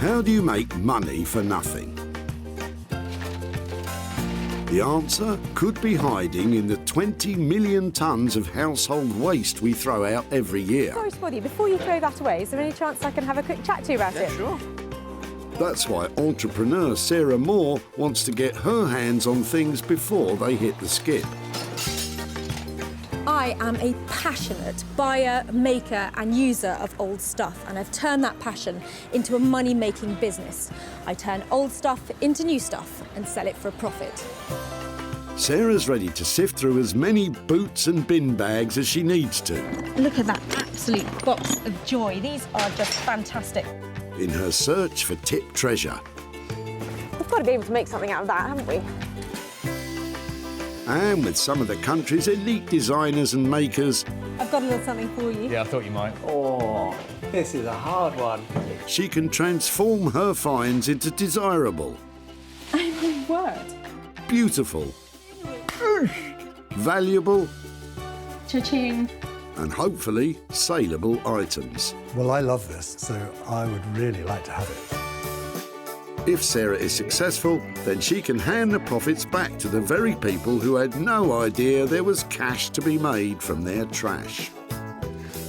How do you make money for nothing? The answer could be hiding in the 20 million tonnes of household waste we throw out every year. Sorry, Spotty, before you throw that away, is there any chance I can have a quick chat to you about it? Sure. That's why entrepreneur Sarah Moore wants to get her hands on things before they hit the skip. I am a passionate buyer, maker and user of old stuff, and I've turned that passion into a money-making business. I turn old stuff into new stuff and sell it for a profit. Sarah's ready to sift through as many boots and bin bags as she needs to. Look at that absolute box of joy. These are just fantastic. In her search for tip treasure. We've got to be able to make something out of that, haven't we? And with some of the country's elite designers and makers, I've got a little something for you. Yeah, I thought you might. Oh, this is a hard one. she can transform her finds into desirable, My word. beautiful, valuable, Cha-ching. and hopefully saleable items. Well, I love this, so I would really like to have it. If Sarah is successful, then she can hand the profits back to the very people who had no idea there was cash to be made from their trash.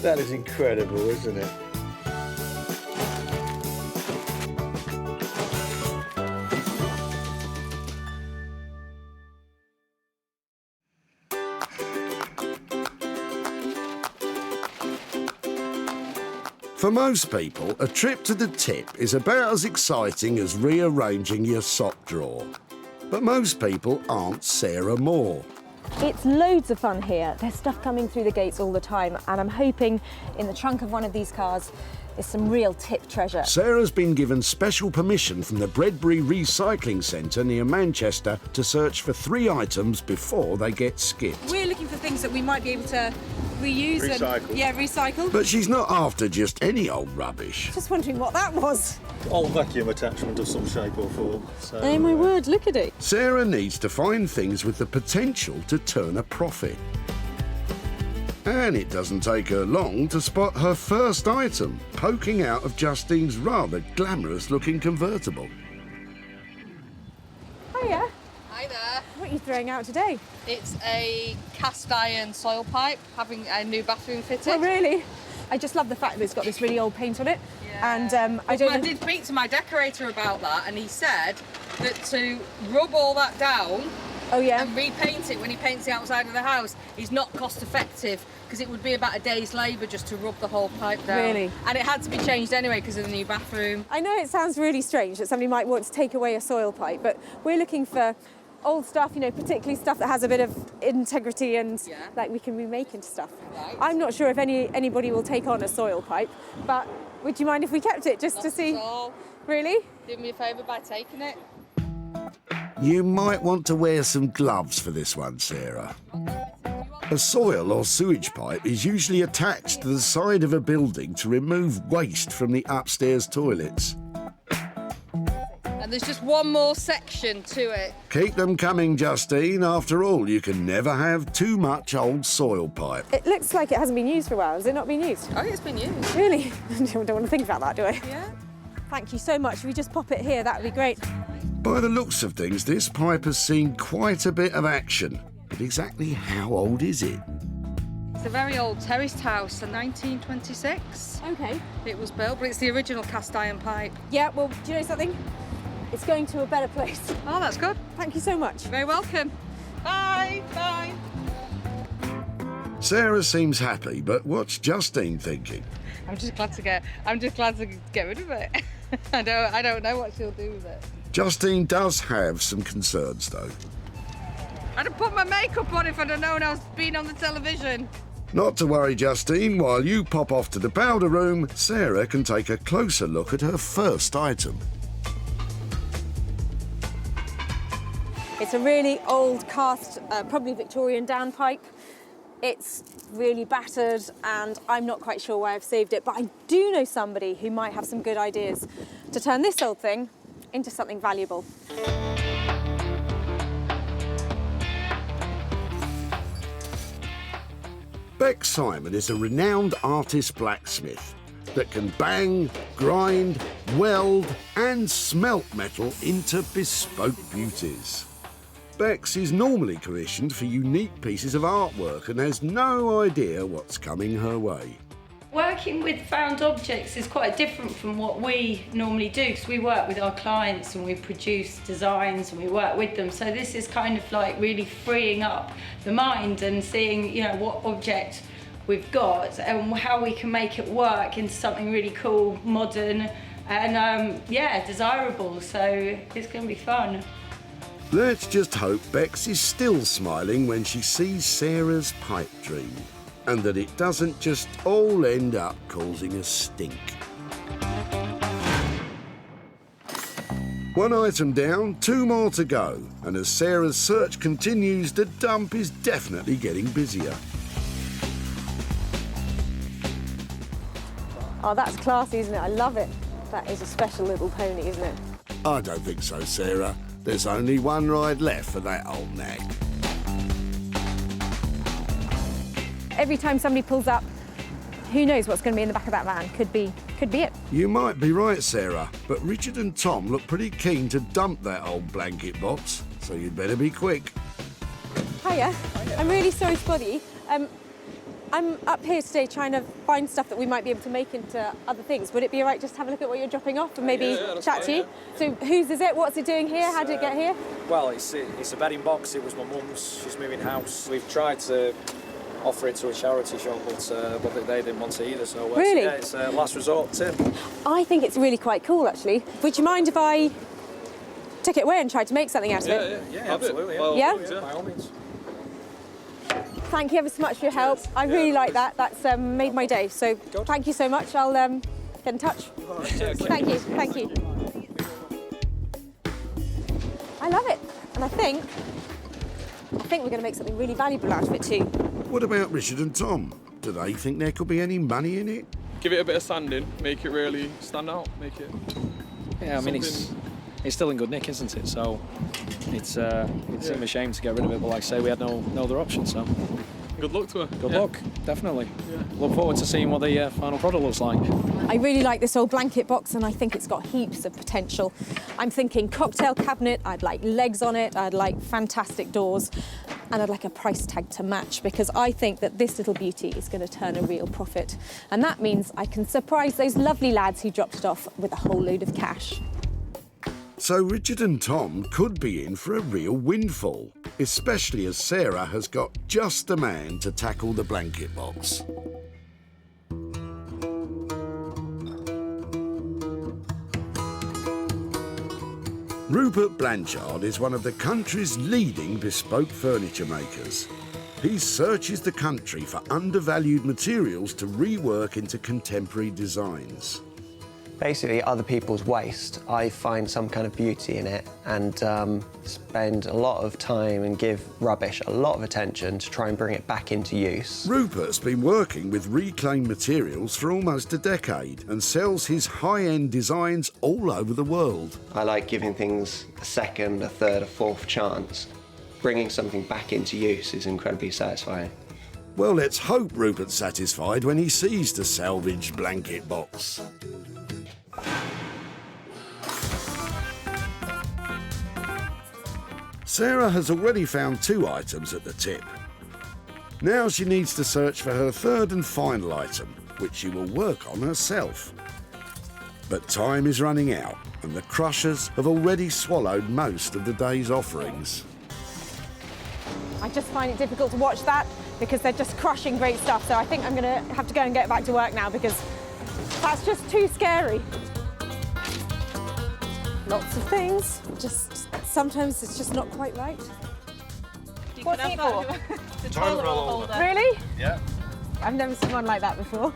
That is incredible, isn't it? For most people, a trip to the tip is about as exciting as rearranging your sock drawer. But most people aren't Sarah Moore. It's loads of fun here. There's stuff coming through the gates all the time, and I'm hoping in the trunk of one of these cars is some real tip treasure. Sarah's been given special permission from the Bredbury Recycling Centre near Manchester to search for 3 items before they get skipped. We're looking for things that we might be able to reuse Recycle. and recycle. But she's not after just any old rubbish. Just wondering what that was. Old vacuum attachment of some shape or form. So, Oh my word, look at it. Sarah needs to find things with the potential to turn a profit. And it doesn't take her long to spot her first item poking out of Justine's rather glamorous-looking convertible. Hiya. Hi there. What are you throwing out today? It's a cast iron soil pipe, having a new bathroom fitted. Oh, really? I just love the fact that it's got this really old paint on it. Yeah. And I don't I know... did speak to my decorator about that, and he said that to rub all that down Oh, yeah? and repaint it when he paints the outside of the house is not cost effective, because it would be about a day's labour just to rub the whole pipe down. Really? And it had to be changed anyway because of the new bathroom. I know it sounds really strange that somebody might want to take away a soil pipe, but we're looking for old stuff, you know, particularly stuff that has a bit of integrity and like we can remake into stuff. Right. I'm not sure if anybody will take on a soil pipe, but would you mind if we kept it just to see? Not at all. Really? Do me a favour by taking it. You might want to wear some gloves for this one, Sarah. A soil or sewage pipe is usually attached to the side of a building to remove waste from the upstairs toilets. And there's just one more section to it. Keep them coming, Justine. After all, you can never have too much old soil pipe. It looks like it hasn't been used for a while. Has it not been used? Oh, it's been used. Really? I don't want to think about that, do I? Yeah. Thank you so much. If we just pop it here, that would be great. By the looks of things, this pipe has seen quite a bit of action. But exactly how old is it? It's a very old terraced house, a 1926. Okay. It was built, but it's the original cast iron pipe. Yeah, well, do you know something? It's going to a better place. Oh, that's good. Thank you so much. You're very welcome. Bye. Bye. Sarah seems happy, but what's Justine thinking? I'm just glad to get rid of it. I don't know what she'll do with it. Justine does have some concerns, though. I'd have put my makeup on if I'd have known I was being on the television. Not to worry, Justine. While you pop off to the powder room, Sarah can take a closer look at her first item. It's a really old cast, probably Victorian downpipe. It's really battered and I'm not quite sure why I've saved it, but I do know somebody who might have some good ideas to turn this old thing into something valuable. Beck Simon is a renowned artist blacksmith. that can bang, grind, weld and smelt metal into bespoke beauties. Bex is normally commissioned for unique pieces of artwork and has no idea what's coming her way. Working with found objects is quite different from what we normally do, because we work with our clients and we produce designs and we work with them. So this is kind of like really freeing up the mind and seeing, you know, what object we've got and how we can make it work into something really cool, modern and yeah, desirable. So it's going to be fun. Let's just hope Bex is still smiling when she sees Sarah's pipe dream, and that it doesn't just all end up causing a stink. One item down, 2 more to go, and as Sarah's search continues, the dump is definitely getting busier. Oh, that's classy, isn't it? I love it. That is a special little pony, isn't it? I don't think so, Sarah. There's only one ride left for that old nag. Every time somebody pulls up, who knows what's going to be in the back of that van? Could be it. You might be right, Sarah, but Richard and Tom look pretty keen to dump that old blanket box, so you'd better be quick. Hiya. I'm really sorry to bother you. I'm up here today trying to find stuff that we might be able to make into other things. Would it be all right just to have a look at what you're dropping off and maybe chat to you? Yeah. So whose is it? What's it doing here? How did it get here? Well, it's a bedding box. It was my mum's. She's moving house. We've tried to offer it to a charity shop, but they didn't want to either. So Really? yeah, it's a last resort tip. I think it's really quite cool, actually. Would you mind if I took it away and tried to make something out of it? Yeah, absolutely. Yeah? By all means. Thank you ever so much for your help. I really like that. That's made my day. So thank you so much. I'll get in touch. Thank you. Thank you. I love it. And I think we're going to make something really valuable out of it too. What about Richard and Tom? Do they think there could be any money in it? Give it a bit of sanding, make it really stand out, make it... Yeah, I mean, it's still in good nick, isn't it? So it's a shame to get rid of it, but like I say, we had no other option, so... Good luck to her. Good luck, definitely. Yeah. Look forward to seeing what the final product looks like. I really like this old blanket box and I think it's got heaps of potential. I'm thinking cocktail cabinet, I'd like legs on it, I'd like fantastic doors, and I'd like a price tag to match, because I think that this little beauty is going to turn a real profit. And that means I can surprise those lovely lads who dropped it off with a whole load of cash. So Richard and Tom could be in for a real windfall, especially as Sarah has got just the man to tackle the blanket box. Rupert Blanchard is one of the country's leading bespoke furniture makers. He searches the country for undervalued materials to rework into contemporary designs. Basically, other people's waste, I find some kind of beauty in it and spend a lot of time and give rubbish a lot of attention to try and bring it back into use. Rupert's been working with reclaimed materials for almost a decade and sells his high-end designs all over the world. I like giving things a second, a third, a fourth chance. Bringing something back into use is incredibly satisfying. Well, let's hope Rupert's satisfied when he sees the salvaged blanket box. Sarah has already found 2 items at the tip. Now she needs to search for her 3rd and final item, which she will work on herself. But time is running out, and the crushers have already swallowed most of the day's offerings. I just find it difficult to watch that because they're just crushing great stuff. So I think I'm going to have to go and get back to work now because that's just too scary. Lots of things, just sometimes it's just not quite right. What's it for? The toilet roll holder. Really? Yeah. I've never seen one like that before.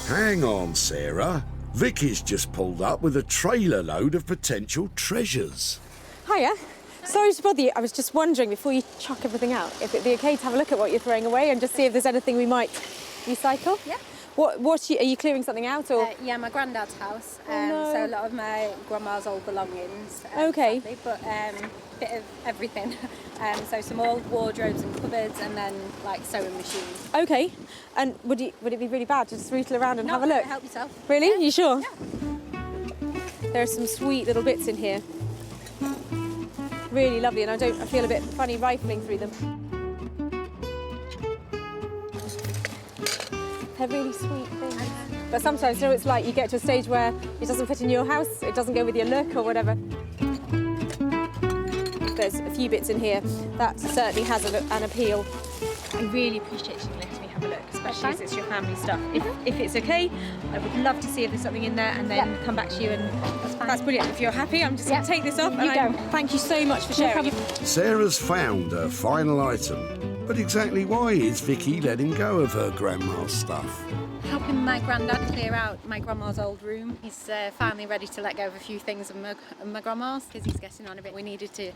Hang on, Sarah. Vicky's just pulled up with a trailer load of potential treasures. Hiya. Sorry to bother you. I was just wondering, before you chuck everything out, if it'd be okay to have a look at what you're throwing away and just see if there's anything we might recycle. Yeah. Are you clearing something out or? Yeah, my granddad's house. no. So a lot of my grandma's old belongings. Okay. Sadly, but bit of everything. So some old wardrobes and cupboards, and then like sewing machines. Okay. And would it be really bad to just rootle around and have a look? Help yourself. Really? Yeah. You sure? Yeah. There are some sweet little bits in here. Really lovely, and I feel a bit funny rifling through them. They're really sweet things. But sometimes, you know, it's like you get to a stage where it doesn't fit in your house, it doesn't go with your look or whatever. There's a few bits in here that certainly has an appeal. I really appreciate you letting me have a look, especially as it's your family stuff. If it's okay, I would love to see if there's something in there and then come back to you, and that's brilliant. If you're happy, I'm just going to take this off. Thank you so much for sharing. Sarah's found her final item, but exactly why is Vicky letting go of her grandma's stuff? Helping my granddad clear out my grandma's old room. He's finally ready to let go of a few things of my grandma's because he's getting on a bit. We needed to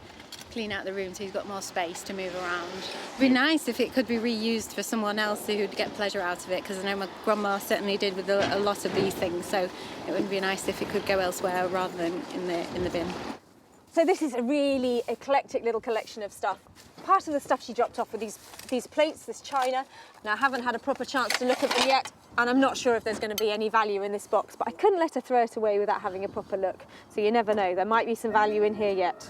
clean out the room so he's got more space to move around. It'd be nice if it could be reused for someone else who'd get pleasure out of it, because I know my grandma certainly did with a lot of these things, so it would be nice if it could go elsewhere rather than in the bin. So this is a really eclectic little collection of stuff. Part of the stuff she dropped off were these plates, this china. Now I haven't had a proper chance to look at them yet, and I'm not sure if there's going to be any value in this box, but I couldn't let her throw it away without having a proper look. So you never know, there might be some value in here yet.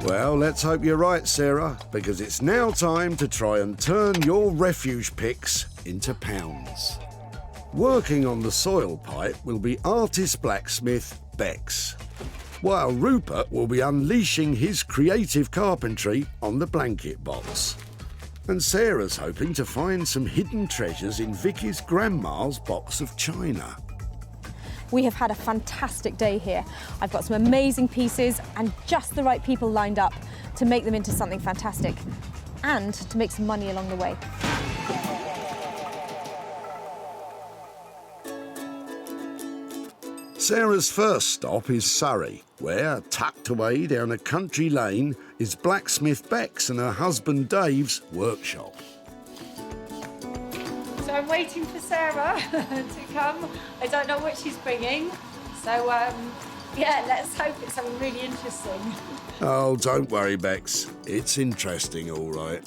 Well, let's hope you're right, Sarah, because it's now time to try and turn your refuge picks into pounds. Working on the soil pipe will be artist blacksmith Bex, while Rupert will be unleashing his creative carpentry on the blanket box. And Sarah's hoping to find some hidden treasures in Vicky's grandma's box of china. We have had a fantastic day here. I've got some amazing pieces and just the right people lined up to make them into something fantastic and to make some money along the way. Sarah's first stop is Surrey, where, tucked away down a country lane, is blacksmith Bex and her husband Dave's workshop. So I'm waiting for Sarah to come. I don't know what she's bringing. So, yeah, let's hope it's something really interesting. Oh, don't worry, Bex. It's interesting, all right.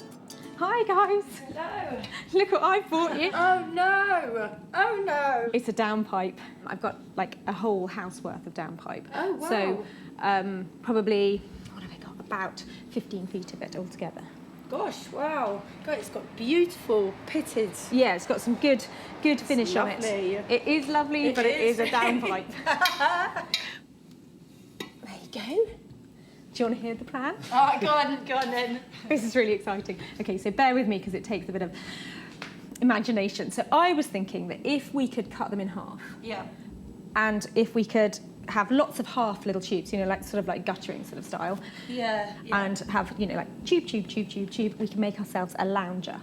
Hi, guys. Hello. Look what I bought you. Oh, no. Oh, no. It's a downpipe. I've got like a whole house worth of downpipe. Oh, wow. So probably, what have I got? About 15 feet of it altogether. Gosh, wow. God, it's got beautiful pitted. Yeah, it's got some good finish on lovely. it. It is lovely, but it is a downpipe. There you go. Do you want to hear the plan? Oh, go on then. This is really exciting. Okay, so bear with me because it takes a bit of imagination. So I was thinking that if we could cut them in half, Yeah. and if we could have lots of half little tubes, you know, like sort of like guttering sort of style, Yeah. and have, you know, like tube, we can make ourselves a lounger.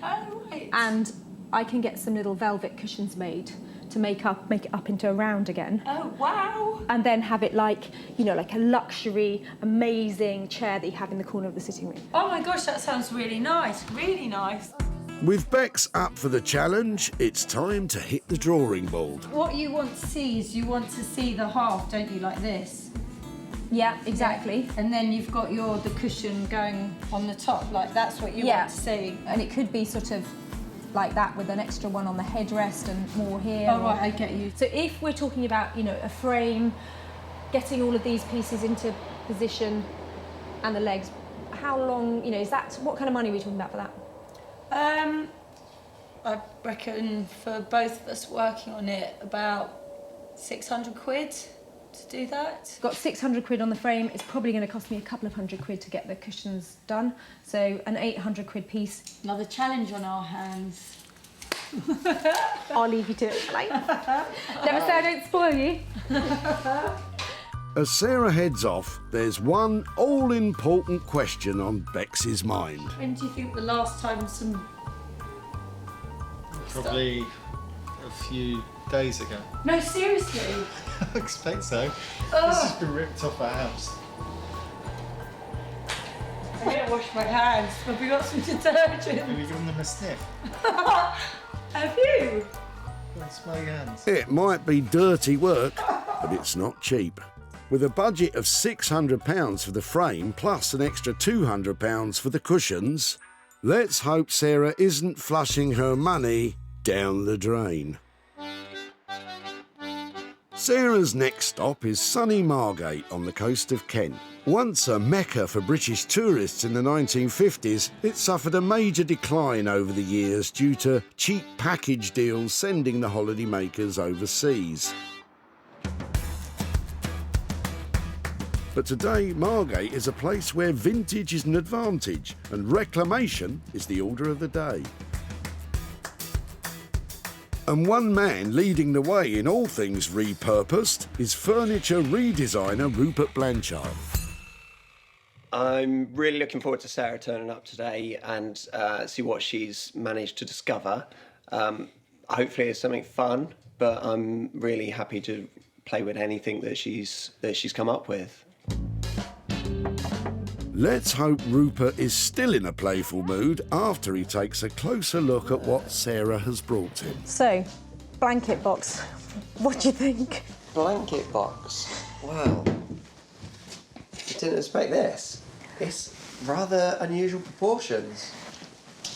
Oh, right. And I can get some little velvet cushions made to make it up into a round again. Oh, wow. And then have it like, you know, like a luxury, amazing chair that you have in the corner of the sitting room. Oh, my gosh, that sounds really nice. Really nice. With Bex up for the challenge, it's time to hit the drawing board. What you want to see is you want to see the half, don't you, like this? Yeah, exactly. And then you've got the cushion going on the top, like that's what you want to see. And it could be sort of like that with an extra one on the headrest and more here. Oh, right, I get you. So if we're talking about, you know, a frame, getting all of these pieces into position and the legs, how long, you know, what kind of money are we talking about for that? I reckon for both of us working on it, about 600 quid to do that. Got 600 quid on the frame. It's probably going to cost me a couple of £100 to get the cushions done. So an 800 quid piece. Another challenge on our hands. I'll leave you to it, shall I? Never say I don't spoil you. As Sarah heads off, there's one all-important question on Bex's mind. When do you think the last time some... Probably a few days ago. No, seriously? I expect so. This has been ripped off our house. I'm going to wash my hands. Have we got some detergent? Have you given them a sniff? Have you? Go and smell your hands. It might be dirty work, but it's not cheap. With a budget of £600 for the frame plus an extra £200 for the cushions, let's hope Sarah isn't flushing her money down the drain. Sarah's next stop is sunny Margate on the coast of Kent. Once a mecca for British tourists in the 1950s, it suffered a major decline over the years due to cheap package deals sending the holidaymakers overseas. But today, Margate is a place where vintage is an advantage and reclamation is the order of the day. And one man leading the way in all things repurposed is furniture redesigner Rupert Blanchard. I'm really looking forward to Sarah turning up today and see what she's managed to discover. Hopefully it's something fun, but I'm really happy to play with anything that she's come up with. Let's hope Rupert is still in a playful mood after he takes a closer look at what Sarah has brought him. So, blanket box. What do you think? Blanket box. Wow. I didn't expect this. It's rather unusual proportions.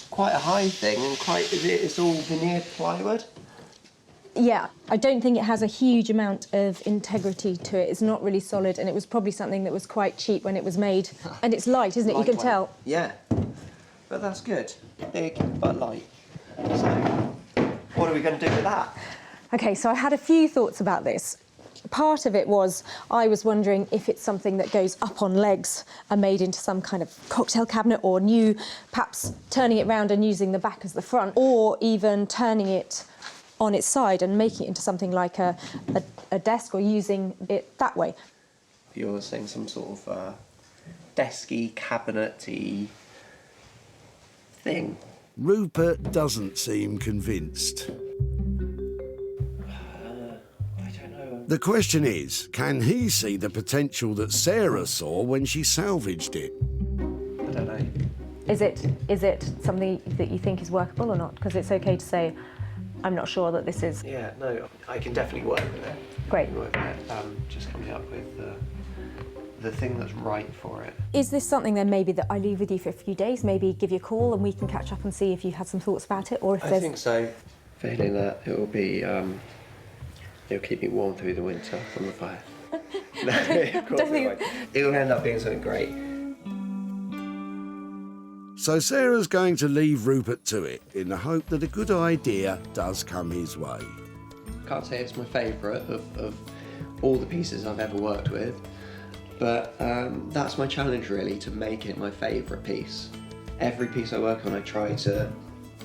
Quite a high thing and it's all veneered plywood. Yeah, I don't think it has a huge amount of integrity to it. It's not really solid, and it was probably something that was quite cheap when it was made. And it's light, isn't it? You can tell. Yeah, but that's good. Big but light. So, what are we going to do with that? OK, so I had a few thoughts about this. Part of it was I was wondering if it's something that goes up on legs and made into some kind of cocktail cabinet, or new, perhaps turning it round and using the back as the front, or even turning it on its side and making it into something like a desk, or using it that way. You're saying some sort of desky, cabinet-y thing. Rupert doesn't seem convinced. I don't know. The question is, can he see the potential that Sarah saw when she salvaged it? I don't know. Is it something that you think is workable or not? Because it's OK to say, I'm not sure that this is... Yeah, no, I can definitely work with it. Great. Work with it. Just coming up with the thing that's right for it. Is this something then maybe that I leave with you for a few days, maybe give you a call and we can catch up and see if you had some thoughts about it, or if I think so. Feeling that it will be, it'll keep me warm through the winter from the fire. No, of course it won't. It'll end up being something great. So Sarah's going to leave Rupert to it in the hope that a good idea does come his way. Can't say it's my favourite of all the pieces I've ever worked with, but that's my challenge really, to make it my favourite piece. Every piece I work on I try to,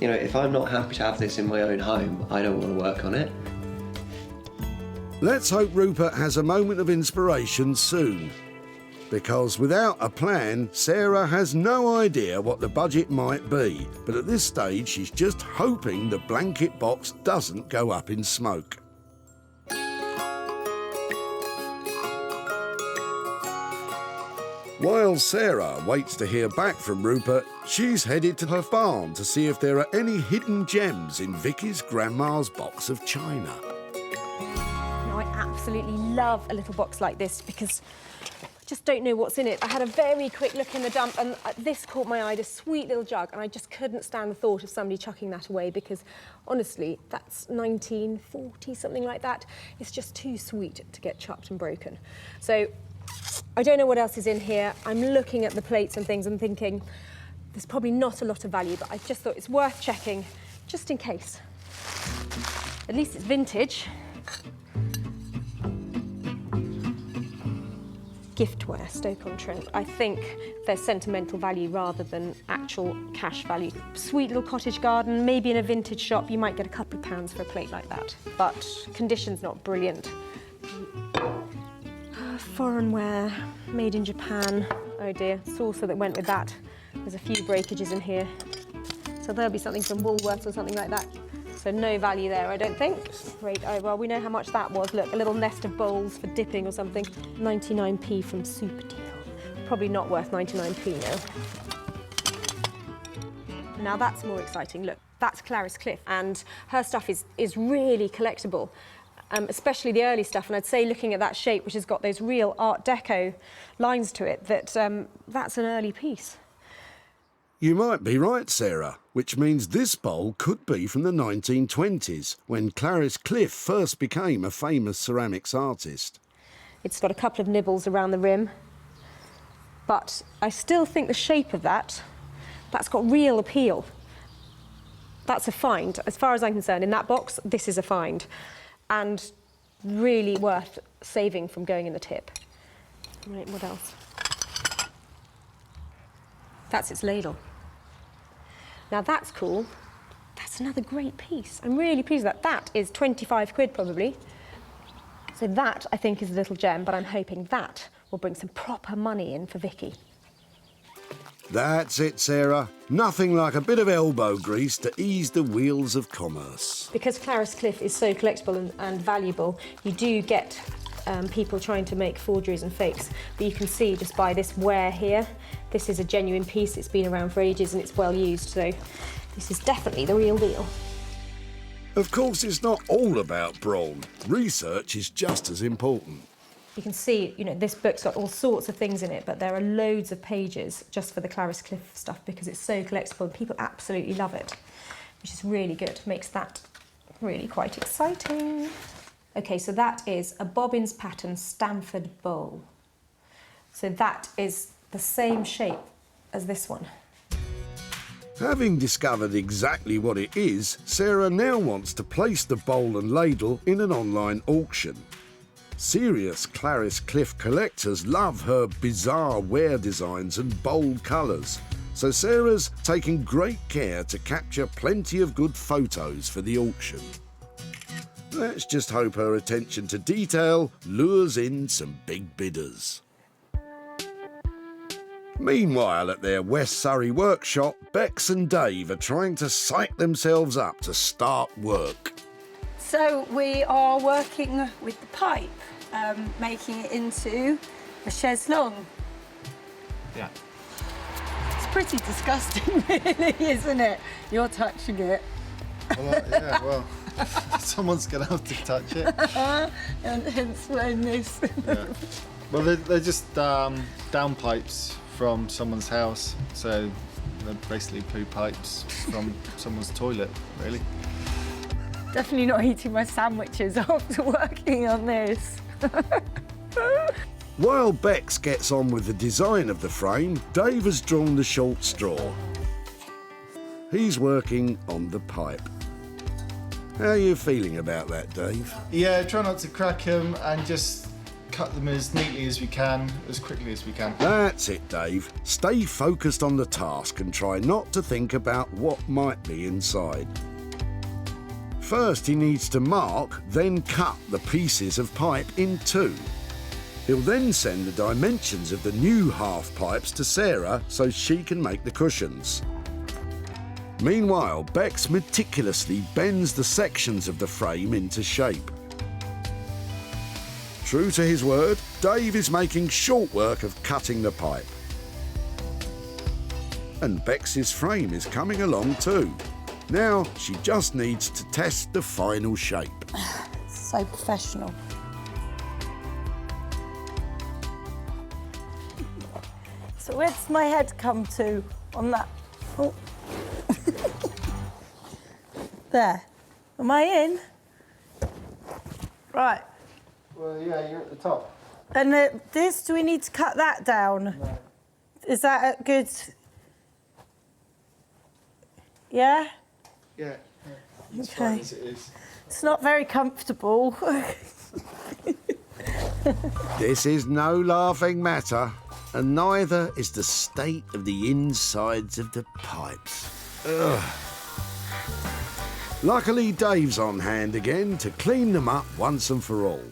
if I'm not happy to have this in my own home, I don't want to work on it. Let's hope Rupert has a moment of inspiration soon. Because without a plan, Sarah has no idea what the budget might be. But at this stage, she's just hoping the blanket box doesn't go up in smoke. While Sarah waits to hear back from Rupert, she's headed to her farm to see if there are any hidden gems in Vicky's grandma's box of china. Now, I absolutely love a little box like this because just don't know what's in it. I had a very quick look in the dump and this caught my eye, this sweet little jug, and I just couldn't stand the thought of somebody chucking that away because, honestly, that's 1940, something like that. It's just too sweet to get chopped and broken. So I don't know what else is in here. I'm looking at the plates and things and thinking there's probably not a lot of value, but I just thought it's worth checking just in case. At least it's vintage. Giftware, Stoke-on-Trent. I think there's sentimental value rather than actual cash value. Sweet little cottage garden, maybe in a vintage shop, you might get a couple of pounds for a plate like that. But condition's not brilliant. Foreign wear, made in Japan. Oh dear, saucer that went with that. There's a few breakages in here. So there'll be something from Woolworths or something like that. So no value there, I don't think. Great, oh well, we know how much that was. Look, a little nest of bowls for dipping or something. 99p from Super Deal. Probably not worth 99p now. Now that's more exciting, look. That's Clarice Cliff, and her stuff is really collectible, especially the early stuff. And I'd say, looking at that shape, which has got those real Art Deco lines to it, that that's an early piece. You might be right, Sarah, which means this bowl could be from the 1920s, when Clarice Cliff first became a famous ceramics artist. It's got a couple of nibbles around the rim, but I still think the shape of that's got real appeal. That's a find. As far as I'm concerned, in that box, this is a find, and really worth saving from going in the tip. Right, what else? That's its ladle. Now that's cool. That's another great piece. I'm really pleased with that. That is 25 quid probably. So that, I think, is a little gem, but I'm hoping that will bring some proper money in for Vicky. That's it, Sarah. Nothing like a bit of elbow grease to ease the wheels of commerce. Because Clarice Cliff is so collectible and valuable, you do get people trying to make forgeries and fakes. But you can see just by this wear here, this is a genuine piece. It's been around for ages and it's well used, so this is definitely the real deal. Of course, it's not all about brawn. Research is just as important. You can see, you know, this book's got all sorts of things in it, but there are loads of pages just for the Clarice Cliff stuff because it's so collectible and people absolutely love it, which is really good. Makes that really quite exciting. Okay, so that is a Bobbins pattern Stanford bowl. So that is the same shape as this one. Having discovered exactly what it is, Sarah now wants to place the bowl and ladle in an online auction. Serious Clarice Cliff collectors love her bizarre wear designs and bold colours, so Sarah's taking great care to capture plenty of good photos for the auction. Let's just hope her attention to detail lures in some big bidders. Meanwhile, at their West Surrey workshop, Bex and Dave are trying to psych themselves up to start work. So we are working with the pipe, making it into a chaise longue. Yeah. It's pretty disgusting, really, isn't it? You're touching it. Well, yeah, well, someone's going to have to touch it. And hence when this... Yeah. Well, they're just downpipes from someone's house, so they're basically poo pipes from someone's toilet, really. Definitely not eating my sandwiches after working on this. While Bex gets on with the design of the frame, Dave has drawn the short straw. He's working on the pipe. How are you feeling about that, Dave? Yeah, try not to crack them and just cut them as neatly as we can, as quickly as we can. That's it, Dave. Stay focused on the task and try not to think about what might be inside. First, he needs to mark, then cut the pieces of pipe in two. He'll then send the dimensions of the new half pipes to Sarah so she can make the cushions. Meanwhile, Bex meticulously bends the sections of the frame into shape. True to his word, Dave is making short work of cutting the pipe. And Bex's frame is coming along too. Now she just needs to test the final shape. So professional. So where does my head come to on that? Oh. There. Am I in? Right. Well, yeah, you're at the top. And this, do we need to cut that down? No. Is that a good... Yeah? Yeah, it's Okay. fine as it is. It's not very comfortable. This is no laughing matter, and neither is the state of the insides of the pipes. Ugh. Luckily, Dave's on hand again to clean them up once and for all.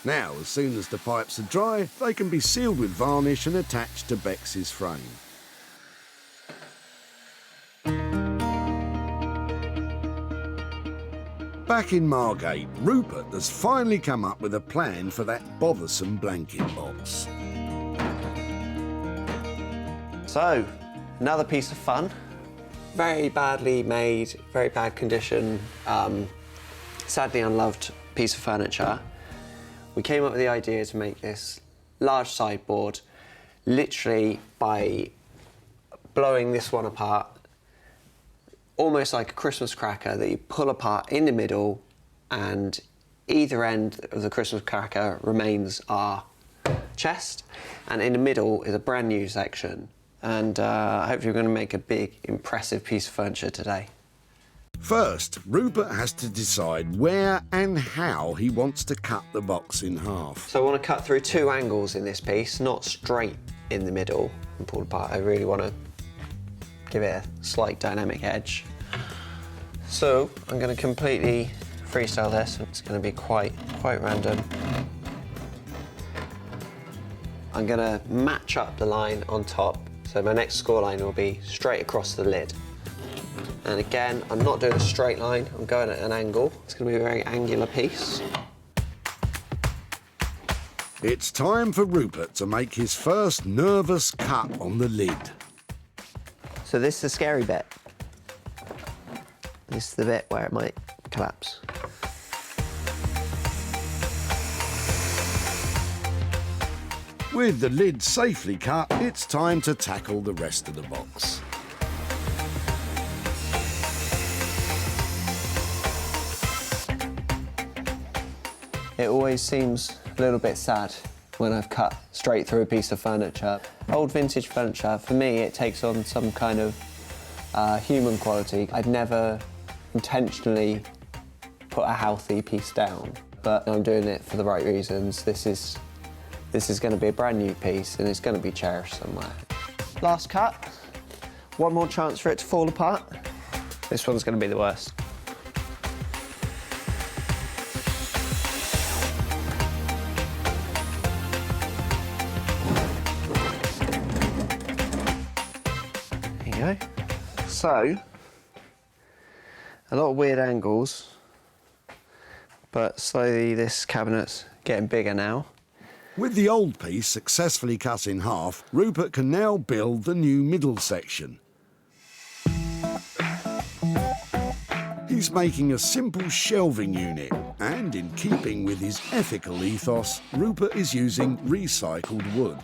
Now, as soon as the pipes are dry, they can be sealed with varnish and attached to Bex's frame. Back in Margate, Rupert has finally come up with a plan for that bothersome blanket box. So, another piece of fun. very badly made, very bad condition, sadly unloved piece of furniture. We came up with the idea to make this large sideboard literally by blowing this one apart, almost like a Christmas cracker that you pull apart in the middle, and either end of the Christmas cracker remains our chest, and in the middle is a brand new section. And hopefully we're going to make a big, impressive piece of furniture today. First, Rupert has to decide where and how he wants to cut the box in half. So I want to cut through 2 angles in this piece, not straight in the middle and pulled apart. I really want to give it a slight dynamic edge. So I'm going to completely freestyle this. It's going to be quite random. I'm going to match up the line on top, so my next score line will be straight across the lid. And again, I'm not doing a straight line, I'm going at an angle. It's going to be a very angular piece. It's time for Rupert to make his first nervous cut on the lid. So this is the scary bit. This is the bit where it might collapse. With the lid safely cut, it's time to tackle the rest of the box. It always seems a little bit sad when I've cut straight through a piece of furniture. Old vintage furniture, for me, it takes on some kind of human quality. I'd never intentionally put a healthy piece down, but I'm doing it for the right reasons. This is going to be a brand new piece and it's going to be cherished somewhere. Last cut. One more chance for it to fall apart. This one's going to be the worst. There you go. So, a lot of weird angles, but slowly this cabinet's getting bigger now. With the old piece successfully cut in half, Rupert can now build the new middle section. He's making a simple shelving unit, and in keeping with his ethical ethos, Rupert is using recycled wood.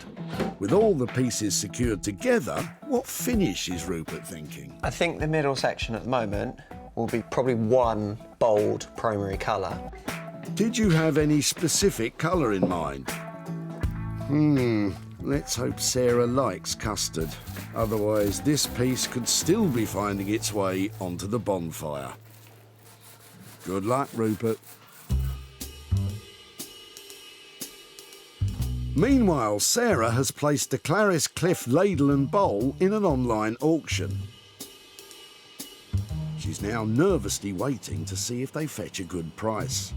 With all the pieces secured together, what finish is Rupert thinking? I think the middle section at the moment will be probably one bold primary colour. Did you have any specific colour in mind? Let's hope Sarah likes custard. Otherwise, this piece could still be finding its way onto the bonfire. Good luck, Rupert. Meanwhile, Sarah has placed the Clarice Cliff ladle and bowl in an online auction. She's now nervously waiting to see if they fetch a good price.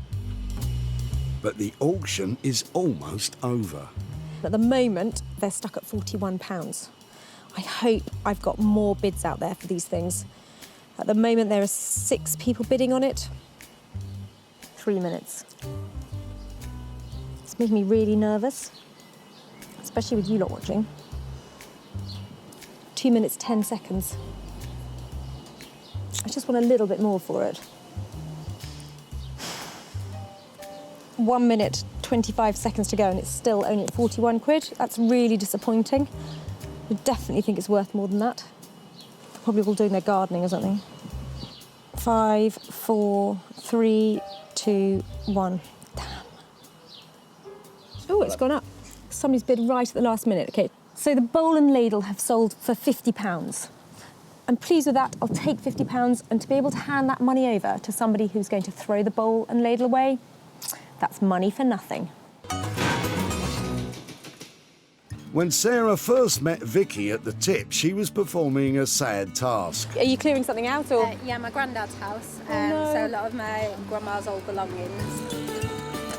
But the auction is almost over. At the moment, they're stuck at £41. I hope I've got more bids out there for these things. At the moment, there are 6 people bidding on it. 3 minutes. It's making me really nervous, especially with you lot watching. 2 minutes, 10 seconds. I just want a little bit more for it. 1 minute, 25 seconds to go and it's still only at 41 quid. That's really disappointing. I definitely think it's worth more than that. They're probably all doing their gardening or something. 5, 4, 3, 2, 1. Damn. Oh, it's gone up. Somebody's bid right at the last minute. Okay, so the bowl and ladle have sold for £50. I'm pleased with that. I'll take £50, and to be able to hand that money over to somebody who's going to throw the bowl and ladle away, that's money for nothing. When Sarah first met Vicky at the tip, she was performing a sad task. Are you clearing something out, or? Yeah, my granddad's house, no. so a lot of my grandma's old belongings.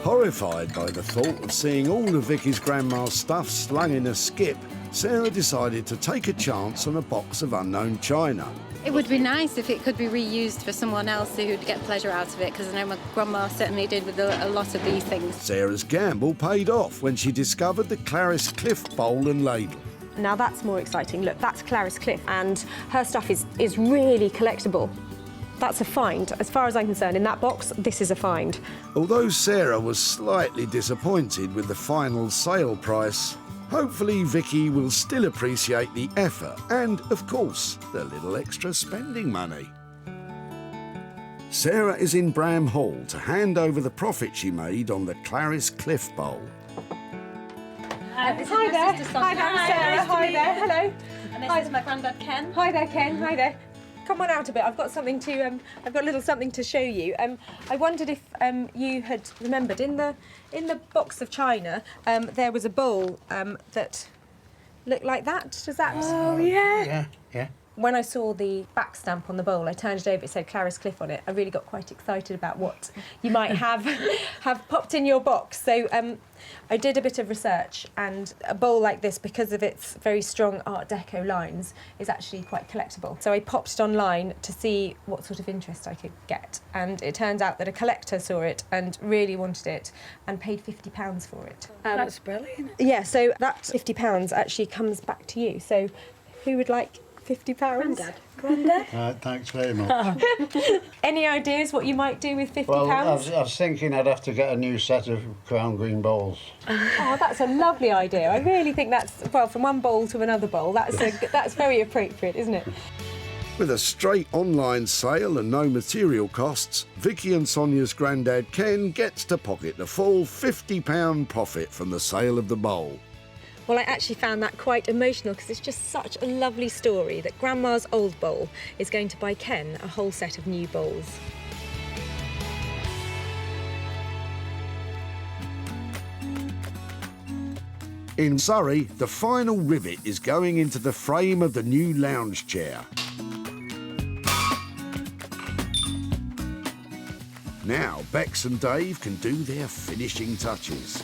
Horrified by the thought of seeing all of Vicky's grandma's stuff slung in a skip, Sarah decided to take a chance on a box of unknown china. It would be nice if it could be reused for someone else who'd get pleasure out of it, because I know my grandma certainly did with a lot of these things. Sarah's gamble paid off when she discovered the Clarice Cliff bowl and ladle. Now that's more exciting. Look, that's Clarice Cliff, and her stuff is really collectible. That's a find. As far as I'm concerned, in that box, this is a find. Although Sarah was slightly disappointed with the final sale price, hopefully Vicky will still appreciate the effort and, of course, the little extra spending money. Sarah is in Bram Hall to hand over the profit she made on the Clarice Cliff bowl. Hi there. Hi there, Sarah. Hi there. Hello. And this is my granddad Ken. Hi there, Ken. Hi there. Come on out a bit. I've got something to. I've got a little something to show you. I wondered if you had remembered in the box of china there was a bowl that looked like that. Does that? Oh yeah. Yeah. When I saw the back stamp on the bowl, I turned it over. It said Clarice Cliff on it. I really got quite excited about what you might have popped in your box. So I did a bit of research, and a bowl like this, because of its very strong Art Deco lines, is actually quite collectible. So I popped it online to see what sort of interest I could get, and it turns out that a collector saw it and really wanted it and paid £50 for it. That's brilliant. Yeah, so that £50 actually comes back to you. So who would like £50? Granddad. Thanks very much. Any ideas what you might do with £50? Well, I was thinking I'd have to get a new set of crown green bowls. Oh, that's a lovely idea. I really think that's, well, from one bowl to another bowl, that's very appropriate, isn't it? With a straight online sale and no material costs, Vicky and Sonia's granddad Ken gets to pocket the full £50 profit from the sale of the bowl. Well, I actually found that quite emotional because it's just such a lovely story that Grandma's old bowl is going to buy Ken a whole set of new bowls. In Surrey, the final rivet is going into the frame of the new lounge chair. Now, Bex and Dave can do their finishing touches.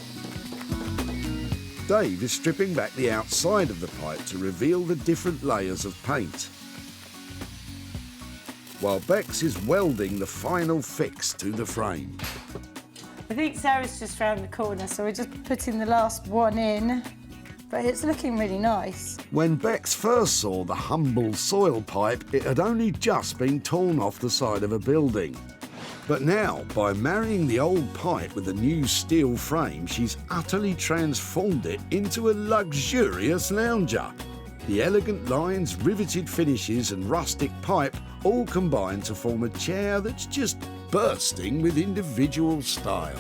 Dave is stripping back the outside of the pipe to reveal the different layers of paint, while Bex is welding the final fix to the frame. I think Sarah's just round the corner, so we're just putting the last one in, but it's looking really nice. When Bex first saw the humble soil pipe, it had only just been torn off the side of a building. But now, by marrying the old pipe with a new steel frame, she's utterly transformed it into a luxurious lounger. The elegant lines, riveted finishes and rustic pipe all combine to form a chair that's just bursting with individual style.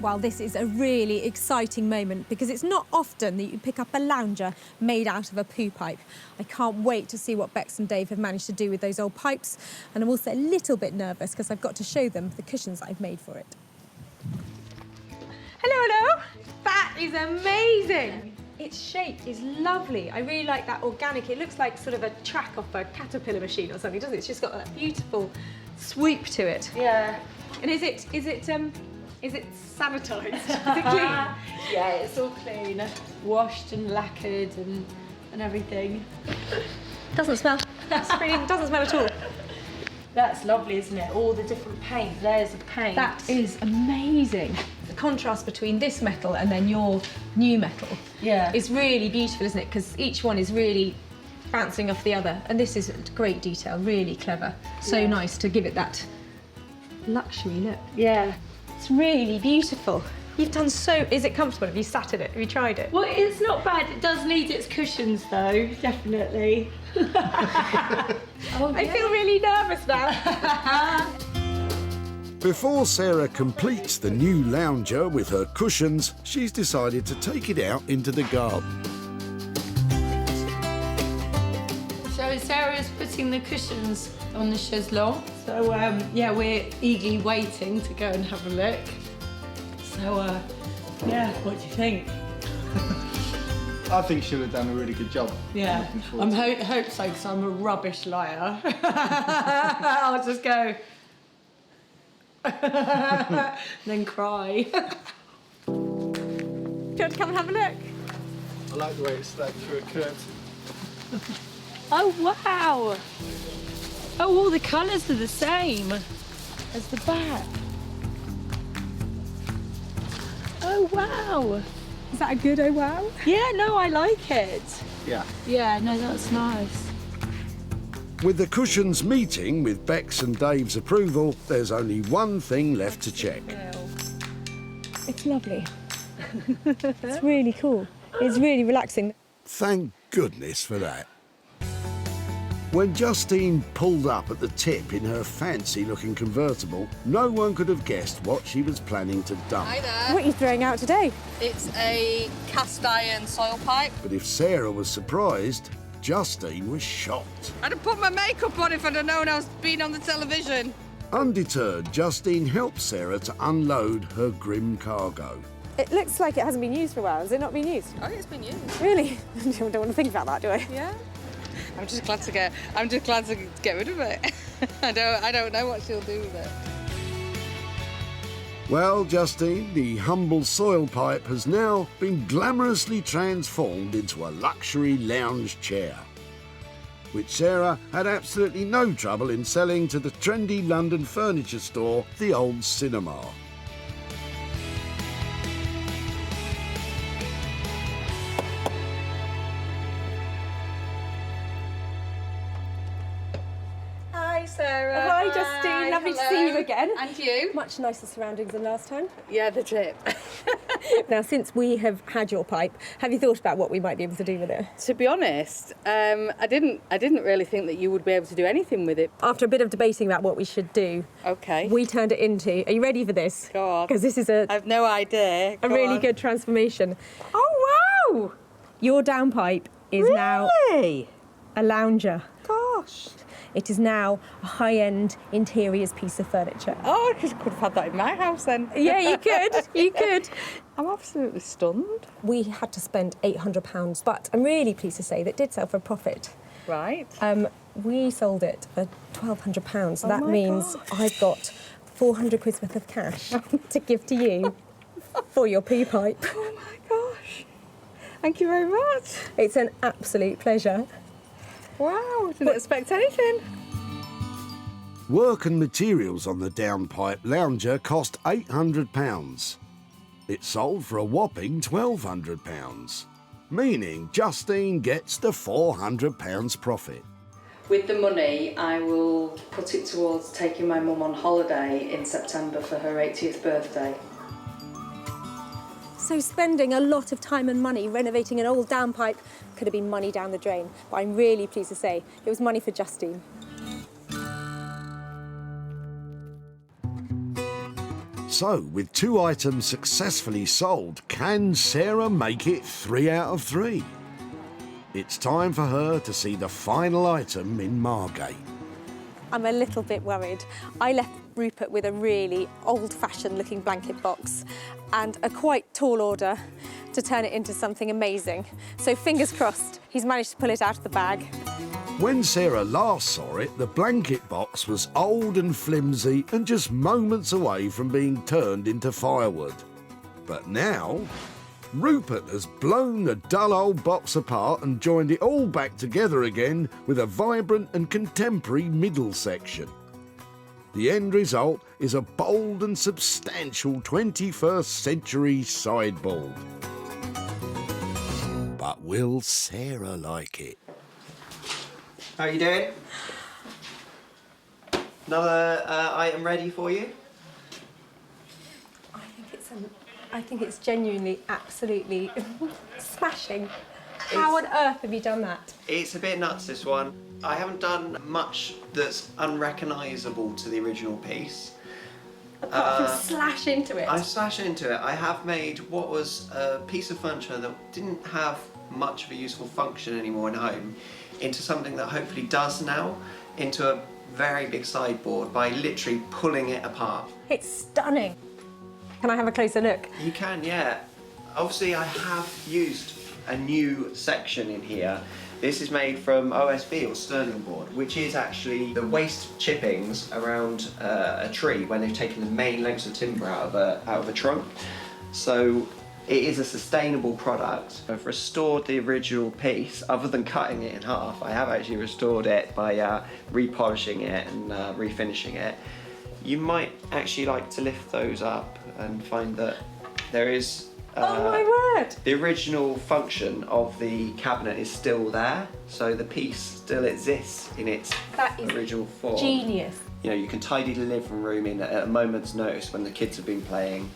Well, this is a really exciting moment because it's not often that you pick up a lounger made out of a poo pipe. I can't wait to see what Bex and Dave have managed to do with those old pipes, and I'm also a little bit nervous because I've got to show them the cushions I've made for it. Hello. That is amazing. Its shape is lovely. I really like that organic. It looks like sort of a track off a caterpillar machine or something, doesn't it? It's just got that beautiful sweep to it. Yeah. And is it sanitised? Is it clean? Yeah, it's all clean, washed and lacquered and everything. Doesn't smell. It doesn't smell at all. That's lovely, isn't it? All the different paint, layers of paint. That is amazing. The contrast between this metal and then your new metal is really beautiful, isn't it? Because each one is really bouncing off the other. And this is great detail, really clever. So nice to give it that luxury look. Yeah. It's really beautiful. You've done so... Is it comfortable? Have you sat in it? Have you tried it? Well, it's not bad. It does need its cushions, though, definitely. I feel really nervous now. Before Sarah completes the new lounger with her cushions, she's decided to take it out into the garden. So Sarah's putting the cushions on the chaiselong. So, yeah, we're eagerly waiting to go and have a look. So, yeah, what do you think? I think she'll have done a really good job. Yeah, I hope so, because I'm a rubbish liar. I'll just go... then cry. Do you want to come and have a look? I like the way it's stuck through a curtain. Oh, wow. Oh, all the colours are the same as the back. Oh, wow. Is that a good oh wow? Yeah, no, I like it. Yeah. Yeah, no, that's nice. With the cushions meeting with Beck's and Dave's approval, there's only one thing left to check. It's lovely. It's really cool. It's really relaxing. Thank goodness for that. When Justine pulled up at the tip in her fancy-looking convertible, no one could have guessed what she was planning to dump. Hi there. What are you throwing out today? It's a cast iron soil pipe. But if Sarah was surprised, Justine was shocked. I'd have put my makeup on if I'd have known I was being on the television. Undeterred, Justine helped Sarah to unload her grim cargo. It looks like it hasn't been used for a while. Has it not been used? Oh, it's been used. Really? I don't want to think about that, do I? Yeah. I'm just glad to get rid of it. I don't know what she'll do with it. Well, Justine, the humble soil pipe has now been glamorously transformed into a luxury lounge chair, which Sarah had absolutely no trouble in selling to the trendy London furniture store, The Old Cinema. Hi, Sarah. Hi, Justine. Lovely to see you again. And you? Much nicer surroundings than last time. Yeah, the tip. Now, since we have had your pipe, have you thought about what we might be able to do with it? To be honest, I didn't really think that you would be able to do anything with it. After a bit of debating about what we should do, Okay. we turned it into, are you ready for this? Go on. Because this is I've no idea. a Go really on. good transformation. Oh, wow! Your downpipe is now Really? a lounger. Gosh. It is now a high-end interiors piece of furniture. Oh, I could have had that in my house then. Yeah, you could. You could. I'm absolutely stunned. We had to spend £800, but I'm really pleased to say that it did sell for a profit. Right. We sold it for £1,200, so Oh that my means gosh. I've got 400 quid's worth of cash to give to you for your pea pipe. Oh my gosh. Thank you very much. It's an absolute pleasure. Wow, didn't expect anything. Work and materials on the downpipe lounger cost £800. It sold for a whopping £1,200, meaning Justine gets the £400 profit. With the money, I will put it towards taking my mum on holiday in September for her 80th birthday. So spending a lot of time and money renovating an old downpipe could have been money down the drain, but I'm really pleased to say it was money for Justine. So, with 2 items successfully sold, can Sarah make it 3 out of 3? It's time for her to see the final item in Margate. I'm a little bit worried. I left Rupert with a really old-fashioned looking blanket box and a quite tall order to turn it into something amazing. So fingers crossed, he's managed to pull it out of the bag. When Sarah last saw it, the blanket box was old and flimsy and just moments away from being turned into firewood. But now, Rupert has blown the dull old box apart and joined it all back together again with a vibrant and contemporary middle section. The end result is a bold and substantial 21st century sideboard. But will Sarah like it? How are you doing? Another item ready for you? I think it's genuinely, absolutely smashing. How on earth have you done that? It's a bit nuts, this one. I haven't done much that's unrecognisable to the original piece. Apart from slash into it. I slashed into it. I have made what was a piece of furniture that didn't have much of a useful function anymore in home into something that hopefully does now, into a very big sideboard by literally pulling it apart. It's stunning. Can I have a closer look? You can, yeah. Obviously, I have used a new section in here. This is made from OSB or Sterling board, which is actually the waste chippings around a tree when they've taken the main lengths of timber out of a trunk. So it is a sustainable product. I've restored the original piece, other than cutting it in half. I have actually restored it by repolishing it and refinishing it. You might actually like to lift those up and find that there is Oh my word! The original function of the cabinet is still there, so the piece still exists in its original form. Genius. You know, you can tidy the living room in at a moment's notice when the kids have been playing.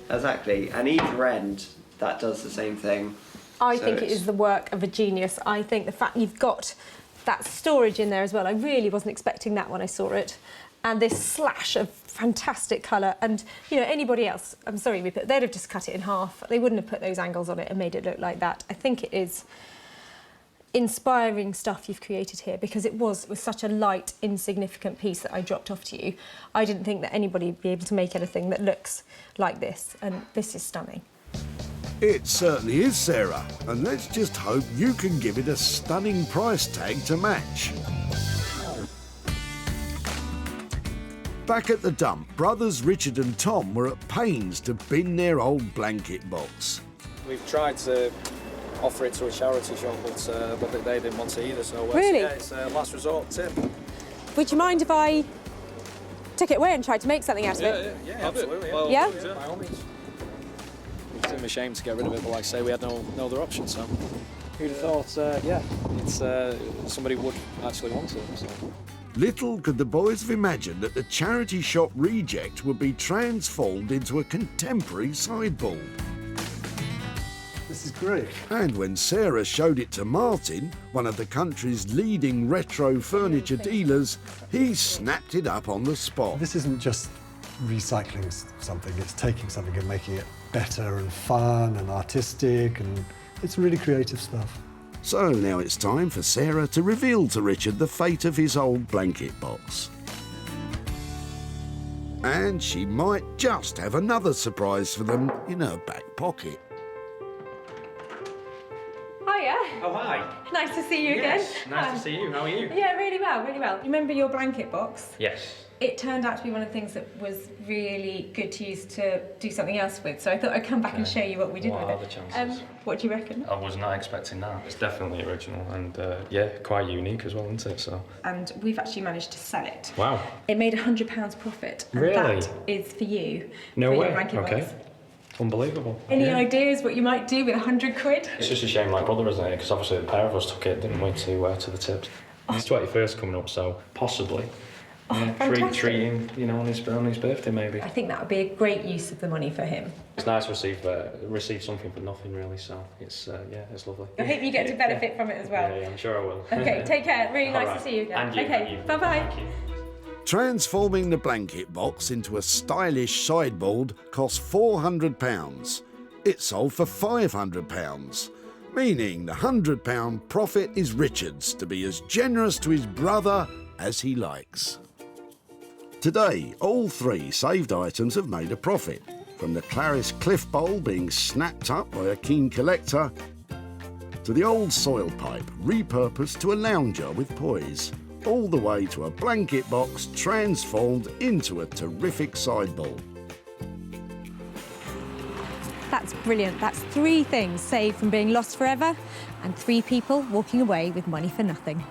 Exactly, and either end, that does the same thing. I think it is the work of a genius. I think the fact you've got that storage in there as well, I really wasn't expecting that when I saw it. And this slash of fantastic colour, and you know, anybody else, I'm sorry, they'd have just cut it in half. They wouldn't have put those angles on it and made it look like that. I think it is inspiring stuff you've created here, because it was such a light, insignificant piece that I dropped off to you. I didn't think that anybody would be able to make anything that looks like this, and this is stunning. It certainly is, Sarah, and let's just hope you can give it a stunning price tag to match. Back at the dump, brothers Richard and Tom were at pains to bin their old blanket box. We've tried to offer it to a charity shop, but they didn't want to either, so Really? yeah, it's a last resort tip. Would you mind if I took it away and tried to make something out of it? Yeah, absolutely. Well, yeah? By all means. It's a shame to get rid of it, but like I say, we had no other option, so who'd have thought, somebody would actually want it. So. Little could the boys have imagined that the charity shop reject would be transformed into a contemporary sideboard. This is great. And when Sarah showed it to Martin, one of the country's leading retro furniture dealers, he snapped it up on the spot. This isn't just recycling something, it's taking something and making it better and fun and artistic, and it's really creative stuff. So now it's time for Sarah to reveal to Richard the fate of his old blanket box. And she might just have another surprise for them in her back pocket. Hiya. Oh, hi. Nice to see you Yes, again. nice to see you. How are you? Yeah, really well, really well. Remember your blanket box? Yes. It turned out to be one of the things that was really good to use to do something else with, so I thought I'd come back and show you what we did What with are it. the chances? What do you reckon? I was not expecting that. It's definitely original and, yeah, quite unique as well, isn't it? So. And we've actually managed to sell it. Wow. It made £100 profit, and Really? that is for you. No for way. Your blanket Okay. box. Unbelievable. Any Yeah. ideas what you might do with £100? It's just a shame, like brother, isn't it? Because obviously the pair of us took it, didn't we, to the tips. His 21st coming up, so possibly. Yeah, fantastic. treat him, you know, on his birthday maybe. I think that would be a great use of the money for him. It's nice to receive something for nothing, really. So it's yeah, it's lovely. I hope you get to benefit from it as well. Yeah, I'm sure I will. Okay, take care. Really nice All to see you again. And you, okay, and you. bye-bye. Thank you. Transforming the blanket box into a stylish sideboard cost £400. It sold for £500, meaning the £100 profit is Richard's to be as generous to his brother as he likes. Today, all three saved items have made a profit, from the Clarice Cliff Bowl being snapped up by a keen collector, to the old soil pipe repurposed to a lounger with poise, all the way to a blanket box transformed into a terrific sideboard. That's brilliant. That's 3 things saved from being lost forever, and 3 people walking away with money for nothing.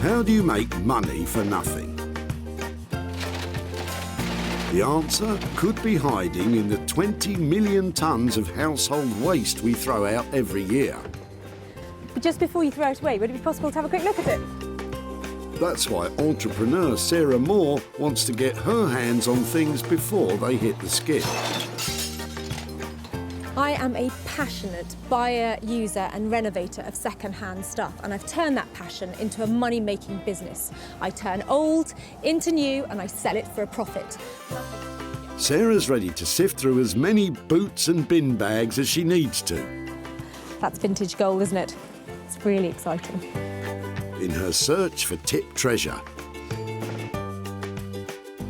How do you make money for nothing? The answer could be hiding in the 20 million tonnes of household waste we throw out every year. Just before you throw it away, would it be possible to have a quick look at it? That's why entrepreneur Sarah Moore wants to get her hands on things before they hit the skip. I am a passionate buyer, user and renovator of second-hand stuff, and I've turned that passion into a money-making business. I turn old into new and I sell it for a profit. Sarah's ready to sift through as many boots and bin bags as she needs to. That's vintage gold, isn't it? It's really exciting. In her search for tip treasure.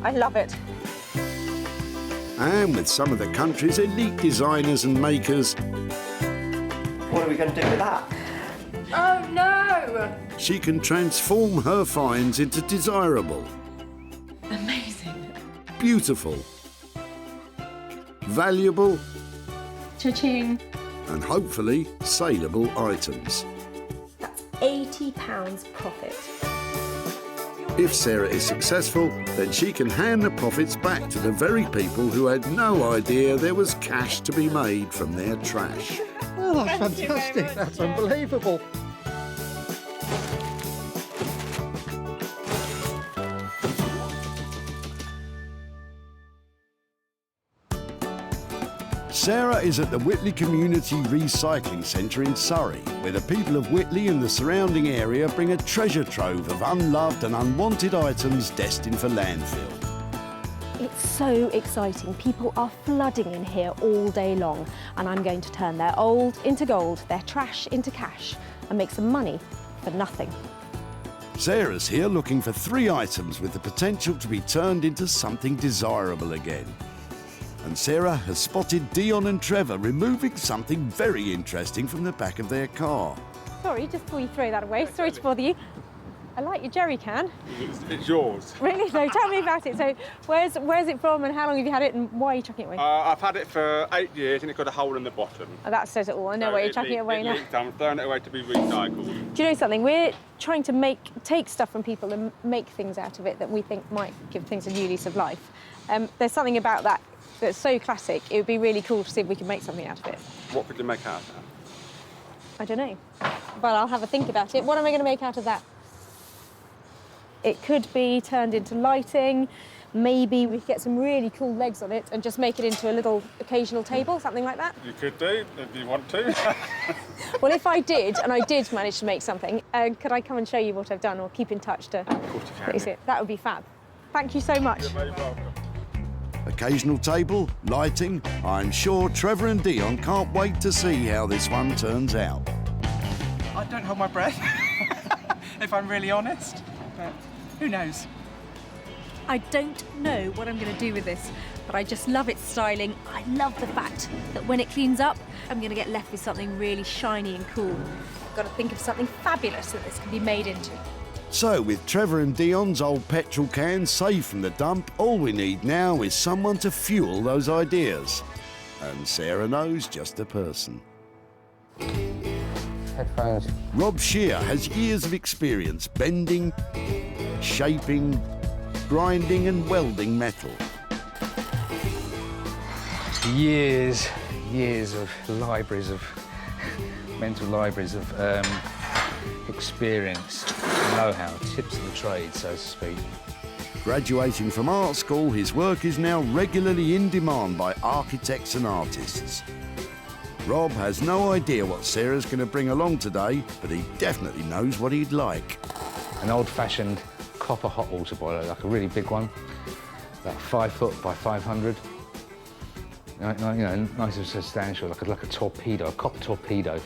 I love it. And with some of the country's elite designers and makers, What are we going to do with that? Oh no! she can transform her finds into desirable, Amazing. beautiful, valuable, Cha-ching. and hopefully saleable items. That's £80 profit. If Sarah is successful, then she can hand the profits back to the very people who had no idea there was cash to be made from their trash. Oh, that's fantastic. That's unbelievable. Sarah is at the Whitley Community Recycling Centre in Surrey, where the people of Whitley and the surrounding area bring a treasure trove of unloved and unwanted items destined for landfill. It's so exciting. People are flooding in here all day long, and I'm going to turn their old into gold, their trash into cash, and make some money for nothing. Sarah's here looking for 3 items with the potential to be turned into something desirable again. And Sarah has spotted Dion and Trevor removing something very interesting from the back of their car. Sorry, just before you throw that away, sorry to bother you. I like your jerry can. It's yours. Really? No, tell me about it. So where's it from and how long have you had it and why are you chucking it away? I've had it for 8 years and it's got a hole in the bottom. Oh, that says it all. I know why you're chucking it away now. I'm throwing it away to be recycled. Do you know something? We're trying to take stuff from people and make things out of it that we think might give things a new lease of life. There's something about that that's so classic. It would be really cool to see if we can make something out of it. What could you make out of that? I don't know. Well, I'll have a think about it. What am I going to make out of that? It could be turned into lighting. Maybe we could get some really cool legs on it and just make it into a little occasional table, something like that. You could do, if you want to. Well, if I did, and I did manage to make something, could I come and show you what I've done or keep in touch to Of course you can. see it? That would be fab. Thank you so much. You're very welcome. Occasional table, lighting. I'm sure Trevor and Dion can't wait to see how this one turns out. I don't hold my breath, if I'm really honest, but who knows? I don't know what I'm going to do with this, but I just love its styling. I love the fact that when it cleans up, I'm going to get left with something really shiny and cool. I've got to think of something fabulous that this can be made into. So, with Trevor and Dion's old petrol cans safe from the dump, all we need now is someone to fuel those ideas. And Sarah knows just the person. Headphones. Rob Shear has years of experience bending, shaping, grinding and welding metal. Years of mental libraries of experience, know-how, tips of the trade, so to speak. Graduating from art school, his work is now regularly in demand by architects and artists. Rob has no idea what Sarah's going to bring along today, but he definitely knows what he'd like. An old-fashioned copper hot water boiler, like a really big one, about 5 foot by 500. You know, nice and substantial, like a torpedo, a copper torpedo.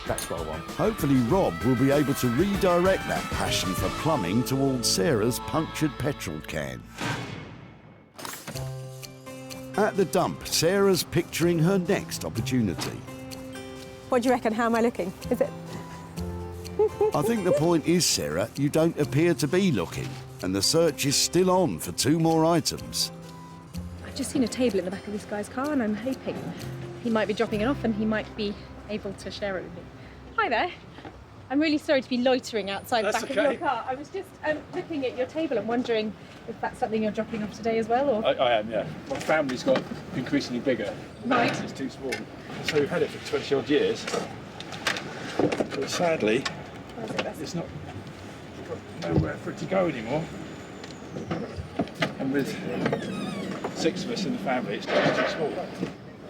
That's what I want. Hopefully Rob will be able to redirect that passion for plumbing towards Sarah's punctured petrol can. At the dump, Sarah's picturing her next opportunity. What do you reckon? How am I looking? Is it? I think the point is, Sarah, you don't appear to be looking, and the search is still on for 2 more items. I've just seen a table in the back of this guy's car and I'm hoping he might be dropping it off and he might be able to share it with me. Hi there. I'm really sorry to be loitering outside the back of your car. I was just looking at your table and wondering if that's something you're dropping off today as well, or? I am, yeah. My family's got increasingly bigger. Right. It's too small. So we've had it for 20 odd years. But sadly, it's not got nowhere for it to go anymore. And with 6 of us in the family, it's just too small.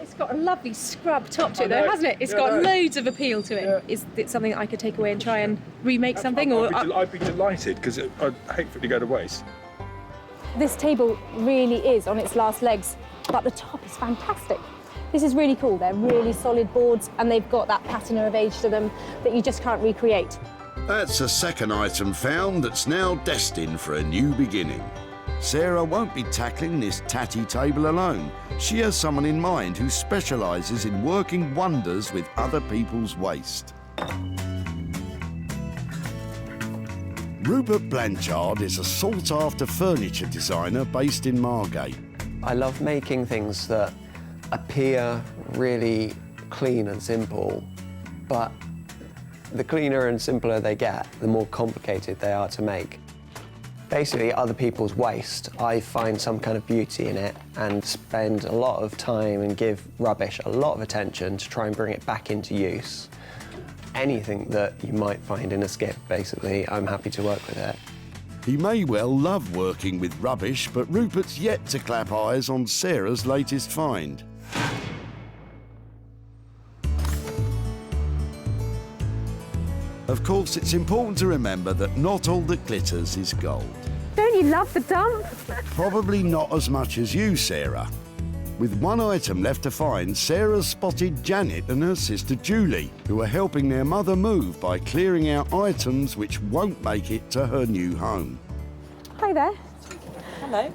It's got a lovely scrub top to it, I know. though, hasn't it? It's Yeah, got I know. loads of appeal to it. Yeah. Is it something that I could take away and try and remake something? I'd be delighted, because I'd hate for it to go to waste. This table really is on its last legs, but the top is fantastic. This is really cool. They're really solid boards and they've got that patina of age to them that you just can't recreate. That's a second item found that's now destined for a new beginning. Sarah won't be tackling this tatty table alone. She has someone in mind who specialises in working wonders with other people's waste. Rupert Blanchard is a sought-after furniture designer based in Margate. I love making things that appear really clean and simple, but the cleaner and simpler they get, the more complicated they are to make. Basically, other people's waste, I find some kind of beauty in it and spend a lot of time and give rubbish a lot of attention to try and bring it back into use. Anything that you might find in a skip, basically, I'm happy to work with it. He may well love working with rubbish, but Rupert's yet to clap eyes on Sarah's latest find. Of course, it's important to remember that not all that glitters is gold. Don't you love the dump? Probably not as much as you, Sarah. With one item left to find, Sarah spotted Janet and her sister Julie, who are helping their mother move by clearing out items which won't make it to her new home. Hi there. Hello.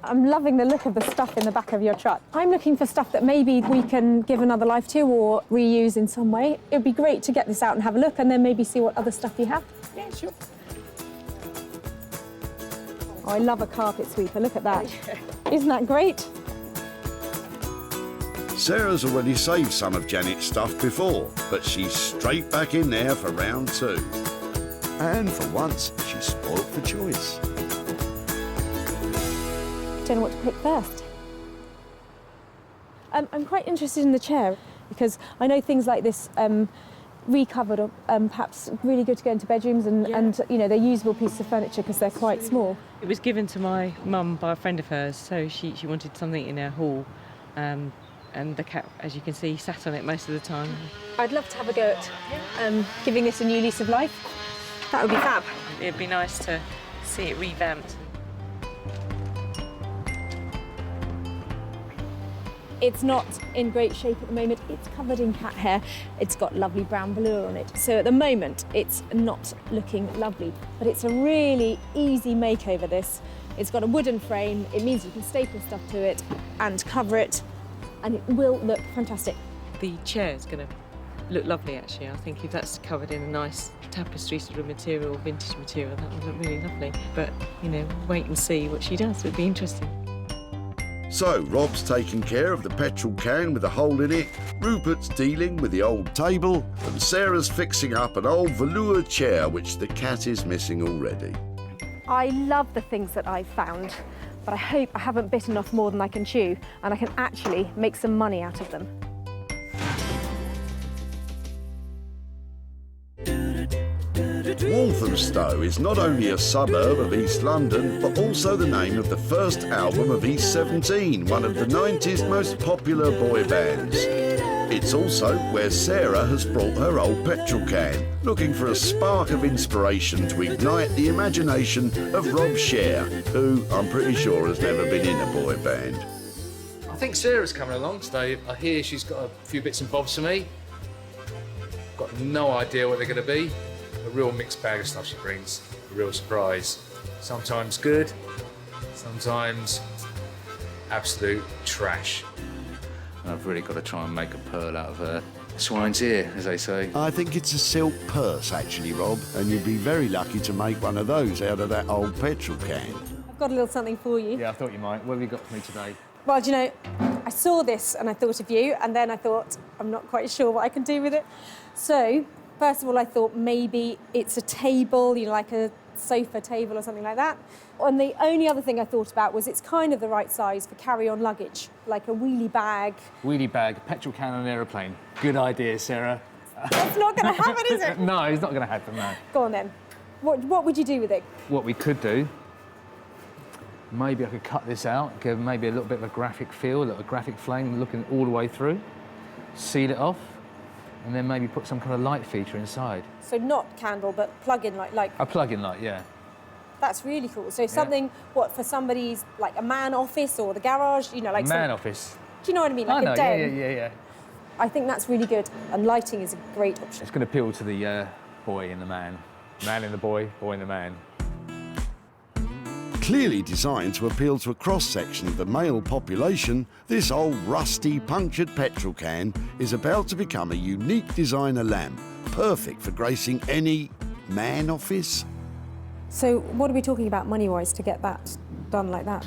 I'm loving the look of the stuff in the back of your truck. I'm looking for stuff that maybe we can give another life to or reuse in some way. It would be great to get this out and have a look and then maybe see what other stuff you have. Yeah, sure. Oh, I love a carpet sweeper, look at that. Isn't that great? Sarah's already saved some of Janet's stuff before, but she's straight back in there for round 2. And for once, she's spoilt for choice. Don't know what to pick first. I'm quite interested in the chair because I know things like this recovered or perhaps really good to go into bedrooms and you know, they're usable pieces of furniture because they're quite small. It was given to my mum by a friend of hers, so she wanted something in her hall. And the cat, as you can see, sat on it most of the time. I'd love to have a go at giving this a new lease of life. That would be fab. It'd be nice to see it revamped. It's not in great shape at the moment. It's covered in cat hair. It's got lovely brown velour on it. So at the moment, it's not looking lovely, but it's a really easy makeover, this. It's got a wooden frame. It means you can staple stuff to it and cover it, and it will look fantastic. The chair's going to look lovely, actually. I think if that's covered in a nice tapestry sort of material, vintage material, that would look really lovely. But, you know, wait and see what she does. It'd be interesting. So, Rob's taking care of the petrol can with a hole in it, Rupert's dealing with the old table, and Sarah's fixing up an old velour chair which the cat is missing already. I love the things that I've found, but I hope I haven't bitten off more than I can chew and I can actually make some money out of them. Walthamstow is not only a suburb of East London, but also the name of the first album of East 17, one of the 90s most popular boy bands. It's also where Sarah has brought her old petrol can, looking for a spark of inspiration to ignite the imagination of Rob Sher, who I'm pretty sure has never been in a boy band. I think Sarah's coming along today. I hear she's got a few bits and bobs for me. Got no idea what they're going to be. A real mixed bag of stuff she brings, a real surprise. Sometimes good, sometimes absolute trash. And I've really got to try and make a pearl out of her swine's ear, as they say. I think it's a silk purse, actually, Rob, and you'd be very lucky to make one of those out of that old petrol can. I've got a little something for you. Yeah, I thought you might. What have you got for me today? Well, do you know, I saw this and I thought of you, and then I thought, I'm not quite sure what I can do with it. So, first of all, I thought maybe it's a table, you know, like a sofa table or something like that. And the only other thing I thought about was it's kind of the right size for carry-on luggage, like a wheelie bag. Wheelie bag, petrol can on an aeroplane. Good idea, Sarah. It's not going to happen, is it? No, it's not going to happen, no. Go on then. What would you do with it? What we could do, maybe I could cut this out, give maybe a little bit of a graphic feel, a little graphic flame looking all the way through, seal it off, and then maybe put some kind of light feature inside. So not candle, but plug-in light. A plug-in light, yeah. That's really cool. So something, what, for somebody's, like a man office or the garage, you know, like... Man office. Do you know what I mean? Like I know, a dome. yeah. I think that's really good, and lighting is a great option. It's going to appeal to the boy in the man. Man in the boy, boy in the man. Clearly designed to appeal to a cross-section of the male population, this old rusty punctured petrol can is about to become a unique designer lamp, perfect for gracing any man office. So what are we talking about money-wise to get that done like that?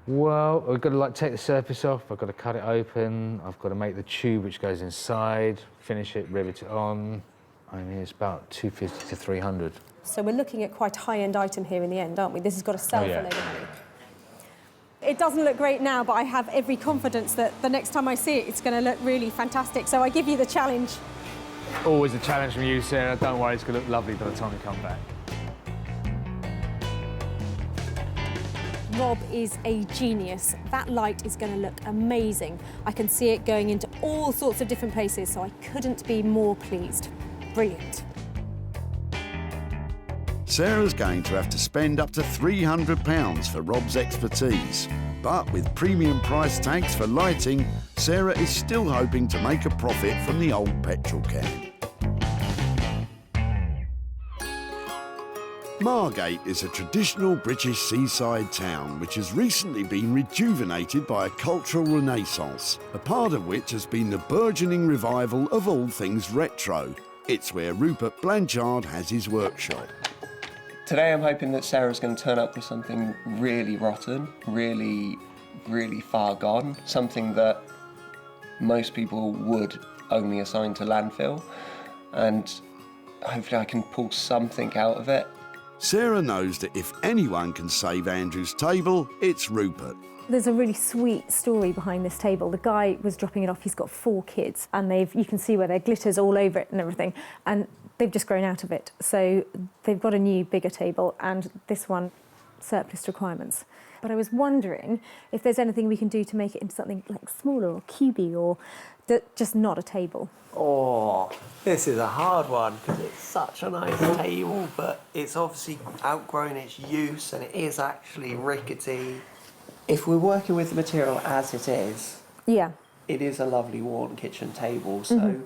Well, I've got to take the surface off, I've got to cut it open, I've got to make the tube which goes inside, finish it, rivet it on. I mean, it's about 250 to 300. So we're looking at quite a high-end item here in the end, aren't we? This has got to sell for a load of money. It doesn't look great now, but I have every confidence that the next time I see it, it's going to look really fantastic. So I give you the challenge. Always a challenge from you, Sarah. Don't worry, it's going to look lovely by the time we come back. Rob is a genius. That light is going to look amazing. I can see it going into all sorts of different places, so I couldn't be more pleased. Brilliant. Sarah's going to have to spend up to £300 for Rob's expertise. But with premium price tags for lighting, Sarah is still hoping to make a profit from the old petrol can. Margate is a traditional British seaside town which has recently been rejuvenated by a cultural renaissance, a part of which has been the burgeoning revival of all things retro. It's where Rupert Blanchard has his workshop. Today I'm hoping that Sarah's going to turn up with something really rotten, really far gone, something that most people would only assign to landfill, and hopefully I can pull something out of it. Sarah knows that if anyone can save Andrew's table, it's Rupert. There's a really sweet story behind this table. The guy was dropping it off, he's got 4 kids, and you can see where there glitters all over it and everything, and they've just grown out of it. So they've got a new, bigger table, and this one, surplus requirements. But I was wondering if there's anything we can do to make it into something like smaller or cubey, or just not a table. Oh, this is a hard one because it's such a nice table, but it's obviously outgrown its use and it is actually rickety. If we're working with the material as it is, yeah, it is a lovely worn kitchen table, so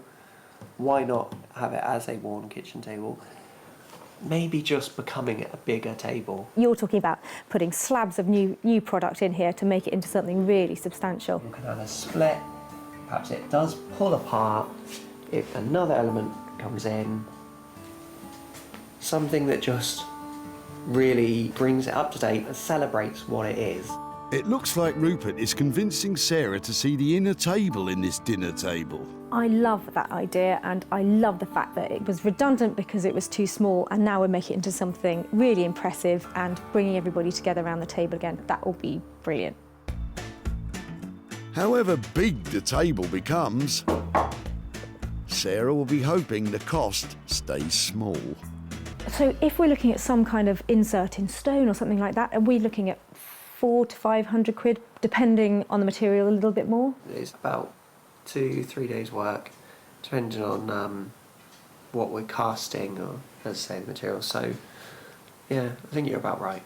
why not have it as a worn kitchen table? Maybe just becoming a bigger table. You're talking about putting slabs of new product in here to make it into something really substantial. You can have a split, perhaps it does pull apart, if another element comes in, something that just really brings it up to date and celebrates what it is. It looks like Rupert is convincing Sarah to see the inner table in this dinner table. I love that idea, and I love the fact that it was redundant because it was too small, and now we're making it into something really impressive and bringing everybody together around the table again. That will be brilliant. However big the table becomes, Sarah will be hoping the cost stays small. So if we're looking at some kind of insert in stone or something like that, are we looking at 400 to 500 quid, depending on the material a little bit more? It's about 2-3 days work, depending on what we're casting or, as I say, the material. So, yeah, I think you're about right.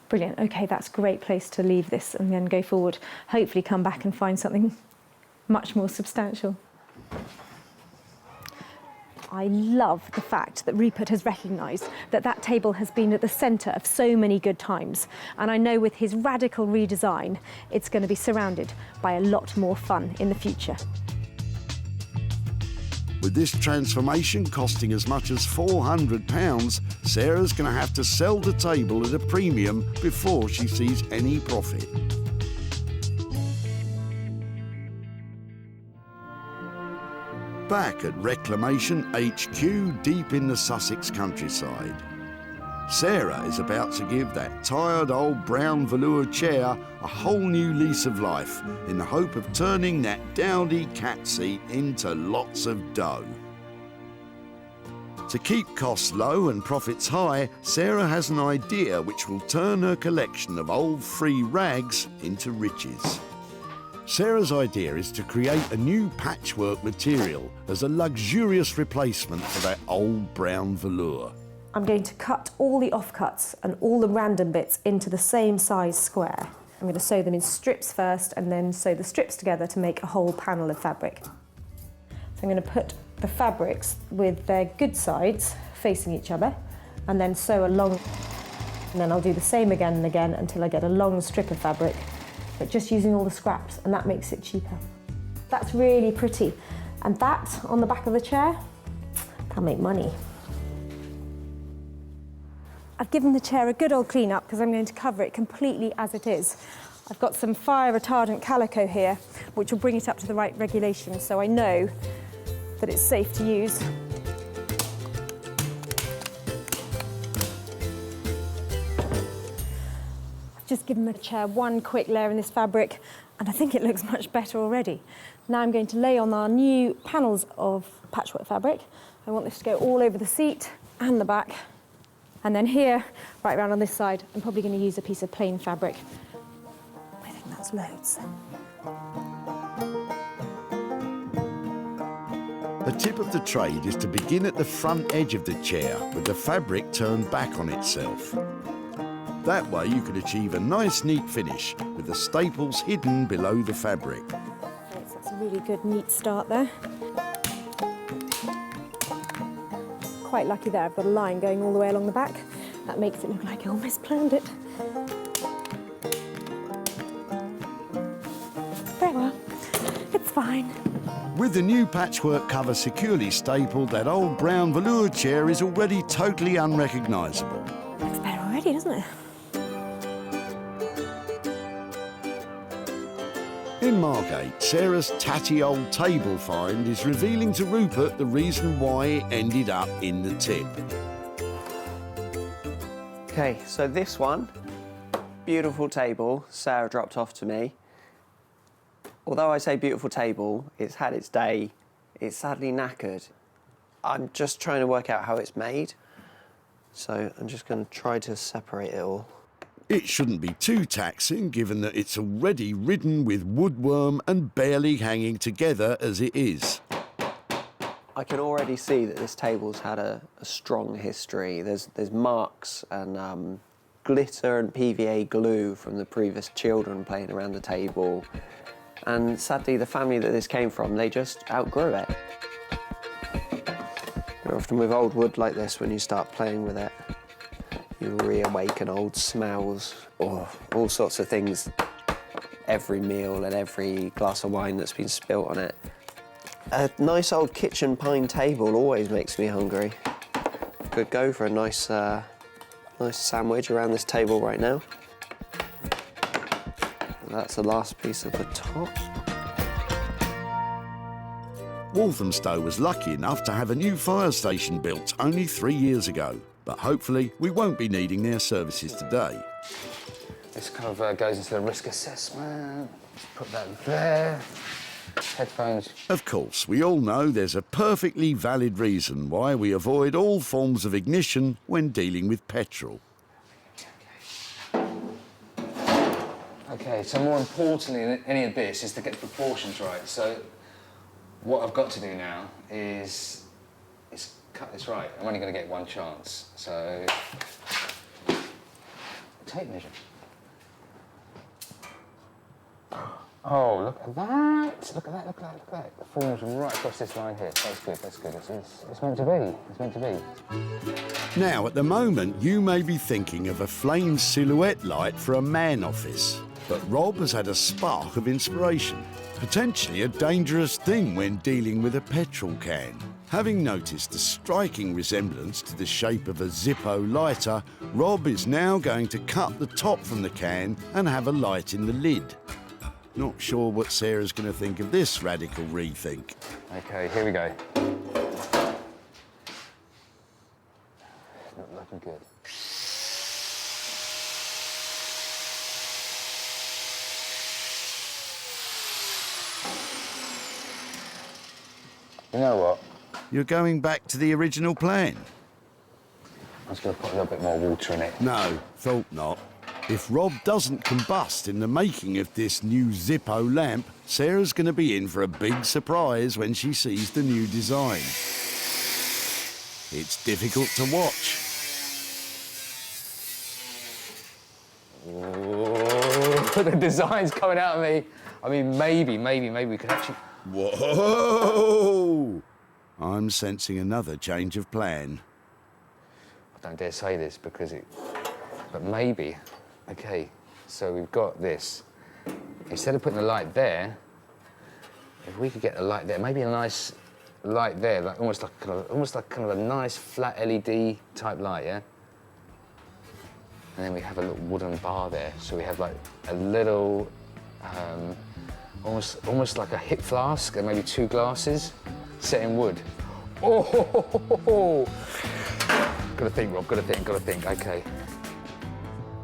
Brilliant. OK, that's a great place to leave this and then go forward. Hopefully come back and find something much more substantial. I love the fact that Rupert has recognised that that table has been at the centre of so many good times. And I know with his radical redesign, it's going to be surrounded by a lot more fun in the future. With this transformation costing as much as £400, Sarah's going to have to sell the table at a premium before she sees any profit. Back at Reclamation HQ deep in the Sussex countryside, Sarah is about to give that tired old brown velour chair a whole new lease of life in the hope of turning that dowdy cat seat into lots of dough. To keep costs low and profits high, Sarah has an idea which will turn her collection of old free rags into riches. Sarah's idea is to create a new patchwork material as a luxurious replacement for that old brown velour. I'm going to cut all the offcuts and all the random bits into the same size square. I'm going to sew them in strips first and then sew the strips together to make a whole panel of fabric. So I'm going to put the fabrics with their good sides facing each other and then sew along. And then I'll do the same again and again until I get a long strip of fabric, but just using all the scraps, and that makes it cheaper. That's really pretty. And that on the back of the chair, that'll make money. I've given the chair a good old clean up because I'm going to cover it completely as it is. I've got some fire retardant calico here, which will bring it up to the right regulation, so I know that it's safe to use. I've just given the chair one quick layer in this fabric, and I think it looks much better already. Now I'm going to lay on our new panels of patchwork fabric. I want this to go all over the seat and the back. And then here, right around on this side, I'm probably going to use a piece of plain fabric. I think that's loads. The tip of the trade is to begin at the front edge of the chair with the fabric turned back on itself. That way you can achieve a nice neat finish with the staples hidden below the fabric. Right, so that's a really good neat start there. Quite lucky there, I've got a line going all the way along the back. That makes it look like I almost planned it. Very well, it's fine. With the new patchwork cover securely stapled, that old brown velour chair is already totally unrecognisable. Looks better already, doesn't it? In Margate, Sarah's tatty old table find is revealing to Rupert the reason why it ended up in the tip. Okay, so this one, beautiful table, Sarah dropped off to me. Although I say beautiful table, it's had its day, it's sadly knackered. I'm just trying to work out how it's made, so I'm just going to try to separate it all. It shouldn't be too taxing, given that it's already ridden with woodworm and barely hanging together as it is. I can already see that this table's had a strong history. There's marks and glitter and PVA glue from the previous children playing around the table. And sadly, the family that this came from, they just outgrew it. You're often with old wood like this, when you start playing with it, you reawaken old smells or all sorts of things. Every meal and every glass of wine that's been spilt on it. A nice old kitchen pine table always makes me hungry. Could go for a nice sandwich around this table right now. That's the last piece of the top. Walthamstow was lucky enough to have a new fire station built only 3 years ago, but hopefully we won't be needing their services today. This kind of goes into the risk assessment. Put that there. Headphones. Of course, we all know there's a perfectly valid reason why we avoid all forms of ignition when dealing with petrol. Okay, so more importantly than any of this is to get the proportions right. So what I've got to do now is cut this right. I'm only going to get one chance. So tape measure. Oh, look at that! Look at that! Look at that! Look at that! It forms right across this line here. That's good. That's good. It's meant to be. It's meant to be. Now, at the moment, you may be thinking of a flame silhouette light for a man office. But Rob has had a spark of inspiration, potentially a dangerous thing when dealing with a petrol can. Having noticed a striking resemblance to the shape of a Zippo lighter, Rob is now going to cut the top from the can and have a light in the lid. Not sure what Sarah's going to think of this radical rethink. Okay, here we go. Not looking good. You know what? You're going back to the original plan? I was going to put a little bit more water in it. No, thought not. If Rob doesn't combust in the making of this new Zippo lamp, Sarah's going to be in for a big surprise when she sees the new design. It's difficult to watch. look at the designs coming out of me. I mean, maybe we could actually... Whoa! I'm sensing another change of plan. I don't dare say this because it... But maybe. OK, so we've got this. Instead of putting the light there, if we could get the light there, maybe a nice light there, like almost like kind of a nice flat LED type light, yeah? And then we have a little wooden bar there, so we have like a little, almost like a hip flask and maybe 2 glasses set in wood. Oh! Gotta think, Rob, gotta think, OK.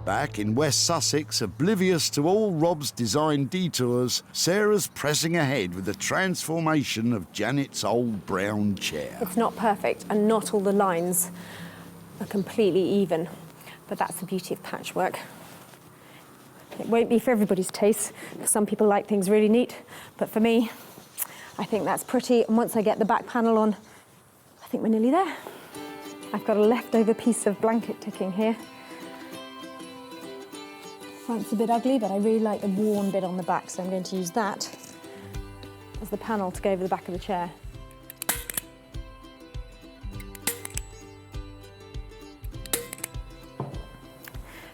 Back in West Sussex, oblivious to all Rob's design detours, Sarah's pressing ahead with the transformation of Janet's old brown chair. It's not perfect, and not all the lines are completely even, but that's the beauty of patchwork. It won't be for everybody's taste, because some people like things really neat, but for me, I think that's pretty, and once I get the back panel on, I think we're nearly there. I've got a leftover piece of blanket ticking here. Front's a bit ugly, but I really like the worn bit on the back, so I'm going to use that as the panel to go over the back of the chair.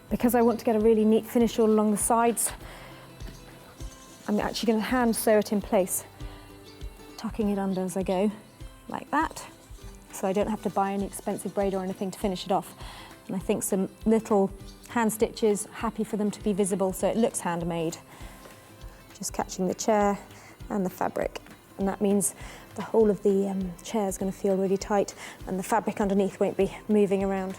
Because I want to get a really neat finish all along the sides, I'm actually going to hand sew it in place, tucking it under as I go, like that, so I don't have to buy any expensive braid or anything to finish it off. And I think some little hand stitches, happy for them to be visible so it looks handmade. Just catching the chair and the fabric. And that means the whole of the chair is going to feel really tight and the fabric underneath won't be moving around.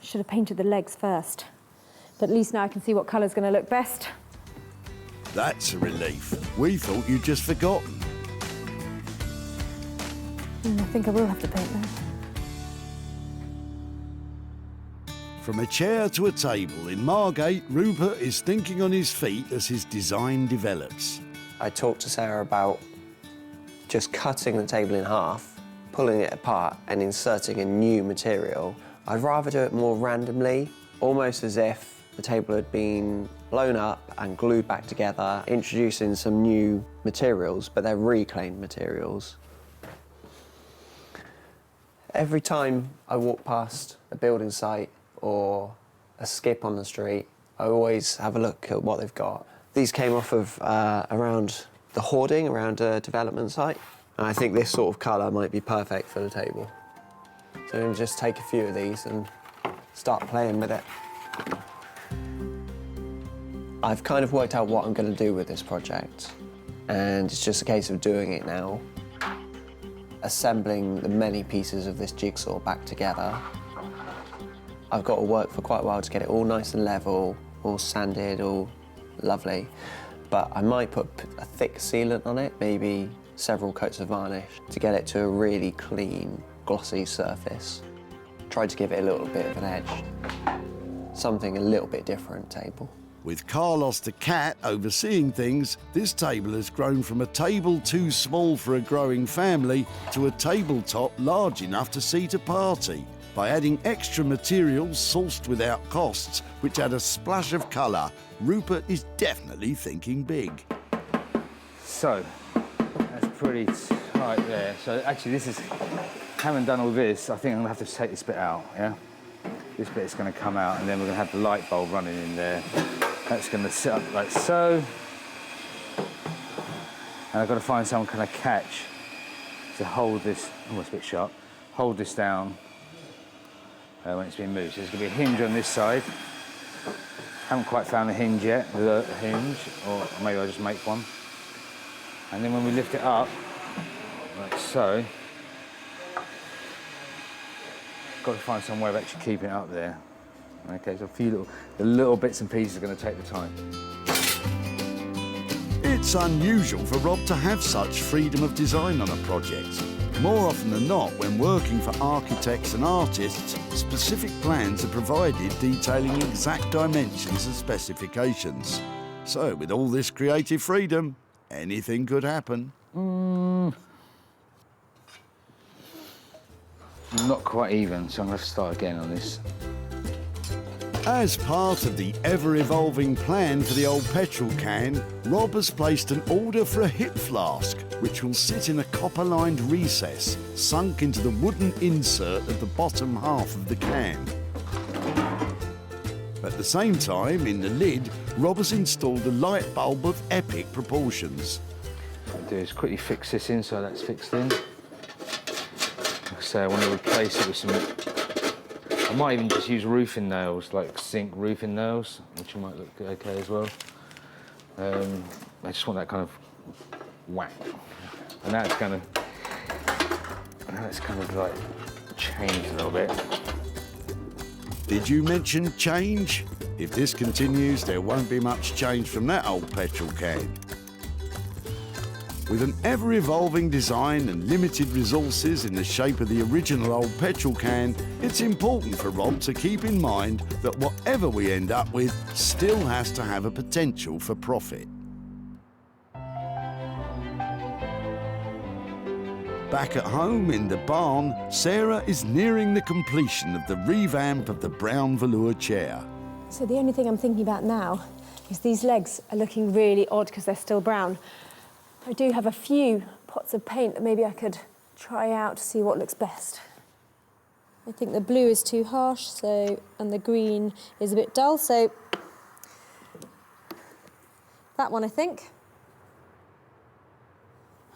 Should have painted the legs first, but at least now I can see what colour's going to look best. That's a relief. We thought you'd just forgotten. I think I will have to paint them. From a chair to a table, in Margate, Rupert is thinking on his feet as his design develops. I talked to Sarah about just cutting the table in half, pulling it apart and inserting a new material. I'd rather do it more randomly, almost as if the table had been blown up and glued back together, introducing some new materials, but they're reclaimed materials. Every time I walk past a building site or a skip on the street, I always have a look at what they've got. These came off of around the hoarding, around a development site, and I think this sort of colour might be perfect for the table. So I'm going to just take a few of these and start playing with it. I've kind of worked out what I'm going to do with this project, and it's just a case of doing it now. Assembling the many pieces of this jigsaw back together. I've got to work for quite a while to get it all nice and level, all sanded, all lovely. But I might put a thick sealant on it, maybe several coats of varnish, to get it to a really clean, glossy surface. Tried to give it a little bit of an edge. Something a little bit different table. With Carlos the cat overseeing things, this table has grown from a table too small for a growing family to a tabletop large enough to seat a party. By adding extra materials sourced without costs, which add a splash of colour, Rupert is definitely thinking big. So, that's pretty tight there. So actually this is, having done all this, I think I'm gonna have to take this bit out, yeah? This bit's gonna come out and then we're gonna have the light bulb running in there. That's gonna sit up like so. And I've got to find some kind of catch to hold this, almost a bit sharp, hold this down when it's been moved. So there's gonna be a hinge on this side. Haven't quite found the hinge yet, the hinge, or maybe I'll just make one. And then when we lift it up, like so, got to find some way of actually keeping it up there. Okay, so a few little bits and pieces are going to take the time. It's unusual for Rob to have such freedom of design on a project. More often than not, when working for architects and artists, specific plans are provided detailing exact dimensions and specifications. So, with all this creative freedom, anything could happen. not quite even, so I'm going to have to start again on this. As part of the ever-evolving plan for the old petrol can, Rob has placed an order for a hip flask, which will sit in a copper-lined recess, sunk into the wooden insert at the bottom half of the can. At the same time, in the lid, Rob has installed a light bulb of epic proportions. What I'll do is quickly fix this in so that's fixed in. Like I say, I want to replace it with some... I might even just use roofing nails, like zinc roofing nails, which might look okay as well. I just want that kind of whack. And now it's kind of like changed a little bit. Did you mention change? If this continues, there won't be much change from that old petrol can. With an ever-evolving design and limited resources in the shape of the original old petrol can, it's important for Rob to keep in mind that whatever we end up with still has to have a potential for profit. Back at home in the barn, Sarah is nearing the completion of the revamp of the brown velour chair. So the only thing I'm thinking about now is these legs are looking really odd because they're still brown. I do have a few pots of paint that maybe I could try out to see what looks best. I think the blue is too harsh, and the green is a bit dull, so that one I think.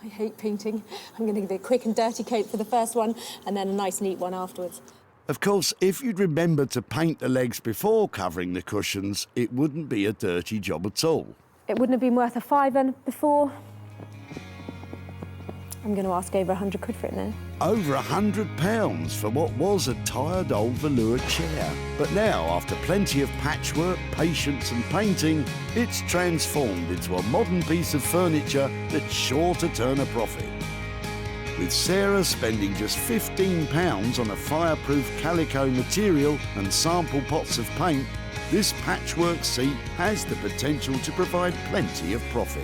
I hate painting. I'm going to give it a quick and dirty coat for the first one and then a nice neat one afterwards. Of course, if you'd remembered to paint the legs before covering the cushions, it wouldn't be a dirty job at all. It wouldn't have been worth a £5 before. I'm going to ask over 100 quid for it now. Over £100 for what was a tired old velour chair. But now, after plenty of patchwork, patience and painting, it's transformed into a modern piece of furniture that's sure to turn a profit. With Sarah spending just £15 on a fireproof calico material and sample pots of paint, this patchwork seat has the potential to provide plenty of profit.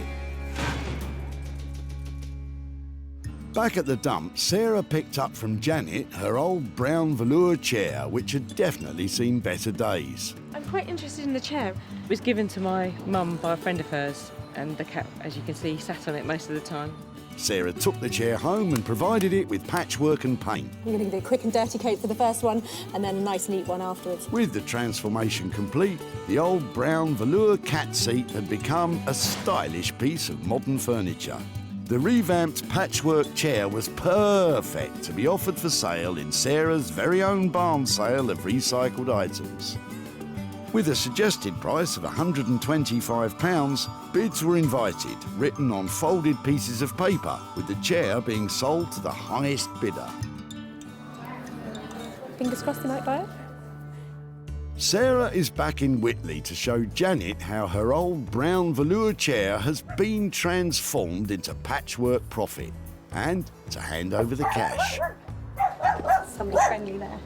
Back at the dump, Sarah picked up from Janet her old brown velour chair, which had definitely seen better days. I'm quite interested in the chair. It was given to my mum by a friend of hers, and the cat, as you can see, sat on it most of the time. Sarah took the chair home and provided it with patchwork and paint. I'm going to give it a quick and dirty coat for the first one and then a nice neat one afterwards. With the transformation complete, the old brown velour cat seat had become a stylish piece of modern furniture. The revamped patchwork chair was perfect to be offered for sale in Sarah's very own barn sale of recycled items. With a suggested price of £125, bids were invited, written on folded pieces of paper, with the chair being sold to the highest bidder. Fingers crossed they might buy it. Sarah is back in Whitley to show Janet how her old brown velour chair has been transformed into patchwork profit, and to hand over the cash. Somebody friendly there.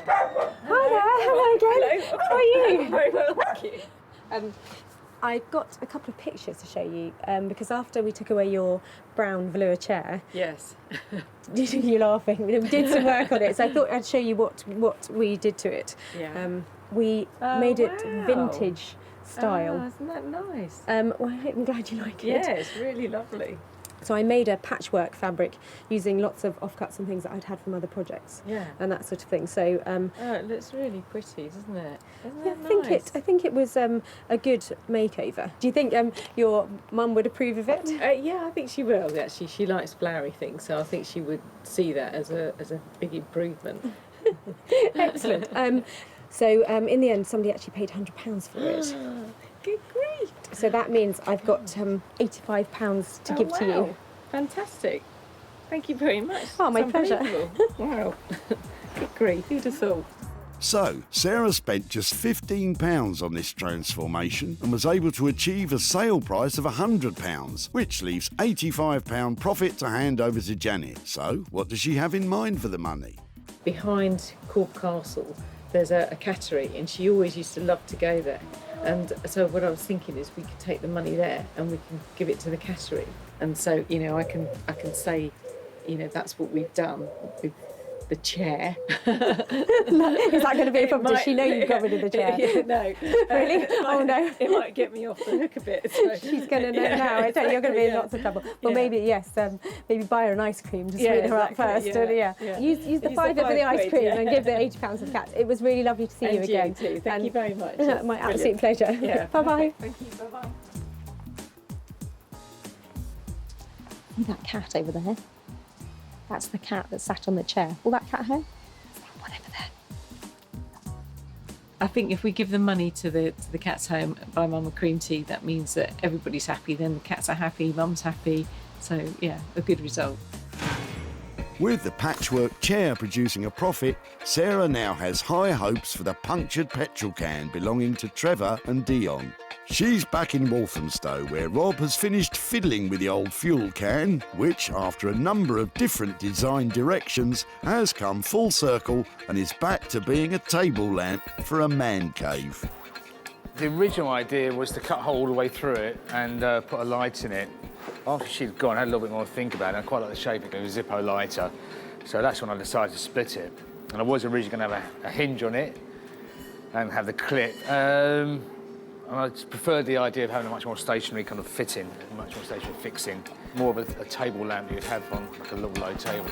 Hi there, hello again. Hello. How are you? Very well, thank you. I've got a couple of pictures to show you because after we took away your brown velour chair, Yes. you're laughing. We did some work on it, so I thought I'd show you what we did to it. Yeah. We made it wow. vintage style. Oh, isn't that nice? Well, I'm glad you like it. Yeah, it's really lovely. So I made a patchwork fabric using lots of offcuts and things that I'd had from other projects. Yeah. And that sort of thing. So Oh, it looks really pretty, doesn't it? Isn't yeah, that nice? I think it was a good makeover. Do you think your mum would approve of it? Yeah, I think she will. Actually, she likes flowery things, so I think she would see that as a big improvement. Excellent. So in the end, somebody actually paid £100 for it. Good grief! So that means I've got £85 to give to you. Fantastic. Thank you very much. Oh, my It's pleasure. unbelievable. Wow. Good grief, who'd have thought? So, Sarah spent just £15 on this transformation and was able to achieve a sale price of £100, which leaves £85 profit to hand over to Janet. So, what does she have in mind for the money? Behind Cork Castle, there's a cattery, and she always used to love to go there. And so what I was thinking is we could take the money there and we can give it to the cattery. And so, you know, I can say you know, that's what we've done with the chair. Is that going to be a problem? Does she know you've got rid of the chair? Yeah, no. Really? Oh no. It might get me off the hook a bit. So. She's going to know now. I tell you, you're going to be in lots of trouble. Well, maybe, yes, maybe buy her an ice cream to sweeten her up first. Use the £5 for the ice cream and give the £80 of cats. It was really lovely to see you again. Too. Thank you very much. My absolute pleasure. Yeah. Bye-bye. Thank you. Bye-bye. See that cat over there? That's the cat that sat on the chair. All that cat hair? Is that one over there? I think if we give the money to the cat's home, buy Mum a cream tea, that means that everybody's happy. Then the cats are happy, Mum's happy. So yeah, a good result. With the patchwork chair producing a profit, Sarah now has high hopes for the punctured petrol can belonging to Trevor and Dion. She's back in Walthamstow, where Rob has finished fiddling with the old fuel can, which, after a number of different design directions, has come full circle and is back to being a table lamp for a man cave. The original idea was to cut a hole all the way through it and put a light in it. After she'd gone, I had a little bit more to think about it. I quite like the shape of it, a Zippo lighter. So that's when I decided to split it. And I was originally going to have a hinge on it and have the clip. And I just preferred the idea of having a much more stationary kind of fitting, a much more stationary fixing. More of a table lamp you'd have on like a little low table.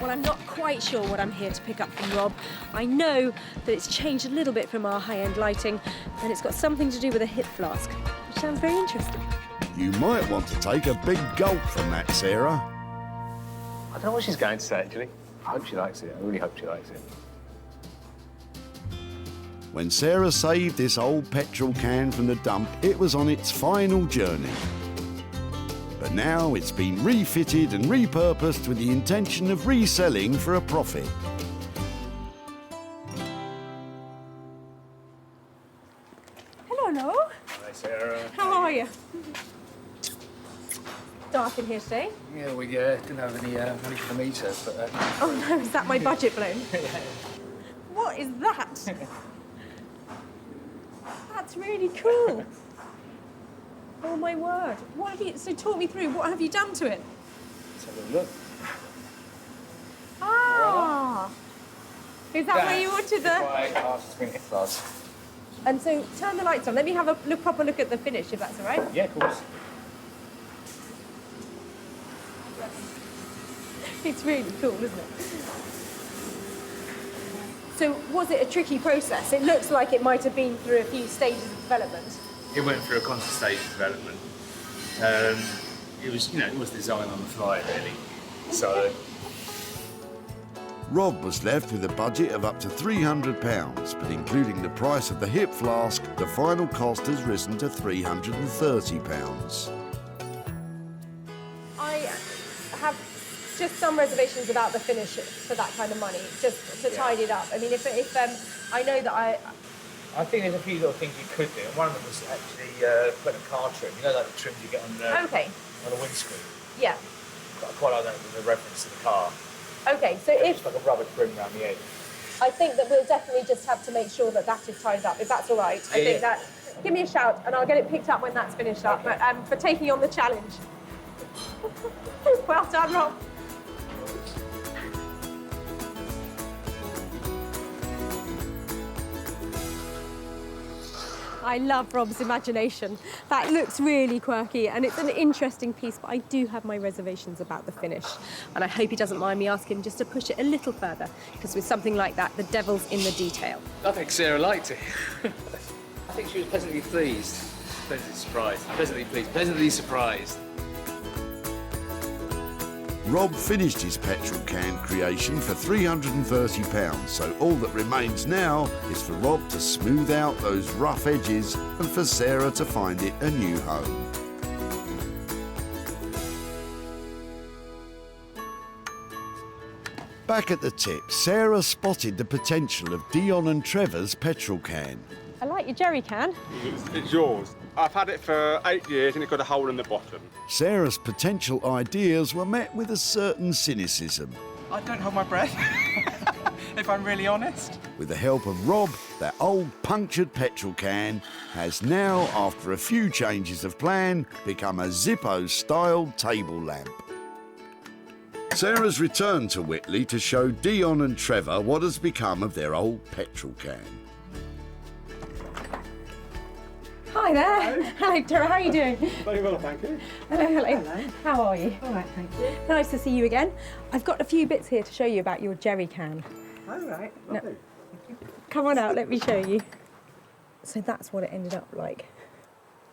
Well, I'm not quite sure what I'm here to pick up from Rob. I know that it's changed a little bit from our high-end lighting, and it's got something to do with a hip flask, which sounds very interesting. You might want to take a big gulp from that, Sarah. I don't know what she's going to say, actually. I hope she likes it. I really hope she likes it. When Sarah saved this old petrol can from the dump, it was on its final journey. But now it's been refitted and repurposed with the intention of reselling for a profit. Hello, Noel. Hi, Sarah. How are you? Dark in here today. Yeah, we didn't have any money for the meter, but... Oh no, is that my budget blown? What is that? That's really cool. Oh my word. What have you, so talk me through, what have you done to it? Let's have a look. Ah! Is that where you wanted the... And so turn the lights on. Let me have a proper look at the finish, if that's all right. Yeah, of course. It's really cool, isn't it? So was it a tricky process? It looks like it might have been through a few stages of development. It went through a constant stage of development. It was, it was designed on the fly, really. So. Rob was left with a budget of up to £300, but including the price of the hip flask, the final cost has risen to £330. I have just some reservations about the finish for that kind of money, just to tidy it up. I mean, if I know that I think there's a few little things you could do. One of them was actually putting a car trim. You know, like the trims you get on on a windscreen. Yeah. I quite like that with a reference to the car. Okay, so if... Just like a rubber trim around the edge. I think that we'll definitely just have to make sure that that is tidied up, if that's all right. I think that... Give me a shout and I'll get it picked up when that's finished up, but for taking on the challenge. Well done, Rob. I love Rob's imagination. That looks really quirky and it's an interesting piece, but I do have my reservations about the finish. And I hope he doesn't mind me asking him just to push it a little further, because with something like that, the devil's in the detail. I think Sarah liked it. I think she was pleasantly pleased. Pleasantly surprised. Pleasantly pleased. Pleasantly surprised. Rob finished his petrol can creation for £330, so all that remains now is for Rob to smooth out those rough edges and for Sarah to find it a new home. Back at the tip, Sarah spotted the potential of Dion and Trevor's petrol can. I like your jerry can. It's yours. I've had it for 8 years and it's got a hole in the bottom. Sarah's potential ideas were met with a certain cynicism. I don't hold my breath, if I'm really honest. With the help of Rob, that old punctured petrol can has now, after a few changes of plan, become a Zippo-style table lamp. Sarah's returned to Whitley to show Dion and Trevor what has become of their old petrol can. Hi there. Hello, Tara. How are you doing? Very well, thank you. Hello. How are you? All right, thank you. Nice to see you again. I've got a few bits here to show you about your jerry can. All right. No. Come on out, let me show you. So that's what it ended up like.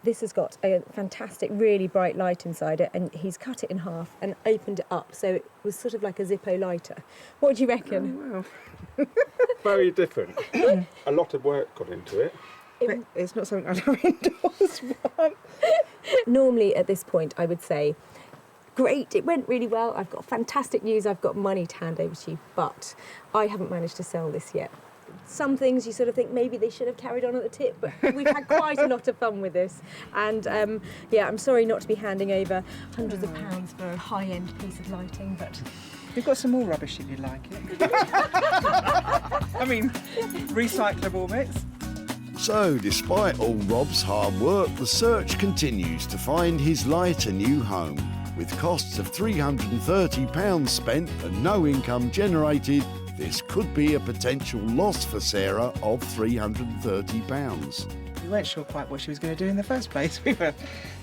This has got a fantastic, really bright light inside it, and he's cut it in half and opened it up, so it was sort of like a Zippo lighter. What do you reckon? Oh, wow. Very different. A lot of work got into it. It's not something I'd have indoors. Normally at this point I would say, great, it went really well, I've got fantastic news, I've got money to hand over to you, but I haven't managed to sell this yet. Some things you sort of think maybe they should have carried on at the tip, but we've had quite a lot of fun with this. And yeah, I'm sorry not to be handing over hundreds of pounds for a high-end piece of lighting, but... We've got some more rubbish if you like it. I mean, recyclable bits. So, despite all Rob's hard work, the search continues to find his light a new home. With costs of £330 spent and no income generated, this could be a potential loss for Sarah of £330. We weren't sure quite what she was going to do in the first place. We were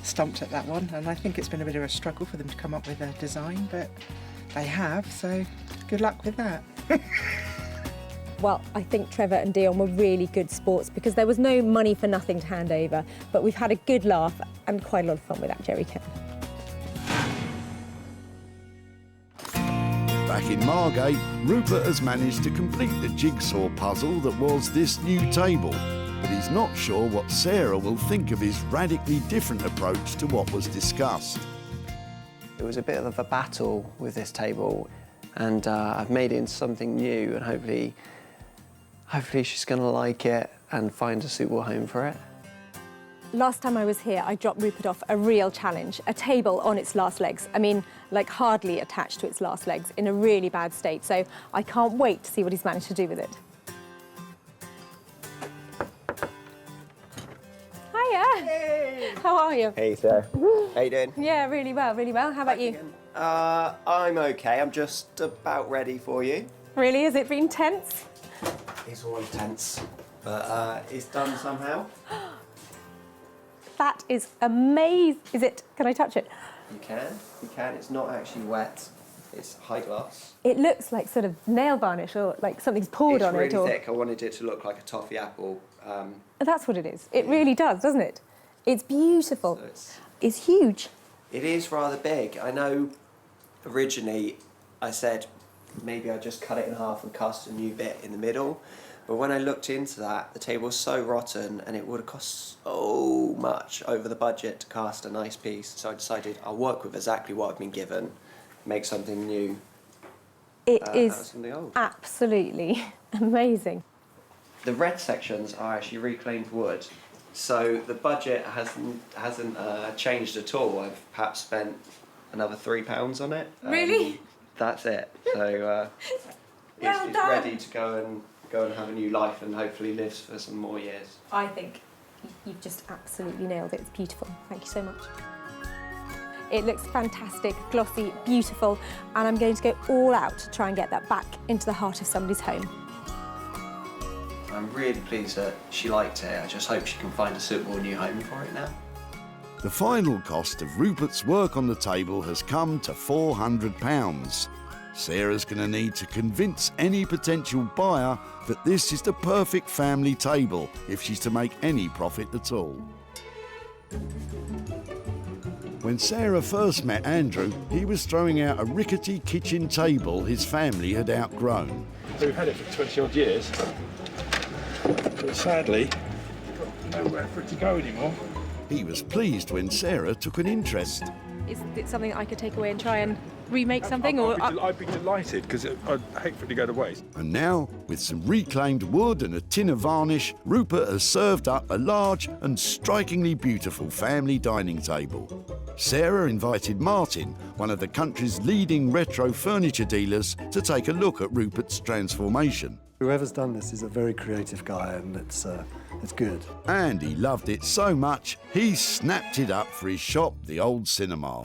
stumped at that one, and I think it's been a bit of a struggle for them to come up with a design, but they have, so good luck with that. Well, I think Trevor and Dion were really good sports because there was no money for nothing to hand over, but we've had a good laugh and quite a lot of fun with that jerry can. Back in Margate, Rupert has managed to complete the jigsaw puzzle that was this new table, but he's not sure what Sarah will think of his radically different approach to what was discussed. It was a bit of a battle with this table, and I've made it into something new, and hopefully she's going to like it and find a suitable home for it. Last time I was here, I dropped Rupert off a real challenge, a table on its last legs. I mean, like hardly attached to its last legs, in a really bad state. So I can't wait to see what he's managed to do with it. Hiya! Hey. How are you? Hey, Sarah. How you doing? Yeah, really well, really well. How about you? I'm okay. I'm just about ready for you. Really? Has it been tense? It's always tense, but it's done somehow. That is amazing. Is it? Can I touch it? You can. It's not actually wet. It's high gloss. It looks like sort of nail varnish or like something's poured on it. It's really thick. I wanted it to look like a toffee apple. That's what it is. It really does, doesn't it? It's beautiful. So it's huge. It is rather big. I know originally I said maybe I'd just cut it in half and cast a new bit in the middle. But when I looked into that, the table was so rotten and it would have cost so much over the budget to cast a nice piece. So I decided I'll work with exactly what I've been given, make something new. It is something old. Absolutely amazing. The red sections are actually reclaimed wood. So the budget hasn't changed at all. I've perhaps spent another £3 on it. Really? That's it. So it's ready to go and have a new life and hopefully lives for some more years. I think you've just absolutely nailed it. It's beautiful. Thank you so much. It looks fantastic, glossy, beautiful, and I'm going to go all out to try and get that back into the heart of somebody's home. I'm really pleased that she liked it. I just hope she can find a suitable new home for it now. The final cost of Rupert's work on the table has come to £400. Sarah's going to need to convince any potential buyer that this is the perfect family table if she's to make any profit at all. When Sarah first met Andrew, he was throwing out a rickety kitchen table his family had outgrown. So we've had it for 20 odd years, but sadly, we've got nowhere for it to go anymore. He was pleased when Sarah took an interest. Is it something I could take away and try and remake something? I'd be delighted, because I'd hate for it to go to waste. And now, with some reclaimed wood and a tin of varnish, Rupert has served up a large and strikingly beautiful family dining table. Sarah invited Martin, one of the country's leading retro furniture dealers, to take a look at Rupert's transformation. Whoever's done this is a very creative guy, and it's good. And he loved it so much, he snapped it up for his shop, the Old Cinema.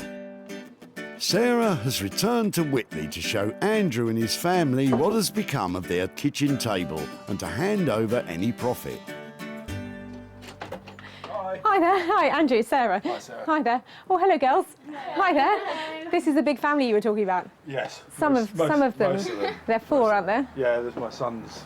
Sarah has returned to Whitley to show Andrew and his family what has become of their kitchen table and to hand over any profit. Hi there. Hi, Andrew, Sarah. Hi, Sarah. Hi there. Oh, hello, girls. Hi there. This is the big family you were talking about. Yes. Some of them. Most of them. They're four, aren't there? Yeah, there's my son's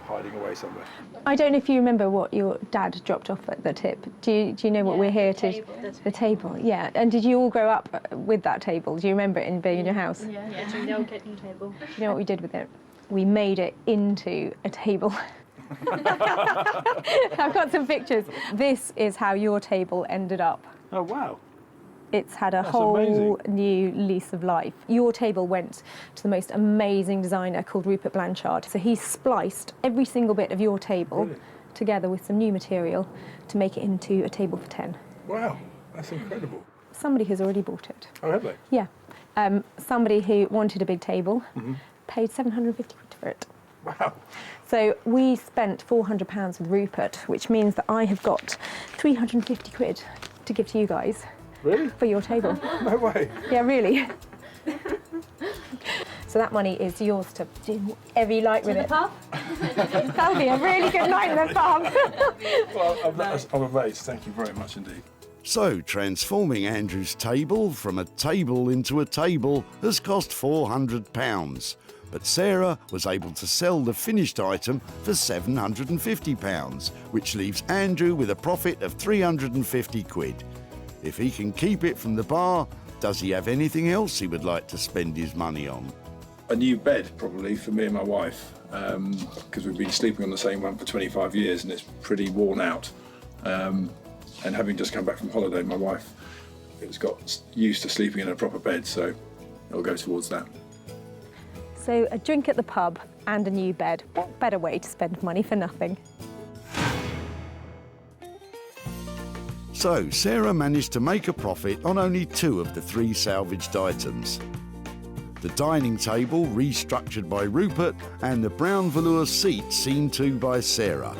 hiding away somewhere. I don't know if you remember what your dad dropped off at the tip. Do you know what we're here to? The table. Yeah. And did you all grow up with that table? Do you remember it being in your house? Yeah, the old kitchen table. Do you know what we did with it? We made it into a table. I've got some pictures. This is how your table ended up. Oh, wow. It's had a That's whole amazing. new lease of life. Your table went to the most amazing designer called Rupert Blanchard. So he spliced every single bit of your table together with some new material to make it into a table for 10. Wow, that's incredible. Somebody has already bought it. Oh, have they? Yeah. Somebody who wanted a big table paid 750 quid for it. Wow. So we spent £400 with Rupert, which means that I have got 350 quid to give to you guys. Really? For your table. No way. Yeah, really. So that money is yours to do whatever you like with it. That'll be a really good night in the pub. Well, I'm amazed. Thank you very much indeed. So, transforming Andrew's table from a table into a table has cost £400. But Sarah was able to sell the finished item for £750, which leaves Andrew with a profit of 350 quid. If he can keep it from the bar, does he have anything else he would like to spend his money on? A new bed, probably, for me and my wife, because we've been sleeping on the same one for 25 years and it's pretty worn out. And having just come back from holiday, my wife has got used to sleeping in a proper bed, so it'll go towards that. So a drink at the pub and a new bed. What better way to spend money for nothing? So, Sarah managed to make a profit on only 2 of the 3 salvaged items. The dining table restructured by Rupert and the brown velour seat seen to by Sarah.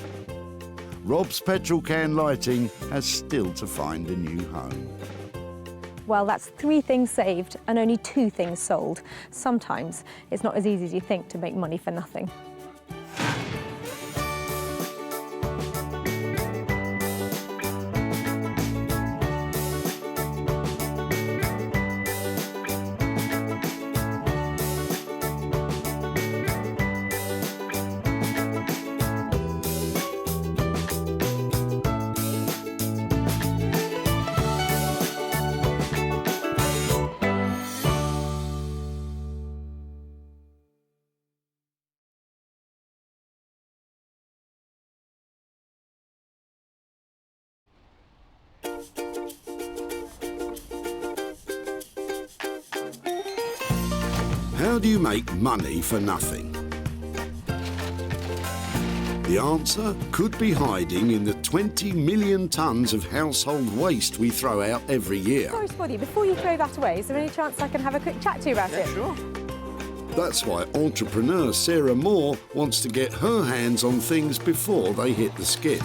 Rob's petrol can lighting has still to find a new home. Well, that's 3 things saved and only 2 things sold. Sometimes it's not as easy as you think to make money for nothing. How do you make money for nothing? The answer could be hiding in the 20 million tonnes of household waste we throw out every year. Sorry, Spotty, before you throw that away, is there any chance I can have a quick chat to you about it? Sure. That's why entrepreneur Sarah Moore wants to get her hands on things before they hit the skip.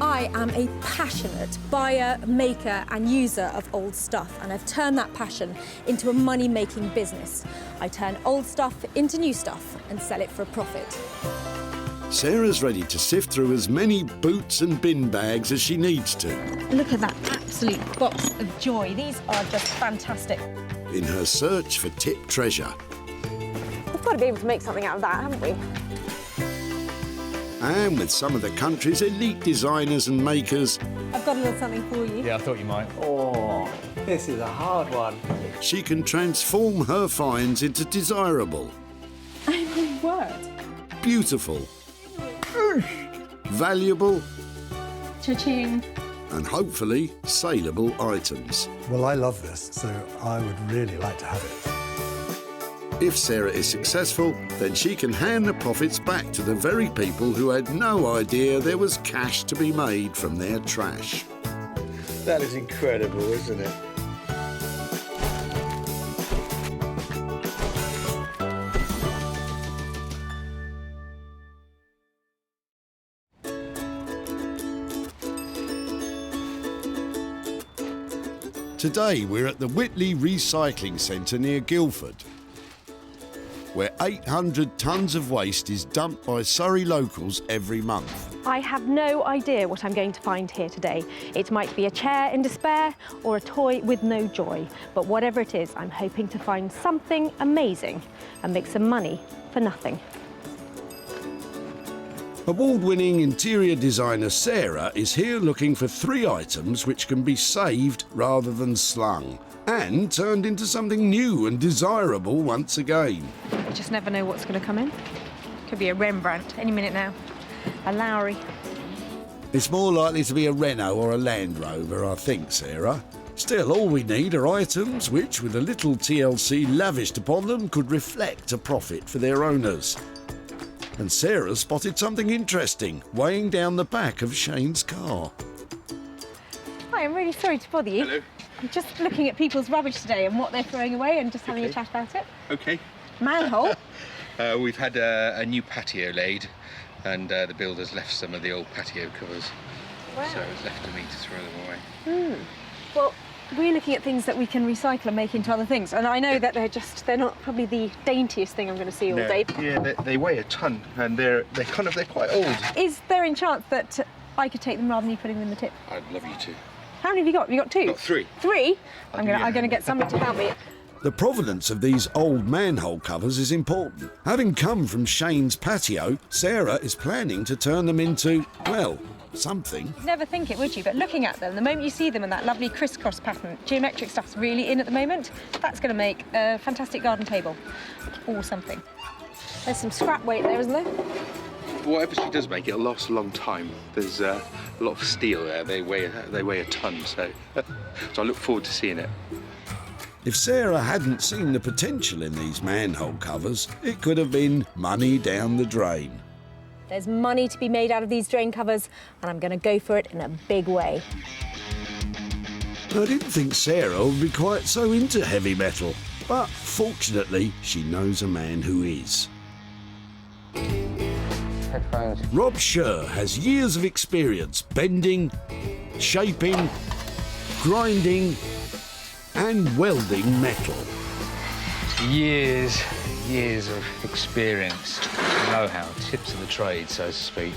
I am a passionate buyer, maker and user of old stuff, and I've turned that passion into a money-making business. I turn old stuff into new stuff and sell it for a profit. Sarah's ready to sift through as many boots and bin bags as she needs to. Look at that absolute box of joy. These are just fantastic. In her search for tip treasure. We've got to be able to make something out of that, haven't we? And with some of the country's elite designers and makers, I've got a little something for you. Yeah, I thought you might. Oh, this is a hard one. she can transform her finds into desirable, Word. beautiful, valuable, Cha-ching. and hopefully saleable items. Well, I love this, so I would really like to have it. If Sarah is successful, then she can hand the profits back to the very people who had no idea there was cash to be made from their trash. That is incredible, isn't it? Today we're at the Whitley Recycling Centre near Guildford, where 800 tonnes of waste is dumped by Surrey locals every month. I have no idea what I'm going to find here today. It might be a chair in despair or a toy with no joy, but whatever it is, I'm hoping to find something amazing and make some money for nothing. Award-winning interior designer Sarah is here looking for 3 items which can be saved rather than slung and turned into something new and desirable once again. You just never know what's going to come in. Could be a Rembrandt any minute now, a Lowry. It's more likely to be a Renault or a Land Rover, I think, Sarah. Still, all we need are items which, with a little TLC lavished upon them, could reflect a profit for their owners. And Sarah spotted something interesting weighing down the back of Shane's car. Hi, I'm really sorry to bother you. Hello. I'm just looking at people's rubbish today and what they're throwing away and just having a chat about it. Okay. Manhole. We've had a new patio laid, and the builders left some of the old patio covers. Wow. So it's left to me to throw them away. Well, we're looking at things that we can recycle and make into other things. And I know that they're not probably the daintiest thing I'm going to see all No. day. Yeah, they weigh a ton, and they're quite old. Is there any chance that I could take them rather than you putting them in the tip? I'd love you to. How many have you got? Have you got 2? Got 3. 3? I'm going to get somebody to help me. The provenance of these old manhole covers is important. Having come from Shane's patio, Sarah is planning to turn them into, well, something. You'd never think it, would you? But looking at them, the moment you see them in that lovely crisscross pattern, geometric stuff's really in at the moment, that's going to make a fantastic garden table or something. There's some scrap weight there, isn't there? Whatever she does make, it'll last a long time. There's a lot of steel there. They weigh a ton, so I look forward to seeing it. If Sarah hadn't seen the potential in these manhole covers, it could have been money down the drain. There's money to be made out of these drain covers, and I'm going to go for it in a big way. I didn't think Sarah would be quite so into heavy metal, but fortunately, she knows a man who is. Headphones. Rob Scher has years of experience bending, shaping, grinding, and welding metal. Years of experience, know-how, tips of the trade, so to speak.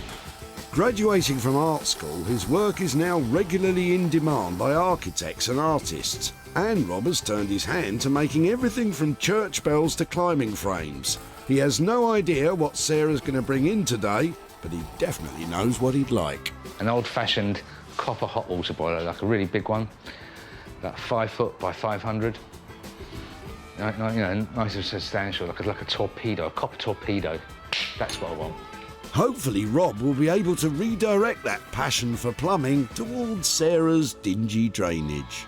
Graduating from art school, his work is now regularly in demand by architects and artists. And Rob has turned his hand to making everything from church bells to climbing frames. He has no idea what Sarah's going to bring in today, but he definitely knows what he'd like. An old-fashioned copper hot water boiler, like a really big one, about 5 foot by 500. You know, nice and substantial, like a torpedo, a copper torpedo. That's what I want. Hopefully Rob will be able to redirect that passion for plumbing towards Sarah's dingy drainage.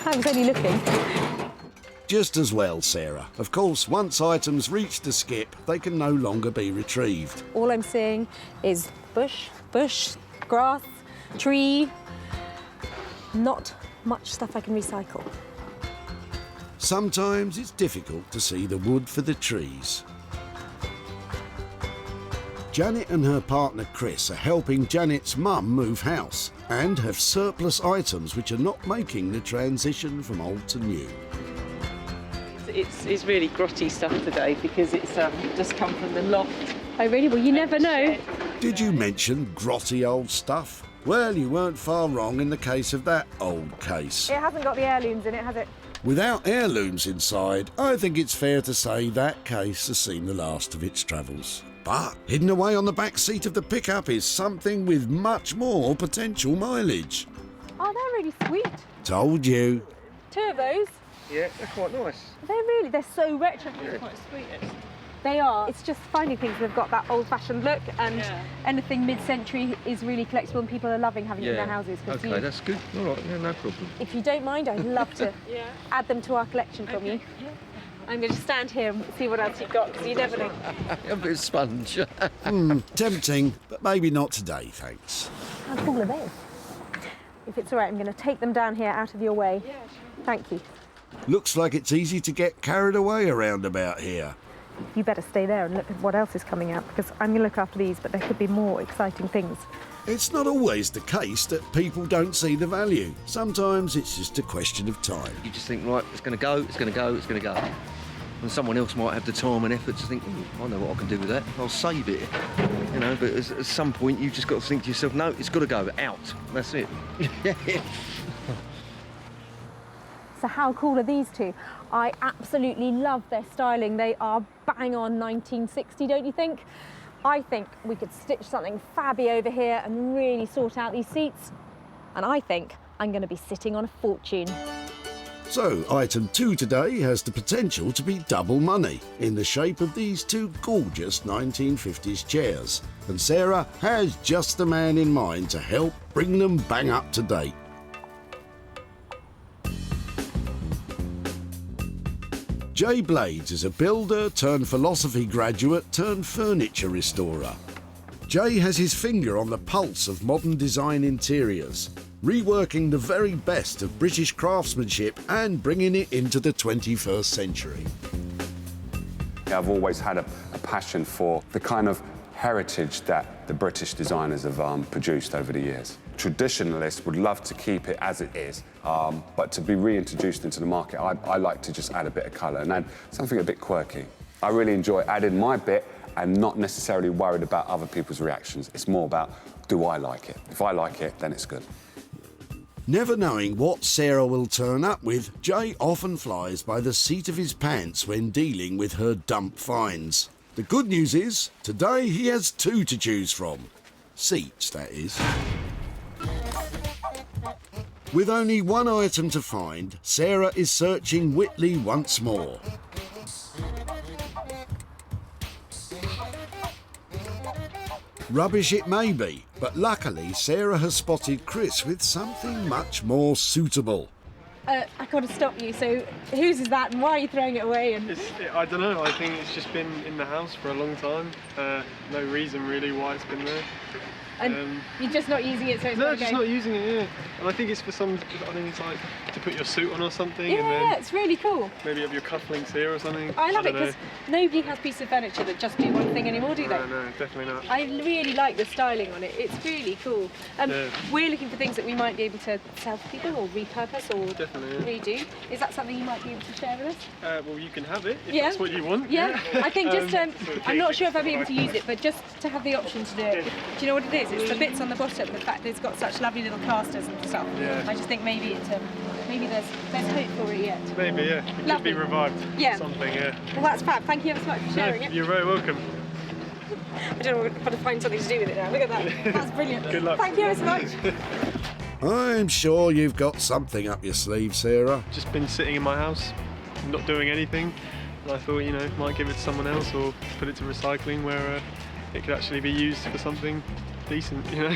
I was only looking. Just as well, Sarah. Of course, once items reach the skip, they can no longer be retrieved. All I'm seeing is bush, grass, tree. Not much stuff I can recycle. Sometimes it's difficult to see the wood for the trees. Janet and her partner Chris are helping Janet's mum move house and have surplus items which are not making the transition from old to new. It's really grotty stuff today because it's just come from the loft. Oh really? Well, you never know. Did you mention grotty old stuff? Well, you weren't far wrong in the case of that old case. It hasn't got the heirlooms in it, has it? Without heirlooms inside, I think it's fair to say that case has seen the last of its travels. But hidden away on the back seat of the pickup is something with much more potential mileage. Oh, they're really sweet. Told you. 2 of those. Yeah, they're quite nice. They're so retro. They're quite sweet. They are. It's just finding things that have got that old-fashioned look, and anything mid-century is really collectible, and people are loving having it in their houses. Okay, that's good. All right, yeah, no problem. If you don't mind, I'd love to add them to our collection from you. I'm going to stand here and see what else you've got, because you never know. A bit of sponge. Tempting, but maybe not today, thanks. How cool are they? If it's all right, I'm going to take them down here out of your way. Yeah, sure. Thank you. Looks like it's easy to get carried away around about here. You better stay there and look at what else is coming out, because I'm going to look after these, but there could be more exciting things It's not always the case that people don't see the value. Sometimes it's just a question of time. You just think, right, it's going to go, it's going to go, it's going to go. And someone else might have the time and effort to think, I know what I can do with that, I'll save it. You know, but at some point you've just got to think to yourself, no, it's got to go, out. That's it. So how cool are these two? I absolutely love their styling. They are bang on 1960, don't you think? I think we could stitch something fabby over here and really sort out these seats. And I think I'm going to be sitting on a fortune. So, item 2 today has the potential to be double money in the shape of these two gorgeous 1950s chairs. And Sarah has just the man in mind to help bring them bang up to date. Jay Blades is a builder turned philosophy graduate turned furniture restorer. Jay has his finger on the pulse of modern design interiors, reworking the very best of British craftsmanship and bringing it into the 21st century. I've always had a passion for the kind of heritage that the British designers have produced over the years. Traditionalists would love to keep it as it is, but to be reintroduced into the market, I like to just add a bit of colour and add something a bit quirky. I really enjoy adding my bit and not necessarily worried about other people's reactions. It's more about, do I like it? If I like it, then it's good. Never knowing what Sarah will turn up with, Jay often flies by the seat of his pants when dealing with her dump finds. The good news is, today he has 2 to choose from. Seats, that is. With only 1 item to find, Sarah is searching Whitley once more. Rubbish it may be, but luckily Sarah has spotted Chris with something much more suitable. I got to stop you. So whose is that and why are you throwing it away? And I don't know, I think it's just been in the house for a long time. No reason really why it's been there. And you're just not using it, so it's no, gotta just go. not using it, yeah. And I think it's for some, I think it's like to put your suit on or something. Yeah, and then it's really cool. maybe have your cufflinks here or something. I love it don't because nobody has pieces of furniture that just do one thing anymore, do they? No, definitely not. I really like the styling on it. It's really cool. Yeah. We're looking for things that we might be able to sell to people or repurpose or Definitely, redo. Is that something you might be able to share with us? Well, you can have it if Yeah. that's what you want. Yeah, I think just, sort of I'm not keep sure if I'll be able it to use it, but just to have the option to do it. Do you know what it is? It's the bits on the bottom, the fact that it's got such lovely little casters and stuff. Yeah. I just think maybe it's, maybe there's hope for it yet. Maybe, yeah. It could Lovely. be revived. Yeah. Something, yeah. Well, that's fab. Thank you ever so much for sharing it. You're very welcome. I don't know, I've got to find something to do with it now. Look at that. That's brilliant. Good luck. Thank you ever so much. I'm sure you've got something up your sleeve, Sarah. Just been sitting in my house, not doing anything. And I thought, you know, might give it to someone else or put it to recycling where it could actually be used for something decent, you know.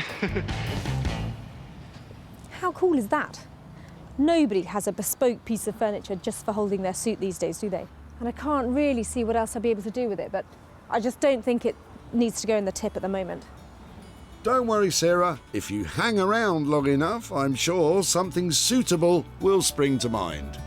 How cool is that? Nobody has a bespoke piece of furniture just for holding their suit these days, do they? And I can't really see what else I'd be able to do with it, but I just don't think it needs to go in the tip at the moment. Don't worry, Sarah. If you hang around long enough, I'm sure something suitable will spring to mind.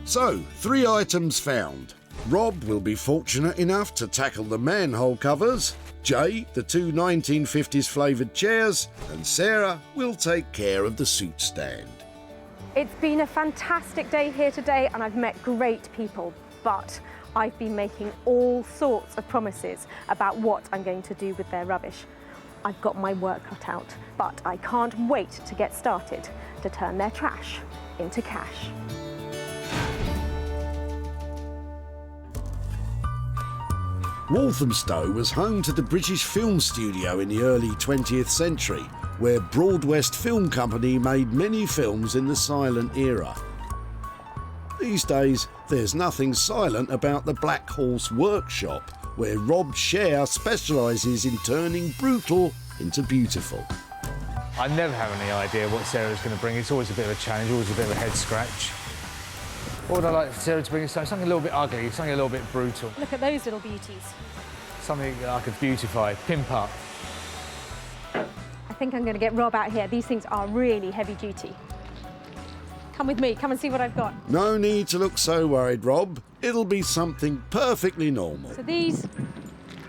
So, 3 items found. Rob will be fortunate enough to tackle the manhole covers, Jay, the 2 1950s flavoured chairs, and Sarah will take care of the suit stand. It's been a fantastic day here today and I've met great people, but I've been making all sorts of promises about what I'm going to do with their rubbish. I've got my work cut out, but I can't wait to get started to turn their trash into cash. Walthamstow was home to the British Film Studio in the early 20th century, where Broadwest Film Company made many films in the silent era. These days, there's nothing silent about the Black Horse Workshop, where Rob Scher specialises in turning brutal into beautiful. I never have any idea what Sarah's going to bring. It's always a bit of a challenge, always a bit of a head scratch. What would I like Sarah to bring? Something a little bit ugly, something a little bit brutal. Look at those little beauties. Something that I could beautify, pimp up. I think I'm going to get Rob out here. These things are really heavy duty. Come with me, come and see what I've got. No need to look so worried, Rob. It'll be something perfectly normal. So these,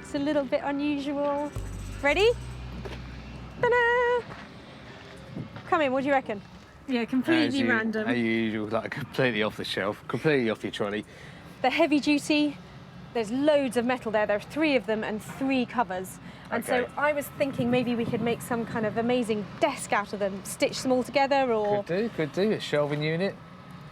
it's a little bit unusual. Ready? Ta-da! Come in, what do you reckon? Yeah, completely As random. usual, like completely off the shelf, completely off your trolley. They're heavy duty. There's loads of metal there. There are 3 of them and 3 covers. And so I was thinking maybe we could make some kind of amazing desk out of them, stitch them all together, or... Could do, a shelving unit.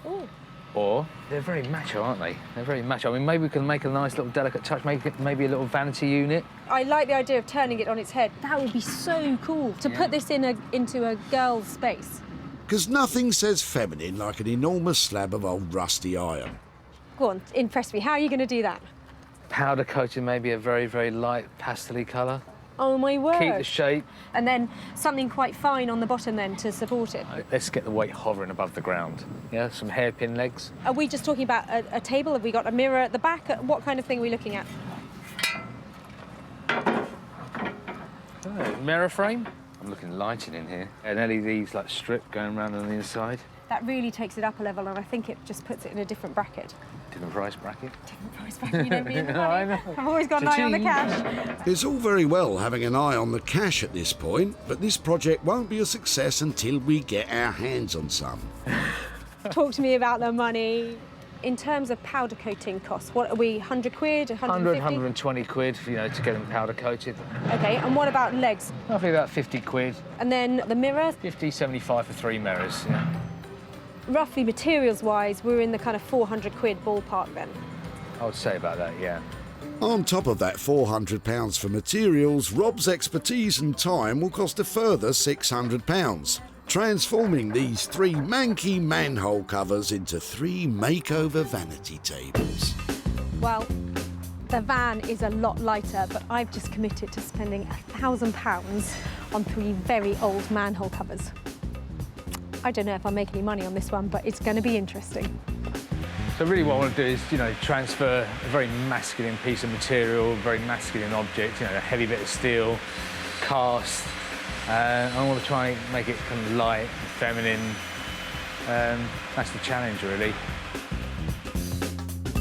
Ooh. Or, they're very macho, aren't they? They're very macho. I mean, maybe we can make a nice little delicate touch, make it maybe a little vanity unit. I like the idea of turning it on its head. That would be so cool, to put this into a girl's space. Because nothing says feminine like an enormous slab of old rusty iron. Go on, impress me. How are you going to do that? Powder coating maybe a very, very light pastel-y colour. Oh, my word. Keep the shape. And then something quite fine on the bottom then to support it. Let's get the weight hovering above the ground. Yeah, some hairpin legs. Are we just talking about a table? Have we got a mirror at the back? What kind of thing are we looking at? Oh, mirror frame. I'm looking lighting in here. An LED's like strip going around on the inside. That really takes it up a level, and I think it just puts it in a different bracket. Different price bracket. Different price bracket, you know me and the money. I know. I've always got an eye on the cash. It's all very well having an eye on the cash at this point, but this project won't be a success until we get our hands on some. Talk to me about the money. In terms of powder coating costs, what are we, 100 quid, 150? 120 quid, you know, to get them powder coated. OK, and what about legs? Roughly about 50 quid. And then the mirror? 50, 75 for 3 mirrors, yeah. Roughly, materials-wise, we're in the kind of 400 quid ballpark then. I would say about that, yeah. On top of that £400 for materials, Rob's expertise and time will cost a further £600, transforming these 3 manky manhole covers into 3 makeover vanity tables. Well, the van is a lot lighter, but I've just committed to spending £1,000 on 3 very old manhole covers. I don't know if I'll make any money on this one, but it's going to be interesting. So really what I want to do is, you know, transfer a very masculine piece of material, a very masculine object, you know, a heavy bit of steel, cast. I want to try and make it kind of light and feminine. That's the challenge, really.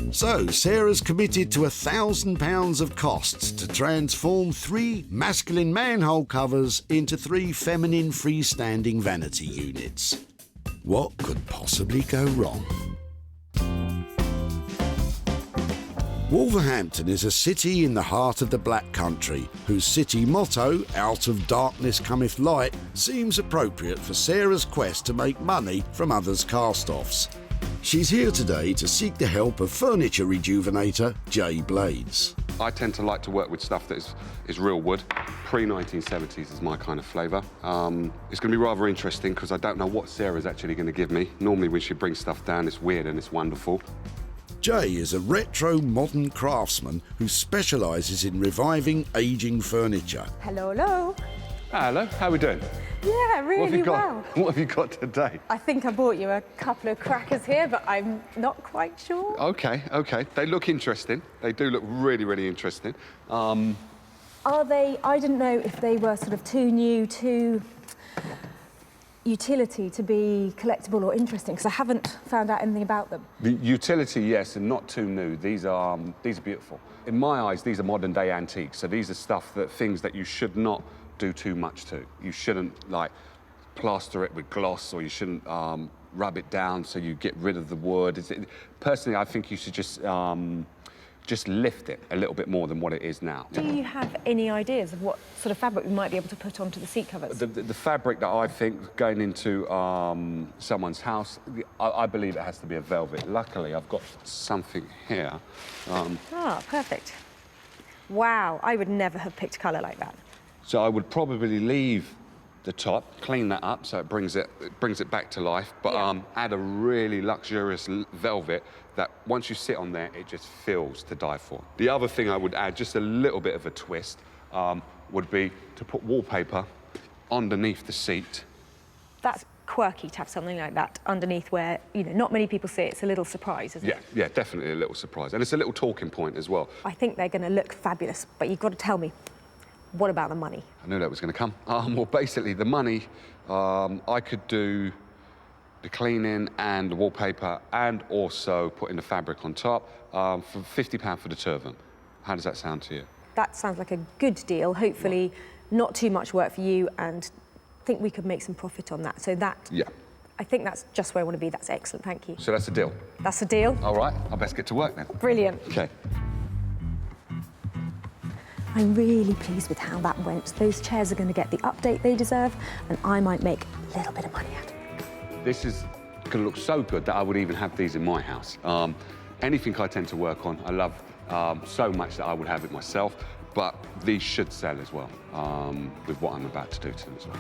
So, Sarah's committed to £1,000 of costs to transform 3 masculine manhole covers into 3 feminine freestanding vanity units. What could possibly go wrong? Wolverhampton is a city in the heart of the Black Country, whose city motto, "Out of darkness cometh light," seems appropriate for Sarah's quest to make money from others' cast-offs. She's here today to seek the help of furniture rejuvenator Jay Blades. I tend to like to work with stuff that is real wood. Pre-1970s is my kind of flavour. It's going to be rather interesting because I don't know what Sarah's actually going to give me. Normally when she brings stuff down, it's weird and it's wonderful. Jay is a retro modern craftsman who specialises in reviving ageing furniture. Hello, hello. Hello, how are we doing? Yeah, really well. What have you got today? I think I bought you a couple of crackers here, but I'm not quite sure. OK. They look interesting. They do look really, really interesting. Are they, I didn't know if they were sort of too new, too utility to be collectible or interesting, because I haven't found out anything about them. The utility, yes, and not too new. These are beautiful. In my eyes, these are modern day antiques. So these are things that you should not do too much to. You shouldn't like plaster it with gloss, or you shouldn't rub it down so you get rid of the wood. Personally, I think you should just lift it a little bit more than what it is now. Do you have any ideas of what sort of fabric we might be able to put onto the seat covers? The fabric that I think going into someone's house, I believe it has to be a velvet. Luckily, I've got something here. Perfect. Wow, I would never have picked colour like that. So I would probably leave the top, clean that up so it brings it back to life, but add a really luxurious velvet that once you sit on there, it just feels to die for. The other thing I would add, just a little bit of a twist, would be to put wallpaper underneath the seat. That's quirky to have something like that underneath where, you know, not many people see it. It's a little surprise, isn't it? Yeah, definitely a little surprise. And it's a little talking point as well. I think they're going to look fabulous, but you've got to tell me, what about the money? I knew that was going to come. Well, basically, the money, I could do the cleaning and the wallpaper and also putting the fabric on top for £50 for the turban. How does that sound to you? That sounds like a good deal. Hopefully, not too much work for you, and think we could make some profit on that. So that, Yeah. I think that's just where I want to be. That's excellent, thank you. So that's a deal. That's a deal. All right, I best get to work then. Brilliant. Okay. I'm really pleased with how that went. Those chairs are going to get the update they deserve, and I might make a little bit of money out of it. This is going to look so good that I would even have these in my house. Anything I tend to work on, I love so much that I would have it myself, but these should sell as well, with what I'm about to do to them as well.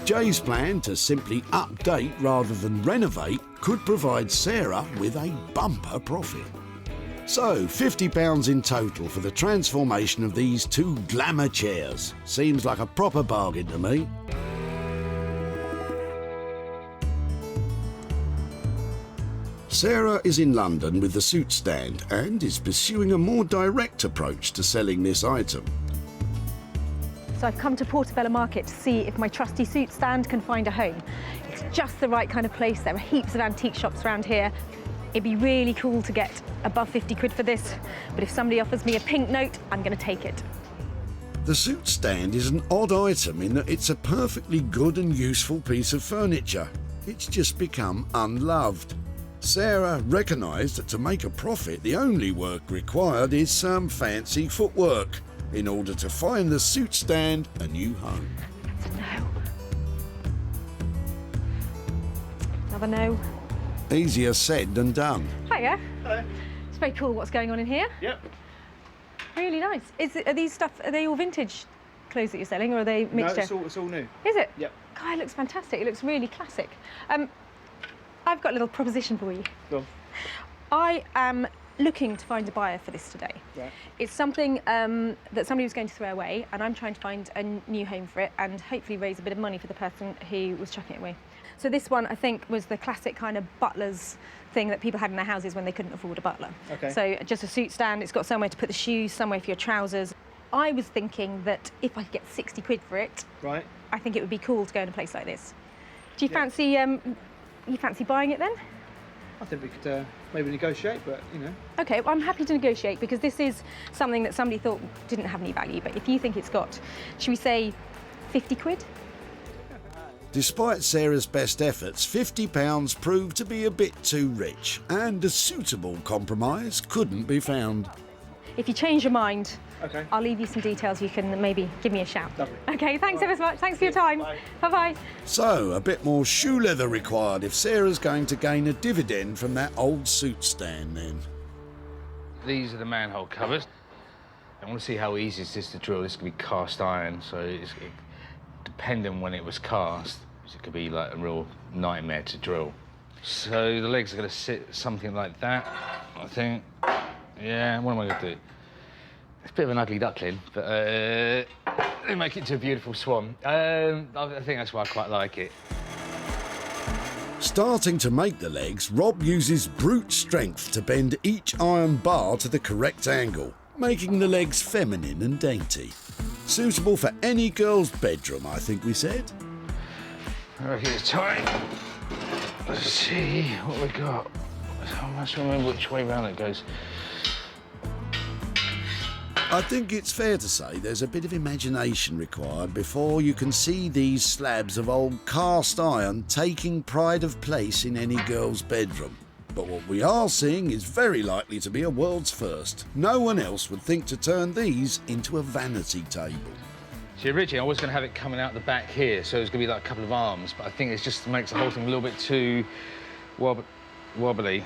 Jay's plan to simply update rather than renovate could provide Sarah with a bumper profit. So, £50 in total for the transformation of these 2 glamour chairs. Seems like a proper bargain to me. Sarah is in London with the suit stand and is pursuing a more direct approach to selling this item. So I've come to Portobello Market to see if my trusty suit stand can find a home. It's just the right kind of place. There are heaps of antique shops around here. It'd be really cool to get above 50 quid for this, but if somebody offers me a pink note, I'm going to take it. The suit stand is an odd item in that it's a perfectly good and useful piece of furniture. It's just become unloved. Sarah recognised that to make a profit, the only work required is some fancy footwork in order to find the suit stand a new home. No. Another no. Easier said than done. Hiya. Hello. It's very cool what's going on in here. Yep. Really nice. Are they all vintage clothes that you're selling, or are they mixture? No, it's all new. Is it? Yep. God, it looks fantastic. It looks really classic. I've got a little proposition for you. Go on. I am looking to find a buyer for this today. Right. It's something that somebody was going to throw away, and I'm trying to find a new home for it and hopefully raise a bit of money for the person who was chucking it away. So this one, I think, was the classic kind of butler's thing that people had in their houses when they couldn't afford a butler. Okay. So just a suit stand, it's got somewhere to put the shoes, somewhere for your trousers. I was thinking that if I could get 60 quid for it, right, I think it would be cool to go in a place like this. Do you fancy buying it then? I think we could maybe negotiate, but you know. Okay, well, I'm happy to negotiate because this is something that somebody thought didn't have any value, but if you think it's got, should we say 50 quid? Despite Sarah's best efforts, £50 proved to be a bit too rich, and a suitable compromise couldn't be found. If you change your mind, okay, I'll leave you some details. You can maybe give me a shout. Lovely. Okay, thanks ever so much. Thanks for your time. Bye-bye. So, a bit more shoe leather required if Sarah's going to gain a dividend from that old suit stand then. These are the manhole covers. I want to see how easy it is to drill. This could be cast iron, so depending on when it was cast, it could be like a real nightmare to drill. So the legs are going to sit something like that, I think. Yeah, what am I going to do? It's a bit of an ugly duckling, but they make it to a beautiful swan. I think that's why I quite like it. Starting to make the legs, Rob uses brute strength to bend each iron bar to the correct angle, making the legs feminine and dainty. Suitable for any girl's bedroom, I think we said. I reckon it's time. Let's see what we got. I must remember which way round it goes. I think it's fair to say there's a bit of imagination required before you can see these slabs of old cast iron taking pride of place in any girl's bedroom. But what we are seeing is very likely to be a world's first. No one else would think to turn these into a vanity table. See, originally I was going to have it coming out the back here, so it's going to be like a couple of arms, but I think it just makes the whole thing a little bit too wobbly.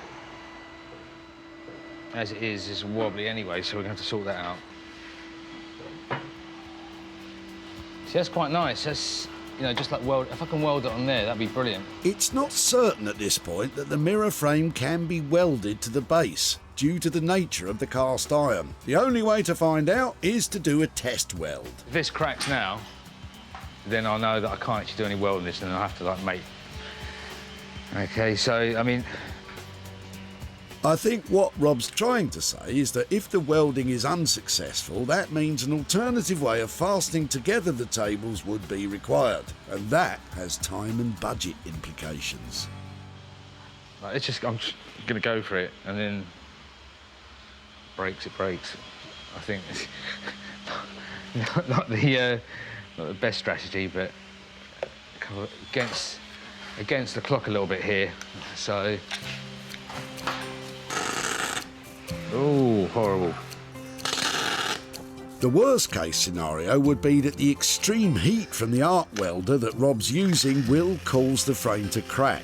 As it is, it's wobbly anyway, so we're going to have to sort that out. See, that's quite nice. That's, you know, just like if I can weld it on there, that'd be brilliant. It's not certain at this point that the mirror frame can be welded to the base due to the nature of the cast iron. The only way to find out is to do a test weld. If this cracks now, then I'll know that I can't actually do any welding this, and I'll have to, like, make... OK, so, I mean... I think what Rob's trying to say is that if the welding is unsuccessful, that means an alternative way of fastening together the tables would be required, and that has time and budget implications. Like, I'm just going to go for it, and then... breaks, it breaks. I think not the best strategy, but kind of against the clock a little bit here. So, oh, horrible. The worst case scenario would be that the extreme heat from the arc welder that Rob's using will cause the frame to crack.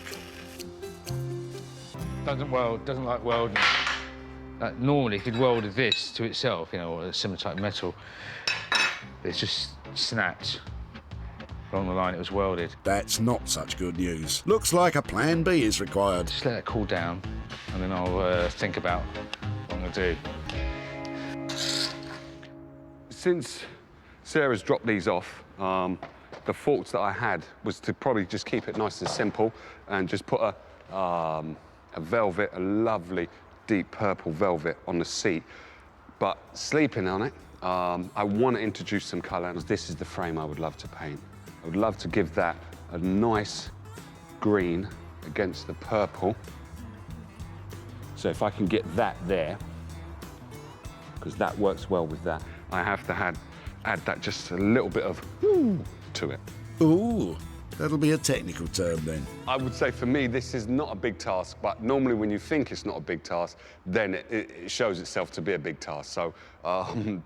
Doesn't like welding. Normally, if you'd welded this to itself, you know, or a similar type of metal, it's just snapped along the line it was welded. That's not such good news. Looks like a plan B is required. Just let it cool down, and then I'll think about what I'm going to do. Since Sarah's dropped these off, the thoughts that I had was to probably just keep it nice and simple and just put a velvet, a lovely deep purple velvet on the seat. But sleeping on it, I want to introduce some colour. This is the frame I would love to paint. I would love to give that a nice green against the purple. So if I can get that there, because that works well with that, I have to add that just a little bit of ooh to it. Ooh, that'll be a technical term then. I would say for me, this is not a big task, but normally when you think it's not a big task, then it shows itself to be a big task. So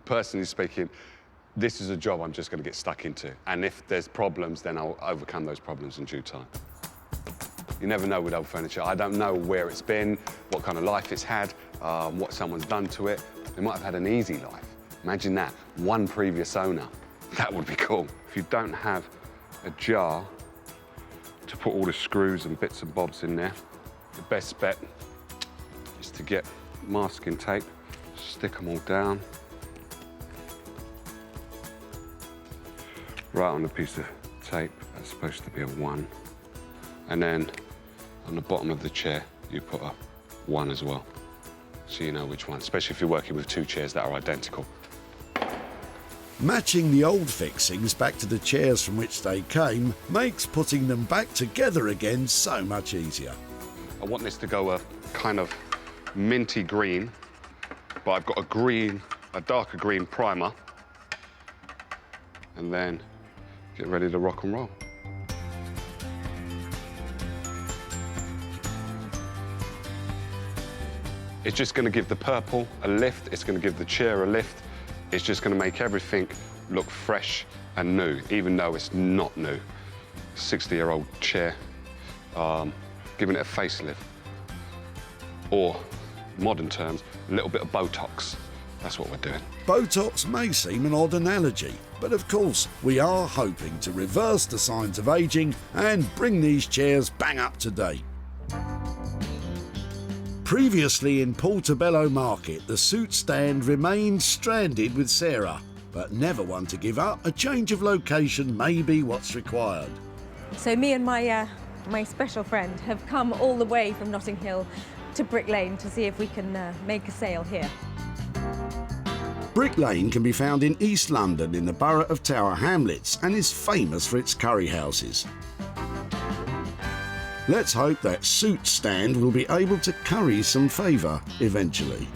personally speaking, this is a job I'm just going to get stuck into. And if there's problems, then I'll overcome those problems in due time. You never know with old furniture. I don't know where it's been, what kind of life it's had, what someone's done to it. They might have had an easy life. Imagine that, one previous owner. That would be cool. If you don't have a jar to put all the screws and bits and bobs in there, the best bet is to get masking tape, stick them all down, right on a piece of tape. That's supposed to be a 1. And then on the bottom of the chair, you put a 1 as well, so you know which one, especially if you're working with 2 chairs that are identical. Matching the old fixings back to the chairs from which they came makes putting them back together again so much easier. I want this to go a kind of minty green, but I've got a darker green primer, and then get ready to rock and roll. It's just going to give the purple a lift, it's going to give the chair a lift, it's just going to make everything look fresh and new, even though it's not new. 60-year-old chair, giving it a facelift. Or, modern terms, a little bit of Botox. That's what we're doing. Botox may seem an odd analogy, but of course we are hoping to reverse the signs of ageing and bring these chairs bang up to date. Previously in Portobello Market, the suit stand remained stranded with Sarah, but never one to give up. A change of location may be what's required. So me and my special friend have come all the way from Notting Hill to Brick Lane to see if we can make a sale here. Brick Lane can be found in East London in the borough of Tower Hamlets and is famous for its curry houses. Let's hope that suit stand will be able to curry some favour eventually.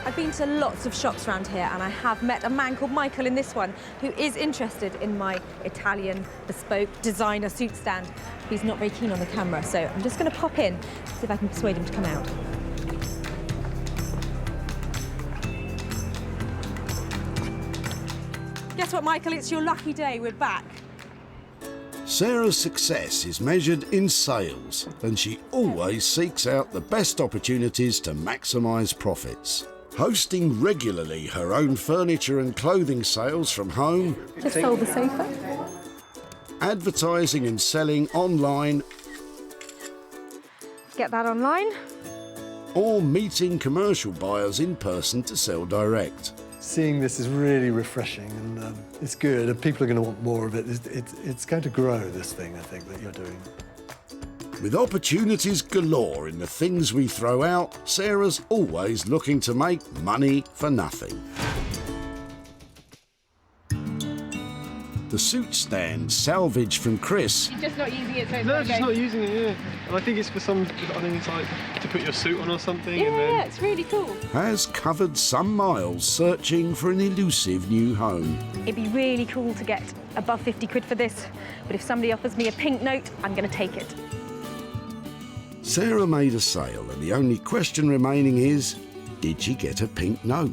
I've been to lots of shops around here and I have met a man called Michael in this one who is interested in my Italian bespoke designer suit stand. He's not very keen on the camera, so I'm just going to pop in, see if I can persuade him to come out. Guess what, Michael? It's your lucky day. We're back. Sarah's success is measured in sales, and she always seeks out the best opportunities to maximise profits. Hosting regularly her own furniture and clothing sales from home, Just sold the sofa. advertising and selling online, Get that online. or meeting commercial buyers in person to sell direct. Seeing this is really refreshing, and it's good, and people are going to want more of it. It's going to grow, this thing, I think, that you're doing. With opportunities galore in the things we throw out, Sarah's always looking to make money for nothing. The suit stand, salvaged from Chris, You're just not using it, so it's No, not just going. not using it, yeah. And I think it's for some, I think it's like to put your suit on or something. Yeah, and then... yeah, it's really cool. has covered some miles searching for an elusive new home. It'd be really cool to get above 50 quid for this, but if somebody offers me a pink note, I'm going to take it. Sarah made a sale, and the only question remaining is, did she get a pink note?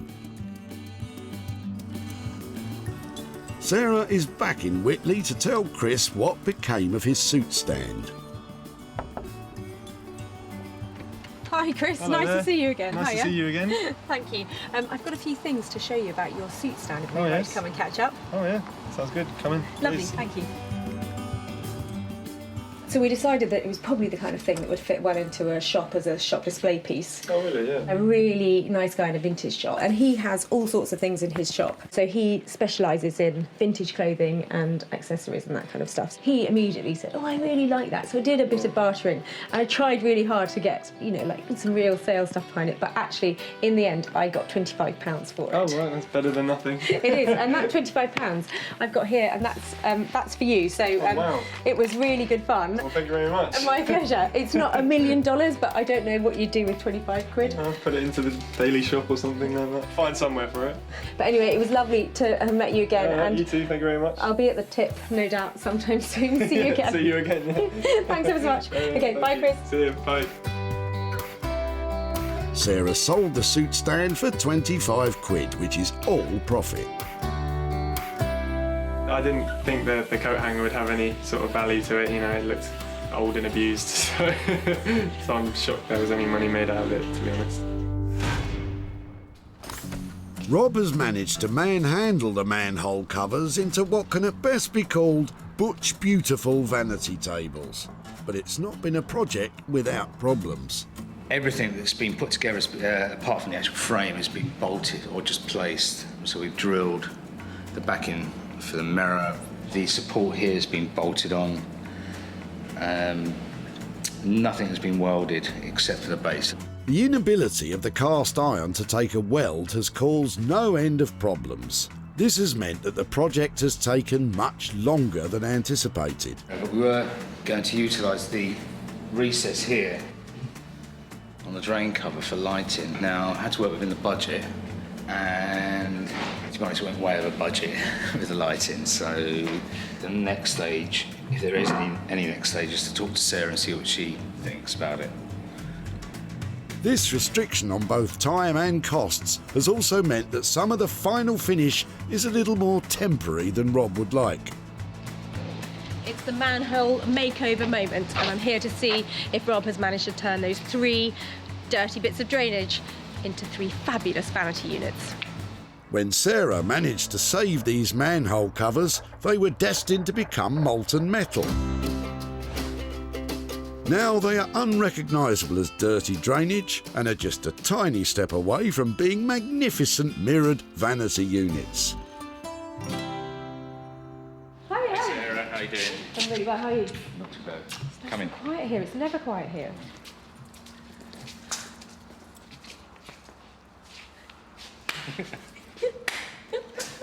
Sarah is back in Whitley to tell Chris what became of his suit stand. Hi Chris, Hello nice there. to see you again. Nice to Hiya. see you again. Thank you. I've got a few things to show you about your suit stand if you'd Oh, like yes. to come and catch up. Oh yeah, sounds good. Come in. Lovely, please. thank you. So we decided that it was probably the kind of thing that would fit well into a shop as a shop display piece. Oh really? Yeah. A really nice guy in a vintage shop, and he has all sorts of things in his shop. So he specialises in vintage clothing and accessories and that kind of stuff. He immediately said, "Oh, I really like that." So I did a bit of bartering, and I tried really hard to get, you know, like some real sales stuff behind it. But actually, in the end, I got £25 for it. Oh right, that's better than nothing. It is, and that £25 I've got here, and that's for you. So wow. It was really good fun. Well, thank you very much. My pleasure. It's not $1 million, but I don't know what you'd do with 25 quid. I'll put it into the daily shop or something like that. Find somewhere for it. But anyway, it was lovely to have met you again. And you too, thank you very much. I'll be at the tip, no doubt, sometime soon. See you again. See you again, yeah. Thanks ever so much. Okay, bye, Chris. See you, bye. Sarah sold the suit stand for 25 quid, which is all profit. I didn't think that the coat hanger would have any sort of value to it, you know, it looked old and abused, so, so I'm shocked there was any money made out of it, to be honest. Rob has managed to manhandle the manhole covers into what can at best be called butch beautiful vanity tables. But it's not been a project without problems. Everything that's been put together, apart from the actual frame, has been bolted or just placed. So we've drilled the backing for the mirror. The support here has been bolted on. Nothing has been welded except for the base. The inability of the cast iron to take a weld has caused no end of problems. This has meant that the project has taken much longer than anticipated. But we were going to utilise the recess here on the drain cover for lighting. Now, I had to work within the budget, and to be honest, we went way over budget with the lighting. So the next stage, if there is any next stage, is to talk to Sarah and see what she thinks about it. This restriction on both time and costs has also meant that some of the final finish is a little more temporary than Rob would like. It's the manhole makeover moment, and I'm here to see if Rob has managed to turn those 3 dirty bits of drainage into 3 fabulous vanity units. When Sarah managed to save these manhole covers, they were destined to become molten metal. Now they are unrecognisable as dirty drainage and are just a tiny step away from being magnificent mirrored vanity units. Hiya. Sarah, how you doing? I'm really well, how are you? Not too bad. Come in. Quiet here, it's never quiet here.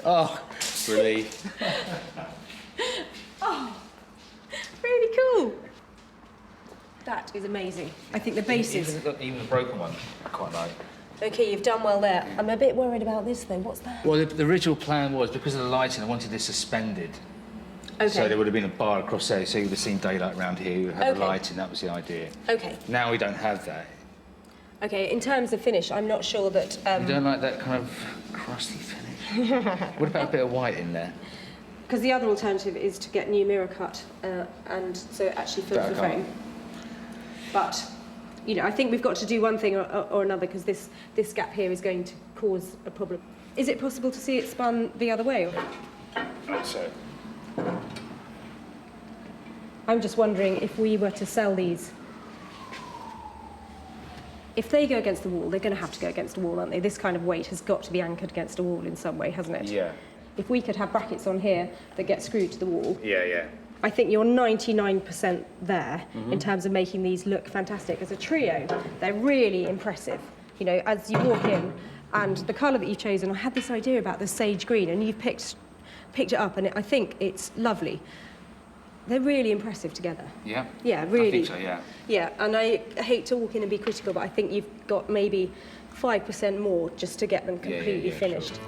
Oh, relief. Oh, really cool. That is amazing. I think the bases. Even the broken one, I quite like. Okay, you've done well there. I'm a bit worried about this though. What's that? Well, the original plan was, because of the lighting, I wanted this suspended. Okay. So there would have been a bar across there, so you would have seen daylight around here, you had the Okay. lighting, that was the idea. Okay. Now we don't have that. Okay, in terms of finish, I'm not sure that. You don't like that kind of crusty finish? What about a bit of white in there? Because the other alternative is to get new mirror cut, and so it actually fills the frame. But, you know, I think we've got to do one thing or another, because this gap here is going to cause a problem. Is it possible to see it spun the other way? Right, so. I'm just wondering if we were to sell these. If they go against the wall, they're going to have to go against the wall, aren't they? This kind of weight has got to be anchored against a wall in some way, hasn't it? Yeah. If we could have brackets on here that get screwed to the wall, Yeah, yeah. I think you're 99% there in terms of making these look fantastic. As a trio, they're really impressive. You know, as you walk in, and the colour that you've chosen, I had this idea about the sage green, and you've picked picked it up and I think it's lovely. They're really impressive together. Yeah? Yeah, really. I think so, yeah. Yeah, and I hate to walk in and be critical, but I think you've got maybe 5% more just to get them completely finished.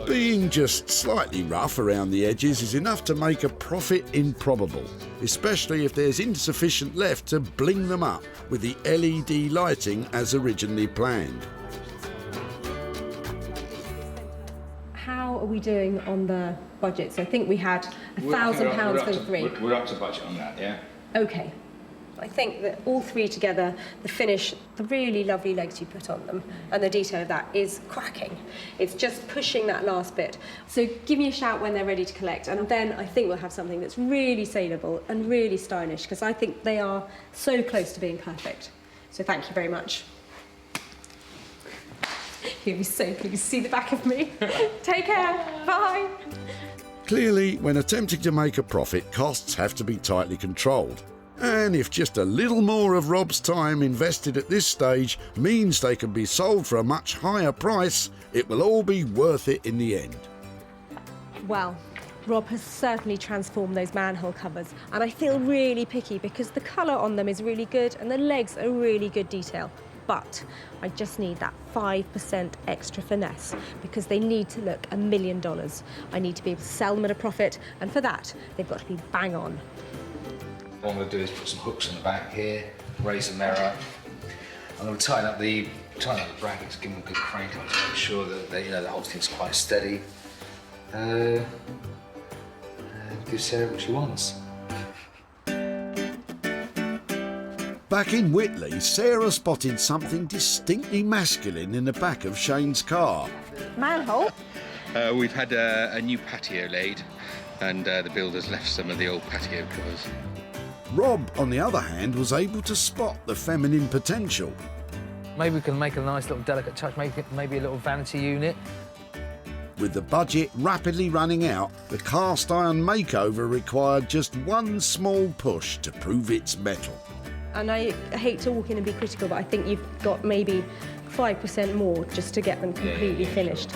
Being just slightly rough around the edges is enough to make a profit improbable, especially if there's insufficient left to bling them up with the LED lighting as originally planned. How are we doing on the budget? So I think we had £1,000 for the three. We're up to budget on that, yeah? Okay. I think that all three together, the finish, the really lovely legs you put on them, and the detail of that is cracking. It's just pushing that last bit. So give me a shout when they're ready to collect, and then I think we'll have something that's really saleable and really stylish, because I think they are so close to being perfect. So thank you very much. You'll be so pleased to see the back of me. Take care. Bye. Clearly, when attempting to make a profit, costs have to be tightly controlled. And if just a little more of Rob's time invested at this stage means they can be sold for a much higher price, it will all be worth it in the end. Well, Rob has certainly transformed those manhole covers, and I feel really picky because the colour on them is really good and the legs are really good detail. But I just need that 5% extra finesse because they need to look $1 million. I need to be able to sell them at a profit, and for that, they've got to be bang on. What I'm going to do is put some hooks in the back here, raise the mirror. I'm going to tighten up the brackets, give them a good crank up to make sure that the whole thing's quite steady. And give Sarah what she wants. Back in Whitley, Sarah spotted something distinctly masculine in the back of Shane's car. Manhole? We've had a new patio laid, and the builders left some of the old patio covers. Rob, on the other hand, was able to spot the feminine potential. Maybe we can make a nice little delicate touch, maybe a little vanity unit. With the budget rapidly running out, the cast iron makeover required just one small push to prove its mettle. And I hate to walk in and be critical, but I think you've got maybe 5% more just to get them completely finished.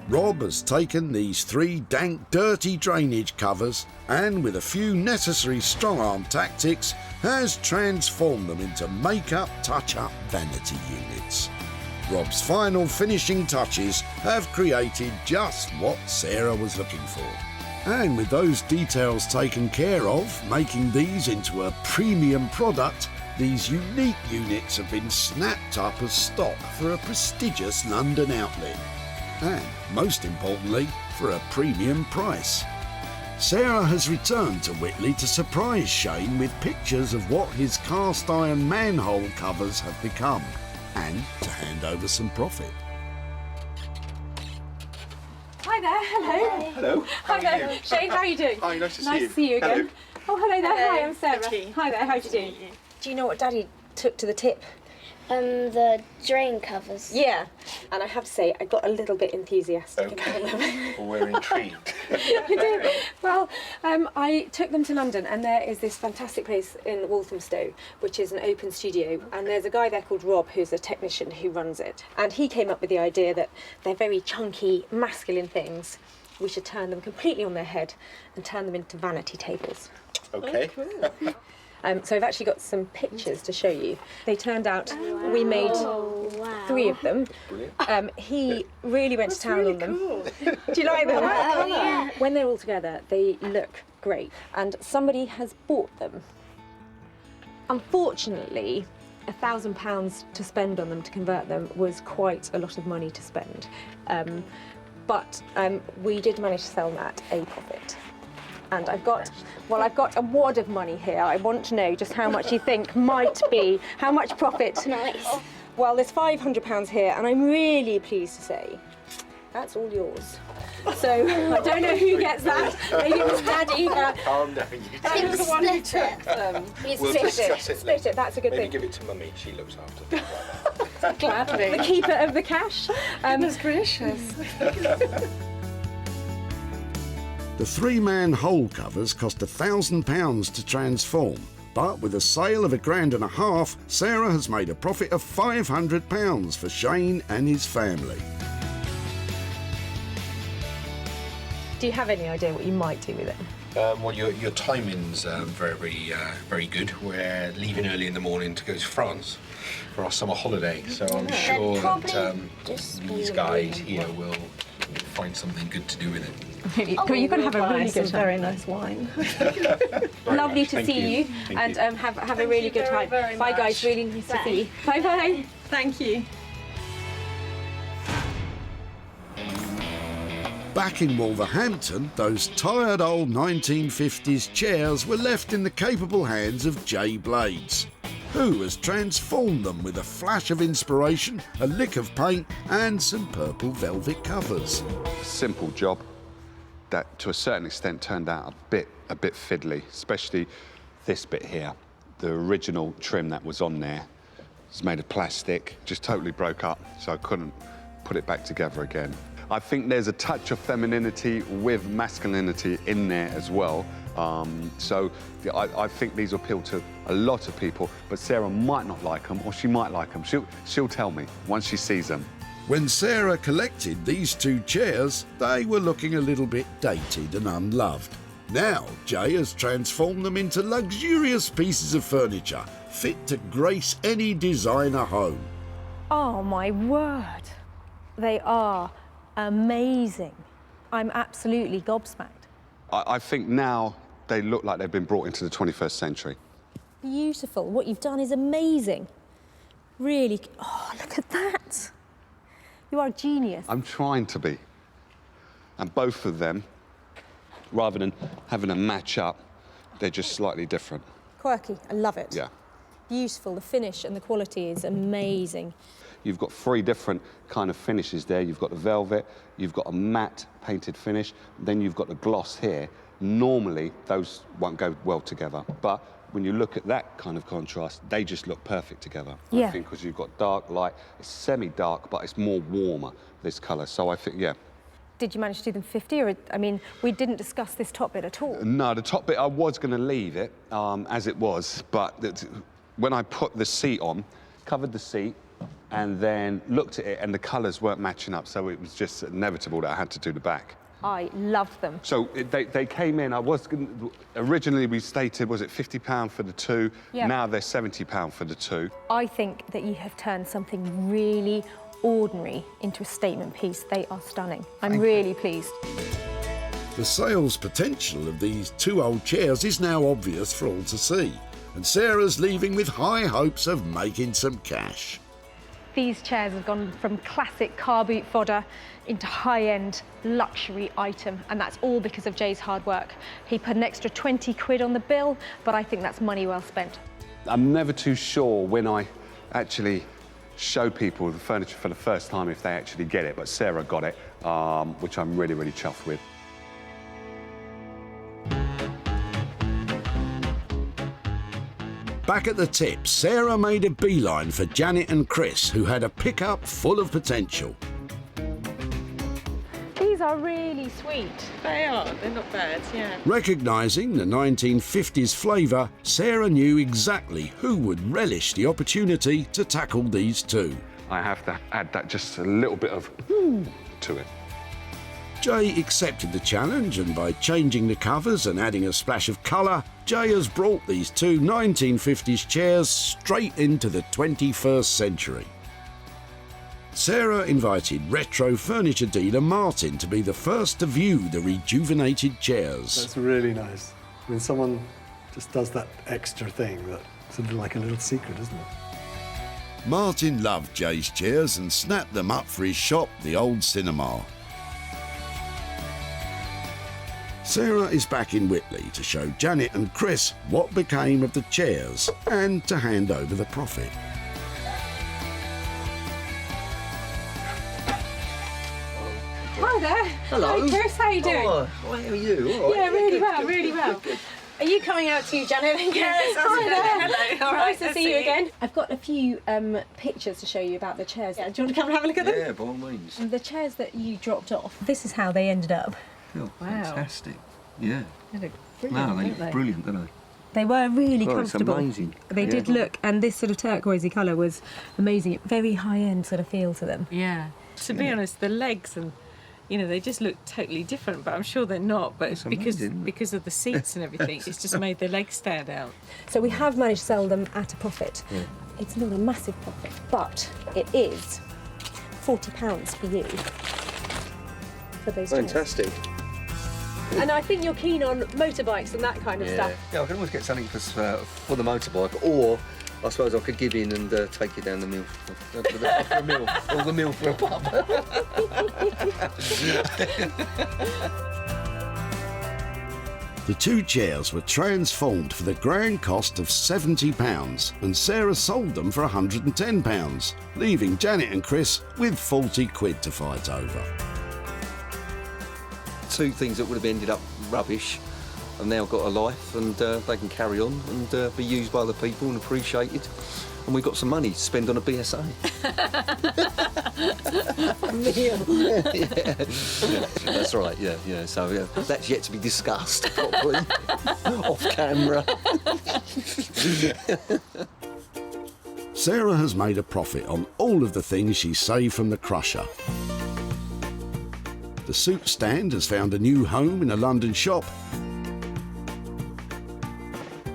Rob has taken these 3 dank, dirty drainage covers and, with a few necessary strong-arm tactics, has transformed them into make-up, touch-up vanity units. Rob's final finishing touches have created just what Sarah was looking for. And with those details taken care of, making these into a premium product, these unique units have been snapped up as stock for a prestigious London outlet. And, most importantly, for a premium price. Sarah has returned to Whitley to surprise Shane with pictures of what his cast iron manhole covers have become, and to hand over some profit. Hi there, hello. Hello. Hi there. Shane, how are you doing? Hi, nice to see Nice you. to see you again. Hello. Oh, hello there. Hello. Hi, I'm Sarah. Hi there, how are you doing? Do you know what Daddy took to the tip? The drain covers. Yeah, and I have to say, I got a little bit enthusiastic about them. Well, we're intrigued. Well, I took them to London, and there is this fantastic place in Walthamstow, which is an open studio, and there's a guy there called Rob, who's a technician who runs it. And he came up with the idea that they're very chunky, masculine things. We should turn them completely on their head and turn them into vanity tables. Okay. Oh, cool. So I've actually got some pictures to show you. They turned out, we made 3 of them. He really went to town on them. Cool. Do you like them? Oh, yeah. When they're all together, they look great. And somebody has bought them. Unfortunately, £1,000 to spend on them to convert them was quite a lot of money to spend. But we did manage to sell them at a profit. And I've got a wad of money here. I want to know just how much you think might be, how much profit. Nice. Well, there's £500 here, and I'm really pleased to say that's all yours. So I don't know who gets that. Maybe it was Daddy, but Calm down. Daddy was the one who took them. We'll discuss it Split it. That's a good Maybe thing. give it to Mummy. She looks after things like that. Gladly. The keeper of the cash. Goodness gracious. The 3-man hole covers cost £1,000 to transform, but with a sale of £1,500, Sarah has made a profit of £500 for Shane and his family. Do you have any idea what you might do with it? Well, your timing's very good. We're leaving early in the morning to go to France for our summer holiday, so I'm sure that these guys here will find something good to do with it. You're going to have a really good time. very nice wine. Lovely to Thank see you, Thank and you. Have a really good time. Bye, guys. Really nice to see you. Bye bye. Thank you. Back in Wolverhampton, those tired old 1950s chairs were left in the capable hands of Jay Blades, who has transformed them with a flash of inspiration, a lick of paint and some purple velvet covers. Simple job that to a certain extent turned out a bit fiddly, especially this bit here. The original trim that was on there was made of plastic, just totally broke up, so I couldn't put it back together again. I think there's a touch of femininity with masculinity in there as well. So I think these appeal to a lot of people, but Sarah might not like them, or she might like them. She'll tell me once she sees them. When Sarah collected these two chairs, they were looking a little bit dated and unloved. Now, Jay has transformed them into luxurious pieces of furniture, fit to grace any designer home. Oh my word. They are amazing. I'm absolutely gobsmacked. I think now they look like they've been brought into the 21st century. Beautiful. What you've done is amazing. Really. Oh, look at that. You are a genius. I'm trying to be. And both of them, rather than having a match up, they're just slightly different. Quirky. I love it. Yeah. Beautiful. The finish and the quality is amazing. You've got 3 different kind of finishes there. You've got the velvet, you've got a matte painted finish, then you've got the gloss here. Normally, those won't go well together, but when you look at that kind of contrast, they just look perfect together. Yeah. I think because you've got dark, light, it's semi-dark, but it's more warmer, this colour. So I think, yeah. Did you manage to do them 50? Or, I mean, we didn't discuss this top bit at all. No, the top bit, I was going to leave it as it was, but when I put the seat on, covered the seat, and then looked at it, and the colours weren't matching up, so it was just inevitable that I had to do the back. I love them. So they came in, originally we stated, was it £50 for the 2? Yeah. Now they're £70 for the 2. I think that you have turned something really ordinary into a statement piece. They are stunning. I'm really pleased. The sales potential of these 2 old chairs is now obvious for all to see, and Sarah's leaving with high hopes of making some cash. These chairs have gone from classic car boot fodder into high-end luxury item, and that's all because of Jay's hard work. He put an extra 20 quid on the bill, but I think that's money well spent. I'm never too sure when I actually show people the furniture for the first time if they actually get it, but Sarah got it, which I'm really, really chuffed with. Back at the tip, Sarah made a beeline for Janet and Chris, who had a pickup full of potential. These are really sweet. They are. They're not bad, yeah. Recognising the 1950s flavour, Sarah knew exactly who would relish the opportunity to tackle these 2. I have to add that just a little bit of to it. Jay accepted the challenge, and by changing the covers and adding a splash of colour, Jay has brought these 2 1950s chairs straight into the 21st century. Sarah invited retro furniture dealer Martin to be the first to view the rejuvenated chairs. That's really nice. When someone just does that extra thing, that's sort of like a little secret, isn't it? Martin loved Jay's chairs and snapped them up for his shop, the Old Cinema. Sarah is back in Whitley to show Janet and Chris what became of the chairs and to hand over the profit. Hi there. Hello. Hi, Chris. How are you doing? Oh, how are you? All right. Yeah, really Good, well, good, really good, well. good, good. Are you coming out too, Janet? Yes, Hi there. hello. All right, Nice to see you again. I've got a few pictures to show you about the chairs. Do you want to come and have a look at them? Yeah, by all means. The chairs that you dropped off, this is how they ended up. Oh, fantastic. Yeah. They look No, brilliant, they don't look brilliant, don't they? They were really Oh, it's comfortable. amazing. They did Yeah. look, and this sort of turquoisey colour was amazing. Very high-end sort of feel to them. Yeah. To be honest, the legs and you know, they just look totally different, but I'm sure they're not. But it's because of the seats and everything, it's just made the legs stand out. So we have managed to sell them at a profit. Yeah. It's not a massive profit, but it is £40 for you for those chairs. Fantastic. And I think you're keen on motorbikes and that kind of stuff. Yeah, I can always get something for the motorbike, or I suppose I could give in and take you down the mill, or the mill for a pub. The two chairs were transformed for the grand cost of £70, and Sarah sold them for £110, leaving Janet and Chris with 40 quid to fight over. Two things that would have ended up rubbish have now got a life, and they can carry on and be used by other people and appreciated. And we've got some money to spend on a BSA. Yeah, that's right. Yeah. So that's yet to be discussed properly off camera. Sarah has made a profit on all of the things she saved from the crusher. The soup stand has found a new home in a London shop.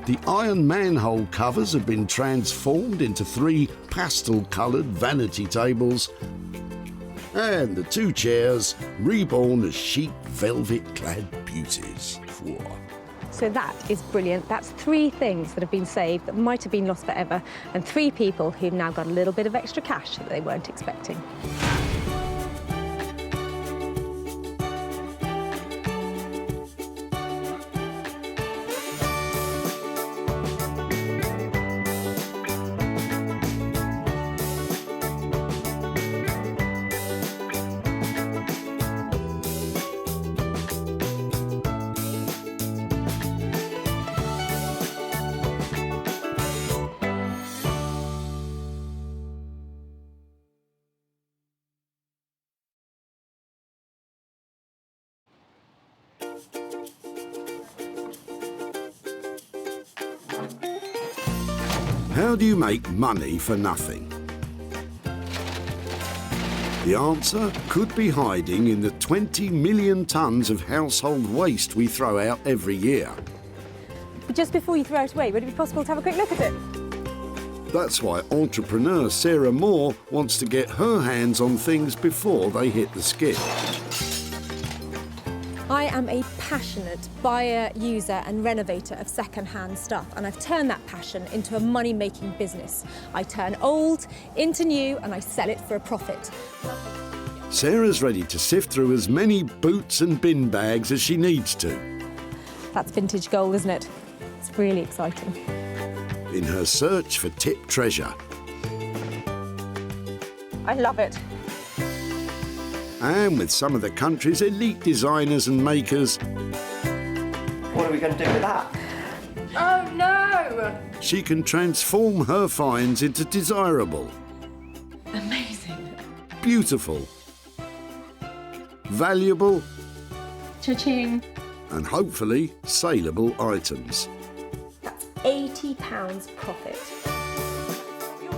The iron manhole covers have been transformed into 3 pastel-coloured vanity tables, and the two chairs reborn as chic velvet-clad beauties. Whoa. So that is brilliant. That's 3 things that have been saved that might have been lost forever, and 3 people who've now got a little bit of extra cash that they weren't expecting. How do you make money for nothing? The answer could be hiding in the 20 million tonnes of household waste we throw out every year. But just before you throw it away, would it be possible to have a quick look at it? That's why entrepreneur Sarah Moore wants to get her hands on things before they hit the skip. I am a passionate buyer, user and renovator of second-hand stuff, and I've turned that passion into a money-making business. I turn old into new and I sell it for a profit. Sarah's ready to sift through as many boots and bin bags as she needs to. That's vintage gold, isn't it? It's really exciting. In her search for tip treasure. I love it. And with some of the country's elite designers and makers, What are we going to do with that? Oh no! she can transform her finds into desirable, Amazing. beautiful, valuable, Cha-ching. and hopefully saleable items. That's £80 profit.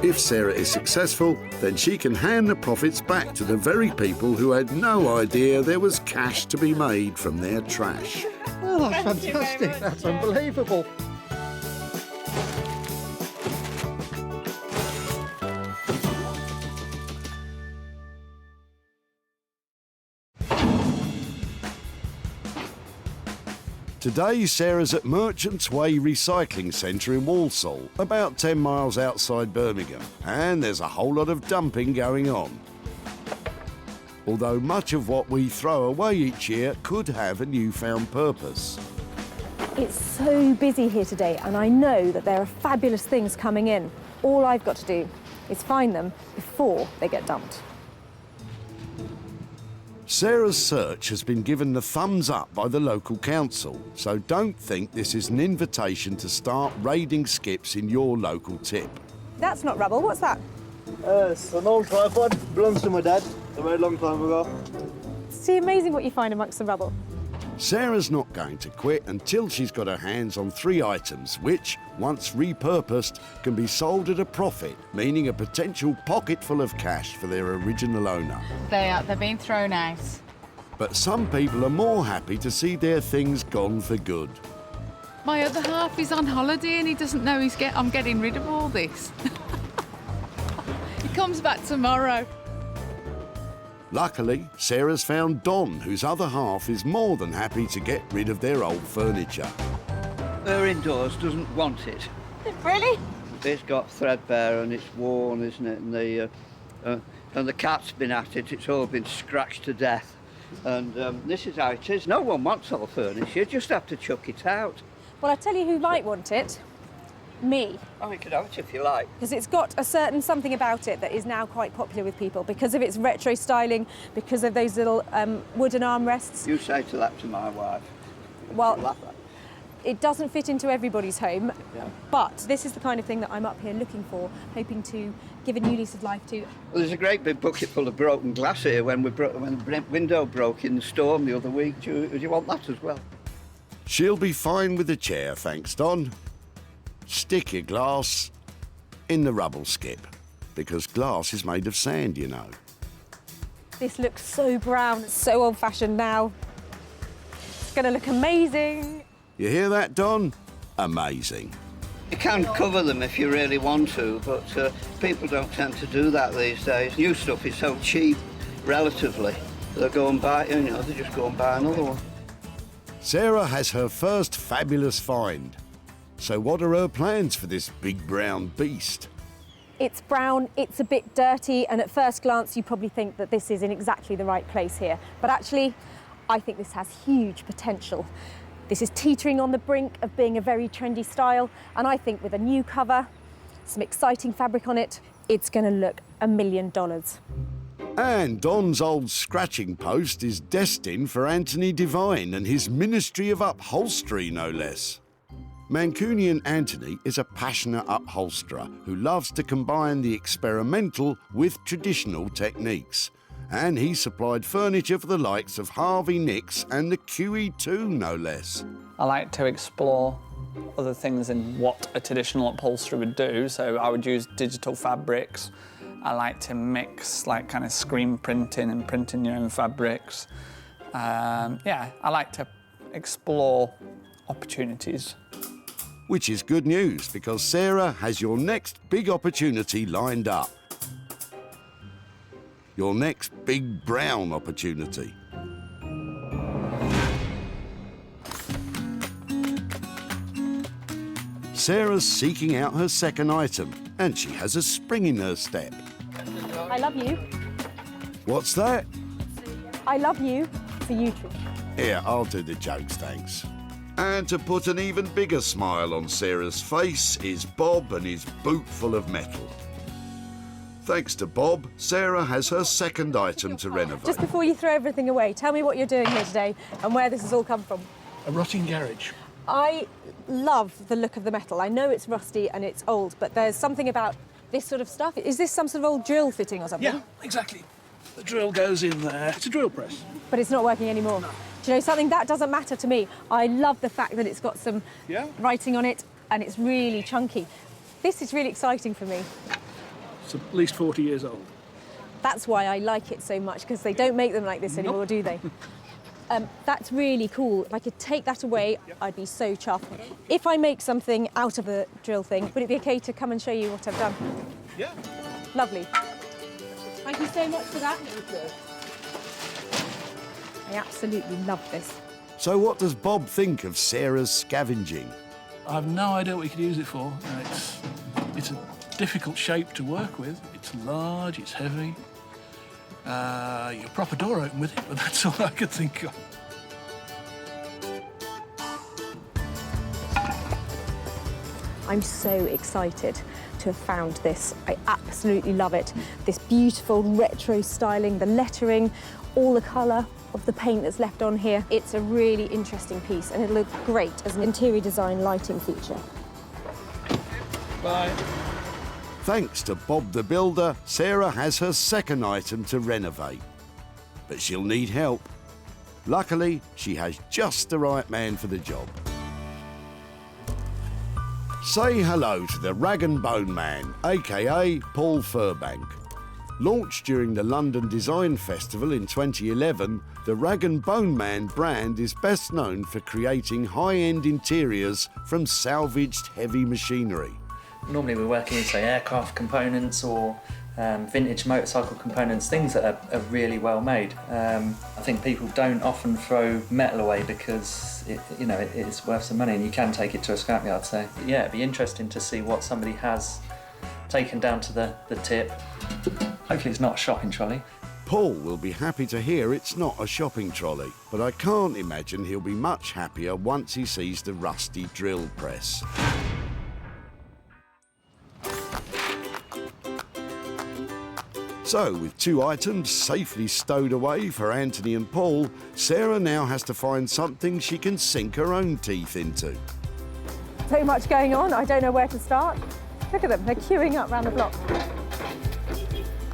If Sarah is successful, then she can hand the profits back to the very people who had no idea there was cash to be made from their trash. Oh, that's fantastic. That's unbelievable. Today, Sarah's at Merchants Way Recycling Centre in Walsall, about 10 miles outside Birmingham, and there's a whole lot of dumping going on. Although much of what we throw away each year could have a newfound purpose. It's so busy here today, and I know that there are fabulous things coming in. All I've got to do is find them before they get dumped. Sarah's search has been given the thumbs up by the local council, so don't think this is an invitation to start raiding skips in your local tip. That's not rubble, what's that? It's an old tripod. Belongs to my dad a very long time ago. It's amazing what you find amongst the rubble. Sarah's not going to quit until she's got her hands on 3 items which, once repurposed, can be sold at a profit, meaning a potential pocket full of cash for their original owner. They're being thrown out. But some people are more happy to see their things gone for good. My other half is on holiday and he doesn't know I'm getting rid of all this. He comes back tomorrow. Luckily, Sarah's found Don, whose other half is more than happy to get rid of their old furniture. Her indoors doesn't want it. Really? It's got threadbare and it's worn, isn't it? And the cat's been at it. It's all been scratched to death. And this is how it is. No one wants old furniture. You just have to chuck it out. Well, I tell you who might want it. Me. Oh, you can have it if you like. Because it's got a certain something about it that is now quite popular with people because of its retro styling, because of those little wooden armrests. You say to that to my wife. Well, it doesn't fit into everybody's home, Yeah. but this is the kind of thing that I'm up here looking for, hoping to give a new lease of life to. Well, there's a great big bucket full of broken glass here when the window broke in the storm the other week. Do you want that as well? She'll be fine with the chair, thanks, Don. Stick your glass in the rubble skip, because glass is made of sand, you know. This looks so brown, it's so old-fashioned now. It's going to look amazing. You hear that, Don? Amazing. You can cover them if you really want to, but people don't tend to do that these days. New stuff is so cheap, relatively. They go and buy, they just go and buy another one. Sarah has her first fabulous find. So what are her plans for this big brown beast? It's brown, it's a bit dirty, and at first glance you probably think that this is in exactly the right place here. But actually, I think this has huge potential. This is teetering on the brink of being a very trendy style, and I think with a new cover, some exciting fabric on it, it's going to look $1 million. And Don's old scratching post is destined for Anthony Devine and his Ministry of Upholstery, no less. Mancunian Anthony is a passionate upholsterer who loves to combine the experimental with traditional techniques. And he supplied furniture for the likes of Harvey Nicks and the QE2, no less. I like to explore other things in what a traditional upholsterer would do, so I would use digital fabrics. I like to mix like kind of screen printing and printing your own fabrics. I like to explore opportunities. Which is good news, because Sarah has your next big opportunity lined up. Your next big brown opportunity. Sarah's seeking out her second item, and she has a spring in her step. I love you. What's that? I love you for you, Trish. Here, I'll do the jokes, thanks. And to put an even bigger smile on Sarah's face is Bob and his boot full of metal. Thanks to Bob, Sarah has her second item to renovate. Just before you throw everything away, tell me what you're doing here today and where this has all come from. A rotting garage. I love the look of the metal. I know it's rusty and it's old, but there's something about this sort of stuff. Is this some sort of old drill fitting or something? Yeah, exactly. The drill goes in there. It's a drill press. But it's not working anymore. No. Do you know something? That doesn't matter to me. I love the fact that it's got some writing on it and it's really chunky. This is really exciting for me. It's at least 40 years old. That's why I like it so much, because they don't make them like this anymore, do they? That's really cool. If I could take that away, I'd be so chuffed. If I make something out of a drill thing, would it be okay to come and show you what I've done? Yeah. Lovely. Thank you so much for that. I absolutely love this. So what does Bob think of Sarah's scavenging? I have no idea what you could use it for. It's a difficult shape to work with. It's large, it's heavy. You could prop a door open with it, but that's all I could think of. I'm so excited to have found this. I absolutely love it. This beautiful retro styling, the lettering, all the colour of the paint that's left on here. It's a really interesting piece and it'll look great as an interior design lighting feature. Bye. Thanks to Bob the Builder, Sarah has her second item to renovate. But she'll need help. Luckily, she has just the right man for the job. Say hello to the Rag and Bone Man, aka Paul Furbank. Launched during the London Design Festival in 2011, the Rag & Bone Man brand is best known for creating high-end interiors from salvaged heavy machinery. Normally we're working with, say, aircraft components or vintage motorcycle components, things that are really well made. I think people don't often throw metal away because it's worth some money and you can take it to a scrapyard. So yeah, it'd be interesting to see what somebody has taken down to the tip. Hopefully it's not a shopping trolley. Paul will be happy to hear it's not a shopping trolley, but I can't imagine he'll be much happier once he sees the rusty drill press. So, with 2 items safely stowed away for Anthony and Paul, Sarah now has to find something she can sink her own teeth into. So much going on, I don't know where to start. Look at them, they're queuing up round the block.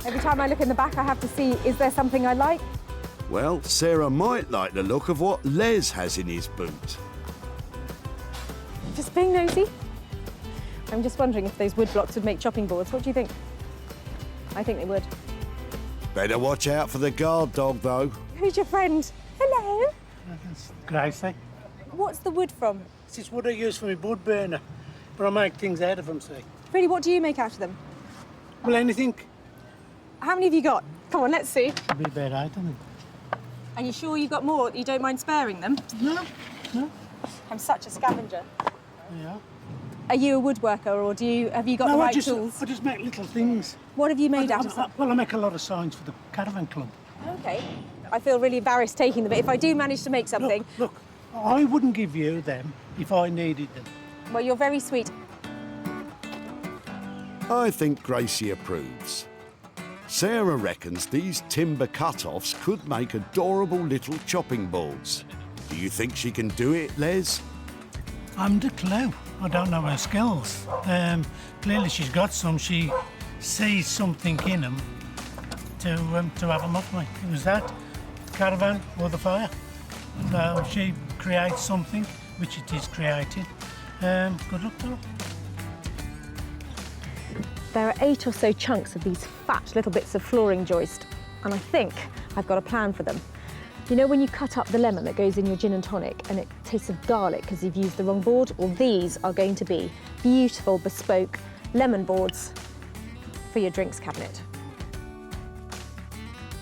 Every time I look in the back, I have to see, is there something I like? Well, Sarah might like the look of what Les has in his boot. Just being nosy. I'm just wondering if those wood blocks would make chopping boards. What do you think? I think they would. Better watch out for the guard dog, though. Who's your friend? Hello. That's Gracie. What's the wood from? This is wood I use for my wood burner, but I make things out of them, see. Really, what do you make out of them? Well, anything. How many have you got? Come on, let's see. It'll be about 8, I think. Are you sure you've got more? You don't mind sparing them? No, no. I'm such a scavenger. Yeah. Are you a woodworker, or have you got the right tools? I just make little things. What have you made out of them? Well, I make a lot of signs for the caravan club. Okay. I feel really embarrassed taking them, but if I do manage to make something... Look, I wouldn't give you them if I needed them. Well, you're very sweet. I think Gracie approves. Sarah reckons these timber cut-offs could make adorable little chopping boards. Do you think she can do it, Les? I'm the clue. I don't know her skills. Clearly she's got some. She sees something in them to have them off me. It was that, the caravan or the fire. So she creates something, which it is created. Good luck to her. There are 8 or so chunks of these fat little bits of flooring joist, and I think I've got a plan for them. You know when you cut up the lemon that goes in your gin and tonic and it tastes of garlic because you've used the wrong board? Well, these are going to be beautiful, bespoke lemon boards for your drinks cabinet.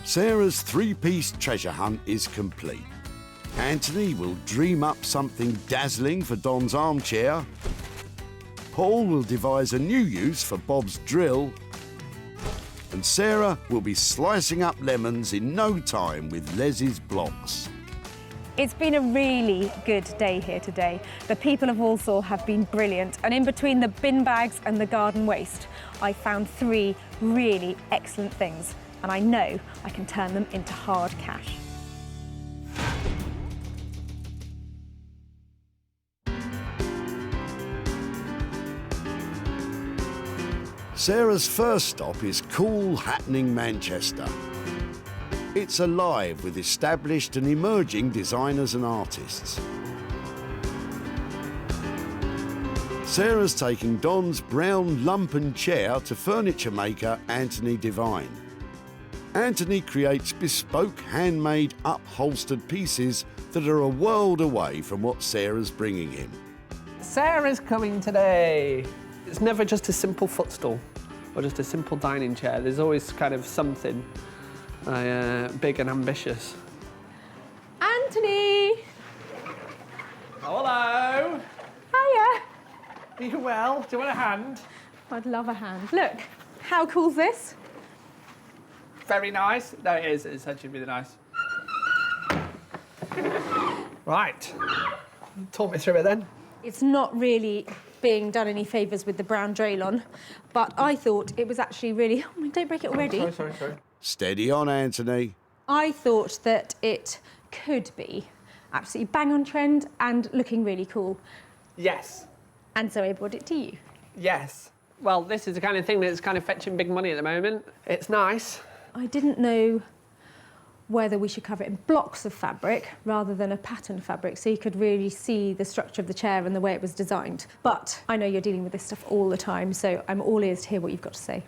Sarah's 3-piece treasure hunt is complete. Anthony will dream up something dazzling for Don's armchair. Paul will devise a new use for Bob's drill. And Sarah will be slicing up lemons in no time with Les's blocks. It's been a really good day here today. The people of Walsall have been brilliant, and in between the bin bags and the garden waste, I found 3 really excellent things, and I know I can turn them into hard cash. Sarah's first stop is cool, happening Manchester. It's alive with established and emerging designers and artists. Sarah's taking Don's brown lumpen chair to furniture maker Anthony Devine. Anthony creates bespoke, handmade, upholstered pieces that are a world away from what Sarah's bringing him. Sarah's coming today. It's never just a simple footstool or just a simple dining chair. There's always kind of something big and ambitious. Anthony! Hello! Hiya! Are you well? Do you want a hand? I'd love a hand. Look, how cool's this? Very nice. No, it is. It's actually really nice. Right. Talk me through it then. It's not really being done any favours with the brown Draylon, but I thought it was actually really... Oh, don't break it already. Oh, sorry. Steady on, Anthony. I thought that it could be absolutely bang on trend and looking really cool. Yes. And so I brought it to you. Yes. Well, this is the kind of thing that's kind of fetching big money at the moment. It's nice. I didn't know whether we should cover it in blocks of fabric rather than a patterned fabric, so you could really see the structure of the chair and the way it was designed. But I know you're dealing with this stuff all the time, so I'm all ears to hear what you've got to say.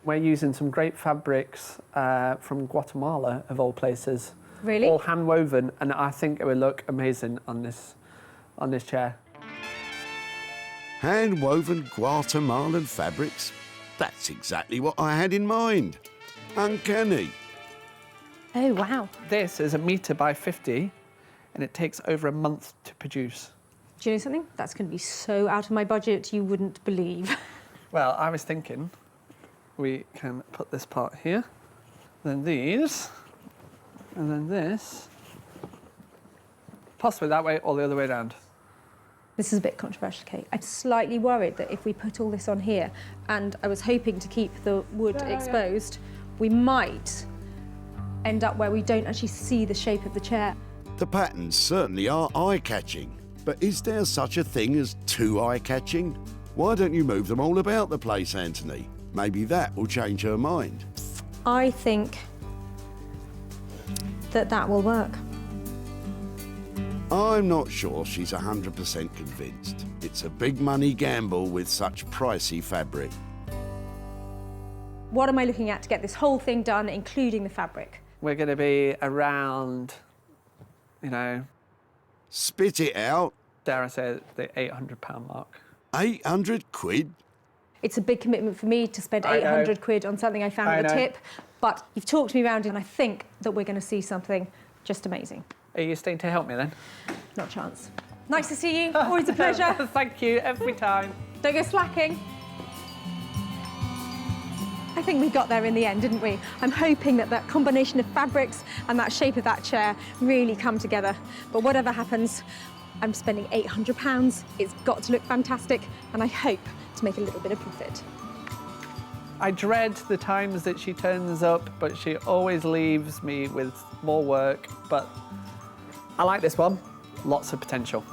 We're using some great fabrics from Guatemala, of all places. Really? All hand woven, and I think it would look amazing on this chair. Hand-woven Guatemalan fabrics? That's exactly what I had in mind. Uncanny. Oh, wow. This is 1 metre by 50, and it takes over a month to produce. Do you know something? That's going to be so out of my budget you wouldn't believe. Well, I was thinking we can put this part here, then these, and then this. Possibly that way or the other way around. This is a bit controversial, Kate. I'm slightly worried that if we put all this on here, and I was hoping to keep the wood exposed, we might end up where we don't actually see the shape of the chair. The patterns certainly are eye-catching, but is there such a thing as too eye-catching? Why don't you move them all about the place, Anthony? Maybe that will change her mind. I think that will work. I'm not sure she's 100% convinced. It's a big money gamble with such pricey fabric. What am I looking at to get this whole thing done, including the fabric? We're going to be around, you know... Spit it out. Dare I say the £800 mark. 800 quid? It's a big commitment for me to spend I know. 800 quid on something I found I at a know. tip, but you've talked me around and I think that we're going to see something just amazing. Are you staying to help me then? Not a chance. Nice to see you. Always a pleasure. Thank you, every time. Don't go slacking. I think we got there in the end, didn't we? I'm hoping that that combination of fabrics and that shape of that chair really come together. But whatever happens, I'm spending £800. It's got to look fantastic, and I hope to make a little bit of profit. I dread the times that she turns up, but she always leaves me with more work. But I like this one. Lots of potential.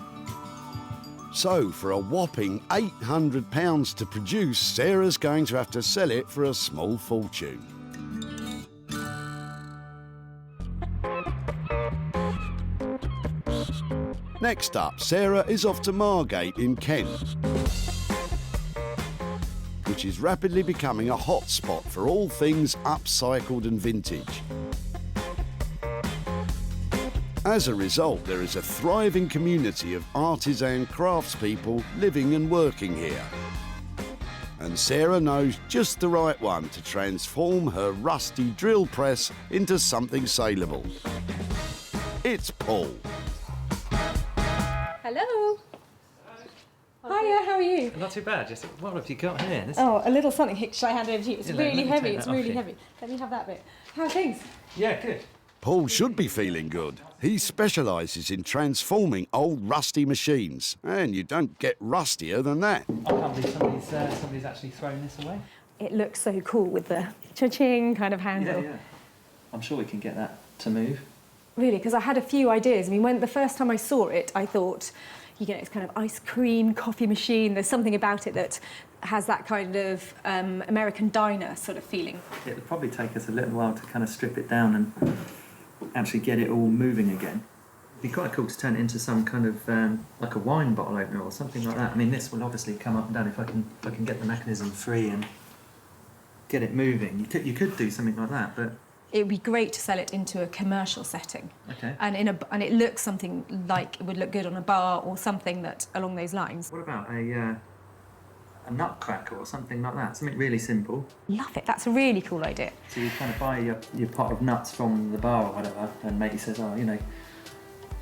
So, for a whopping £800 to produce, Sarah's going to have to sell it for a small fortune. Next up, Sarah is off to Margate in Kent, which is rapidly becoming a hot spot for all things upcycled and vintage. As a result, there is a thriving community of artisan craftspeople living and working here. And Sarah knows just the right one to transform her rusty drill press into something saleable. It's Paul. Hello. Hiya, how are you? Not too bad. Just what have you got here? This... Oh, a little something. Should I hand it over to you? It's Yeah, let really me heavy. take It's that off really you. heavy. Let me have that bit. How are things? Yeah, good. Paul should be feeling good. He specialises in transforming old rusty machines, and you don't get rustier than that. I can't believe somebody's actually thrown this away. It looks so cool with the cha-ching kind of handle. Yeah. I'm sure we can get that to move. Really, because I had a few ideas. I mean, when the first time I saw it, I thought, you know, it's kind of ice cream, coffee machine. There's something about it that has that kind of American diner sort of feeling. It'll probably take us a little while to kind of strip it down and actually get it all moving again. It'd be quite cool to turn it into some kind of like a wine bottle opener or something like that. I mean, this will obviously come up and down if I can get the mechanism free and get it moving. You could do something like that, but It would be great to sell it into a commercial setting. Okay. And it looks something like it would look good on a bar or something that along those lines. What about a nutcracker or something like that? Something really simple. Love it. That's a really cool idea. So you kind of buy your pot of nuts from the bar or whatever, and matey says, oh, you know,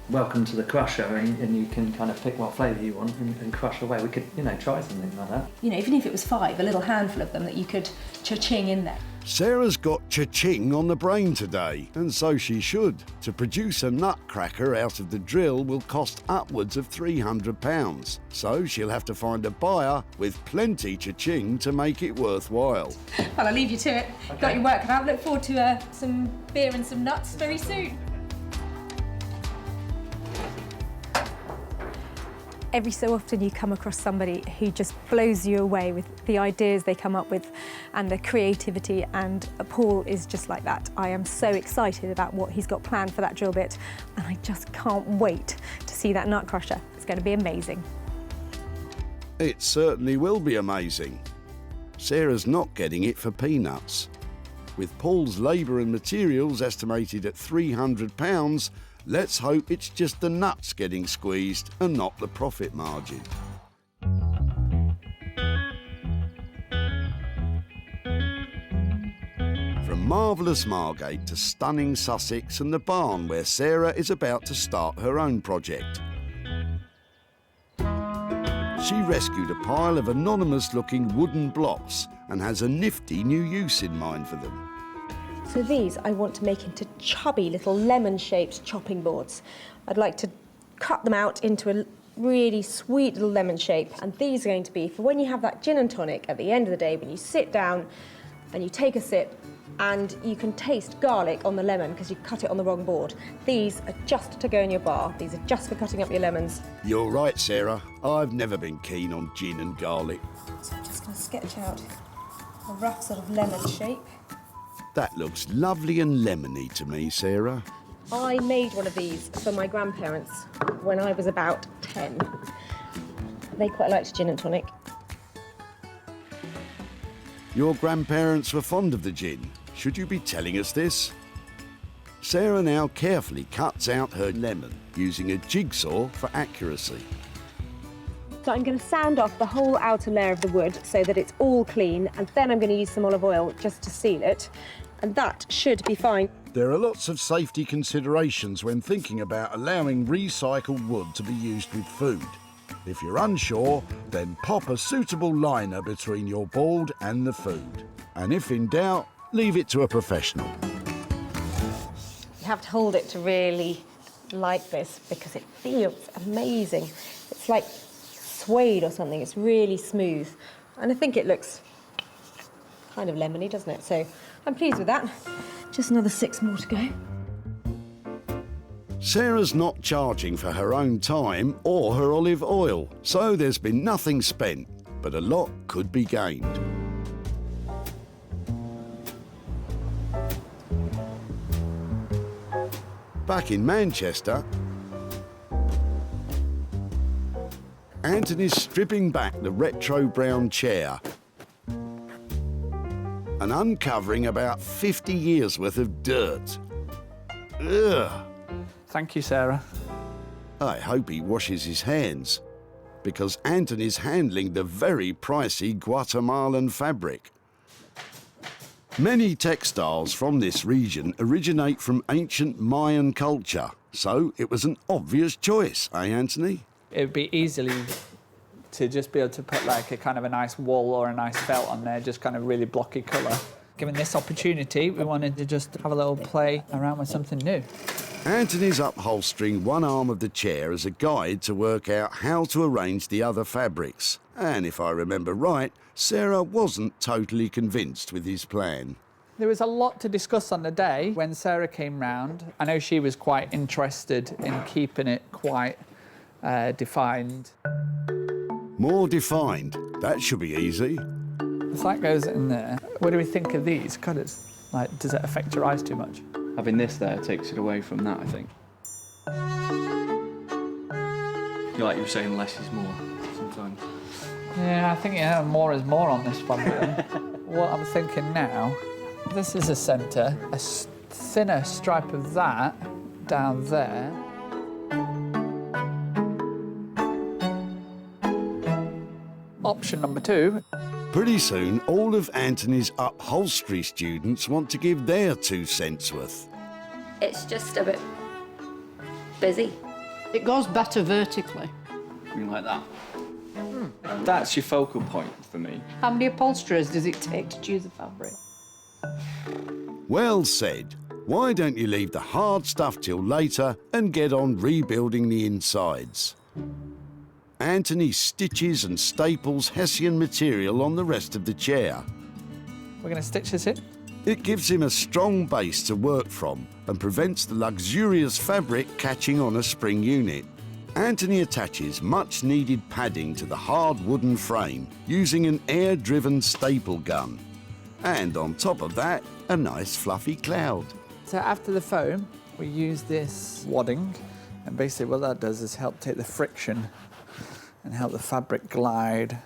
welcome to the crusher, and you can kind of pick what flavour you want and crush away. We could, you know, try something like that. You know, even if it was 5, a little handful of them that you could cha-ching in there. Sarah's got cha-ching on the brain today, and so she should. To produce a nutcracker out of the drill will cost upwards of £300, so she'll have to find a buyer with plenty cha-ching to make it worthwhile. Well, I'll leave you to it. Okay. Got your work cut out. Look forward to some beer and some nuts very soon. Every so often you come across somebody who just blows you away with the ideas they come up with and the creativity, and Paul is just like that. I am so excited about what he's got planned for that drill bit, and I just can't wait to see that nut crusher. It's going to be amazing. It certainly will be amazing. Sarah's not getting it for peanuts. With Paul's labour and materials estimated at £300, let's hope it's just the nuts getting squeezed and not the profit margin. From marvellous Margate to stunning Sussex and the barn where Sarah is about to start her own project. She rescued a pile of anonymous-looking wooden blocks and has a nifty new use in mind for them. So these I want to make into chubby little lemon-shaped chopping boards. I'd like to cut them out into a really sweet little lemon shape, and these are going to be for when you have that gin and tonic at the end of the day, when you sit down and you take a sip and you can taste garlic on the lemon because you cut it on the wrong board. These are just to go in your bar. These are just for cutting up your lemons. You're right, Sarah. I've never been keen on gin and garlic. So I'm just going to sketch out a rough sort of lemon shape. That looks lovely and lemony to me, Sarah. I made one of these for my grandparents when I was about 10. They quite liked gin and tonic. Your grandparents were fond of the gin. Should you be telling us this? Sarah now carefully cuts out her lemon using a jigsaw for accuracy. So I'm going to sand off the whole outer layer of the wood so that it's all clean, and then I'm going to use some olive oil just to seal it, and that should be fine. There are lots of safety considerations when thinking about allowing recycled wood to be used with food. If you're unsure, then pop a suitable liner between your board and the food. And if in doubt, leave it to a professional. You have to hold it to really like this because it feels amazing. It's like suede or something. It's really smooth. And I think it looks kind of lemony, doesn't it? So I'm pleased with that. Just another 6 more to go. Sarah's not charging for her own time or her olive oil, so there's been nothing spent, but a lot could be gained. Back in Manchester, Anthony's stripping back the retro brown chair and uncovering about 50 years worth of dirt. Ugh. Thank you, Sarah. I hope he washes his hands, because Anthony's handling the very pricey Guatemalan fabric. Many textiles from this region originate from ancient Mayan culture, so it was an obvious choice, eh, Anthony? It would be easily to just be able to put like a kind of a nice wool or a nice felt on there, just kind of really blocky colour. Given this opportunity, we wanted to just have a little play around with something new. Anthony's upholstering one arm of the chair as a guide to work out how to arrange the other fabrics. And if I remember right, Sarah wasn't totally convinced with his plan. There was a lot to discuss on the day when Sarah came round. I know she was quite interested in keeping it quite defined. More defined. That should be easy. If that goes in there, what do we think of these cutters? Like, does it affect your eyes too much? Having this there takes it away from that, I think. Like you were saying, less is more sometimes. Yeah, I think more is more on this one. What I'm thinking now, this is a centre, a thinner stripe of that down there. Option number 2. Pretty soon, all of Anthony's upholstery students want to give their 2 cents worth. It's just a bit busy. It goes better vertically. Something like that. That's your focal point for me. How many upholsterers does it take to choose a fabric? Well said. Why don't you leave the hard stuff till later and get on rebuilding the insides? Anthony stitches and staples Hessian material on the rest of the chair. We're going to stitch this in? It gives him a strong base to work from and prevents the luxurious fabric catching on a spring unit. Anthony attaches much-needed padding to the hard wooden frame using an air-driven staple gun. And on top of that, a nice fluffy cloud. So after the foam, we use this wadding, and basically what that does is help take the friction and help the fabric glide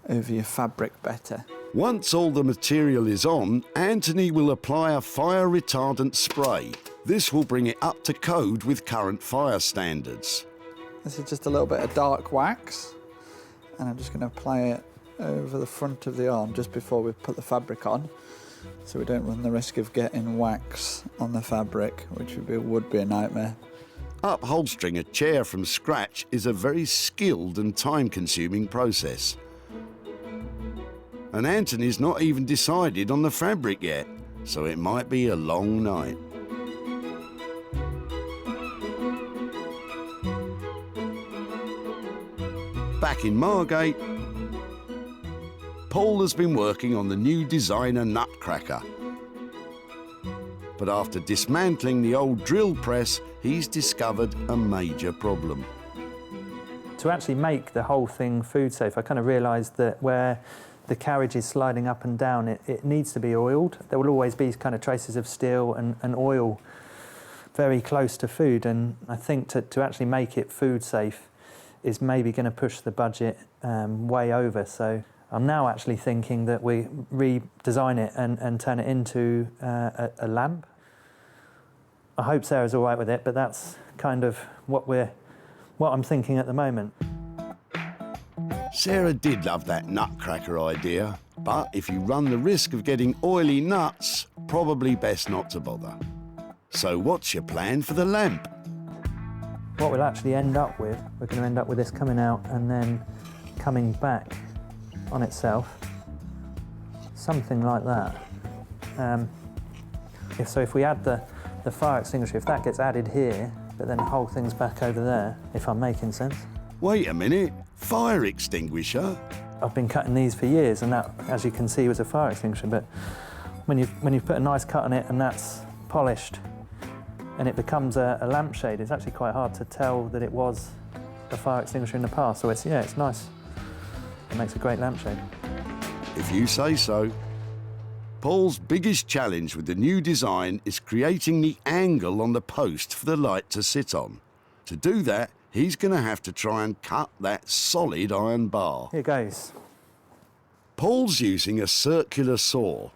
over your fabric better. Once all the material is on, Anthony will apply a fire retardant spray. This will bring it up to code with current fire standards. This is just a little bit of dark wax, and I'm just going to apply it over the front of the arm just before we put the fabric on, so we don't run the risk of getting wax on the fabric, which would be a nightmare. Upholstering a chair from scratch is a very skilled and time-consuming process. And Anthony's not even decided on the fabric yet, so it might be a long night. Back in Margate, Paul has been working on the new designer nutcracker. But after dismantling the old drill press, he's discovered a major problem. To actually make the whole thing food safe, I kind of realised that where the carriage is sliding up and down, it needs to be oiled. There will always be kind of traces of steel and oil very close to food, and I think to actually make it food safe is maybe going to push the budget way over. So I'm now actually thinking that we redesign it and turn it into a lamp. I hope Sarah's all right with it, but that's kind of what I'm thinking at the moment. Sarah did love that nutcracker idea, but if you run the risk of getting oily nuts, probably best not to bother. So what's your plan for the lamp? What we'll actually end up with, we're going to end up with this coming out and then coming back on itself, something like that. If we add the fire extinguisher, if that gets added here, but then the whole thing's back over there, if I'm making sense. Wait a minute, fire extinguisher? I've been cutting these for years, and that, as you can see, was a fire extinguisher, but when you've put a nice cut on it and that's polished and it becomes a lampshade, it's actually quite hard to tell that it was a fire extinguisher in the past. So it's nice. It makes a great lampshade. If you say so. Paul's biggest challenge with the new design is creating the angle on the post for the light to sit on. To do that, he's going to have to try and cut that solid iron bar. Here goes. Paul's using a circular saw.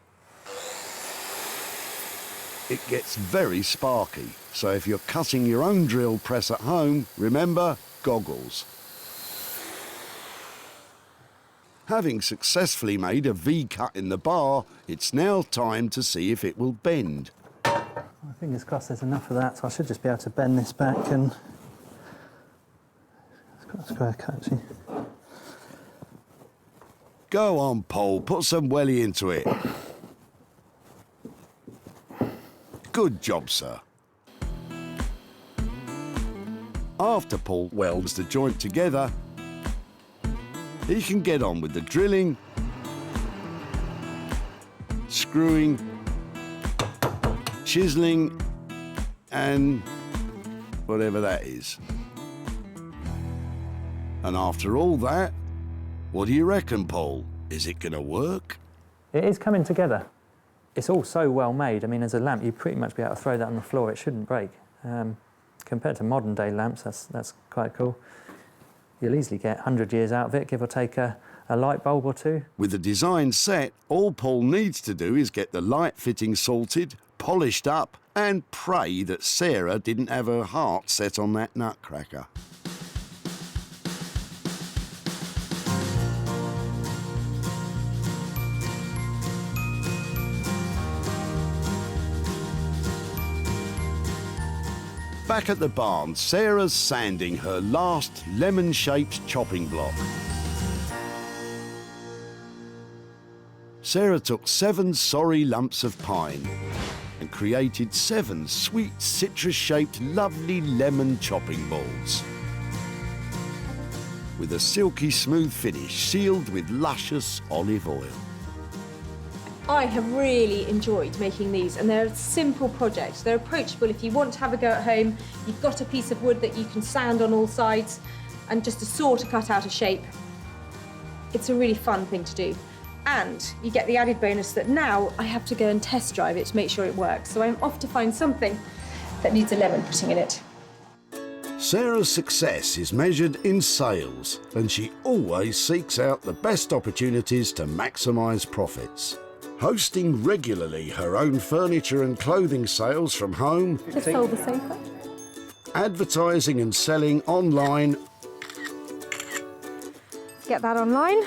It gets very sparky, so if you're cutting your own drill press at home, remember, goggles. Having successfully made a V-cut in the bar, it's now time to see if it will bend. Fingers crossed there's enough of that, so I should just be able to bend this back and... It's got a square cut, actually. Go on, Paul, put some welly into it. Good job, sir. After Paul welds the joint together, he can get on with the drilling, screwing, chiseling, and whatever that is. And after all that, what do you reckon, Paul? Is it going to work? It is coming together. It's all so well made. I mean, as a lamp, you'd pretty much be able to throw that on the floor. It shouldn't break. Compared to modern day lamps, that's quite cool. You'll easily get 100 years out of it, give or take a light bulb or two. With the design set, all Paul needs to do is get the light fitting sorted, polished up, and pray that Sarah didn't have her heart set on that nutcracker. Back at the barn, Sarah's sanding her last lemon-shaped chopping block. Sarah took 7 sorry lumps of pine and created 7 sweet citrus-shaped lovely lemon chopping balls with a silky smooth finish sealed with luscious olive oil. I have really enjoyed making these, and they're a simple project. They're approachable if you want to have a go at home. You've got a piece of wood that you can sand on all sides and just a saw to cut out a shape. It's a really fun thing to do. And you get the added bonus that now I have to go and test drive it to make sure it works. So I'm off to find something that needs a lemon putting in it. Sarah's success is measured in sales, and she always seeks out the best opportunities to maximise profits. Hosting regularly her own furniture and clothing sales from home, Just sold the sofa. advertising and selling online, Get that online.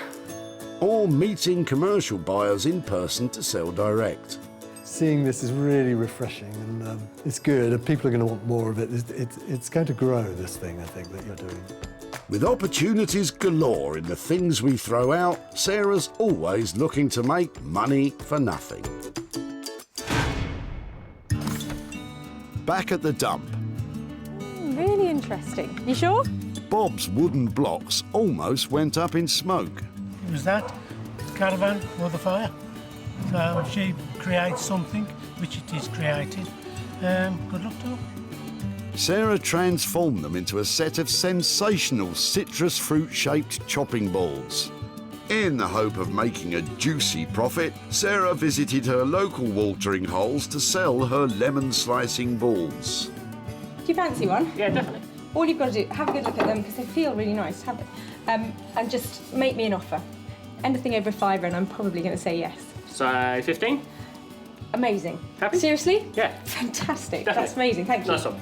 or meeting commercial buyers in person to sell direct. Seeing this is really refreshing, and it's good, and people are going to want more of it. It's going to grow, this thing, I think, that you're doing. With opportunities galore in the things we throw out, Sarah's always looking to make money for nothing. Back at the dump, Really interesting. You sure? Bob's wooden blocks almost went up in smoke. It was that caravan or the fire. So she creates something, which it is created. Good luck to her. Sarah transformed them into a set of sensational citrus fruit-shaped chopping boards. In the hope of making a juicy profit, Sarah visited her local watering holes to sell her lemon slicing balls. Do you fancy one? Yeah, definitely. All you've got to do, have a good look at them because they feel really nice. Have it, and just make me an offer. Anything over £5, and I'm probably going to say yes. So 15? Amazing. Happy? Seriously? Yeah. Fantastic. Definitely. That's amazing. Thank you. Nice one.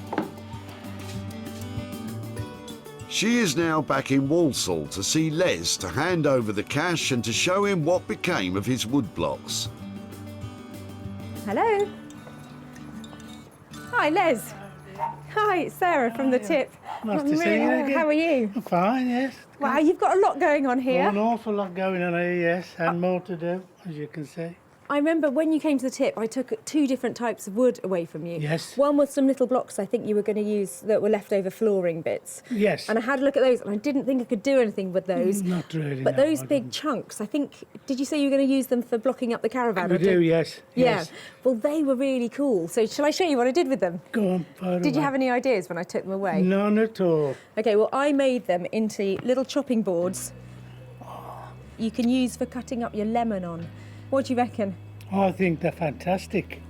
She is now back in Walsall to see Les to hand over the cash and to show him what became of his wood blocks. Hello. Hi, Les. Hi, it's Sarah from the tip. Nice to see you again. How are you? I'm fine, yes. Wow, you've got a lot going on here. An awful lot going on here, yes, and more to do, as you can see. I remember when you came to the tip, I took 2 different types of wood away from you. Yes. One was some little blocks I think you were going to use that were leftover flooring bits. Yes. And I had a look at those, and I didn't think I could do anything with those. Not really, But no, those I big chunks, I think, did you say you were going to use them for blocking up the caravan? We or do, yes. Yeah. Yes. Well, they were really cool. So shall I show you what I did with them? Go on, fire Did you away. have any ideas when I took them away? None at all. Okay, well, I made them into little chopping boards you can use for cutting up your lemon on. What do you reckon? I think they're fantastic.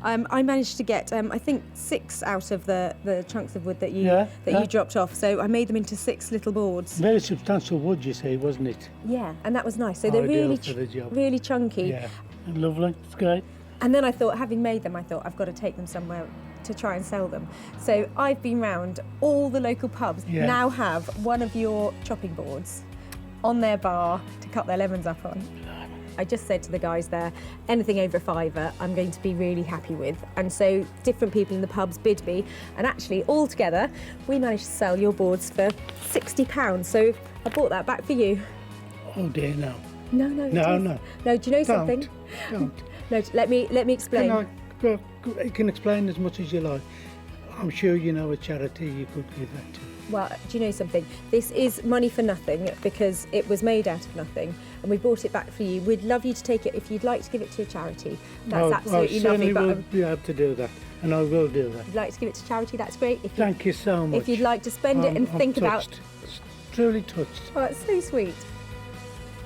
I managed to get, I think, 6 out of the chunks of wood that you Yeah, yeah. you dropped off. So I made them into 6 little boards. Very substantial wood, you see, wasn't it? Yeah, and that was nice. So they're Ideal really, for the job. really chunky. Yeah, lovely. It's great. And then I thought, having made them, I thought I've got to take them somewhere to try and sell them. So I've been round all the local pubs. Yeah. Now have one of your chopping boards on their bar to cut their lemons up on. I just said to the guys there, anything over £5 I'm going to be really happy with. And so different people in the pubs bid me, and actually all together we managed to sell your boards for £60. So I bought that back for you. Oh dear, no. No, no. it No, is. no. No, do you know something? Don't. No, let me explain. You can explain as much as you like. I'm sure you know a charity you could give that to. Well, do you know something? This is money for nothing because it was made out of nothing, and we brought it back for you. We'd love you to take it if you'd like to give it to a charity. That's absolutely I certainly lovely. will But be able to do that, and I will do that. if you'd like to give it to charity, that's great. If Thank you so much. If you'd like to spend it and I'm think about. touched. Truly touched. Oh, that's so sweet.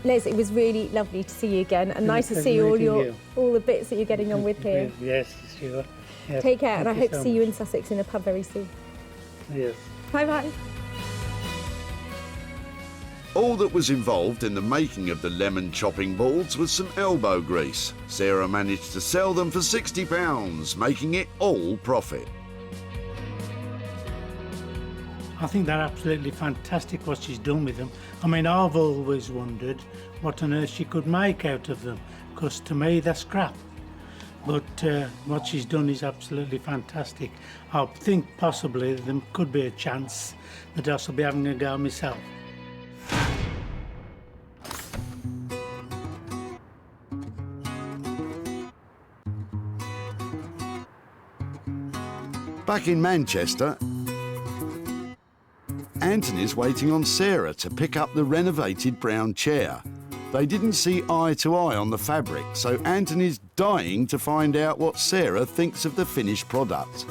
Les, it was really lovely to see you again, and Yeah, nice to thank see you, all meeting you. all the bits that you're getting on with here. Yes, sure. Yes, Take care, and thank I hope so to see you much. in Sussex in a pub very soon. Yes. Bye bye. All that was involved in the making of the lemon chopping boards was some elbow grease. Sarah managed to sell them for £60, making it all profit. I think they're absolutely fantastic what she's done with them. I mean, I've always wondered what on earth she could make out of them, because to me they're scrap. But what she's done is absolutely fantastic. I think possibly there could be a chance that I shall be having a go myself. Back in Manchester, Anthony's waiting on Sarah to pick up the renovated brown chair. They didn't see eye to eye on the fabric, so Anthony's dying to find out what Sarah thinks of the finished product.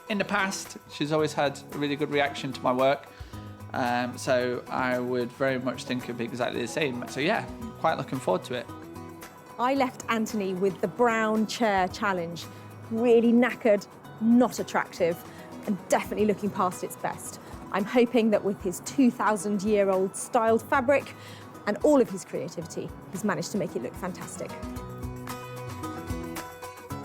In the past, she's always had a really good reaction to my work, so I would very much think it'd be exactly the same. So yeah, quite looking forward to it. I left Anthony with the brown chair challenge. Really knackered, not attractive, and definitely looking past its best. I'm hoping that with his 2,000-year-old styled fabric and all of his creativity, he's managed to make it look fantastic.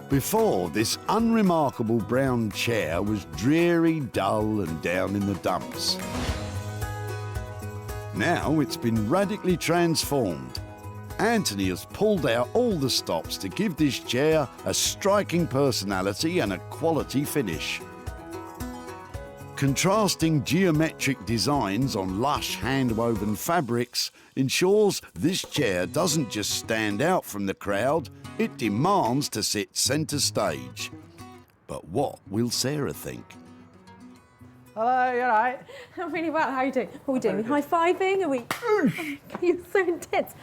Before, this unremarkable brown chair was dreary, dull and down in the dumps. Now it's been radically transformed. Anthony has pulled out all the stops to give this chair a striking personality and a quality finish. Contrasting geometric designs on lush hand-woven fabrics ensures this chair doesn't just stand out from the crowd, it demands to sit centre stage. But what will Sarah think? Hello, you all right? I'm really well. How are you doing? What are we doing? High-fiving? Are we... You're so intense.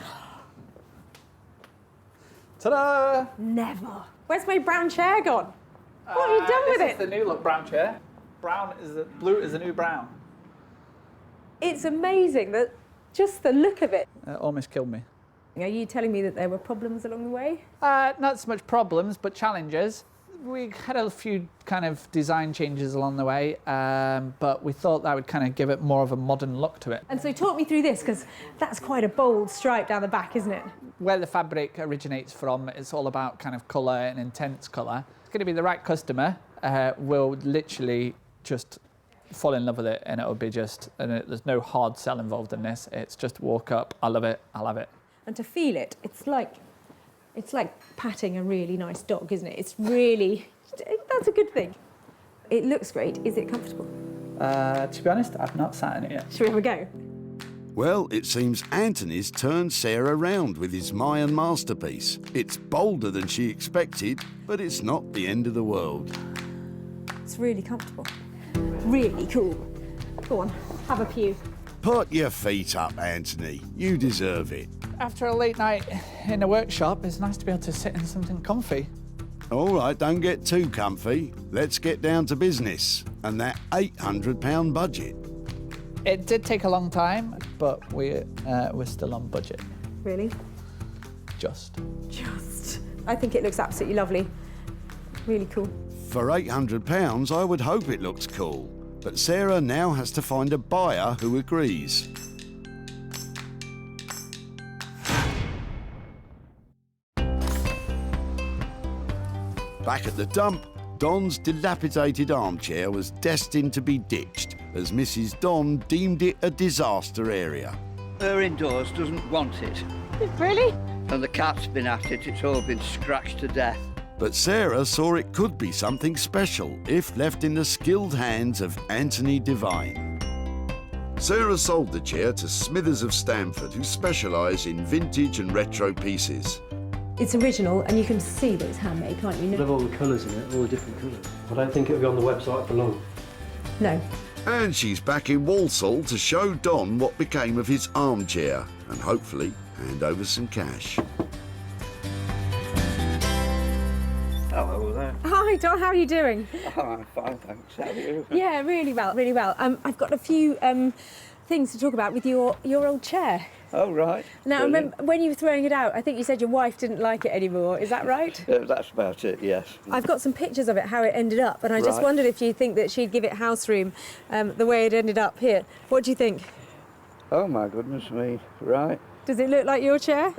Ta-da! Never. Where's my brown chair gone? What have you done with This it? is the new look brown chair. Blue is the new brown. It's amazing that just the look of it. It almost killed me. Are you telling me that there were problems along the way? Not so much problems, but challenges. We had a few kind of design changes along the way, but we thought that would kind of give it more of a modern look to it. And so talk me through this, because that's quite a bold stripe down the back, isn't it? Where the fabric originates from, it's all about kind of colour and intense colour. It's going to be the right customer will literally just fall in love with it, and it'll be just, there's no hard sell involved in this. It's just walk up, I love it, I'll have it. And to feel it, it's like patting a really nice dog, isn't it? It's really, that's a good thing. It looks great. Is it comfortable? To be honest, I've not sat in it yet. Shall we have a go? Well, it seems Anthony's turned Sarah round with his Mayan masterpiece. It's bolder than she expected, but it's not the end of the world. It's really comfortable. Really cool. Go on, have a pew. Put your feet up, Anthony. You deserve it. After a late night in the workshop, it's nice to be able to sit in something comfy. All right, don't get too comfy. Let's get down to business and that £800 budget. It did take a long time, but we're still on budget. Really? Just. I think it looks absolutely lovely. Really cool. For £800, I would hope it looks cool. But Sarah now has to find a buyer who agrees. Back at the dump, Don's dilapidated armchair was destined to be ditched, as Mrs. Don deemed it a disaster area. Her indoors doesn't want it. Really? And the cat's been at it, it's all been scratched to death. But Sarah saw it could be something special if left in the skilled hands of Anthony Devine. Sarah sold the chair to Smithers of Stamford, who specialise in vintage and retro pieces. It's original, and you can see that it's handmade, can't you? Love all the colours in it, all the different colours. I don't think it'll be on the website for long. No. And she's back in Walsall to show Don what became of his armchair and hopefully hand over some cash. Hello there. Hi, Don, how are you doing? Oh, I'm fine, thanks. How are you? Yeah, really well, really well. I've got a few things to talk about with your old chair. Oh, right. Now, Brilliant. remember, when you were throwing it out, I think you said your wife didn't like it anymore. Is that right? That's about it, yes. I've got some pictures of it, how it ended up, and I just Right. wondered if you think that she'd give it house room the way it ended up here. What do you think? Oh, my goodness me. Right. Does it look like your chair?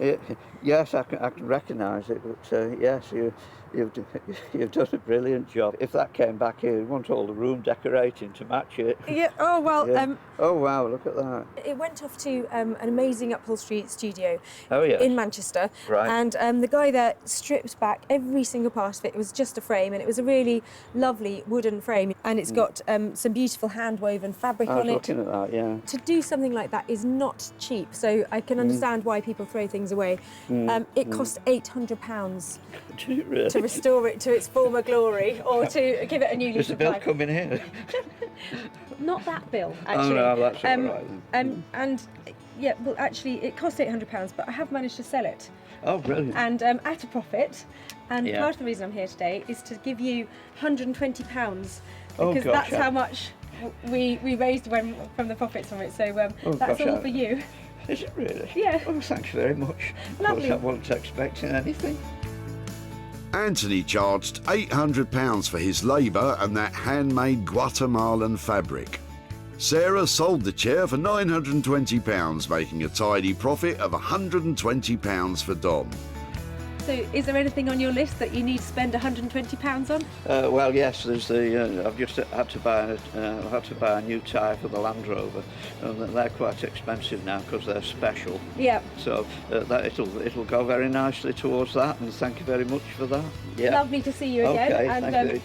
Yes, I can recognise it, but yes, you've done a brilliant job. If that came back here, you'd want all the room decorating to match it. Yeah, oh, well... Yeah. Oh, wow, look at that. It went off to an amazing upholstery studio yes. in Manchester. Right. And the guy there stripped back every single part of it. It was just a frame, and it was a really lovely wooden frame. And it's got some beautiful hand-woven fabric I was on it. looking at that, yeah. To do something like that is not cheap, so I can understand why people throw things away. It cost £800 Did it really? to restore it to its former glory, or to give it a new lease Is the of bill life. coming here? Not that bill, actually. Oh, no, that's all right then. And yeah, well, actually, it cost £800, but I have managed to sell it. Oh, brilliant. And at a profit. And Yeah. part of the reason I'm here today is to give you £120, Oh, because gosh, that's yeah. how much we raised from the profits from it. So that's gosh, all yeah. for you. Is it really? Yeah. Oh, thanks very much. Lovely. Of course, I wasn't expecting anything. Anthony charged £800 for his labour and that handmade Guatemalan fabric. Sarah sold the chair for £920, making a tidy profit of £120 for Dom. So is there anything on your list that you need to spend £120 on? Well, yes. There's the. I've just had to buy a new tyre for the Land Rover, and they're quite expensive now because they're special. Yeah. So that it'll go very nicely towards that. And thank you very much for that. Yeah. Lovely to see you again. Okay. And, Thank you.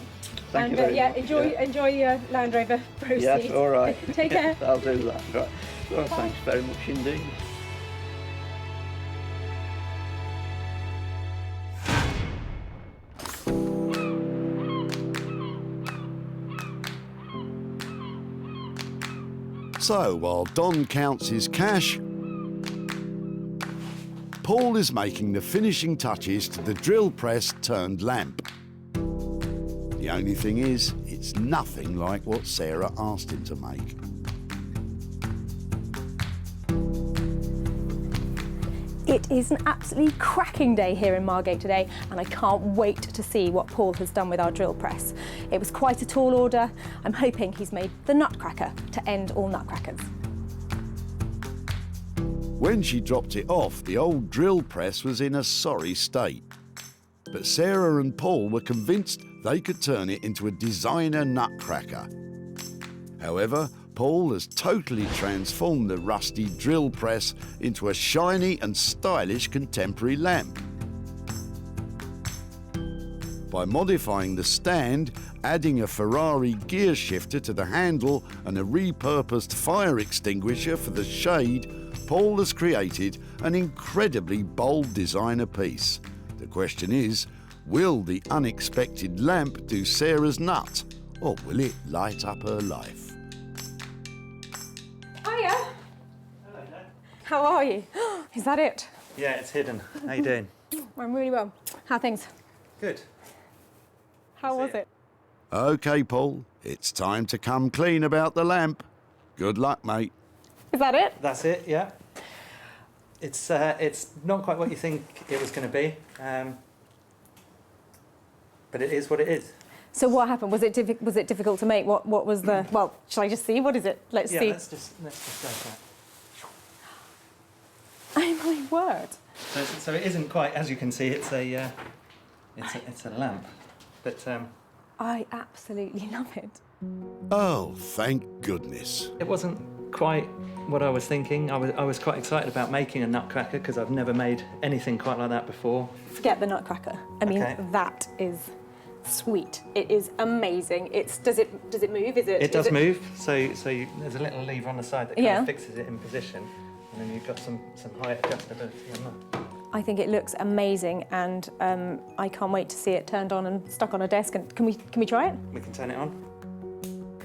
Thank you very much. Enjoy your Land Rover proceeds. Yes. All right. Take care. I'll do that. Right. Well, thanks very much indeed. So, while Don counts his cash, Paul is making the finishing touches to the drill press turned lamp. The only thing is, it's nothing like what Sarah asked him to make. It is an absolutely cracking day here in Margate today, and I can't wait to see what Paul has done with our drill press. It was quite a tall order. I'm hoping he's made the nutcracker to end all nutcrackers. When she dropped it off, the old drill press was in a sorry state. But Sarah and Paul were convinced they could turn it into a designer nutcracker. However, Paul has totally transformed the rusty drill press into a shiny and stylish contemporary lamp. By modifying the stand, adding a Ferrari gear shifter to the handle and a repurposed fire extinguisher for the shade, Paul has created an incredibly bold designer piece. The question is, will the unexpected lamp do Sarah's nut, or will it light up her life? Hiya. Hello there. How are you? Is that it? Yeah, it's hidden. How you doing? I'm really well. How are things? Good. How was it? OK, Paul, it's time to come clean about the lamp. Good luck, mate. Is that it? That's it, yeah. It's not quite what you think it was going to be, but it is what it is. So what happened? Was it difficult to make? What was the? Well, shall I just see? What is it? Let's see. Let's just go for it. Oh my word! So it isn't quite, as you can see, it's a lamp, but I absolutely love it. Oh, thank goodness. it wasn't quite what I was thinking. I was quite excited about making a nutcracker because I've never made anything quite like that before. Forget the nutcracker. I mean, Okay. that is sweet. It is amazing. Does it move? It does move. So there's a little lever on the side that kind Yeah. of fixes it in position, and then you've got some height adjustability on that. I think it looks amazing, and I can't wait to see it turned on and stuck on a desk. And can we try it? We can turn it on.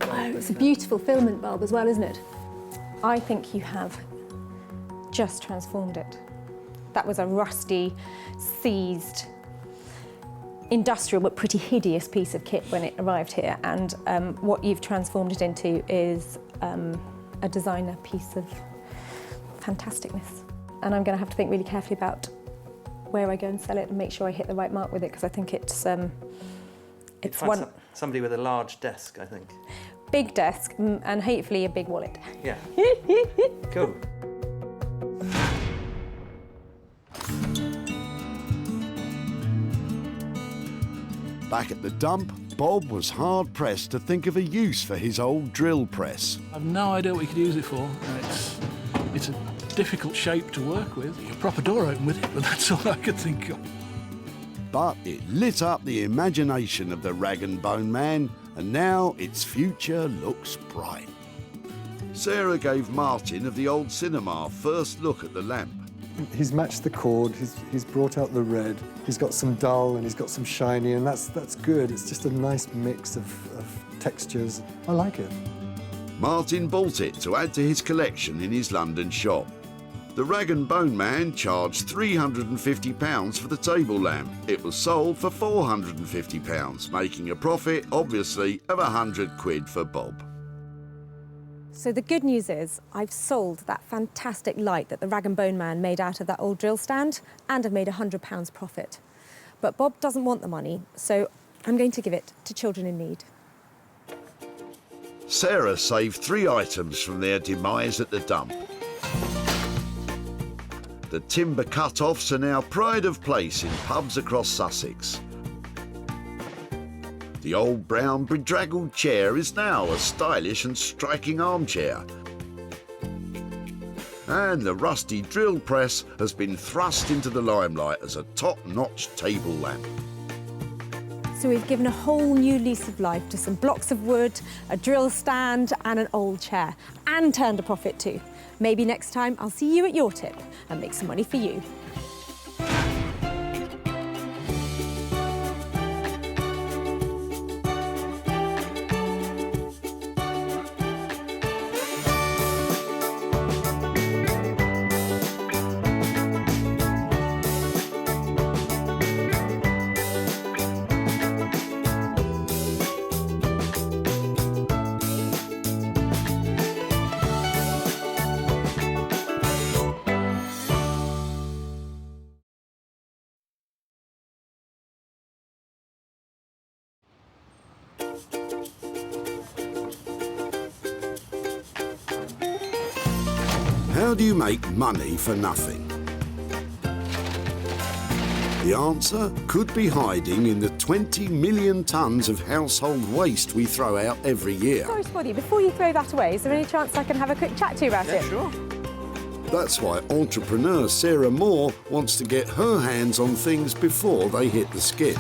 Oh, it's a beautiful filament bulb as well, isn't it? I think you have just transformed it. That was a rusty, seized, industrial but pretty hideous piece of kit when it arrived here, and what you've transformed it into is a designer piece of fantasticness. And I'm going to have to think really carefully about where I go and sell it and make sure I hit the right mark with it, because I think it's one Somebody with a large desk, I think. big desk and hopefully a big wallet. Yeah. Cool. Back at the dump, Bob was hard-pressed to think of a use for his old drill press. I've no idea what you could use it for. It's a difficult shape to work with. You can prop a door open with it, but that's all I could think of. But it lit up the imagination of the Rag and Bone Man, and now its future looks bright. Sarah gave Martin of the old cinema first look at the lamp. He's matched the cord, he's brought out the red, he's got some dull and he's got some shiny, and that's good. It's just a nice mix of textures. I like it. Martin bought it to add to his collection in his London shop. The Rag and Bone Man charged £350 for the table lamp. It was sold for £450, making a profit, obviously, of £100 for Bob. So the good news is I've sold that fantastic light that the Rag and Bone Man made out of that old drill stand, and I've made £100 profit. But Bob doesn't want the money, so I'm going to give it to children in need. Sarah saved 3 items from their demise at the dump. The timber cut-offs are now pride of place in pubs across Sussex. The old brown bedraggled chair is now a stylish and striking armchair. And the rusty drill press has been thrust into the limelight as a top-notch table lamp. So we've given a whole new lease of life to some blocks of wood, a drill stand and an old chair, and turned a profit too. Maybe next time I'll see you at your tip and make some money for you. How do you make money for nothing? The answer could be hiding in the 20 million tonnes of household waste we throw out every year. Sorry to bother you, before you throw that away, is there any chance I can have a quick chat to you about it? Sure. That's why entrepreneur Sarah Moore wants to get her hands on things before they hit the skip.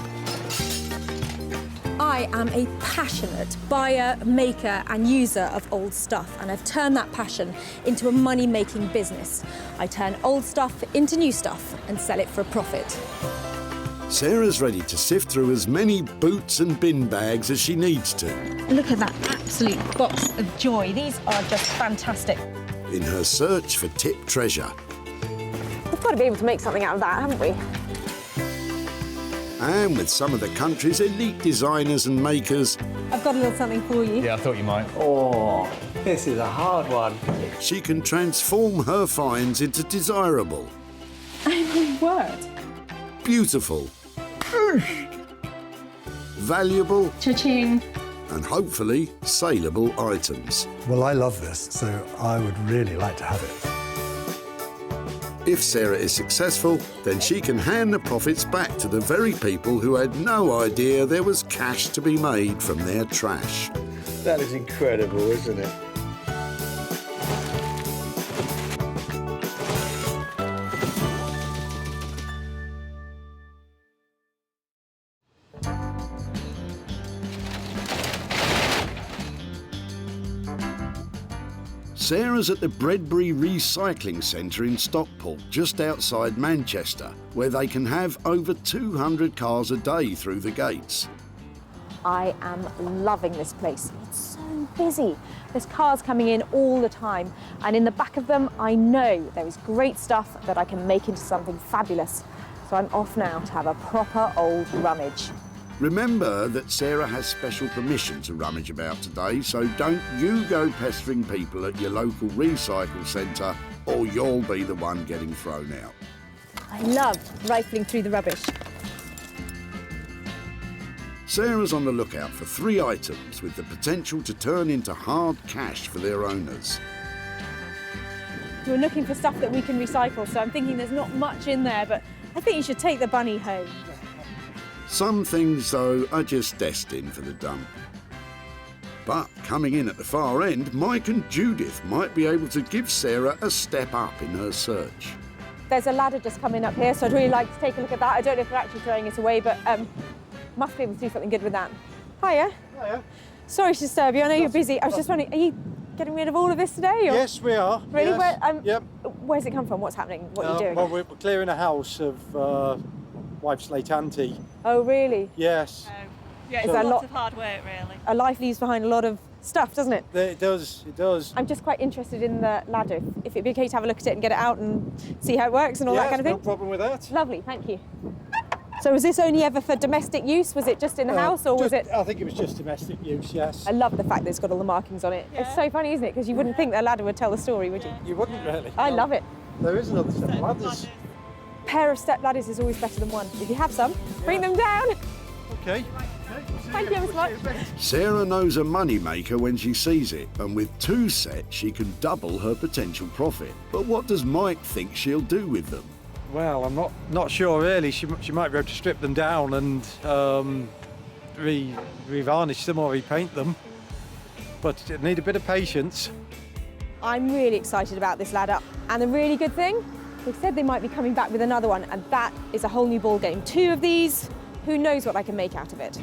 I am a passionate buyer, maker and user of old stuff, and I've turned that passion into a money-making business. I turn old stuff into new stuff and sell it for a profit. Sarah's ready to sift through as many boots and bin bags as she needs to. Look at that absolute box of joy. These are just fantastic. In her search for tip treasure. We've got to be able to make something out of that, haven't we? And with some of the country's elite designers and makers, I've got a little something for you. Yeah, I thought you might. Oh, this is a hard one. she can transform her finds into desirable, Oh my word. beautiful, valuable, Cha-ching. and hopefully saleable items. Well, I love this, so I would really like to have it. If Sarah is successful, then she can hand the profits back to the very people who had no idea there was cash to be made from their trash. That is incredible, isn't it? Sarah's at the Bredbury Recycling Centre in Stockport, just outside Manchester, where they can have over 200 cars a day through the gates. I am loving this place. It's so busy. There's cars coming in all the time, and in the back of them, I know there is great stuff that I can make into something fabulous. So I'm off now to have a proper old rummage. Remember that Sarah has special permission to rummage about today, so don't you go pestering people at your local recycle centre, or you'll be the one getting thrown out. I love rifling through the rubbish. Sarah's on the lookout for 3 items with the potential to turn into hard cash for their owners. We're looking for stuff that we can recycle, so I'm thinking there's not much in there, but I think you should take the bunny home. Some things, though, are just destined for the dump. But coming in at the far end, Mike and Judith might be able to give Sarah a step up in her search. There's a ladder just coming up here, so I'd really like to take a look at that. I don't know if they're actually throwing it away, but must be able to do something good with that. Hiya. Hiya. Sorry to disturb you, I know you're busy. I was just wondering, are you getting rid of all of this today? Or? Yes, we are. Really? Yes. Yep. Where's it come from? What's happening? What are you doing? Well, we're clearing a house of wife's late auntie. Oh, really? Yes. Yeah, So- it's a lot of hard work, really. A life leaves behind a lot of stuff, doesn't it? It does, it does. I'm just quite interested in the ladder. If it'd be okay to have a look at it and get it out and see how it works and all that kind of thing. no problem with that. Lovely, thank you. So was this only ever for domestic use? Was it just in the house or was it? I think it was just domestic use, yes. I love the fact that it's got all the markings on it. Yeah. It's so funny, isn't it? Because you wouldn't think the ladder would tell the story, would you? You wouldn't really. I love it. There is another set of ladders. pair of step ladders is always better than one. If you have some, bring them down. Okay. Thank you ever so much. Sarah knows a moneymaker when she sees it, and with 2 sets, she can double her potential profit. But what does Mike think she'll do with them? Well, I'm not sure really. She might be able to strip them down and re-varnish them or repaint them, but it need a bit of patience. I'm really excited about this ladder, and the really good thing, they said they might be coming back with another one, and that is a whole new ball game. 2 of these, who knows what I can make out of it.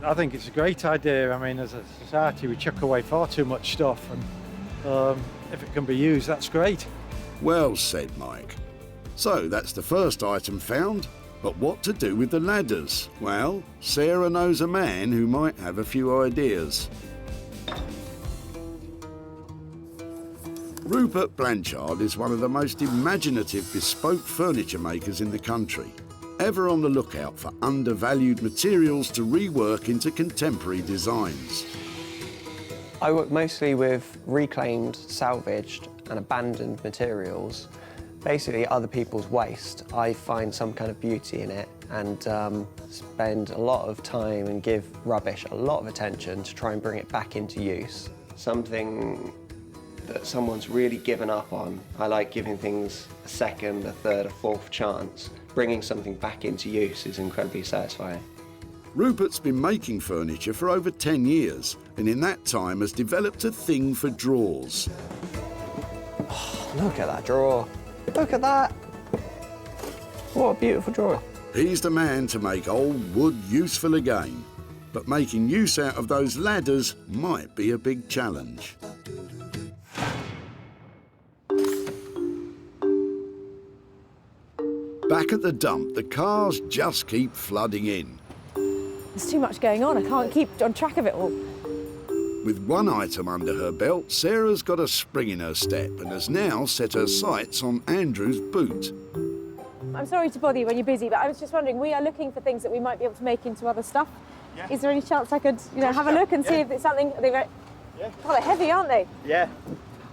I think it's a great idea. I mean, as a society, we chuck away far too much stuff, and if it can be used, that's great. Well said, Mike. So that's the first item found, but what to do with the ladders? Well, Sarah knows a man who might have a few ideas. Rupert Blanchard is one of the most imaginative bespoke furniture makers in the country, ever on the lookout for undervalued materials to rework into contemporary designs. I work mostly with reclaimed, salvaged and abandoned materials. Basically other people's waste. I find some kind of beauty in it and spend a lot of time and give rubbish a lot of attention to try and bring it back into use. Something that someone's really given up on. I like giving things a second, a third, a fourth chance. Bringing something back into use is incredibly satisfying. Rupert's been making furniture for over 10 years, and in that time has developed a thing for drawers. Oh, look at that drawer. Look at that. What a beautiful drawer. He's the man to make old wood useful again, but making use out of those ladders might be a big challenge. Back at the dump, the cars just keep flooding in. There's too much going on. I can't keep on track of it all. With one item under her belt, Sarah's got a spring in her step and has now set her sights on Andrew's boot. I'm sorry to bother you when you're busy, but I was just wondering, we are looking for things that we might be able to make into other stuff. Yeah. Is there any chance I could, have a look and see if it's something? Yeah. Oh, they're heavy, aren't they? Yeah.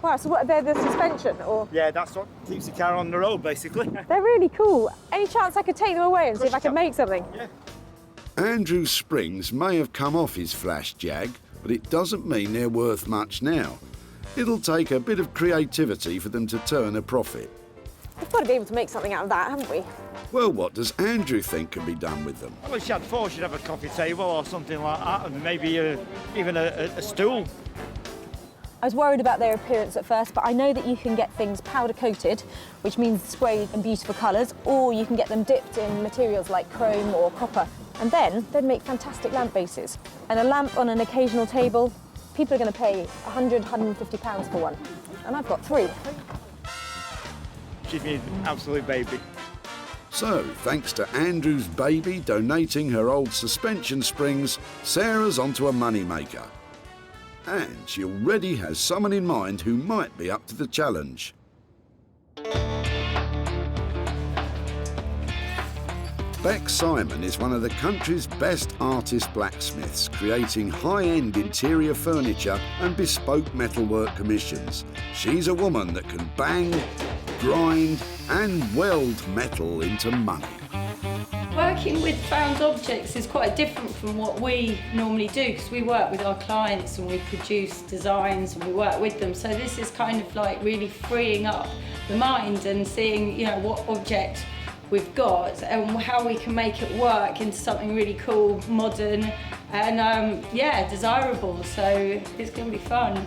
Wow, so what, they're the suspension, or? Yeah, that's what keeps the car on the road, basically. They're really cool. Any chance I could take them away and see if I can make something? Yeah. Andrew's springs may have come off his flash Jag, but it doesn't mean they're worth much now. It'll take a bit of creativity for them to turn a profit. We've got to be able to make something out of that, haven't we? Well, what does Andrew think can be done with them? Well, if she had 4, she'd have a coffee table or something like that, and maybe even a stool. I was worried about their appearance at first, but I know that you can get things powder coated, which means sprayed in beautiful colours, or you can get them dipped in materials like chrome or copper, and then they'd make fantastic lamp bases. And a lamp on an occasional table, people are going to pay £100, £150 for one, and I've got 3. She's an absolute baby. So, thanks to Andrew's baby donating her old suspension springs, Sarah's onto a moneymaker. And she already has someone in mind who might be up to the challenge. Beck Simon is one of the country's best artist blacksmiths, creating high-end interior furniture and bespoke metalwork commissions. She's a woman that can bang, grind and weld metal into money. Working with found objects is quite different from what we normally do, because we work with our clients and we produce designs and we work with them. So this is kind of like really freeing up the mind and seeing, what object we've got and how we can make it work into something really cool, modern and desirable. So it's going to be fun.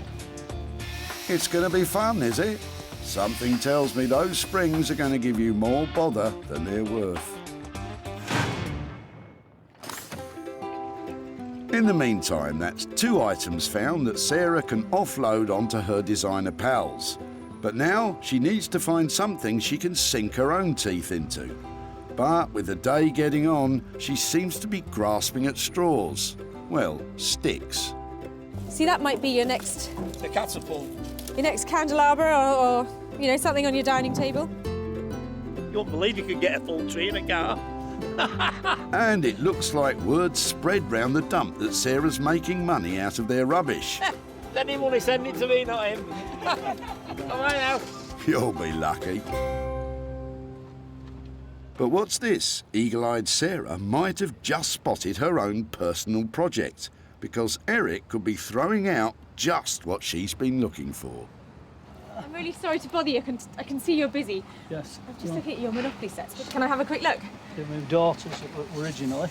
It's going to be fun, is it? Something tells me those springs are going to give you more bother than they're worth. In the meantime, that's 2 items found that Sarah can offload onto her designer pals. But now she needs to find something she can sink her own teeth into. But with the day getting on, she seems to be grasping at straws. Well, sticks. See, that might be your next... The catapult. Your next candelabra or something on your dining table. You won't believe you could get a full tree in a car. And it looks like word spread round the dump that Sarah's making money out of their rubbish. Any money, send it to me, not him. All right now. You'll be lucky. But what's this? Eagle-eyed Sarah might have just spotted her own personal project, because Eric could be throwing out just what she's been looking for. I'm really sorry to bother you. I can see you're busy. Yes. I'm just looking at your Monopoly sets. Can I have a quick look? They're my daughter's originally.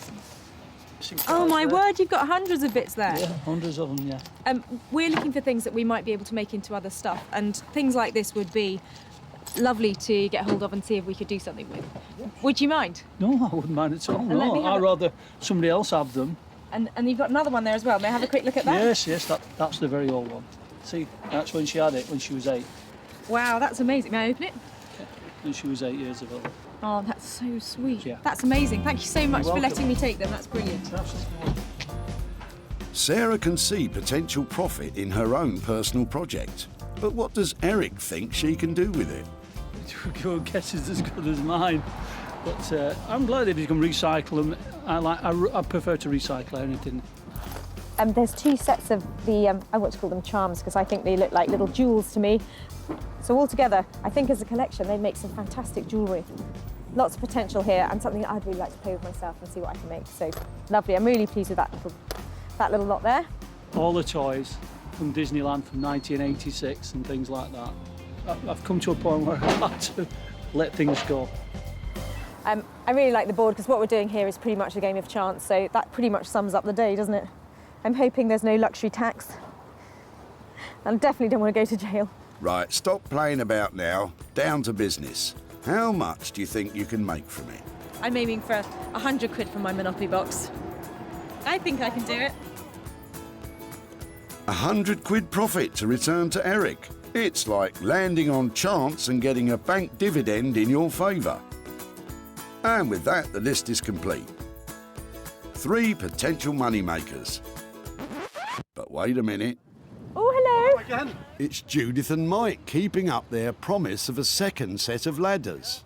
Oh my word, you've got hundreds of bits there. Yeah, hundreds of them, yeah. We're looking for things that we might be able to make into other stuff, and things like this would be lovely to get hold of and see if we could do something with. Would you mind? No, I wouldn't mind at all. And let me No, have I'd rather somebody else have them. And you've got another one there as well. May I have a quick look at that? Yes, that's the very old one. See, that's when she had it, when she was 8. Wow, that's amazing. May I open it? When she was 8 years old. Oh, that's so sweet. Yeah. That's amazing. Thank you so much You're for welcome. letting me take them. That's brilliant. Sarah can see potential profit in her own personal project. But what does Eric think she can do with it? Your guess is as good as mine. But I'm glad if you can recycle them. I prefer to recycle anything. There's 2 sets of the, I want to call them charms because I think they look like little jewels to me. So altogether, I think as a collection, they make some fantastic jewellery. Lots of potential here and something that I'd really like to play with myself and see what I can make. So lovely, I'm really pleased with that little lot there. All the toys from Disneyland from 1986 and things like that. I've come to a point where I had to let things go. I really like the board because what we're doing here is pretty much a game of chance, so that pretty much sums up the day, doesn't it? I'm hoping there's no luxury tax. And definitely don't want to go to jail. Right, stop playing about now. Down to business. How much do you think you can make from it? I'm aiming for 100 quid for my Monopoly box. I think I can do it. 100 quid profit to return to Eric. It's like landing on chance and getting a bank dividend in your favour. And with that, the list is complete. 3 potential money makers. But wait a minute. Oh, hello. It's Judith and Mike keeping up their promise of a second set of ladders.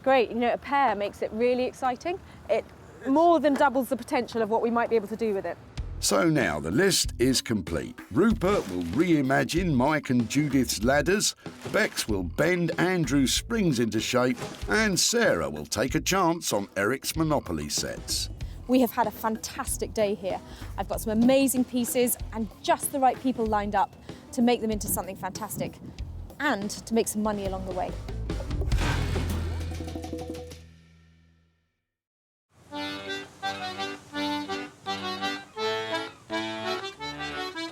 Great, you know, a pair makes it really exciting. It more than doubles the potential of what we might be able to do with it. So now the list is complete. Rupert will reimagine Mike and Judith's ladders, Bex will bend Andrew's springs into shape, and Sarah will take a chance on Eric's Monopoly sets. We have had a fantastic day here. I've got some amazing pieces and just the right people lined up to make them into something fantastic and to make some money along the way.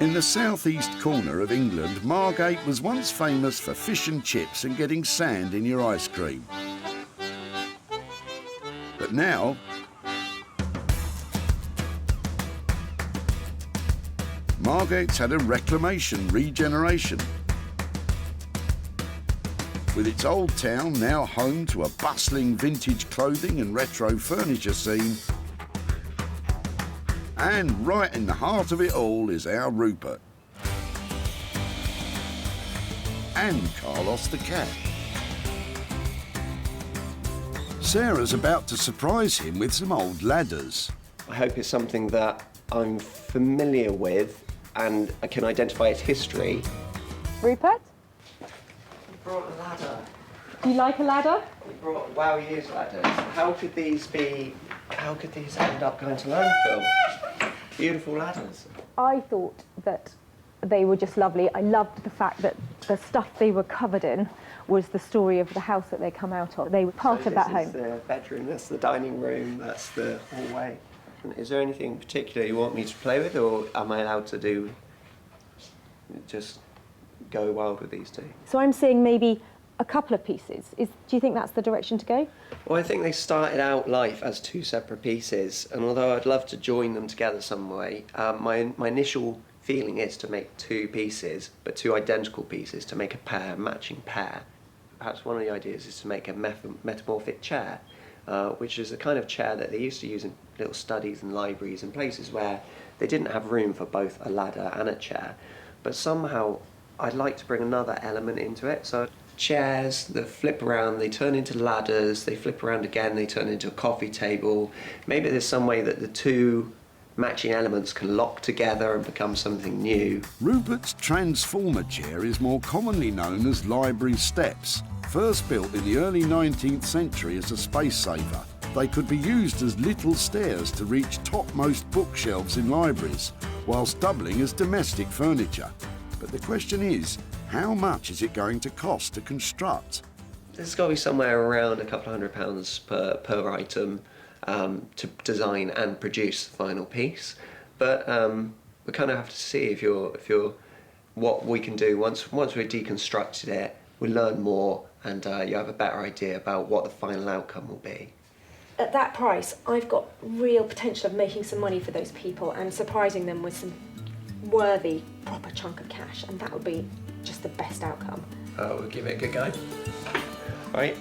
In the southeast corner of England, Margate was once famous for fish and chips and getting sand in your ice cream. But now, Margate's had a reclamation, regeneration. With its old town now home to a bustling vintage clothing and retro furniture scene. And right in the heart of it all is our Rupert. And Carlos the cat. Sarah's about to surprise him with some old ladders. I hope it's something that I'm familiar with and I can identify its history. Rupert, You brought a ladder. do you like a ladder? You brought Wow Years ladders. How could these end up going to landfill? Beautiful ladders. I thought that they were just lovely. I loved the fact that the stuff they were covered in was the story of the house that they come out of. They were part of that home. This is the bedroom, that's the dining room, that's the hallway. Is there anything in particular you want me to play with, or am I allowed to just go wild with these 2? So I'm seeing maybe a couple of pieces. Do you think that's the direction to go? Well, I think they started out life as 2 separate pieces, and although I'd love to join them together some way, my initial feeling is to make 2 pieces, but 2 identical pieces, to make a matching pair. Perhaps one of the ideas is to make a metamorphic chair, which is a kind of chair that they used to use in little studies and libraries and places where they didn't have room for both a ladder and a chair. But somehow I'd like to bring another element into it. So chairs that flip around, they turn into ladders, they flip around again, they turn into a coffee table. Maybe there's some way that the 2 matching elements can lock together and become something new. Rupert's transformer chair is more commonly known as library steps. First built in the early 19th century as a space saver, they could be used as little stairs to reach topmost bookshelves in libraries, whilst doubling as domestic furniture. But the question is, how much is it going to cost to construct? There's got to be somewhere around a couple of £100 per item to design and produce the final piece. But we kind of have to see if you're what we can do once we've deconstructed it. We learn more, and you have a better idea about what the final outcome will be. At that price, I've got real potential of making some money for those people and surprising them with some worthy, proper chunk of cash, and that would be just the best outcome. We'll give it a good go. Right.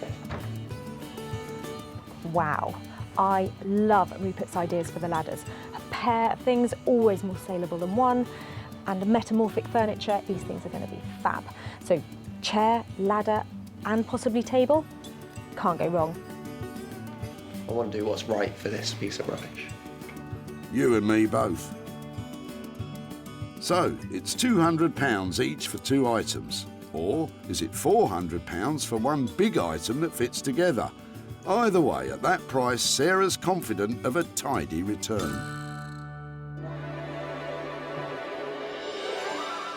Wow, I love Rupert's ideas for the ladders. A pair of things, always more saleable than one, and a metamorphic furniture, these things are going to be fab. So chair, ladder, and possibly table, can't go wrong. I want to do what's right for this piece of rubbish. You and me both. So, it's £200 each for 2 items. Or is it £400 for one big item that fits together? Either way, at that price, Sarah's confident of a tidy return.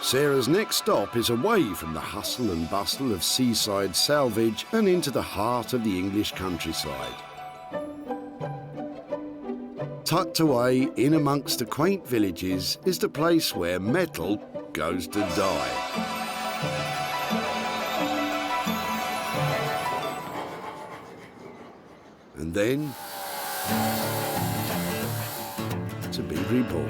Sarah's next stop is away from the hustle and bustle of seaside salvage and into the heart of the English countryside. Tucked away in amongst the quaint villages is the place where metal goes to die. And then to be reborn.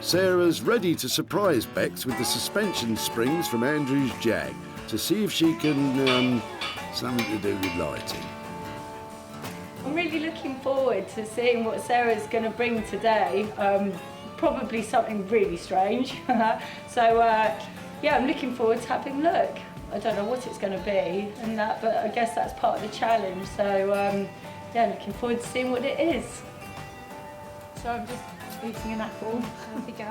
Sarah's ready to surprise Bex with the suspension springs from Andrew's Jag to see if she can, something to do with lighting. I'm really looking forward to seeing what Sarah's going to bring today. Probably something really strange. So, yeah, I'm looking forward to having a look. I don't know what it's going to be, and that, but I guess that's part of the challenge. So, yeah, looking forward to seeing what it is. So I'm just eating an apple. There we go.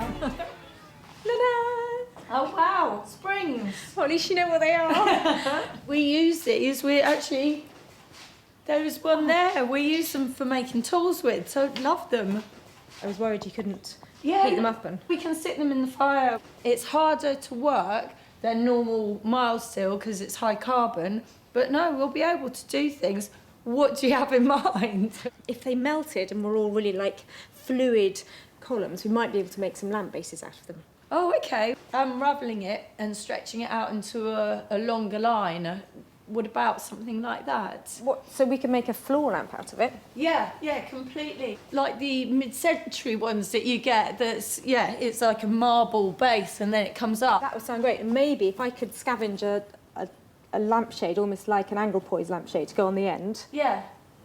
Oh wow, springs. Well, at least you know what they are. We use these, there was one there, we use them for making tools with, so love them. I was worried you couldn't heat them up. We can sit them in the fire. It's harder to work than normal mild steel because it's high carbon, but no, we'll be able to do things. What do you have in mind? If they melted and were all really like fluid columns, we might be able to make some lamp bases out of them. Oh, okay. Unravelling it and stretching it out into a longer line. What about something like that? What? So we can make a floor lamp out of it? Yeah, completely. Like the mid-century ones that you get, that's, yeah, it's like a marble base and then it comes up. That would sound great. And maybe if I could scavenge a lampshade, almost like an Anglepoise lampshade, to go on the end. Yeah.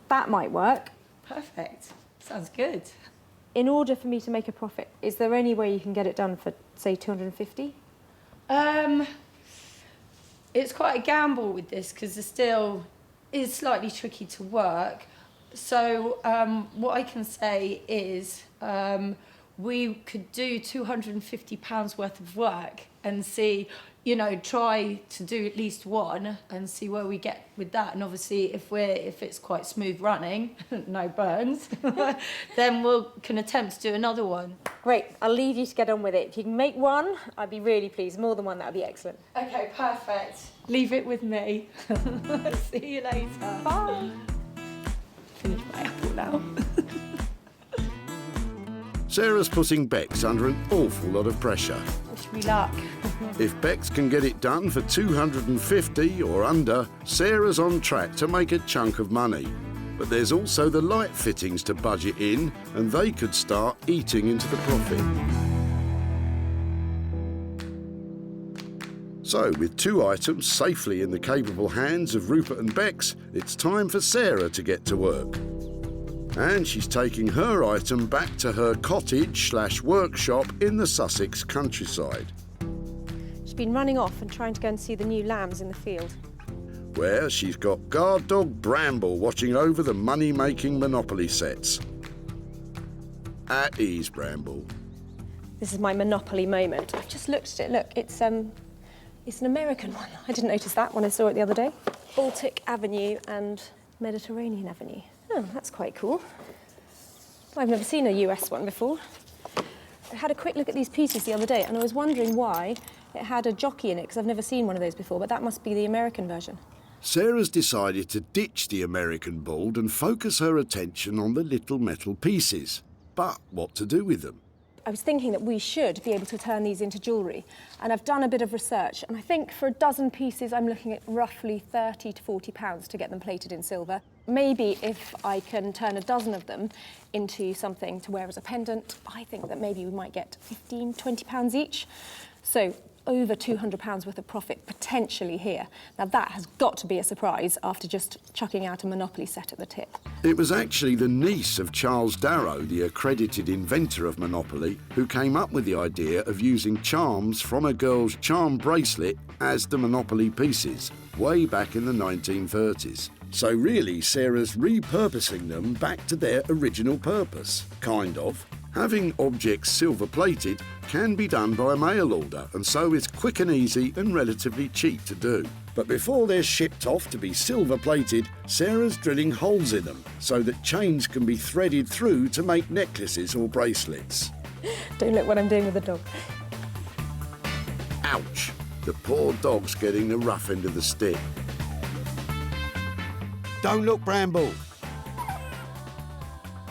That might work. Perfect. Sounds good. In order for me to make a profit, is there any way you can get it done for, say, 250? It's quite a gamble with this because the steel is slightly tricky to work. So what I can say is we could do £250 worth of work and see, you know, try to do at least one and see where we get with that. And obviously, if it's quite smooth running, no burns, then we can attempt to do another one. Great, I'll leave you to get on with it. If you can make one, I'd be really pleased. More than one, that would be excellent. Okay, perfect. Leave it with me. See you later. Bye. Finish my apple now. Sarah's putting Bex under an awful lot of pressure. Wish me luck. If Bex can get it done for 250 or under, Sarah's on track to make a chunk of money. But there's also the light fittings to budget in, and they could start eating into the profit. So, with 2 items safely in the capable hands of Rupert and Bex, it's time for Sarah to get to work. And she's taking her item back to her cottage/workshop in the Sussex countryside. She's been running off and trying to go and see the new lambs in the field. where she's got guard dog Bramble watching over the money-making Monopoly sets. At ease, Bramble. This is my Monopoly moment. I've just looked at it. Look, it's an American one. I didn't notice that when I saw it the other day. Baltic Avenue and Mediterranean Avenue. Oh, that's quite cool. I've never seen a US one before. I had a quick look at these pieces the other day and I was wondering why it had a jockey in it, because I've never seen one of those before, but that must be the American version. Sarah's decided to ditch the American board and focus her attention on the little metal pieces. But what to do with them? I was thinking that we should be able to turn these into jewellery, and I've done a bit of research, and I think for a dozen pieces I'm looking at roughly £30 to £40 to get them plated in silver. Maybe if I can turn a dozen of them into something to wear as a pendant, I think that maybe we might get £15, £20 each. So over £200 worth of profit potentially here. Now that has got to be a surprise after just chucking out a Monopoly set at the tip. It was actually the niece of Charles Darrow, the accredited inventor of Monopoly, who came up with the idea of using charms from a girl's charm bracelet as the Monopoly pieces, way back in the 1930s. So really, Sarah's repurposing them back to their original purpose, kind of. Having objects silver-plated can be done by mail order, and so it's quick and easy and relatively cheap to do. But before they're shipped off to be silver-plated, Sarah's drilling holes in them so that chains can be threaded through to make necklaces or bracelets. Don't look what I'm doing with the dog. Ouch! The poor dog's getting the rough end of the stick. Don't look, Bramble.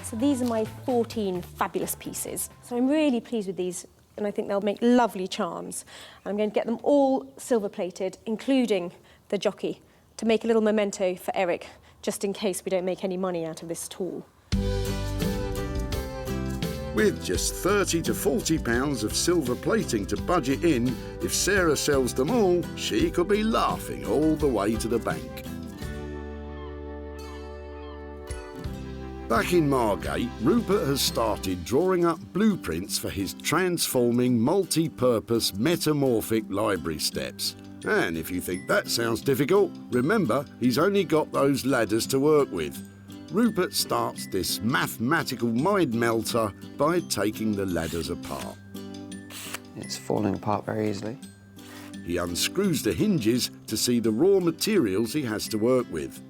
So these are my 14 fabulous pieces. So I'm really pleased with these, and I think they'll make lovely charms. And I'm going to get them all silver-plated, including the jockey, to make a little memento for Eric, just in case we don't make any money out of this at all. With just £30 to £40 of silver plating to budget in, if Sarah sells them all, she could be laughing all the way to the bank. Back in Margate, Rupert has started drawing up blueprints for his transforming multi-purpose metamorphic library steps. And if you think that sounds difficult, remember he's only got those ladders to work with. Rupert starts this mathematical mind melter by taking the ladders apart. It's falling apart very easily. He unscrews the hinges to see the raw materials he has to work with.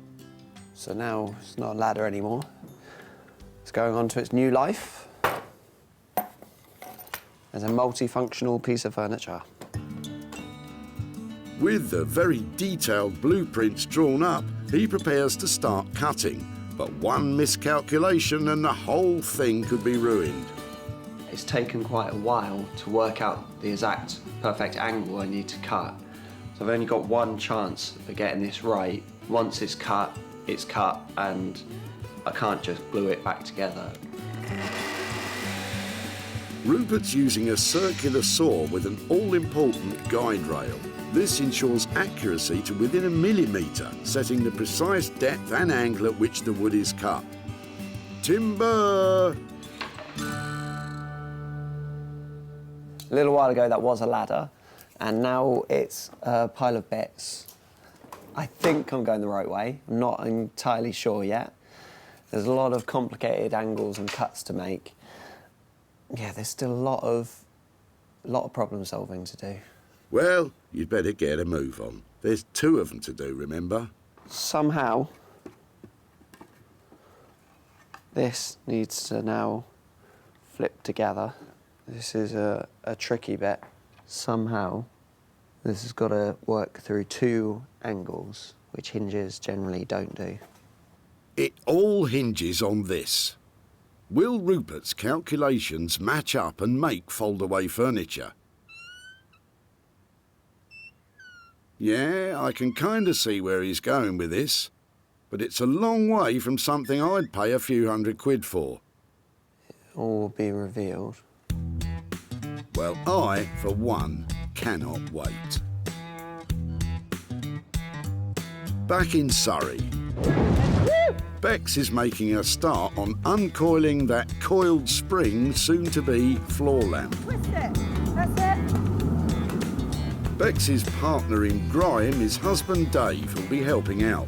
So now it's not a ladder anymore. It's going on to its new life as a multifunctional piece of furniture. With the very detailed blueprints drawn up, he prepares to start cutting. But one miscalculation and the whole thing could be ruined. It's taken quite a while to work out the exact perfect angle I need to cut. So I've only got one chance of getting this right. Once it's cut, and I can't just glue it back together. Rupert's using a circular saw with an all-important guide rail. This ensures accuracy to within a millimetre, setting the precise depth and angle at which the wood is cut. Timber! A little while ago that was a ladder, and now it's a pile of bits. I think I'm going the right way. I'm not entirely sure yet. There's a lot of complicated angles and cuts to make. Yeah, there's still a lot of problem solving to do. Well, you'd better get a move on. There's two of them to do, remember? Somehow, this needs to now flip together. This is a tricky bit. Somehow, this has got to work through two angles, which hinges generally don't do. It all hinges on this. Will Rupert's calculations match up and make fold-away furniture? Yeah, I can kind of see where he's going with this, but it's a long way from something I'd pay a few £100 for. It all will be revealed. Well, I, for one, cannot wait. Back in Surrey, Bex is making a start on uncoiling that coiled spring, soon to be floor lamp. Twist it. That's it. Bex's partner in grime is husband Dave, who'll be helping out.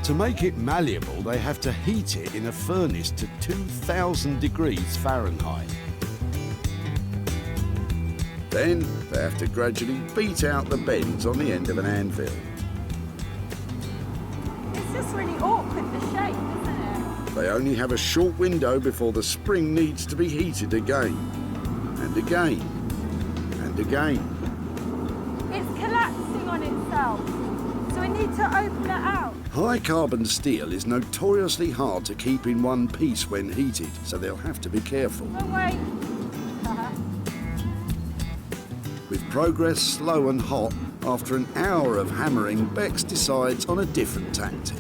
To make it malleable, they have to heat it in a furnace to 2,000 degrees Fahrenheit. Then they have to gradually beat out the bends on the end of an anvil. It's just really awkward, the shape, isn't it? They only have a short window before the spring needs to be heated again, and again, and again. It's collapsing on itself, so we need to open it out. High carbon steel is notoriously hard to keep in one piece when heated, so they'll have to be careful. Oh, wait. With progress slow and hot, after an hour of hammering, Bex decides on a different tactic.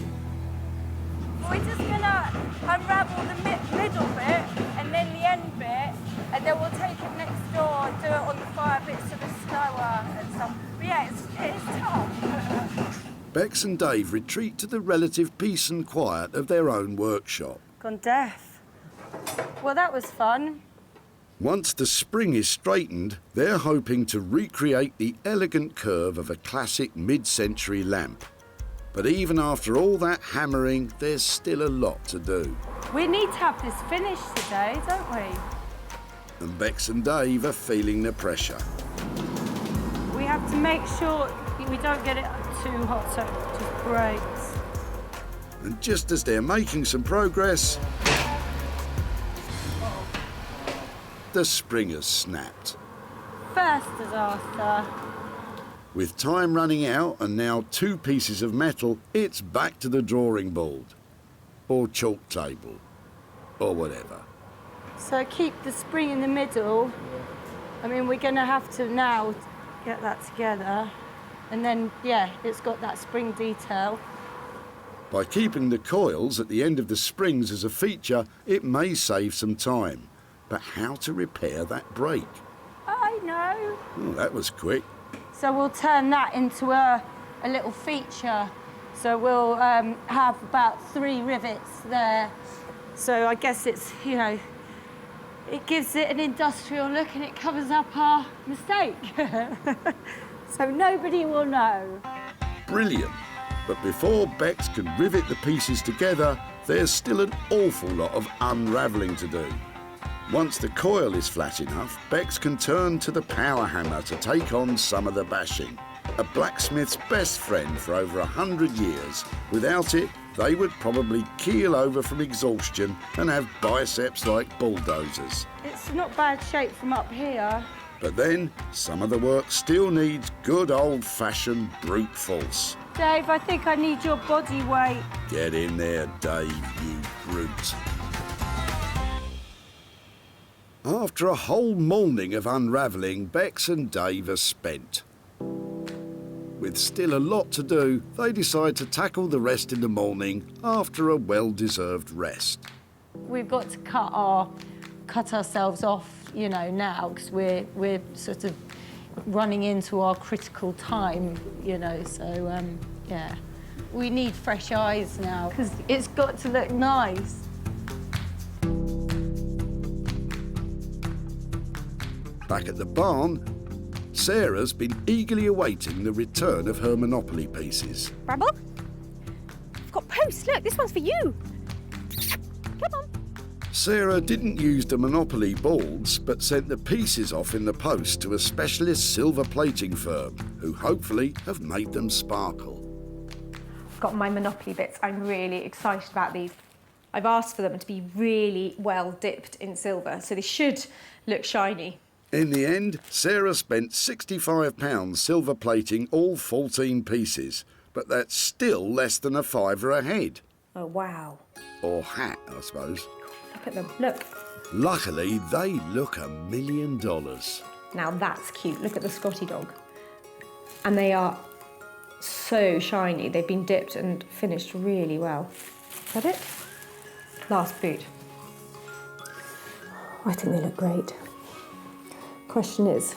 We're just gonna unravel the middle bit and then the end bit, and then we'll take it next door and do it on the fire bits of the slower and stuff. But yeah, it's tough. Bex and Dave retreat to the relative peace and quiet of their own workshop. Gone deaf. Well, that was fun. Once the spring is straightened, they're hoping to recreate the elegant curve of a classic mid-century lamp. But even after all that hammering, there's still a lot to do. We need to have this finished today, don't we? And Bex and Dave are feeling the pressure. We have to make sure we don't get it too hot so it just breaks. And just as they're making some progress, the spring has snapped. First disaster. With time running out and now 2 pieces of metal, it's back to the drawing board. Or chalk table. Or whatever. So keep the spring in the middle. I mean, we're going to have to now get that together. And then, yeah, it's got that spring detail. By keeping the coils at the end of the springs as a feature, it may save some time. But how to repair that break? I know. Oh, that was quick. So we'll turn that into a little feature. So we'll have about 3 rivets there. So I guess it's, you know, it gives it an industrial look and it covers up our mistake. So nobody will know. Brilliant. But before Bex can rivet the pieces together, there's still an awful lot of unravelling to do. Once the coil is flat enough, Bex can turn to the power hammer to take on some of the bashing. A blacksmith's best friend for over 100 years. Without it, they would probably keel over from exhaustion and have biceps like bulldozers. It's not bad shape from up here. But then, some of the work still needs good old-fashioned brute force. Dave, I think I need your body weight. Get in there, Dave, you brute. After a whole morning of unravelling, Bex and Dave are spent. With still a lot to do, they decide to tackle the rest in the morning after a well-deserved rest. We've got to cut ourselves off, you know, now, because we're sort of running into our critical time, you know, so, yeah. We need fresh eyes now, because it's got to look nice. Back at the barn, Sarah's been eagerly awaiting the return of her Monopoly pieces. Bramble? I've got posts. Look, this one's for you. Come on. Sarah didn't use the Monopoly boards, but sent the pieces off in the post to a specialist silver plating firm, who hopefully have made them sparkle. I've got my Monopoly bits. I'm really excited about these. I've asked for them to be really well dipped in silver, so they should look shiny. In the end, Sarah spent £65 silver plating all 14 pieces, but that's still less than a £5 a head. Oh, wow. Or hat, I suppose. Look at them, look. Luckily, they look $1 million. Now that's cute. Look at the Scotty dog. And they are so shiny. They've been dipped and finished really well. Is that it? Last boot. I think they look great. Question is,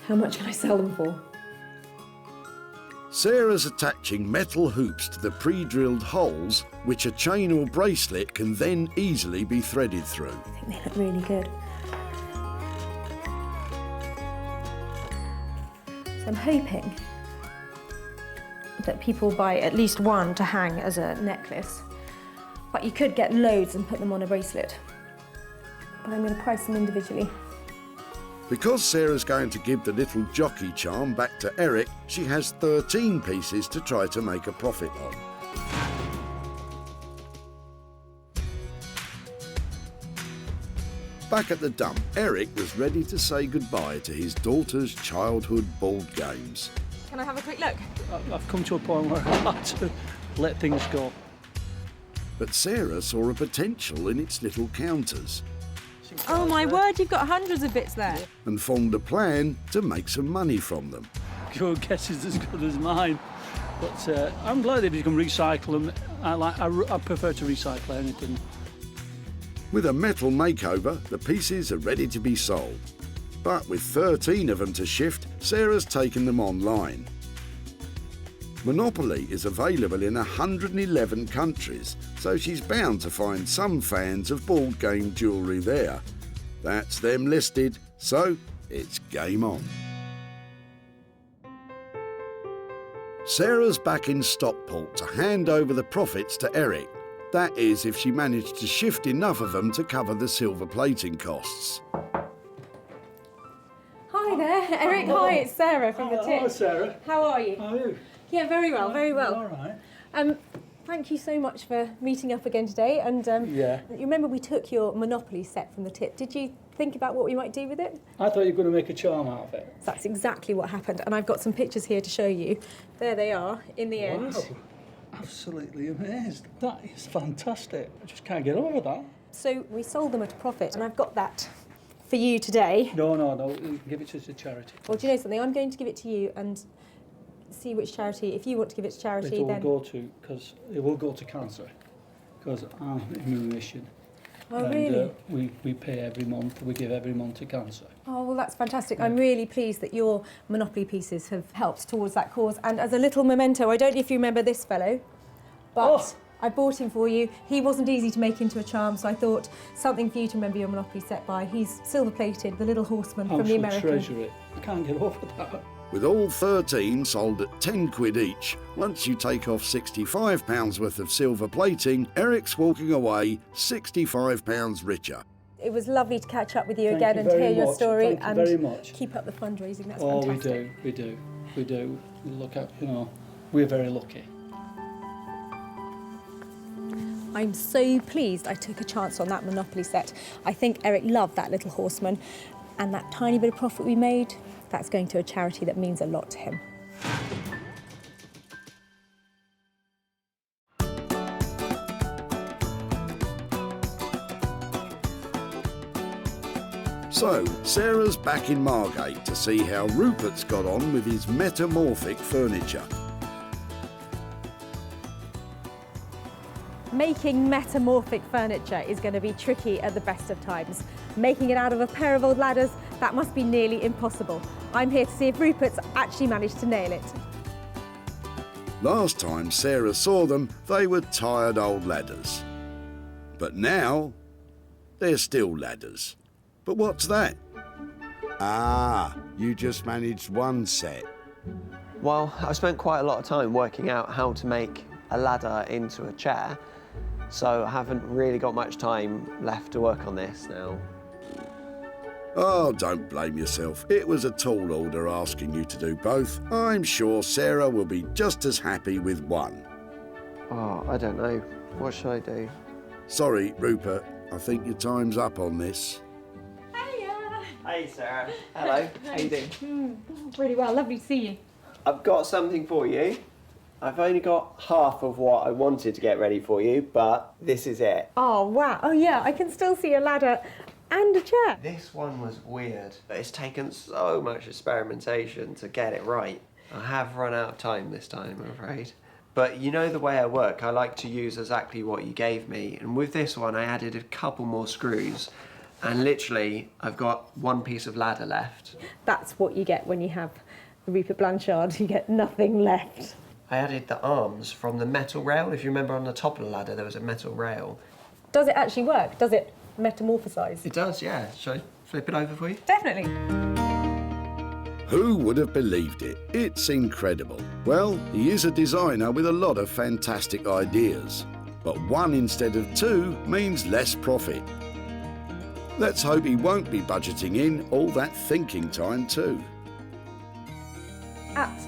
how much can I sell them for? Sarah's attaching metal hoops to the pre-drilled holes, which a chain or bracelet can then easily be threaded through. I think they look really good. So I'm hoping that people buy at least one to hang as a necklace. But you could get loads and put them on a bracelet. But I'm going to price them individually. Because Sarah's going to give the little jockey charm back to Eric, she has 13 pieces to try to make a profit on. Back at the dump, Eric was ready to say goodbye to his daughter's childhood board games. Can I have a quick look? I've come to a point where I like to let things go. But Sarah saw a potential in its little counters Oh my word, you've got hundreds of bits there. and formed a plan to make some money from them. Your guess is as good as mine. But I'm glad that you can recycle them. I prefer to recycle anything. With a metal makeover, the pieces are ready to be sold. But with 13 of them to shift, Sarah's taken them online. Monopoly is available in 111 countries, so she's bound to find some fans of board game jewellery there. That's them listed, so it's game on. Sarah's back in Stockport to hand over the profits to Eric. That is, if she managed to shift enough of them to cover the silver plating costs. Hi there, Eric. Hi, it's Sarah from the Tip. Hello, Sarah. How are you? How are you? Yeah, very well, very well. All right. Thank you so much for meeting up again today. And Yeah. you remember we took your Monopoly set from the Tip. Did you think about what we might do with it? I thought you were going to make a charm out of it. That's exactly what happened. And I've got some pictures here to show you. There they are in the end. Wow. Absolutely amazed. That is fantastic. I just can't get over that. So we sold them at a profit, and I've got that for you today. No, you can give it to the charity. Well, do you know something? I'm going to give it to you and see which charity. If you want to give it to charity, It will then go to cancer, because I'm in remission. Oh, and, really? We pay every month. We give every month to cancer. Oh, well, that's fantastic. I'm really pleased that your Monopoly pieces have helped towards that cause. And as a little memento, I don't know if you remember this fellow, but I bought him for you. He wasn't easy to make into a charm, so I thought something for you to remember your Monopoly set by. He's silver-plated, the little horseman I from the shall American. treasure it. I can't get over that. With all 13 sold at 10 quid each, once you take off £65 worth of silver plating, Eric's walking away £65 richer. It was lovely to catch up with you Thank again you and hear very your much. story Thank you and very much. keep up the fundraising. That's Oh, fantastic. we do. Look at, we're very lucky. I'm so pleased I took a chance on that Monopoly set. I think Eric loved that little horseman, and that tiny bit of profit we made, that's going to a charity that means a lot to him. So, Sarah's back in Margate to see how Rupert's got on with his metamorphic furniture. Making metamorphic furniture is going to be tricky at the best of times. Making it out of a pair of old ladders, that must be nearly impossible. I'm here to see if Rupert's actually managed to nail it. Last time Sarah saw them, they were tired old ladders. But now, they're still ladders. But what's that? Ah, you just managed one set. Well, I've spent quite a lot of time working out how to make a ladder into a chair, so I haven't really got much time left to work on this now. Oh, don't blame yourself. It was a tall order asking you to do both. I'm sure Sarah will be just as happy with one. Oh, I don't know. What should I do? Sorry, Rupert. I think your time's up on this. Hey, Sarah. Hello. How you doing? Really well, lovely to see you. I've got something for you. I've only got half of what I wanted to get ready for you, but this is it. Oh, wow. Oh, yeah, I can still see a ladder and a chair. This one was weird, but it's taken so much experimentation to get it right. I have run out of time this time, I'm afraid. But you know the way I work, I like to use exactly what you gave me, and with this one I added a couple more screws, and literally I've got one piece of ladder left. That's what you get when you have Rupert Blanchard. You get nothing left. I added the arms from the metal rail. If you remember, on the top of the ladder there was a metal rail. Does it actually work? Does it metamorphosize? It does, yeah. Shall I flip it over for you? Definitely. Who would have believed it? It's incredible. Well, he is a designer with a lot of fantastic ideas. But one instead of two means less profit. Let's hope he won't be budgeting in all that thinking time too. At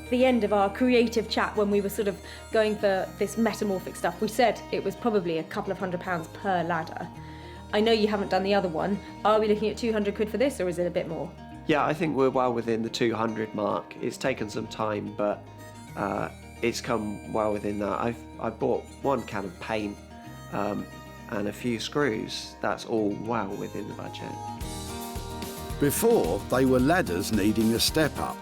the end of our creative chat, when we were sort of going for this metamorphic stuff, we said it was probably a couple of £100 per ladder. I know you haven't done the other one. Are we looking at 200 quid for this, or is it a bit more? Yeah, I think we're well within the 200 mark. It's taken some time, but it's come well within that. I bought one can of paint and a few screws. That's all well within the budget. Before, they were ladders needing a step up.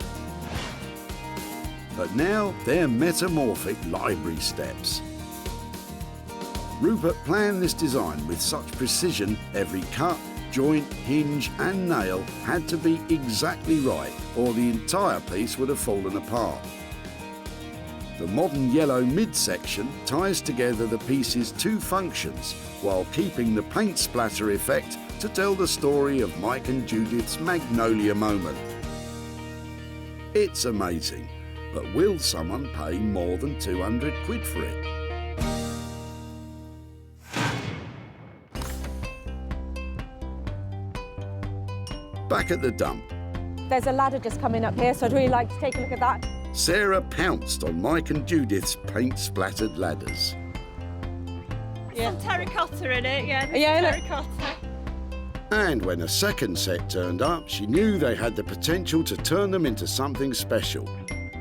But now they're metamorphic library steps. Rupert planned this design with such precision, every cut, joint, hinge and nail had to be exactly right, or the entire piece would have fallen apart. The modern yellow midsection ties together the piece's two functions while keeping the paint splatter effect to tell the story of Mike and Judith's Magnolia moment. It's amazing, but will someone pay more than 200 quid for it? Back at the dump, There's a ladder just coming up here, so I'd really like to take a look at that. Sarah pounced on Mike and Judith's paint-splattered ladders. Some terracotta in it, yeah. Yeah, look. Terracotta. And when a second set turned up, she knew they had the potential to turn them into something special.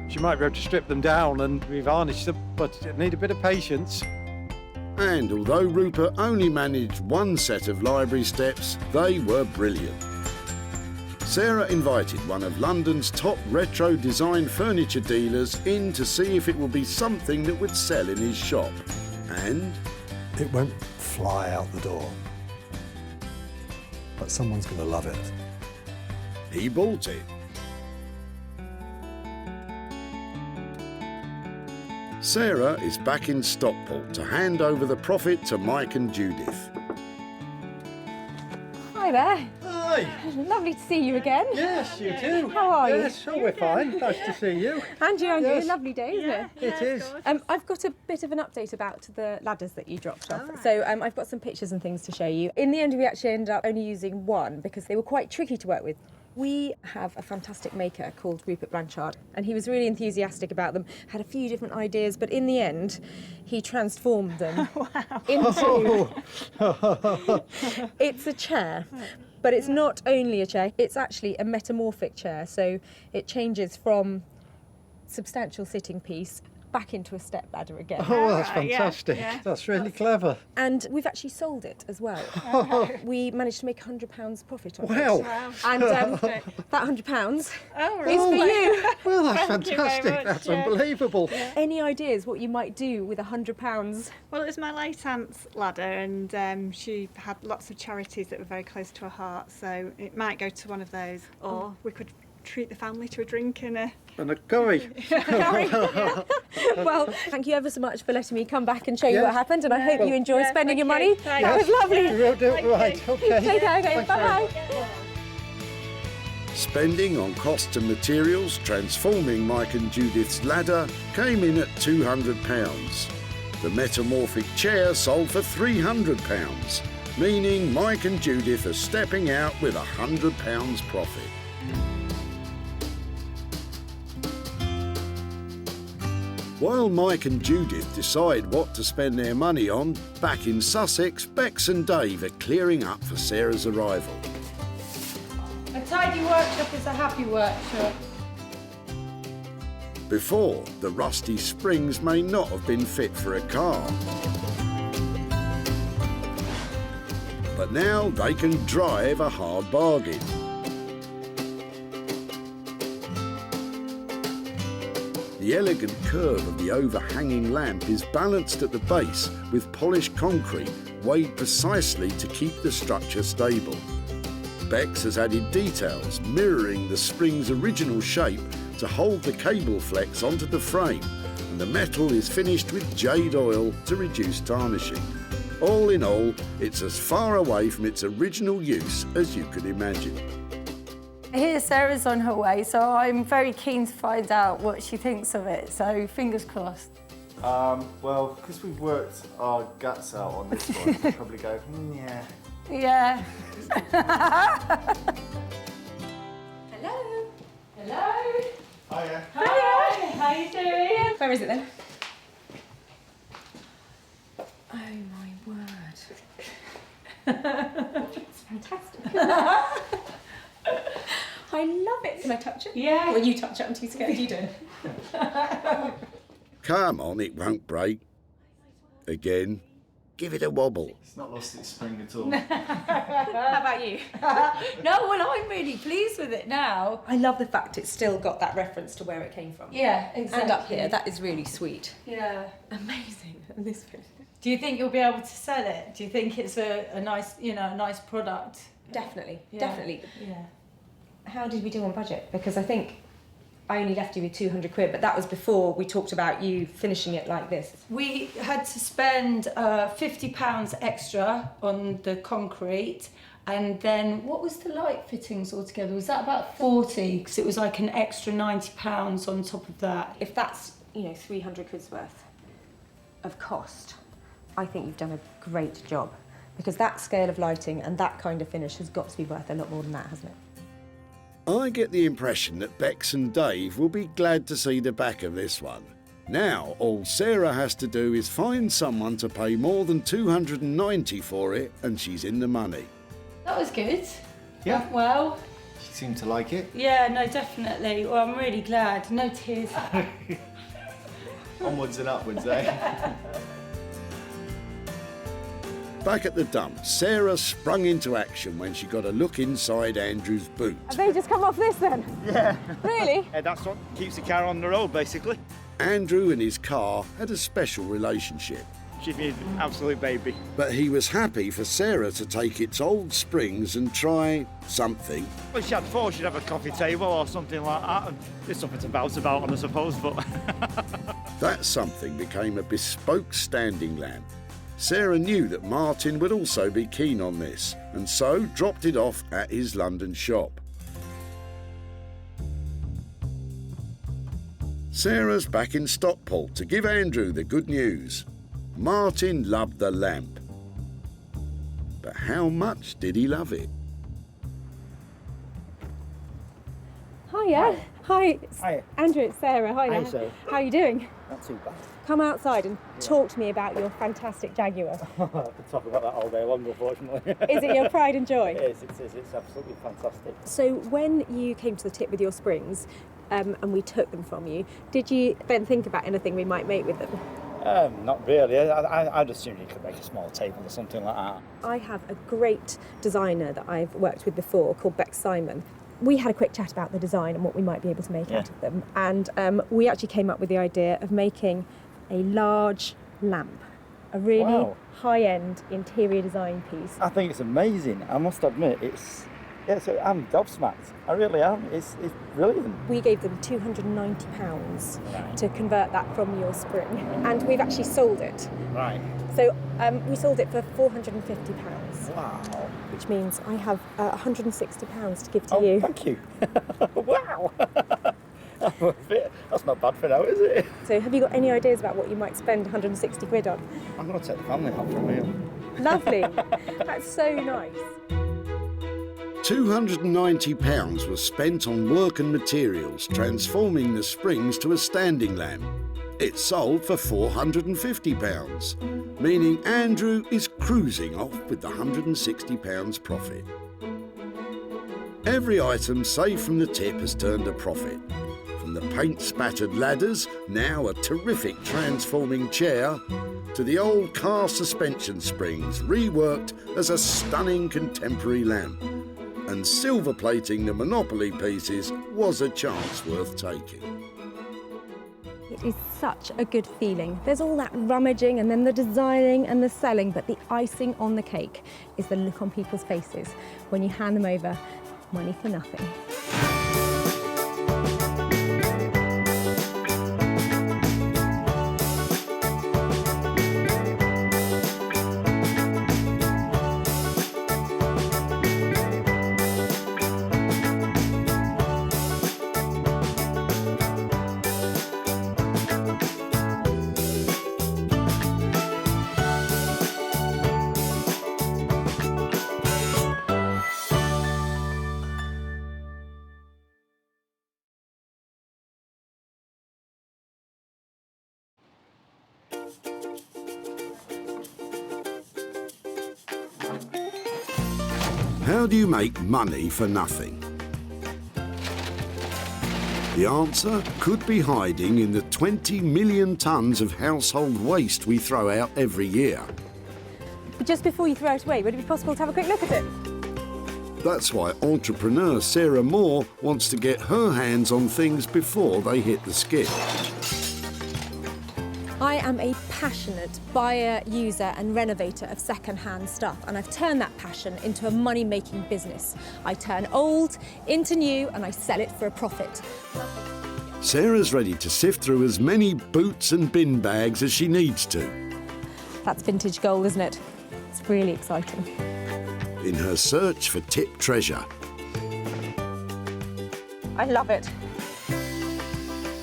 She might be able to strip them down and revarnish them, but it need a bit of patience. And although Rupert only managed one set of library steps, they were brilliant. Sarah invited one of London's top retro design furniture dealers in to see if it would be something that would sell in his shop. And it won't fly out the door, but someone's going to love it. He bought it. Sarah is back in Stockport to hand over the profit to Mike and Judith. Hi there. Hi. Lovely to see you again. Yes, you too. How are you? Yes, oh, we're fine. Nice to see you. And you, and Yes. you. Lovely day, isn't it? It is. I've got a bit of an update about the ladders that you dropped off. So I've got some pictures and things to show you. In the end, we actually ended up only using one because they were quite tricky to work with. We have a fantastic maker called Rupert Blanchard, and he was really enthusiastic about them, had a few different ideas, but in the end, he transformed them into... It's a chair. But it's not only a chair, it's actually a metamorphic chair. So it changes from substantial sitting piece back into a step ladder again. Oh, that's fantastic. Yeah. That's really clever. And we've actually sold it as well. We managed to make £100 profit on Wow. it. And that £100 is for right. you. Well, that's Thank you very fantastic. much, That's yeah. unbelievable. Any ideas what you might do with £100? Well, it was my late aunt's ladder, and she had lots of charities that were very close to her heart, so it might go to one of those, or we could treat the family to a drink and a curry. Well, thank you ever so much for letting me come back and show you Yes. what happened, and I hope you enjoy spending your money. Thank That was lovely. We'll do it right. Okay. Take care, okay, Thanks very bye-bye. Spending on costs and materials transforming Mike and Judith's ladder came in at £200. The metamorphic chair sold for £300, meaning Mike and Judith are stepping out with £100 profit. While Mike and Judith decide what to spend their money on, back in Sussex, Bex and Dave are clearing up for Sarah's arrival. A tidy workshop is a happy workshop. Before, the rusty springs may not have been fit for a car. But now they can drive a hard bargain. The elegant curve of the overhanging lamp is balanced at the base with polished concrete weighed precisely to keep the structure stable. Bex has added details mirroring the spring's original shape to hold the cable flex onto the frame, and the metal is finished with jade oil to reduce tarnishing. All in all, it's as far away from its original use as you could imagine. I hear Sarah's on her way, so I'm very keen to find out what she thinks of it, so fingers crossed. Well, because we've worked our guts out on this one, I'll probably go, yeah. Yeah. Hello. Hello. Hiya. Hi. How you doing? Where is it then? Oh my word. It's fantastic. I love it. Can I touch it? Yeah. Well, you touch it. I'm too scared. You do it. Come on, it won't break. Again, give it a wobble. It's not lost its spring at all. How about you? No, well, I'm really pleased with it now. I love the fact it's still got that reference to where it came from. Yeah, exactly. And up here, that is really sweet. Yeah. Amazing. And this bit. Do you think you'll be able to sell it? Do you think it's a nice, a nice product? Definitely, Yeah. definitely. Yeah. How did we do on budget? Because I think I only left you with 200 quid, but that was before we talked about you finishing it like this. We had to spend £50 extra on the concrete, and then what was the light fittings altogether? Was that about 40? Because it was like an extra £90 on top of that. If that's, 300 quid's worth of cost, I think you've done a great job. Because that scale of lighting and that kind of finish has got to be worth a lot more than that, hasn't it? I get the impression that Bex and Dave will be glad to see the back of this one. Now, all Sarah has to do is find someone to pay more than $290 for it, and she's in the money. That was good. Yeah. Went well. She seemed to like it. Yeah, no, definitely. Well, I'm really glad. No tears. Onwards and upwards, eh? Back at the dump, Sarah sprung into action when she got a look inside Andrew's boot. Have they just come off this then? Yeah. Really? That's what keeps the car on the road, basically. Andrew and his car had a special relationship. She's an absolute baby. But he was happy for Sarah to take its old springs and try something. Well, she had thought she'd have a coffee table or something like that, and there's something to bounce about on, I suppose, but... That something became a bespoke standing lamp. Sarah knew that Martin would also be keen on this, and so dropped it off at his London shop. Sarah's back in Stockport to give Andrew the good news. Martin loved the lamp. But how much did he love it? Hiya. Hi. Hiya. Andrew, it's Sarah. Hiya. Hi, Sarah. How are you doing? Not too bad. Come outside and talk to me about your fantastic Jaguar. I could talk about that all day long, unfortunately. Is it your pride and joy? It is, it's absolutely fantastic. So when you came to the tip with your springs and we took them from you, did you then think about anything we might make with them? Not really. I'd assume you could make a small table or something like that. I have a great designer that I've worked with before called Beck Simon. We had a quick chat about the design and what we might be able to make out of them, and we actually came up with the idea of making a large lamp, a really high-end interior design piece. I think it's amazing. I must admit, I'm gobsmacked. I really am. It's brilliant. We gave them £290 to convert that from your spring, and we've actually sold it. Right. So we sold it for £450. Wow. Which means I have £160 to give to you. Thank you. Wow. That's not bad for now, is it? So have you got any ideas about what you might spend 160 quid on? I'm going to take the family out for a meal. Lovely. That's so nice. £290 was spent on work and materials, transforming the springs to a standing lamp. It sold for £450, meaning Andrew is cruising off with the £160 profit. Every item saved from the tip has turned a profit. From the paint-spattered ladders, now a terrific transforming chair, to the old car suspension springs reworked as a stunning contemporary lamp. And silver plating the Monopoly pieces was a chance worth taking. It is such a good feeling. There's all that rummaging and then the designing and the selling, but the icing on the cake is the look on people's faces when you hand them over money for nothing. How do you make money for nothing? The answer could be hiding in the 20 million tonnes of household waste we throw out every year. But just before you throw it away, would it be possible to have a quick look at it? That's why entrepreneur Sarah Moore wants to get her hands on things before they hit the skip. I am a passionate buyer, user and renovator of second-hand stuff, and I've turned that passion into a money-making business. I turn old into new and I sell it for a profit. Sarah's ready to sift through as many boots and bin bags as she needs to. That's vintage gold, isn't it? It's really exciting. In her search for tip treasure. I love it.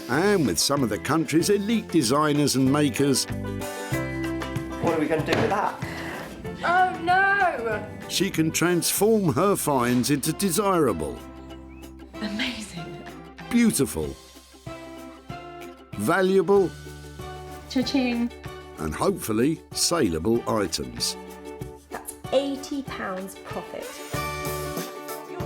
And with some of the country's elite designers and makers, What are we going to do with that? Oh no! she can transform her finds into desirable, Amazing. beautiful, valuable, Cha-ching. and hopefully saleable items. £80 profit.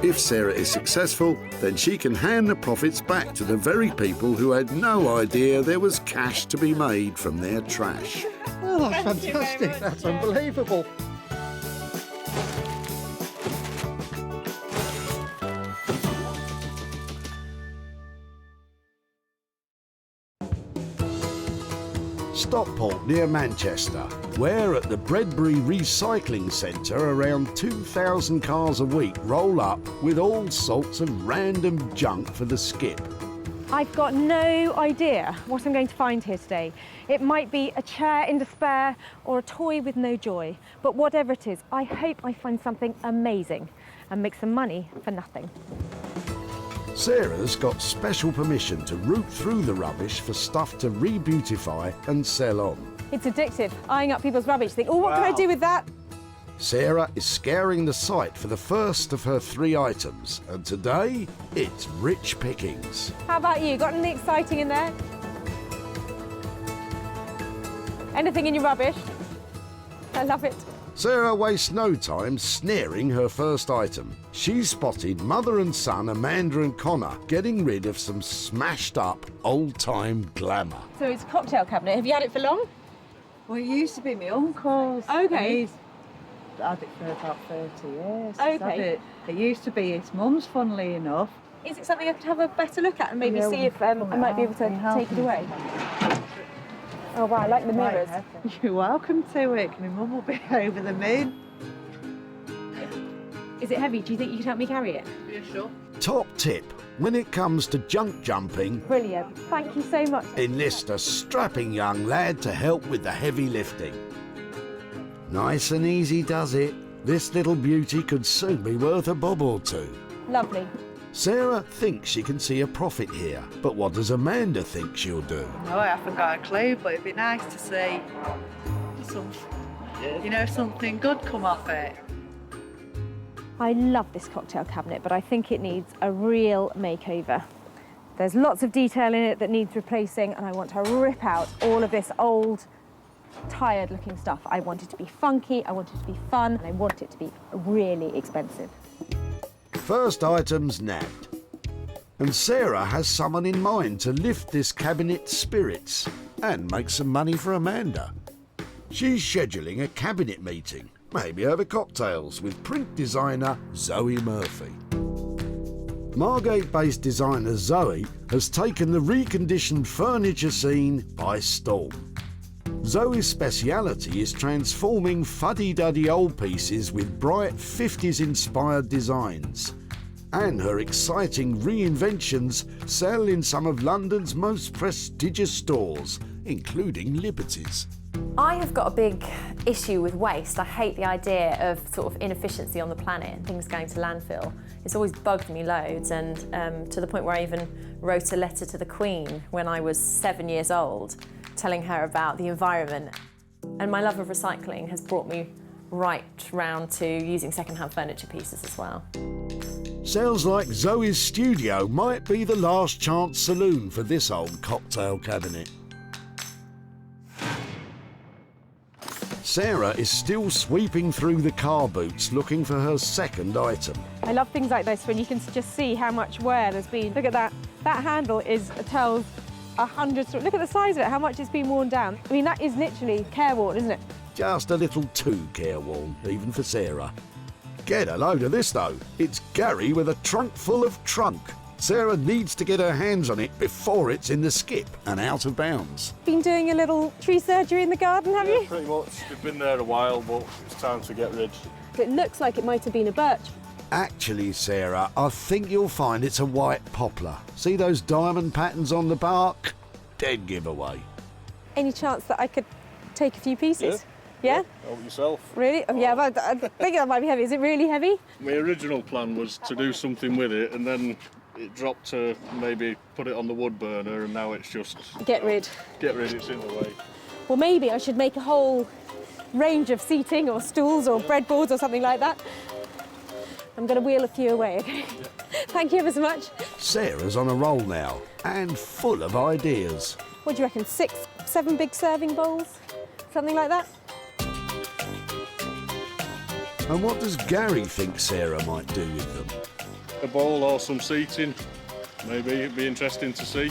If Sarah is successful, then she can hand the profits back to the very people who had no idea there was cash to be made from their trash. Oh, that's fantastic. That's unbelievable. Stockport near Manchester, where at the Bredbury Recycling Centre around 2,000 cars a week roll up with all sorts of random junk for the skip. I've got no idea what I'm going to find here today. It might be a chair in despair or a toy with no joy, but whatever it is, I hope I find something amazing and make some money for nothing. Sarah's got special permission to root through the rubbish for stuff to re-beautify and sell on. It's addictive, eyeing up people's rubbish, think, oh, what can I do with that? Sarah is scouring the site for the first of her 3 items, and today it's rich pickings. How about you? Got anything exciting in there? Anything in your rubbish? I love it. Sarah wastes no time snaring her first item. She's spotted mother and son Amanda and Connor getting rid of some smashed up old-time glamour. So it's a cocktail cabinet. Have you had it for long? Well, it used to be my uncle's. Okay. He's had it for about 30 years. Okay. He's had it used to be his mum's, funnily enough. Is it something I could have a better look at and maybe Yeah, see we'll if I might be able to take it away? Oh wow, I like the mirrors. You're welcome to it. My mum will be over the moon. Is it heavy? Do you think you could help me carry it? Yeah, sure. Top tip, when it comes to junk jumping, Brilliant. Thank you so much. enlist a strapping young lad to help with the heavy lifting. Nice and easy does it. This little beauty could soon be worth a bob or two. Lovely. Sarah thinks she can see a profit here, but what does Amanda think she'll do? No, I haven't got a clue, but it'd be nice to see something good come off it. I love this cocktail cabinet, but I think it needs a real makeover. There's lots of detail in it that needs replacing, and I want to rip out all of this old, tired-looking stuff. I want it to be funky, I want it to be fun, and I want it to be really expensive. First item's nabbed. And Sarah has someone in mind to lift this cabinet's spirits and make some money for Amanda. She's scheduling a cabinet meeting, maybe over cocktails, with print designer Zoe Murphy. Margate-based designer Zoe has taken the reconditioned furniture scene by storm. Zoe's speciality is transforming fuddy-duddy old pieces with bright 50s-inspired designs. And her exciting reinventions sell in some of London's most prestigious stores, including Liberty's. I have got a big issue with waste. I hate the idea of sort of inefficiency on the planet and things going to landfill. It's always bugged me loads, and to the point where I even wrote a letter to the Queen when I was 7 years old, telling her about the environment. And my love of recycling has brought me right round to using second-hand furniture pieces as well. Sounds like Zoe's studio might be the last chance saloon for this old cocktail cabinet. Sarah is still sweeping through the car boots looking for her second item. I love things like this when you can just see how much wear there's been. Look at that. That handle tells 100 stories. Look at the size of it, how much it's been worn down. I mean, that is literally careworn, isn't it? Just a little too careworn, even for Sarah. Get a load of this though. It's Gary with a trunk full of trunk. Sarah needs to get her hands on it before it's in the skip and out of bounds. Been doing a little tree surgery in the garden, have you? Pretty much. We've been there a while, but it's time to get rid. It looks like it might have been a birch. Actually, Sarah, I think you'll find it's a white poplar. See those diamond patterns on the bark? Dead giveaway. Any chance that I could take a few pieces? Yeah? Help yourself. Really? Oh, yeah, but I think that might be heavy. Is it really heavy? My original plan was to do something with it, and then it dropped to maybe put it on the wood burner, and now it's just... Get rid. Get rid, it's in the way. Well, maybe I should make a whole range of seating or stools or breadboards or something like that. I'm going to wheel a few away, okay? Yeah. Thank you ever so much. Sarah's on a roll now and full of ideas. What do you reckon, 6, 7 big serving bowls? Something like that? And what does Gary think Sarah might do with them? A bowl or some seating, maybe. It'd be interesting to see.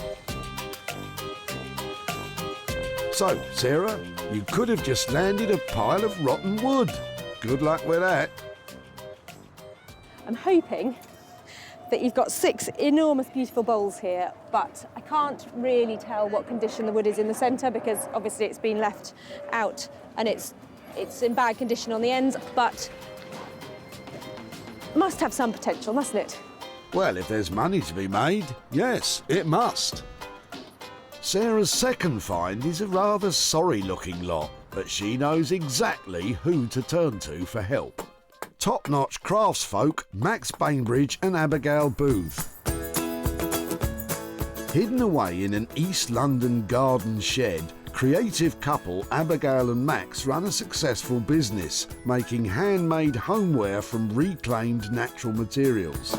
So, Sarah, you could have just landed a pile of rotten wood. Good luck with that. I'm hoping that you've got 6 enormous, beautiful bowls here, but I can't really tell what condition the wood is in the centre because obviously it's been left out and it's in bad condition on the ends, but must have some potential, mustn't it? Well, if there's money to be made, yes, it must. Sarah's second find is a rather sorry-looking lot, but she knows exactly who to turn to for help. Top-notch craftsfolk Max Bainbridge and Abigail Booth. Hidden away in an East London garden shed, creative couple Abigail and Max run a successful business, making handmade homeware from reclaimed natural materials.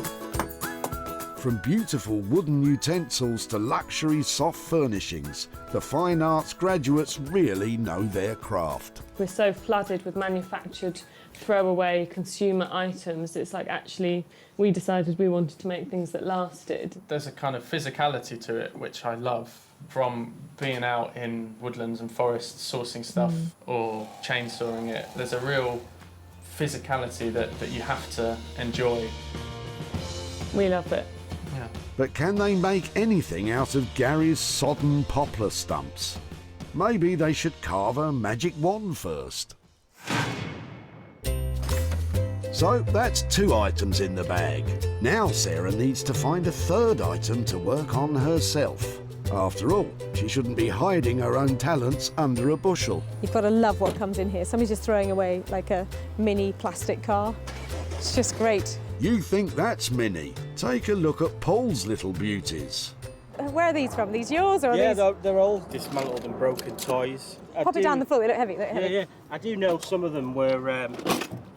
From beautiful wooden utensils to luxury soft furnishings, the fine arts graduates really know their craft. We're so flooded with manufactured throwaway consumer items. It's like actually we decided we wanted to make things that lasted. There's a kind of physicality to it which I love, from being out in woodlands and forests sourcing stuff or chainsawing it. There's a real physicality that you have to enjoy. We love it. Yeah. But can they make anything out of Gary's sodden poplar stumps? Maybe they should carve a magic wand first. So that's 2 items in the bag. Now Sarah needs to find a third item to work on herself. After all, she shouldn't be hiding her own talents under a bushel. You've got to love what comes in here. Somebody's just throwing away like a mini plastic car. It's just great. You think that's mini? Take a look at Paul's little beauties. Where are these from? These yours or are yeah, these? they're all dismantled and broken toys. Pop it down the floor, they look heavy. Yeah. I do know some of them were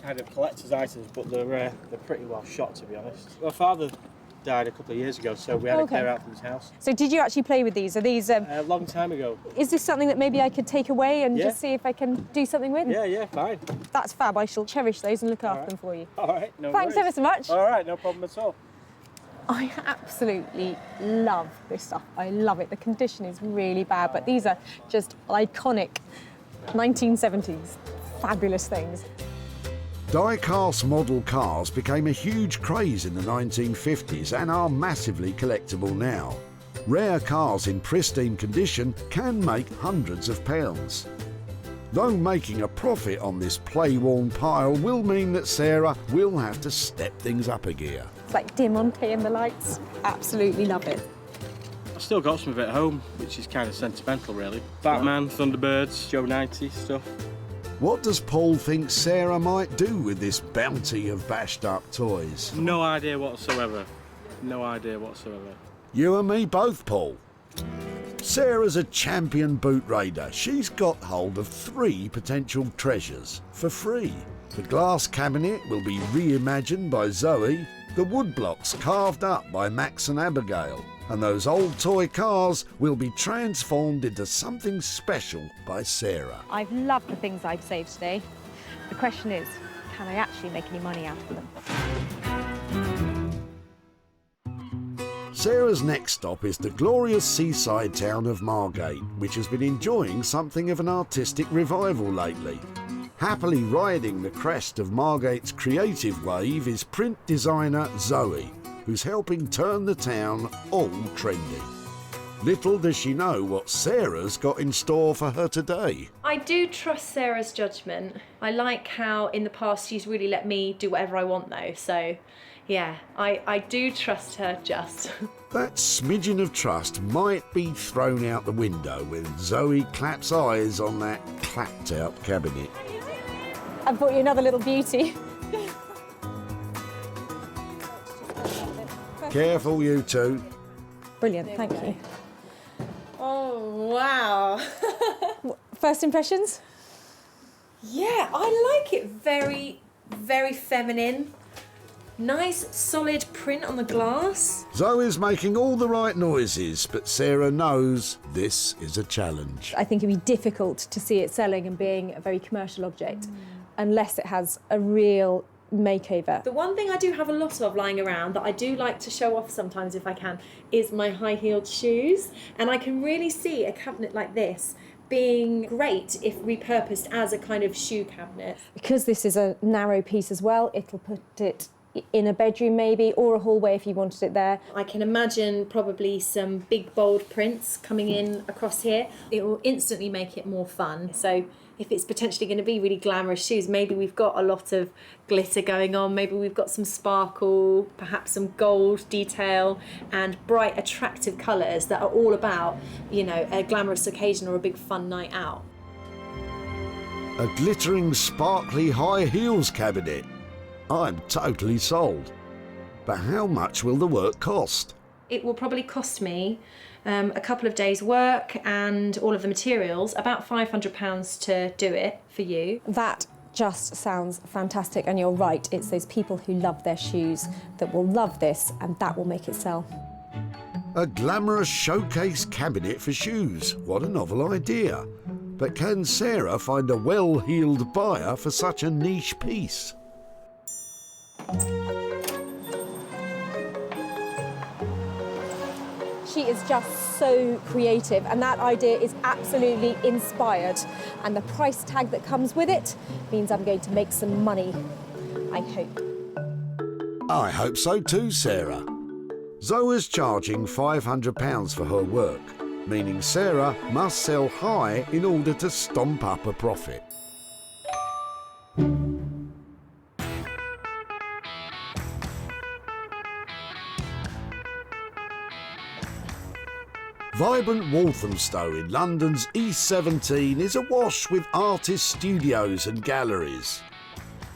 kind of collector's items, but they're pretty well shot, to be honest. My father died a couple of years ago, so we had to clear out from his house. So did you actually play with these? Are these... A long time ago. Is this something that maybe I could take away and just see if I can do something with? Yeah, fine. That's fab. I shall cherish those and look after them for you. All right, no Thanks worries. ever so much. All right, no problem at all. I absolutely love this stuff. I love it. The condition is really bad, but these are just iconic 1970s fabulous things. Die-cast model cars became a huge craze in the 1950s and are massively collectible now. Rare cars in pristine condition can make hundreds of pounds. Though making a profit on this play-worn pile will mean that Sarah will have to step things up a gear. It's like Diamante and the lights. Absolutely love it. I've still got some of it at home, which is kind of sentimental, really. Batman, Thunderbirds, Joe 90 stuff. What does Paul think Sarah might do with this bounty of bashed-up toys? No idea whatsoever. No idea whatsoever. You and me both, Paul. Sarah's a champion boot raider. She's got hold of 3 potential treasures for free. The glass cabinet will be reimagined by Zoe, the wood blocks carved up by Max and Abigail, And those old toy cars will be transformed into something special by Sarah. I've loved the things I've saved today. The question is, can I actually make any money out of them? Sarah's next stop is the glorious seaside town of Margate, which has been enjoying something of an artistic revival lately. Happily riding the crest of Margate's creative wave is print designer Zoe, who's helping turn the town all trendy. Little does she know what Sarah's got in store for her today. I do trust Sarah's judgment. I like how in the past she's really let me do whatever I want though, so yeah, I do trust her just. That smidgen of trust might be thrown out the window when Zoe claps eyes on that clapped out cabinet. I've brought you another little beauty. Careful, you two. Brilliant, thank you. Oh, wow. First impressions? Yeah, I like it very, very feminine. Nice, solid print on the glass. Zoe's making all the right noises, but Sarah knows this is a challenge. I think it'd be difficult to see it selling and being a very commercial object unless it has a real makeover. The one thing I do have a lot of lying around that I do like to show off sometimes if I can is my high-heeled shoes. And I can really see a cabinet like this being great if repurposed as a kind of shoe cabinet. Because this is a narrow piece as well, it'll put it in a bedroom maybe, or a hallway if you wanted it there. I can imagine probably some big bold prints coming in across here. It will instantly make it more fun. So if it's potentially going to be really glamorous shoes, maybe we've got a lot of glitter going on, maybe we've got some sparkle, perhaps some gold detail and bright attractive colours that are all about, you know, a glamorous occasion or a big fun night out. A glittering, sparkly high heels cabinet. I'm totally sold. But how much will the work cost? It will probably cost me a couple of days' work and all of the materials, about £500 to do it for you. That just sounds fantastic, and you're right, it's those people who love their shoes that will love this, and that will make it sell. A glamorous showcase cabinet for shoes. What a novel idea. But can Sarah find a well-heeled buyer for such a niche piece? She is just so creative, and that idea is absolutely inspired. And the price tag that comes with it means I'm going to make some money, I hope. I hope so too, Sarah. Zoe's charging £500 for her work, meaning Sarah must sell high in order to stomp up a profit. Vibrant Walthamstow in London's E17 is awash with artist studios and galleries.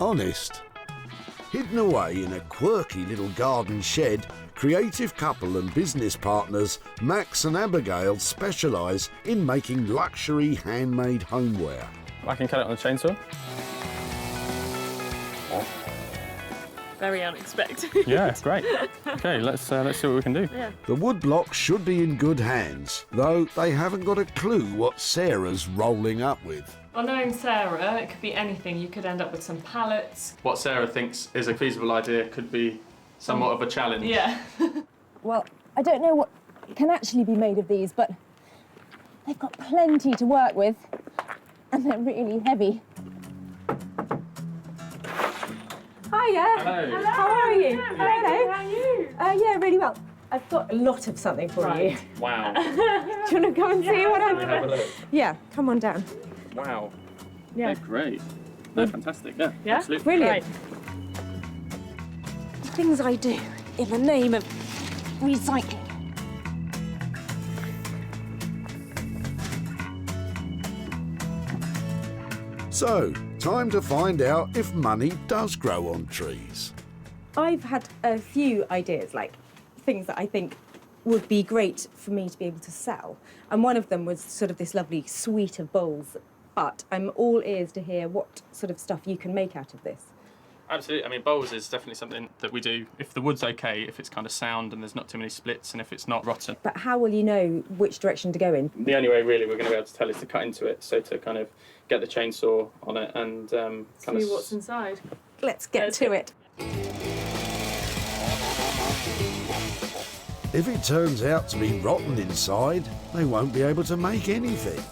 Honest. Hidden away in a quirky little garden shed, creative couple and business partners Max and Abigail specialise in making luxury handmade homeware. I can cut it on a chainsaw. Very unexpected. Yeah, great. Okay, let's see what we can do. Yeah. The woodblock should be in good hands, though they haven't got a clue what Sarah's rolling up with. Well, knowing Sarah, it could be anything. You could end up with some pallets. What Sarah thinks is a feasible idea could be somewhat of a challenge. Yeah. Well, I don't know what can actually be made of these, but they've got plenty to work with, and they're really heavy. Hiya. Hello. How are you? Yeah, Hello. how are you? Yeah, really well. I've got a lot of something for you. Wow. Do you want to come and see what Can we have a look? Yeah, come on down. Wow. Yeah. They're great. They're fantastic. Yeah. Yeah? Absolutely. Brilliant. The things I do in the name of recycling. So, time to find out if money does grow on trees. I've had a few ideas, like things that I think would be great for me to be able to sell. And one of them was sort of this lovely suite of bowls. But I'm all ears to hear what sort of stuff you can make out of this. Absolutely. I mean, bowls is definitely something that we do if the wood's okay, if it's kind of sound and there's not too many splits and if it's not rotten. But how will you know which direction to go in? The only way really we're going to be able to tell is to cut into it, so to kind of get the chainsaw on it and kind of see what's inside. Let's get to it. If it turns out to be rotten inside, they won't be able to make anything.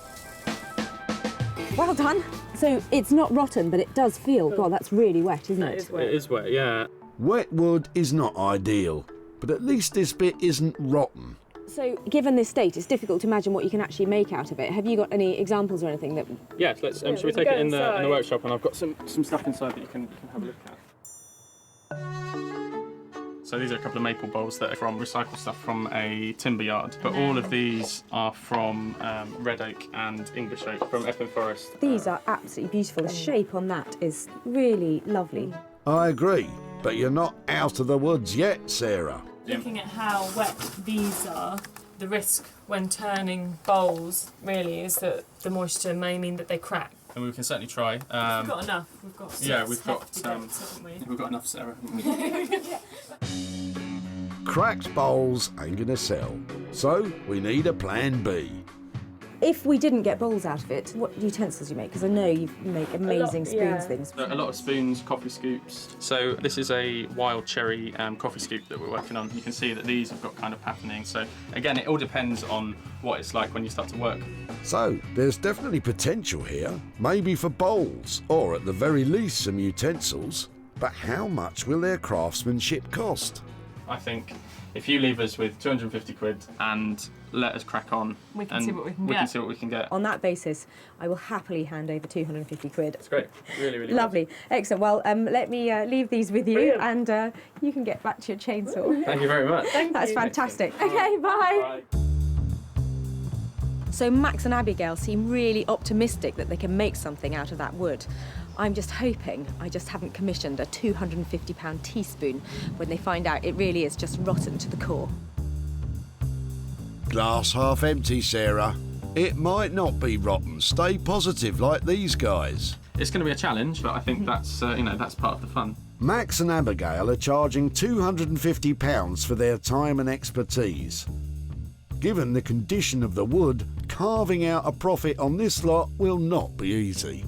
Well done. So it's not rotten, but it does feel, God, that's really wet, isn't it? It is wet, yeah. Wet wood is not ideal, but at least this bit isn't rotten. So given this state, it's difficult to imagine what you can actually make out of it. Have you got any examples or anything that... Yeah, let's, should we take it in the workshop, and I've got some stuff inside that you can have a look at. So these are a couple of maple bowls that are from recycled stuff from a timber yard, but all of these are from red oak and English oak from Epping Forest. These are absolutely beautiful. The shape on that is really lovely. I agree, but you're not out of the woods yet, Sarah. Looking at how wet these are, the risk when turning bowls really is that the moisture may mean that they crack. And we can certainly try. We've got enough. We've got we've got enough, Sarah. Cracked bowls ain't gonna sell, so we need a plan B. If we didn't get bowls out of it, what utensils do you make? Because I know you make amazing spoons things. A lot of spoons, coffee scoops. So this is a wild cherry coffee scoop that we're working on. You can see that these have got kind of patterning. So again, it all depends on what it's like when you start to work. So there's definitely potential here, maybe for bowls, or at the very least some utensils. But how much will their craftsmanship cost? I think if you leave us with 250 quid and let us crack on, we can see what we can get. On that basis, I will happily hand over 250 quid. That's great. Really, really lovely. Good. Excellent. Well, let me leave these with you. Brilliant. And you can get back to your chainsaw. Thank you very much. That's fantastic. Okay, bye. So Max and Abigail seem really optimistic that they can make something out of that wood. I'm just hoping I just haven't commissioned a £250 teaspoon when they find out it really is just rotten to the core. Glass half empty, Sarah. It might not be rotten. Stay positive like these guys. It's going to be a challenge, but I think that's that's part of the fun. Max and Abigail are charging £250 for their time and expertise. Given the condition of the wood, carving out a profit on this lot will not be easy.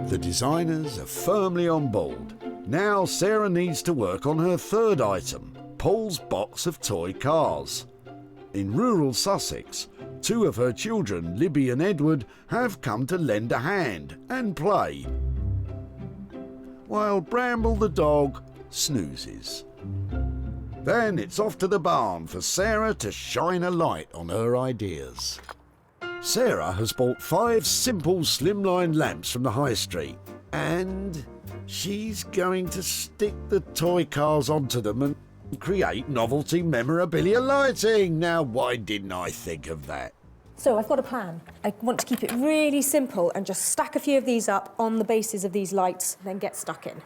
The designers are firmly on board. Now Sarah needs to work on her third item, Paul's box of toy cars. In rural Sussex, two of her children, Libby and Edward, have come to lend a hand and play, while Bramble the dog snoozes. Then it's off to the barn for Sarah to shine a light on her ideas. Sarah has bought 5 simple slimline lamps from the high street, and she's going to stick the toy cars onto them and create novelty memorabilia lighting. Now, why didn't I think of that? So I've got a plan. I want to keep it really simple and just stack a few of these up on the bases of these lights, then get stuck in.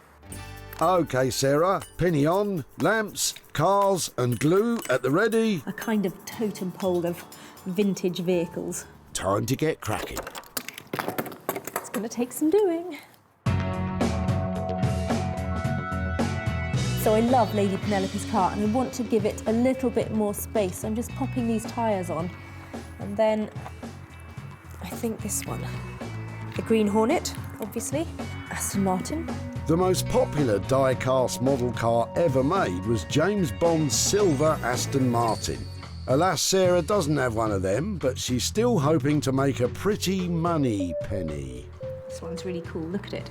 OK, Sarah, penny on, lamps, cars and glue at the ready. A kind of totem pole of vintage vehicles. Time to get cracking. It's going to take some doing. So I love Lady Penelope's car and I want to give it a little bit more space. I'm just popping these tyres on. And then I think this one. The Green Hornet, obviously. Aston Martin. The most popular die-cast model car ever made was James Bond's silver Aston Martin. Alas, Sarah doesn't have one of them, but she's still hoping to make a pretty money penny. This one's really cool, look at it.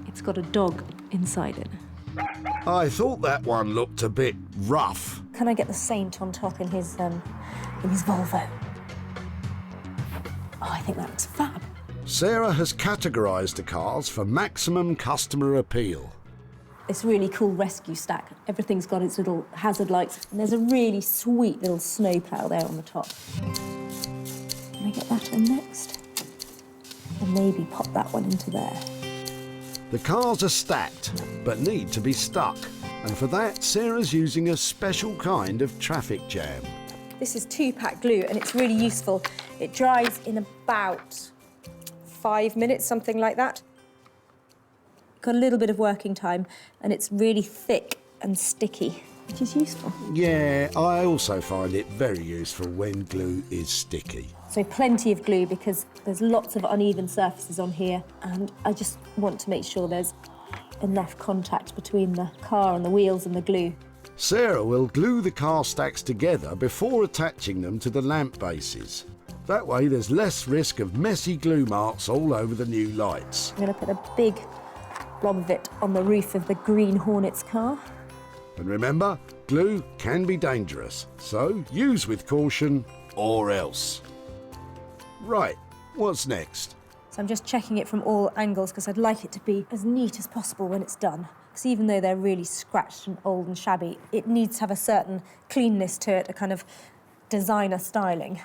It's got a dog inside it. I thought that one looked a bit rough. Can I get the Saint on top in his Volvo? Oh, I think that looks fab. Sarah has categorised the cars for maximum customer appeal. It's a really cool rescue stack. Everything's got its little hazard lights, and there's a really sweet little snowplow there on the top. Can I get that on next? And maybe pop that one into there. The cars are stacked, but need to be stuck. And for that, Sarah's using a special kind of traffic jam. This is 2-pack glue and it's really useful. It dries in about 5 minutes, something like that. Got a little bit of working time and it's really thick and sticky, which is useful. Yeah, I also find it very useful when glue is sticky. So plenty of glue because there's lots of uneven surfaces on here and I just want to make sure there's enough contact between the car and the wheels and the glue. Sarah will glue the car stacks together before attaching them to the lamp bases. That way there's less risk of messy glue marks all over the new lights. I'm going to put a big blob of it on the roof of the Green Hornet's car. And remember, glue can be dangerous, so use with caution or else. Right, what's next? So I'm just checking it from all angles because I'd like it to be as neat as possible when it's done. Because even though they're really scratched and old and shabby, it needs to have a certain cleanness to it, a kind of designer styling.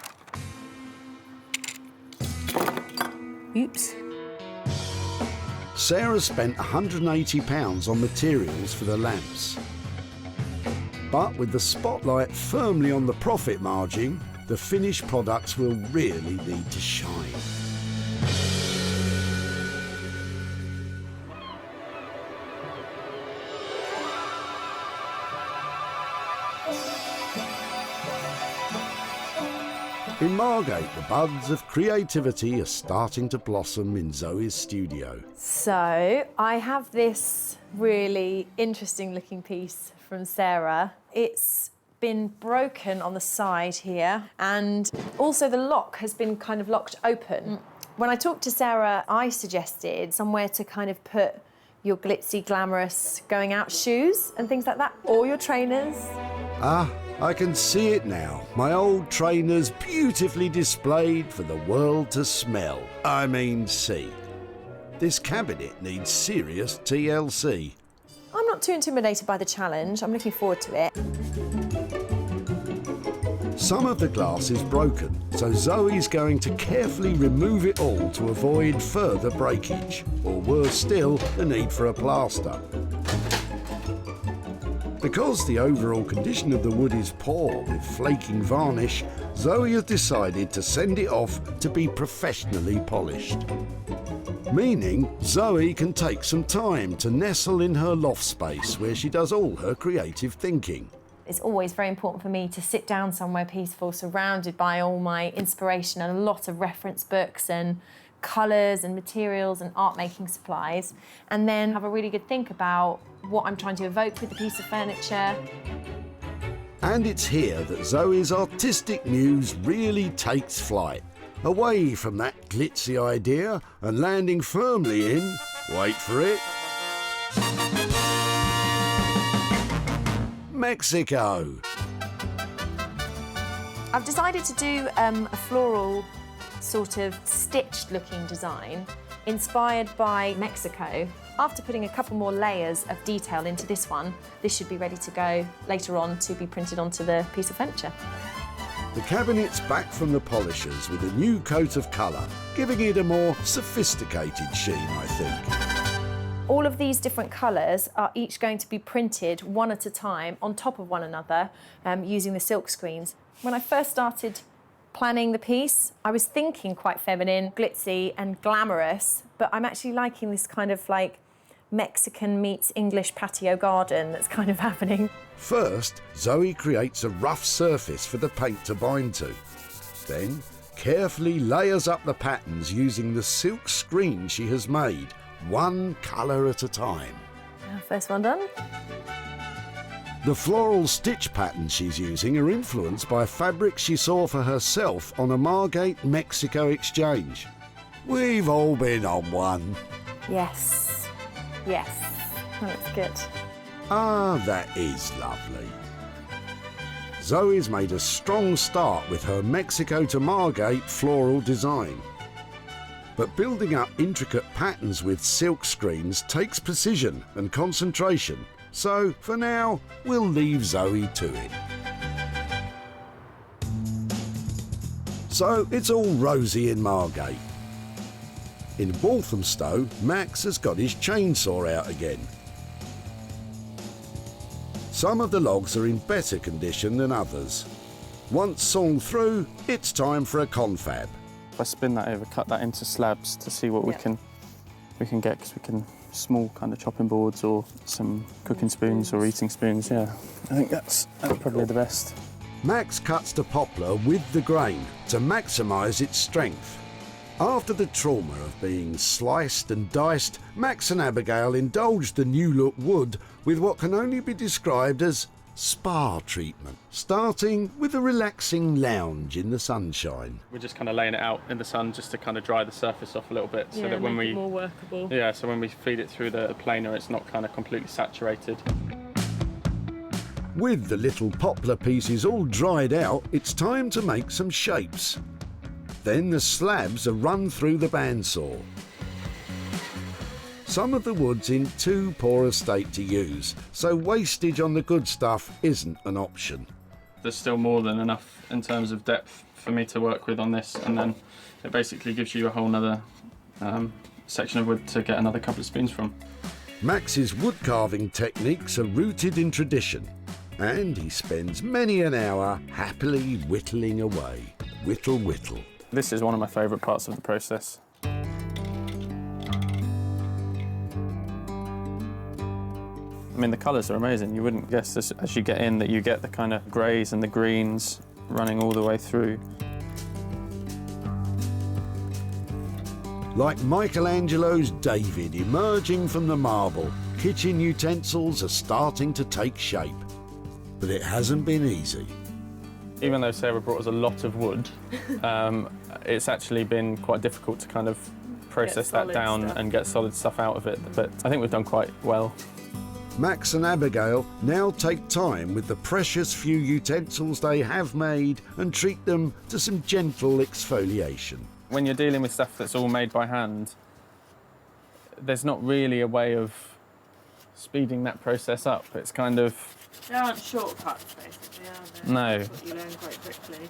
Oops. Sarah spent £180 on materials for the lamps. But with the spotlight firmly on the profit margin, the finished products will really need to shine. In Margate, the buds of creativity are starting to blossom in Zoe's studio. So I have this really interesting looking piece from Sarah. It's been broken on the side here and also the lock has been kind of locked open. When I talked to Sarah, I suggested somewhere to kind of put your glitzy, glamorous going out shoes and things like that, or your trainers. Ah, I can see it now. My old trainers beautifully displayed for the world to smell. I mean, see. This cabinet needs serious TLC. I'm not too intimidated by the challenge. I'm looking forward to it. Some of the glass is broken, so Zoe's going to carefully remove it all to avoid further breakage, or worse still, the need for a plaster. Because the overall condition of the wood is poor with flaking varnish, Zoe has decided to send it off to be professionally polished. Meaning Zoe can take some time to nestle in her loft space where she does all her creative thinking. It's always very important for me to sit down somewhere peaceful, surrounded by all my inspiration and a lot of reference books and colours and materials and art making supplies, and then have a really good think about what I'm trying to evoke with the piece of furniture. And it's here that Zoe's artistic muse really takes flight, away from that glitzy idea and landing firmly in, wait for it, Mexico. I've decided to do a floral sort of stitched looking design inspired by Mexico. After putting a couple more layers of detail into this one, this should be ready to go later on to be printed onto the piece of furniture. The cabinet's back from the polishers with a new coat of colour, giving it a more sophisticated sheen, I think. All of these different colours are each going to be printed one at a time on top of one another using the silk screens. When I first started planning the piece, I was thinking quite feminine, glitzy and glamorous, but I'm actually liking this kind of like Mexican meets English patio garden that's kind of happening. First, Zoe creates a rough surface for the paint to bind to. Then, carefully layers up the patterns using the silk screen she has made, one colour at a time. First one done. The floral stitch patterns she's using are influenced by fabrics she saw for herself on a Margate, Mexico exchange. We've all been on one. Yes, yes, that's good. Ah, that is lovely. Zoe's made a strong start with her Mexico to Margate floral design. But building up intricate patterns with silk screens takes precision and concentration. So, for now, we'll leave Zoe to it. So, it's all rosy in Margate. In Walthamstow, Max has got his chainsaw out again. Some of the logs are in better condition than others. Once sawn through, it's time for a confab. If I spin that over, cut that into slabs to see what we can get, because we can small kind of chopping boards or some cooking spoons or eating spoons. Yeah, I think that's probably the best. Max cuts the poplar with the grain to maximise its strength. After the trauma of being sliced and diced, Max and Abigail indulged the new look wood with what can only be described as spa treatment, starting with a relaxing lounge in the sunshine. We're just kind of laying it out in the sun just to kind of dry the surface off a little bit, so that when make it more workable. Yeah, so when we feed it through the planer, it's not kind of completely saturated. With the little poplar pieces all dried out, it's time to make some shapes. Then the slabs are run through the bandsaw. Some of the wood's in too poor a state to use, so wastage on the good stuff isn't an option. There's still more than enough in terms of depth for me to work with on this, and then it basically gives you a whole nother section of wood to get another couple of spoons from. Max's wood carving techniques are rooted in tradition, and he spends many an hour happily whittling away. Whittle, whittle. This is one of my favourite parts of the process. I mean, the colours are amazing. You wouldn't guess this, as you get in, that you get the kind of greys and the greens running all the way through. Like Michelangelo's David emerging from the marble, kitchen utensils are starting to take shape. But it hasn't been easy. Even though Sarah brought us a lot of wood, it's actually been quite difficult to kind of process that down and get solid stuff out of it, but I think we've done quite well. Max and Abigail now take time with the precious few utensils they have made and treat them to some gentle exfoliation. When you're dealing with stuff that's all made by hand, there's not really a way of speeding that process up. It's kind of... There aren't shortcuts, basically, are there? No. That's what you learn quite quickly.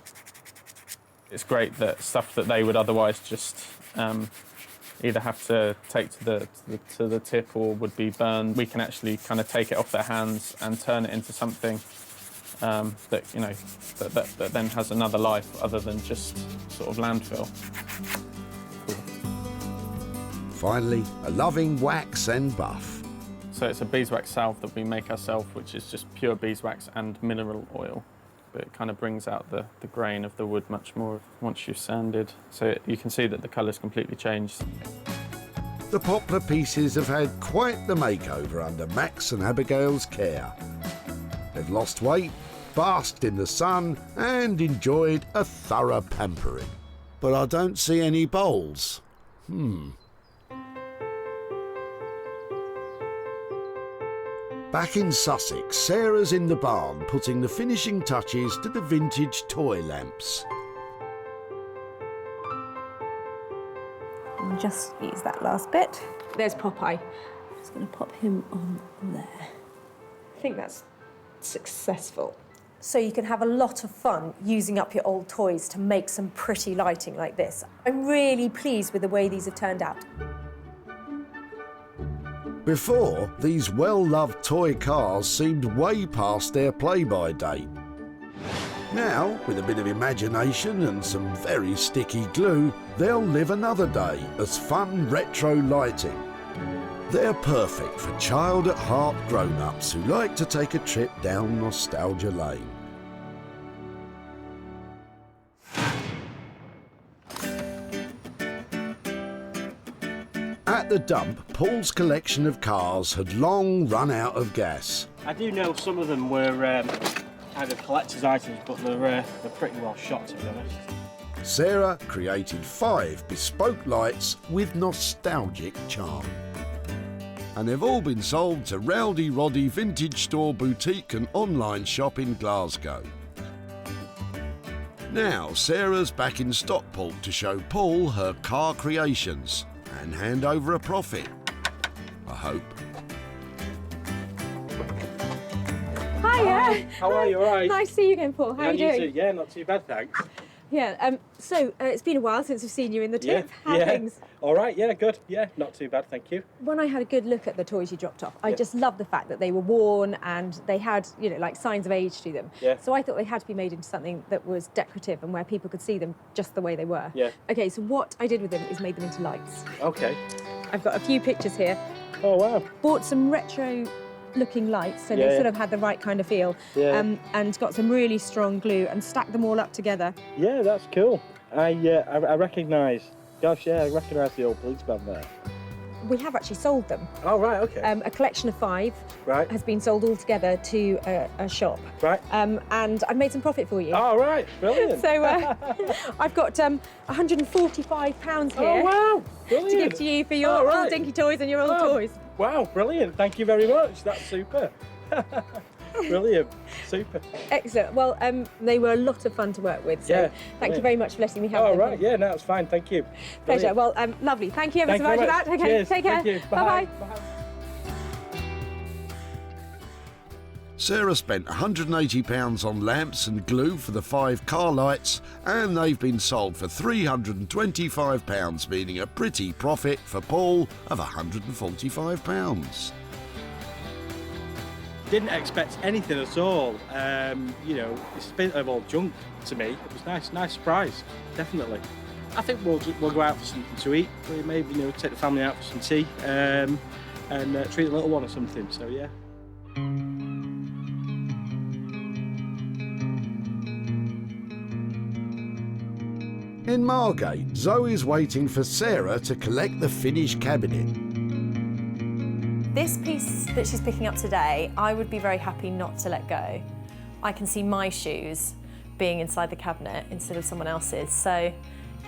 It's great that stuff that they would otherwise just either have to take to the tip or would be burned, we can actually kind of take it off their hands and turn it into something that, you know, that then has another life other than just sort of landfill. Cool. Finally, a loving wax and buff. So it's a beeswax salve that we make ourselves, which is just pure beeswax and mineral oil. But it kind of brings out the grain of the wood much more once you've sanded. So you can see that the colour's completely changed. The poplar pieces have had quite the makeover under Max and Abigail's care. They've lost weight, basked in the sun, and enjoyed a thorough pampering. But I don't see any bowls. Back in Sussex, Sarah's in the barn putting the finishing touches to the vintage toy lamps. And just use that last bit. There's Popeye. I'm just going to pop him on there. I think that's successful. So you can have a lot of fun using up your old toys to make some pretty lighting like this. I'm really pleased with the way these have turned out. Before, these well-loved toy cars seemed way past their play-by date. Now, with a bit of imagination and some very sticky glue, they'll live another day as fun retro lighting. They're perfect for child-at-heart grown-ups who like to take a trip down nostalgia lane. At the dump, Paul's collection of cars had long run out of gas. I do know some of them were kind of collector's items, but they're pretty well shot, to be honest. Sarah created 5 bespoke lights with nostalgic charm. And they've all been sold to Rowdy Roddy Vintage Store Boutique and online shop in Glasgow. Now Sarah's back in Stockport to show Paul her car creations and hand over a profit. I hope. Hiya. How are you? All right? Nice to see you again, Paul. How are you doing? Yeah, not too bad, thanks. Yeah, so it's been a while since we've seen you in the tip. How are things? All right, yeah, good. Yeah, not too bad, thank you. When I had a good look at the toys you dropped off, I just loved the fact that they were worn and they had, you know, like signs of age to them. Yeah. So I thought they had to be made into something that was decorative and where people could see them just the way they were. Yeah. Okay, so what I did with them is made them into lights. Okay. I've got a few pictures here. Oh, wow. Bought some retro looking lights, so they sort of had the right kind of feel, and got some really strong glue and stacked them all up together. Yeah, that's cool. I recognise, I recognise the old police band there. We have actually sold them. Oh, right, okay. A collection of 5 has been sold all together to a shop. Right. And I've made some profit for you. Oh, right, brilliant. So I've got £145 here. Oh, wow, brilliant. To give to you for your old dinky toys and your old toys. Wow, brilliant. Thank you very much. That's super. Brilliant. Super. Excellent. Well, they were a lot of fun to work with, so thank you very much for letting me have them. Oh, right, yeah, no, it's fine. Thank you. Pleasure. Well, lovely. Thank you ever so much for that. Okay, cheers. take care. Thank you. Bye-bye. Sarah spent £180 on lamps and glue for the 5 car lights, and they've been sold for £325, meaning a pretty profit for Paul of £145. Didn't expect anything at all. You know, it's a bit of old junk to me. It was nice surprise, definitely. I think we'll go out for something to eat. We maybe, you know, take the family out for some tea and treat the little one or something. So yeah. In Margate, Zoe's waiting for Sarah to collect the finished cabinet. This piece that she's picking up today, I would be very happy not to let go. I can see my shoes being inside the cabinet instead of someone else's. So,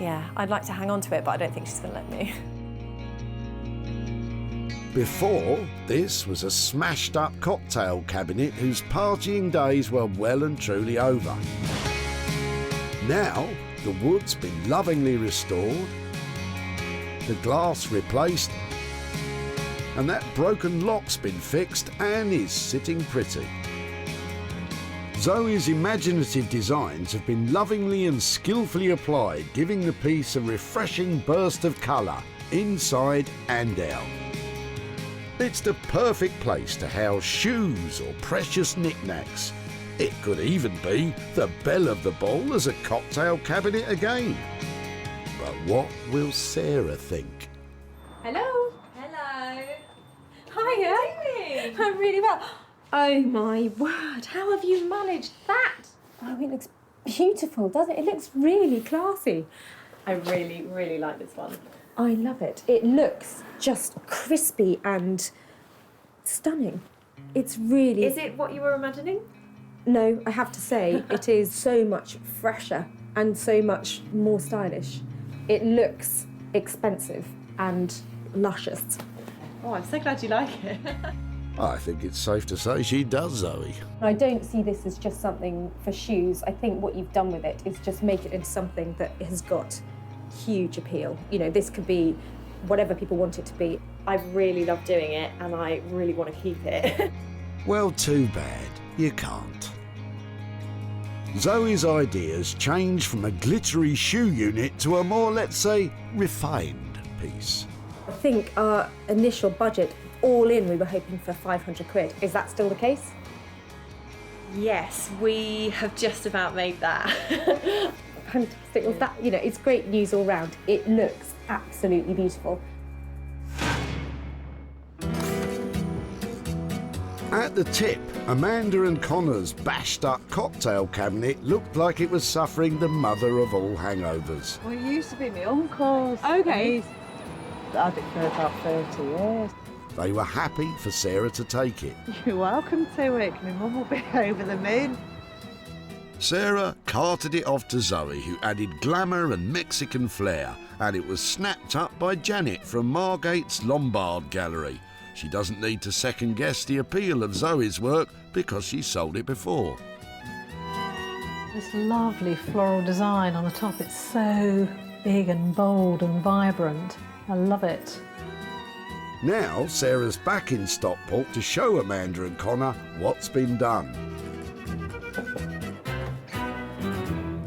yeah, I'd like to hang on to it, but I don't think she's going to let me. Before, this was a smashed-up cocktail cabinet whose partying days were well and truly over. Now, the wood's been lovingly restored, the glass replaced, and that broken lock's been fixed and is sitting pretty. Zoe's imaginative designs have been lovingly and skillfully applied, giving the piece a refreshing burst of colour, inside and out. It's the perfect place to house shoes or precious knickknacks. It could even be the belle of the ball as a cocktail cabinet again. But what will Sarah think? Hello. Hello. Hiya. How are you doing? I'm really well. Oh my word, how have you managed that? Oh, it looks beautiful, doesn't it? It looks really classy. I really, really like this one. I love it. It looks just crispy and stunning. It's really... Is it what you were imagining? No, I have to say, it is so much fresher and so much more stylish. It looks expensive and luscious. Oh, I'm so glad you like it. I think it's safe to say she does, Zoe. I don't see this as just something for shoes. I think what you've done with it is just make it into something that has got huge appeal. You know, this could be whatever people want it to be. I really love doing it and I really want to keep it. Well, too bad. You can't. Zoe's ideas changed from a glittery shoe unit to a more, let's say, refined piece. I think our initial budget, all in, we were hoping for 500 quid. Is that still the case? Yes, we have just about made that. Fantastic. Well, that, you know, it's great news all round. It looks absolutely beautiful. At the tip, Amanda and Connor's bashed-up cocktail cabinet looked like it was suffering the mother of all hangovers. Well, it used to be my uncle's. Okay. He's had it for about 30 years. They were happy for Sarah to take it. You're welcome to it. My mum will be over the moon. Sarah carted it off to Zoe, who added glamour and Mexican flair, and it was snapped up by Janet from Margate's Lombard Gallery. She doesn't need to second-guess the appeal of Zoe's work because she sold it before. This lovely floral design on the top, it's so big and bold and vibrant. I love it. Now Sarah's back in Stockport to show Amanda and Connor what's been done.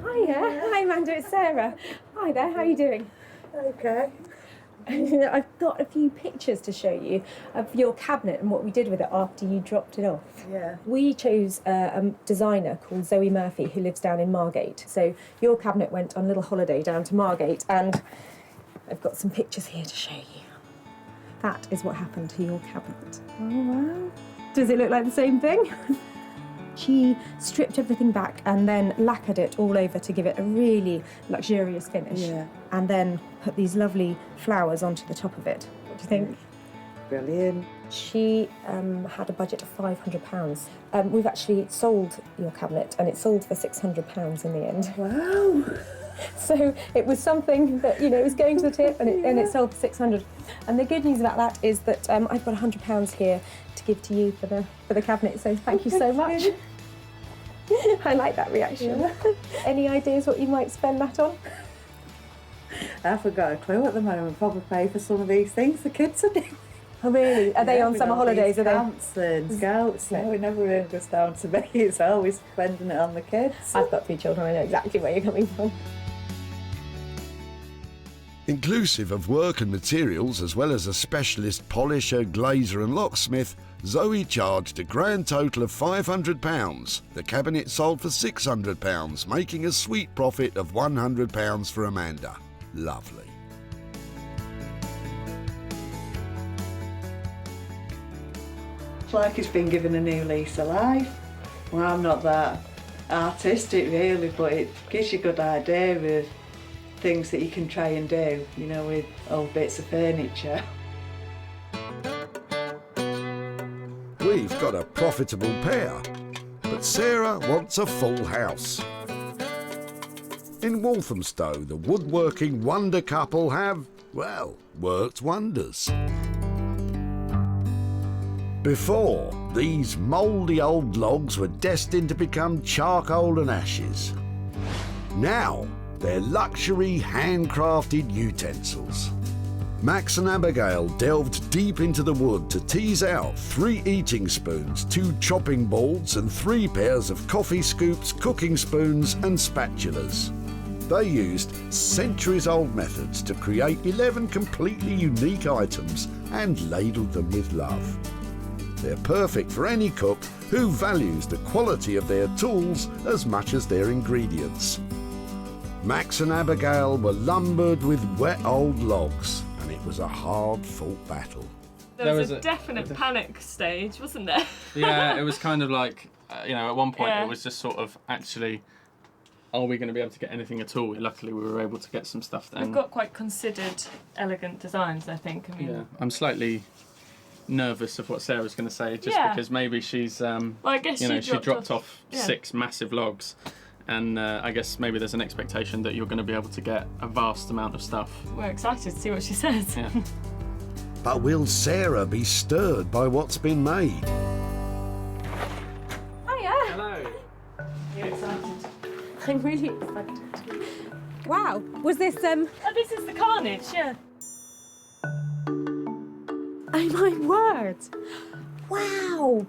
Hiya. Hi, Amanda, it's Sarah. Hi there, how are you doing? Okay. I've got a few pictures to show you of your cabinet and what we did with it after you dropped it off. Yeah. We chose a designer called Zoe Murphy who lives down in Margate. So your cabinet went on a little holiday down to Margate, and I've got some pictures here to show you. That is what happened to your cabinet. Oh, wow. Does it look like the same thing? She stripped everything back and then lacquered it all over to give it a really luxurious finish. Yeah. And then put these lovely flowers onto the top of it. What do you think? Brilliant. She had a budget of £500. We've actually sold your cabinet, and it sold for £600 in the end. Wow. So it was something that, you know, it was going to the tip, and it sold for £600. And the good news about that is that I've got £100 here to give to you for the cabinet. So thank you so much. I like that reaction. Yeah. Any ideas what you might spend that on? I haven't got a clue at the moment. Probably pay for some of these things the kids are doing. Oh really? Are they on with summer all holidays? these Are they? camps and scouts? No, it never really goes down to me. It's always spending it on the kids. I've got 3 children. I know exactly where you're coming from. Inclusive of work and materials, as well as a specialist polisher, glazer and locksmith, Zoe charged a grand total of £500. The cabinet sold for £600, making a sweet profit of £100 for Amanda. Lovely. It's like it's been given a new lease of life. Well, I'm not that artistic really, but it gives you a good idea of things that you can try and do, you know, with old bits of furniture. We've got a profitable pair, but Sarah wants a full house. In Walthamstow, the woodworking wonder couple have, well, worked wonders. Before, these mouldy old logs were destined to become charcoal and ashes. Now, they're luxury handcrafted utensils. Max and Abigail delved deep into the wood to tease out 3 eating spoons, 2 chopping boards and 3 pairs of coffee scoops, cooking spoons and spatulas. They used centuries-old methods to create 11 completely unique items and ladled them with love. They're perfect for any cook who values the quality of their tools as much as their ingredients. Max and Abigail were lumbered with wet old logs, and it was a hard-fought battle. There was a definite panic stage, wasn't there? Yeah, it was kind of like, you know, at one point Yeah. it was just sort of actually, are we going to be able to get anything at all? Luckily, we were able to get some stuff then. We've got quite considered, elegant designs, I think. I mean, Yeah, I'm slightly nervous of what Sarah's going to say, just Yeah. because maybe she's, I guess you know, she she dropped dropped off yeah. 6 massive logs. And I guess maybe there's an expectation that you're going to be able to get a vast amount of stuff. we're excited to see what she says. Yeah. But will Sarah be stirred by what's been made? Hiya. Hello. You're excited. I'm really excited. Wow. Was this Oh, this is the carnage, yeah. Oh my word! Wow!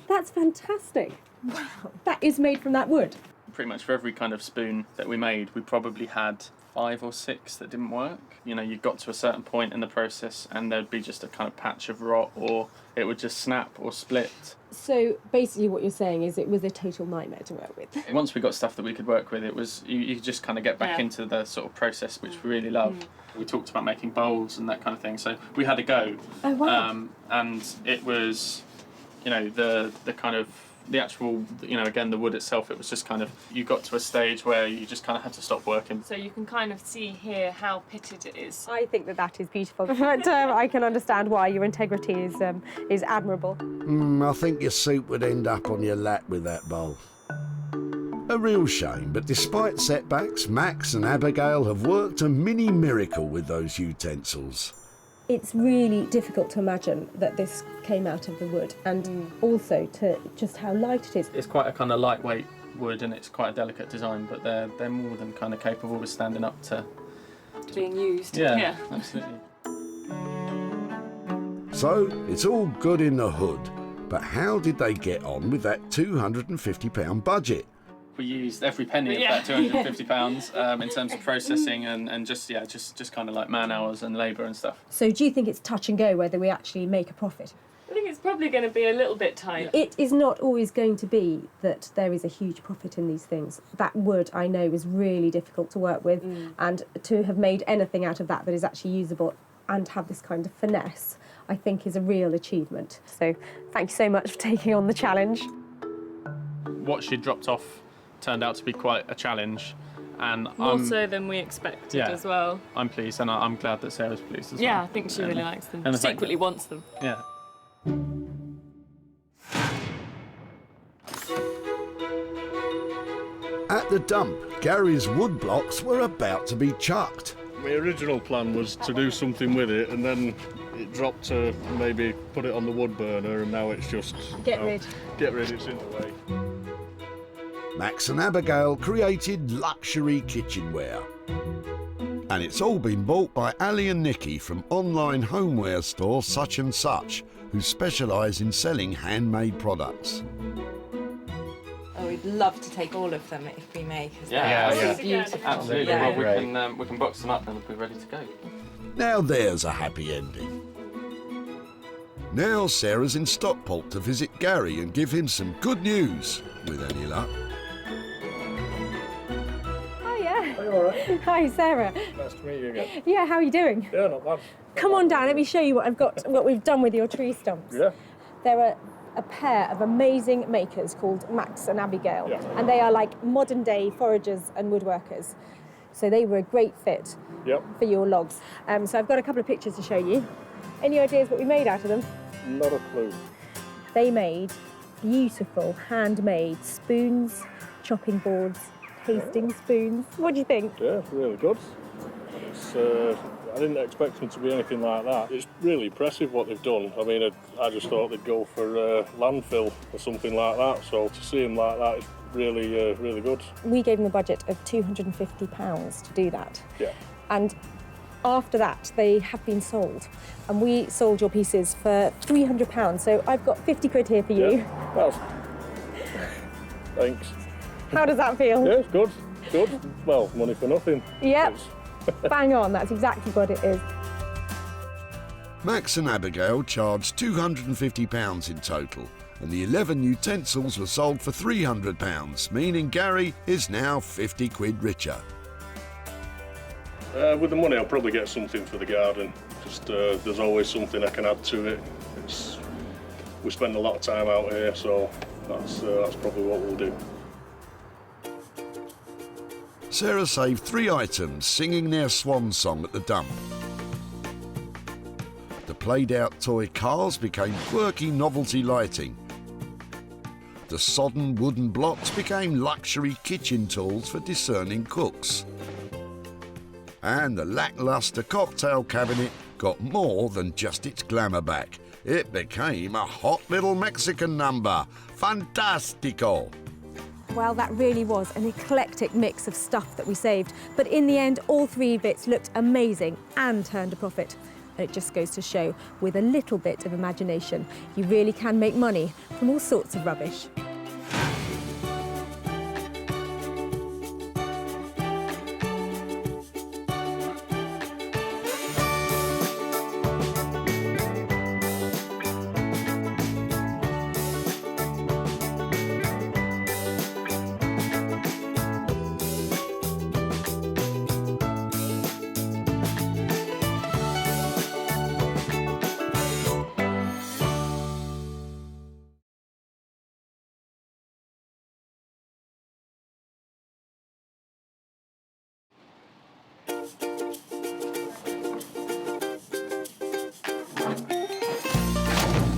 That's fantastic. Wow. That is made from that wood. Pretty much for every kind of spoon that we made, we probably had 5 or 6 that didn't work. You know, you got to a certain point in the process and there'd be just a kind of patch of rot, or it would just snap or split. So basically what you're saying is it was a total nightmare to work with. Once we got stuff that we could work with, it was you just kind of get back Yeah. into the sort of process which we really love. We talked about making bowls and that kind of thing, so we had a go. Oh wow. And it was, you know, the kind of the actual, you know, again, the wood itself, it was just kind of, you got to a stage where you just kind of had to stop working. So you can kind of see here how pitted it is. I think that is beautiful. But I can understand why your integrity is admirable. I think your soup would end up on your lap with that bowl. A real shame, but despite setbacks, Max and Abigail have worked a mini miracle with those utensils. It's really difficult to imagine that this came out of the wood, and also to just how light it is. It's quite a kind of lightweight wood and it's quite a delicate design, but they're more than kind of capable of standing up to being used. Yeah, absolutely. So, it's all good in the hood, but how did they get on with that £250 budget? we used every penny of that £250 in terms of processing and just kind of like man hours and labour and stuff. So do you think it's touch and go whether we actually make a profit? I think it's probably going to be a little bit tight. It is not always going to be that there is a huge profit in these things. That wood, I know, is really difficult to work with, and to have made anything out of that is actually usable and have this kind of finesse, I think is a real achievement. So thank you so much for taking on the challenge. What she dropped off turned out to be quite a challenge. And More so than we expected as well. I'm pleased, and I'm glad that Sarah's pleased as well. Yeah, I think she really likes them. And Secretly wants them. Yeah. At the dump, Gary's wood blocks were about to be chucked. My original plan was to do something with it, and then it dropped to maybe put it on the wood burner, and now it's just... Get rid. Get rid, it's in the way. Max and Abigail created luxury kitchenware. And it's all been bought by Ali and Nikki from online homeware store Such and Such, who specialise in selling handmade products. Oh, we'd love to take all of them if we may. Yeah. Beautiful. Absolutely. Yeah. Well, we can box them up and we'll be ready to go. Now there's a happy ending. Now Sarah's in Stockport to visit Gary and give him some good news, with any luck. Are you all right? Hi, Sarah. Nice to meet you again. Yeah, how are you doing? Yeah, not bad. Come on down, let me show you what we've done with your tree stumps. Yeah. There are a pair of amazing makers called Max and Abigail, and they are like modern day foragers and woodworkers. So they were a great fit for your logs. So I've got a couple of pictures to show you. Any ideas what we made out of them? Not a clue. They made beautiful handmade spoons, chopping boards, tasting spoons. What do you think? Yeah, it's really good. It's, I didn't expect them to be anything like that. It's really impressive what they've done. I mean, I just thought they'd go for landfill or something like that. So to see them like that is really, really good. We gave them a budget of £250 to do that. Yeah. And after that, they have been sold. And we sold your pieces for £300. So I've got 50 quid here for you. Yeah. Well, thanks. How does that feel? Yeah, it's good. Good. Well, money for nothing. Yep. Bang on, that's exactly what it is. Max and Abigail charged £250 in total, and the 11 utensils were sold for £300, meaning Gary is now 50 quid richer. With the money, I'll probably get something for the garden. Just there's always something I can add to it. We spend a lot of time out here, so that's probably what we'll do. Sarah saved 3 items singing their swan song at the dump. The played-out toy cars became quirky novelty lighting. The sodden wooden blocks became luxury kitchen tools for discerning cooks. And the lacklustre cocktail cabinet got more than just its glamour back. It became a hot little Mexican number. Fantastico! Well, that really was an eclectic mix of stuff that we saved. But in the end, all 3 bits looked amazing and turned a profit. And it just goes to show, with a little bit of imagination, you really can make money from all sorts of rubbish.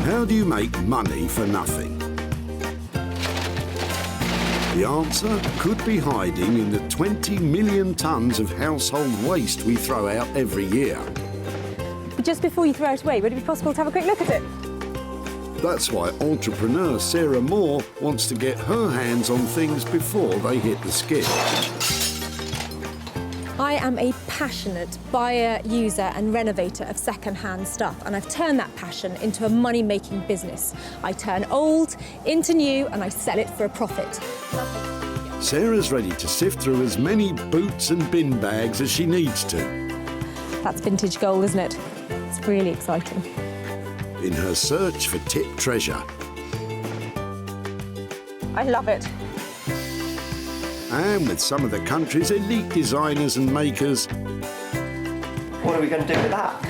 How do you make money for nothing? The answer could be hiding in the 20 million tonnes of household waste we throw out every year. But just before you throw it away, would it be possible to have a quick look at it? That's why entrepreneur Sarah Moore wants to get her hands on things before they hit the skip. I am a passionate buyer, user and renovator of second-hand stuff, and I've turned that passion into a money-making business. I turn old into new and I sell it for a profit. Sarah's ready to sift through as many boots and bin bags as she needs to. That's vintage gold, isn't it? It's really exciting. In her search for tip treasure. I love it. And with some of the country's elite designers and makers, What are we going to do with that?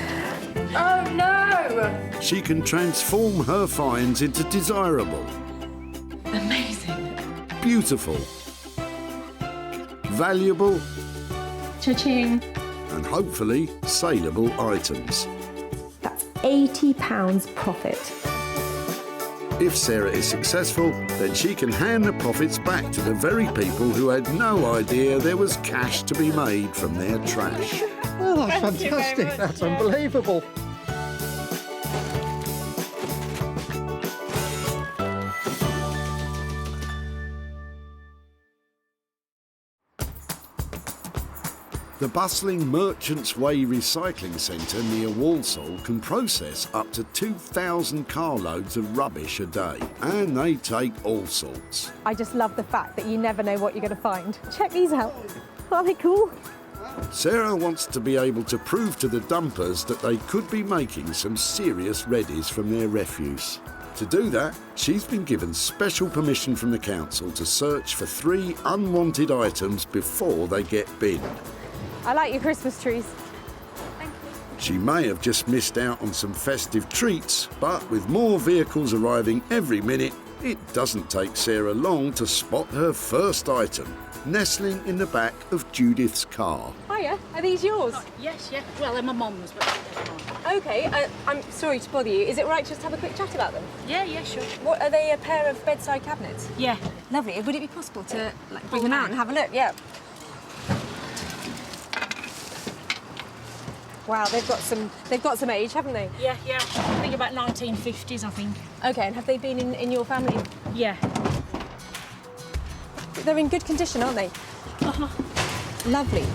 Oh no! she can transform her finds into desirable, Amazing. beautiful, valuable, Cha-ching. and hopefully saleable items. That's £80 profit. If Sarah is successful, then she can hand the profits back to the very people who had no idea there was cash to be made from their trash. Oh, that's fantastic. That's unbelievable. The bustling Merchants Way recycling centre near Walsall can process up to 2,000 carloads of rubbish a day, and they take all sorts. I just love the fact that you never know what you're going to find. Check these out. Aren't they cool? Sarah wants to be able to prove to the dumpers that they could be making some serious reddies from their refuse. To do that, she's been given special permission from the council to search for 3 unwanted items before they get binned. I like your Christmas trees. She may have just missed out on some festive treats, but with more vehicles arriving every minute, it doesn't take Sarah long to spot her first item, nestling in the back of Judith's car. Hiya, are these yours? Yes, yeah. Well, they're my mum's, but Okay, I'm sorry to bother you. Is it right just to have a quick chat about them? yeah, sure. What, are they a pair of bedside cabinets? Yeah. Lovely. Would it be possible to bring them out and have a look? Yeah. Wow, they've got some age, haven't they? Yeah. I think about 1950s, I think. Okay, and have they been in your family? Yeah. They're in good condition, aren't they? Uh-huh. Lovely.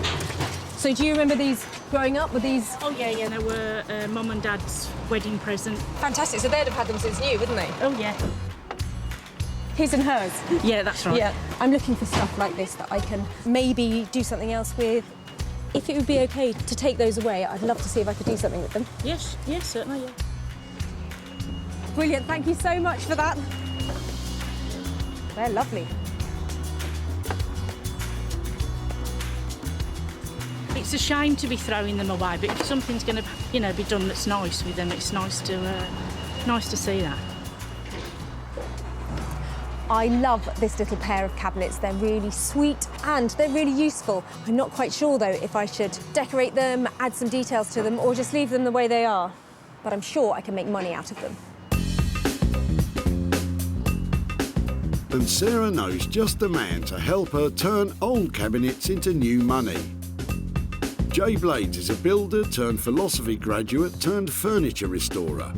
So do you remember these growing up? Were these? Oh, yeah, they were Mum and Dad's wedding present. Fantastic. So they'd have had them since new, wouldn't they? Oh, yeah. His and hers? Yeah, that's right. Yeah. I'm looking for stuff like this that I can maybe do something else with. If it would be okay to take those away, I'd love to see if I could do something with them. Yes, certainly, yeah. Brilliant, thank you so much for that. They're lovely. It's a shame to be throwing them away, but if something's going to, be done that's nice with them, it's nice to see that. I love this little pair of cabinets. They're really sweet and they're really useful. I'm not quite sure, though, if I should decorate them, add some details to them, or just leave them the way they are. But I'm sure I can make money out of them. And Sarah knows just the man to help her turn old cabinets into new money. Jay Blades is a builder turned philosophy graduate turned furniture restorer.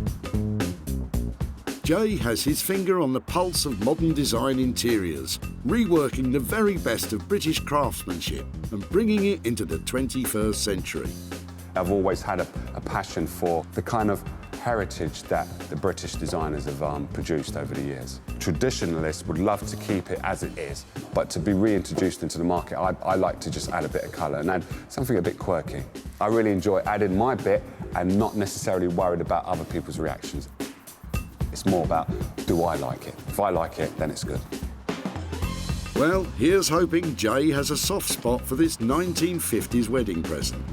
Jay has his finger on the pulse of modern design interiors, reworking the very best of British craftsmanship and bringing it into the 21st century. I've always had a passion for the kind of heritage that the British designers have produced over the years. Traditionalists would love to keep it as it is, but to be reintroduced into the market, I like to just add a bit of colour and add something a bit quirky. I really enjoy adding my bit and not necessarily worried about other people's reactions. It's more about, do I like it? If I like it, then it's good. Well, here's hoping Jay has a soft spot for this 1950s wedding present.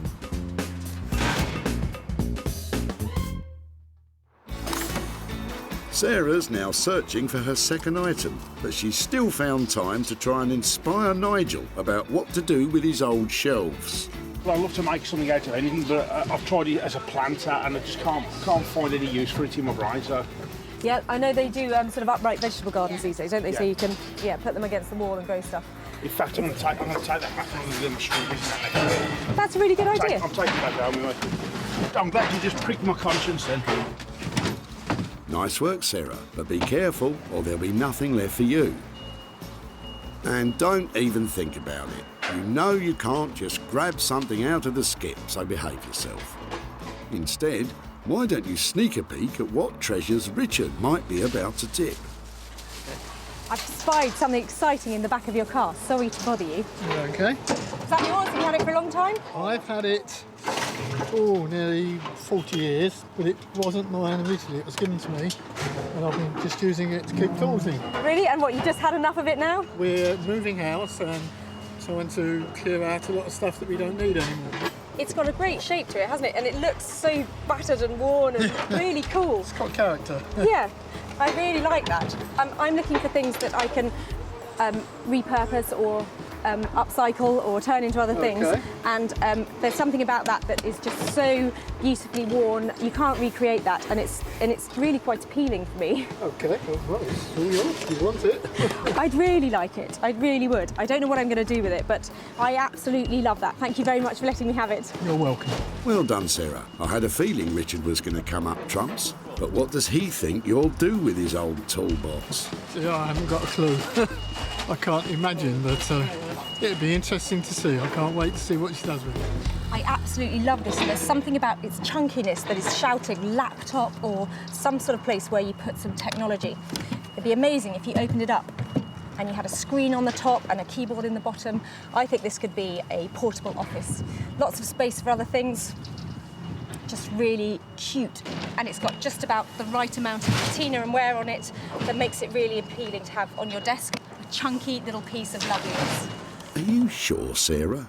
Sarah's now searching for her second item, but she's still found time to try and inspire Nigel about what to do with his old shelves. Well, I'd love to make something out of anything, but I've tried it as a planter and I just can't find any use for it in my brain. So. Yeah, I know they do sort of upright vegetable gardens these days, don't they? Yeah. So you can, put them against the wall and grow stuff. In fact, I'm going to take that back on the little strawberries. That's a really good idea. I'm taking that home with me. I'm glad you just pricked my conscience then. Nice work, Sarah, but be careful or there'll be nothing left for you. And don't even think about it. You know you can't just grab something out of the skip, so behave yourself. Instead, why don't you sneak a peek at what treasures Richard might be about to tip? I've spied something exciting in the back of your car. Sorry to bother you. Okay. Is that yours? Have you had it for a long time? I've had it, nearly 40 years, but it wasn't mine originally. It was given to me, and I've been just using it to keep tools in. Really? And what, you just had enough of it now? We're moving house and trying to clear out a lot of stuff that we don't need anymore. It's got a great shape to it, hasn't it? And it looks so battered and worn and really cool. It's got character. Yeah, I really like that. I'm looking for things that I can repurpose or upcycle or turn into other things. And there's something about that is just so beautifully worn. You can't recreate that, and it's really quite appealing for me. Okay, well, it's all yours. You want it? I'd really like it. I really would. I don't know what I'm going to do with it, but I absolutely love that. Thank you very much for letting me have it. You're welcome. Well done, Sarah. I had a feeling Richard was going to come up trumps. But what does he think you'll do with his old toolbox? Yeah, I haven't got a clue. I can't imagine, but it'd be interesting to see. I can't wait to see what she does with it. I absolutely love this, and there's something about its chunkiness that is shouting laptop or some sort of place where you put some technology. It'd be amazing if you opened it up and you had a screen on the top and a keyboard in the bottom. I think this could be a portable office. Lots of space for other things. Just really cute, and it's got just about the right amount of patina and wear on it that makes it really appealing to have on your desk. A chunky little piece of loveliness. Are you sure, Sarah?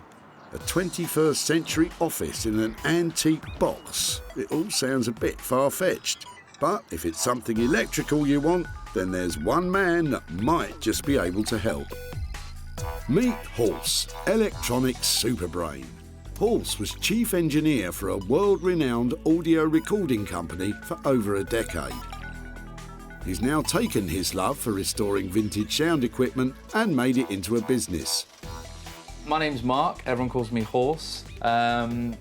A 21st century office in an antique box? It all sounds a bit far-fetched. But if it's something electrical you want, then there's one man that might just be able to help. Meet Horse, electronics superbrain. Horse was chief engineer for a world-renowned audio recording company for over a decade. He's now taken his love for restoring vintage sound equipment and made it into a business. My name's Mark, everyone calls me Horse. I'm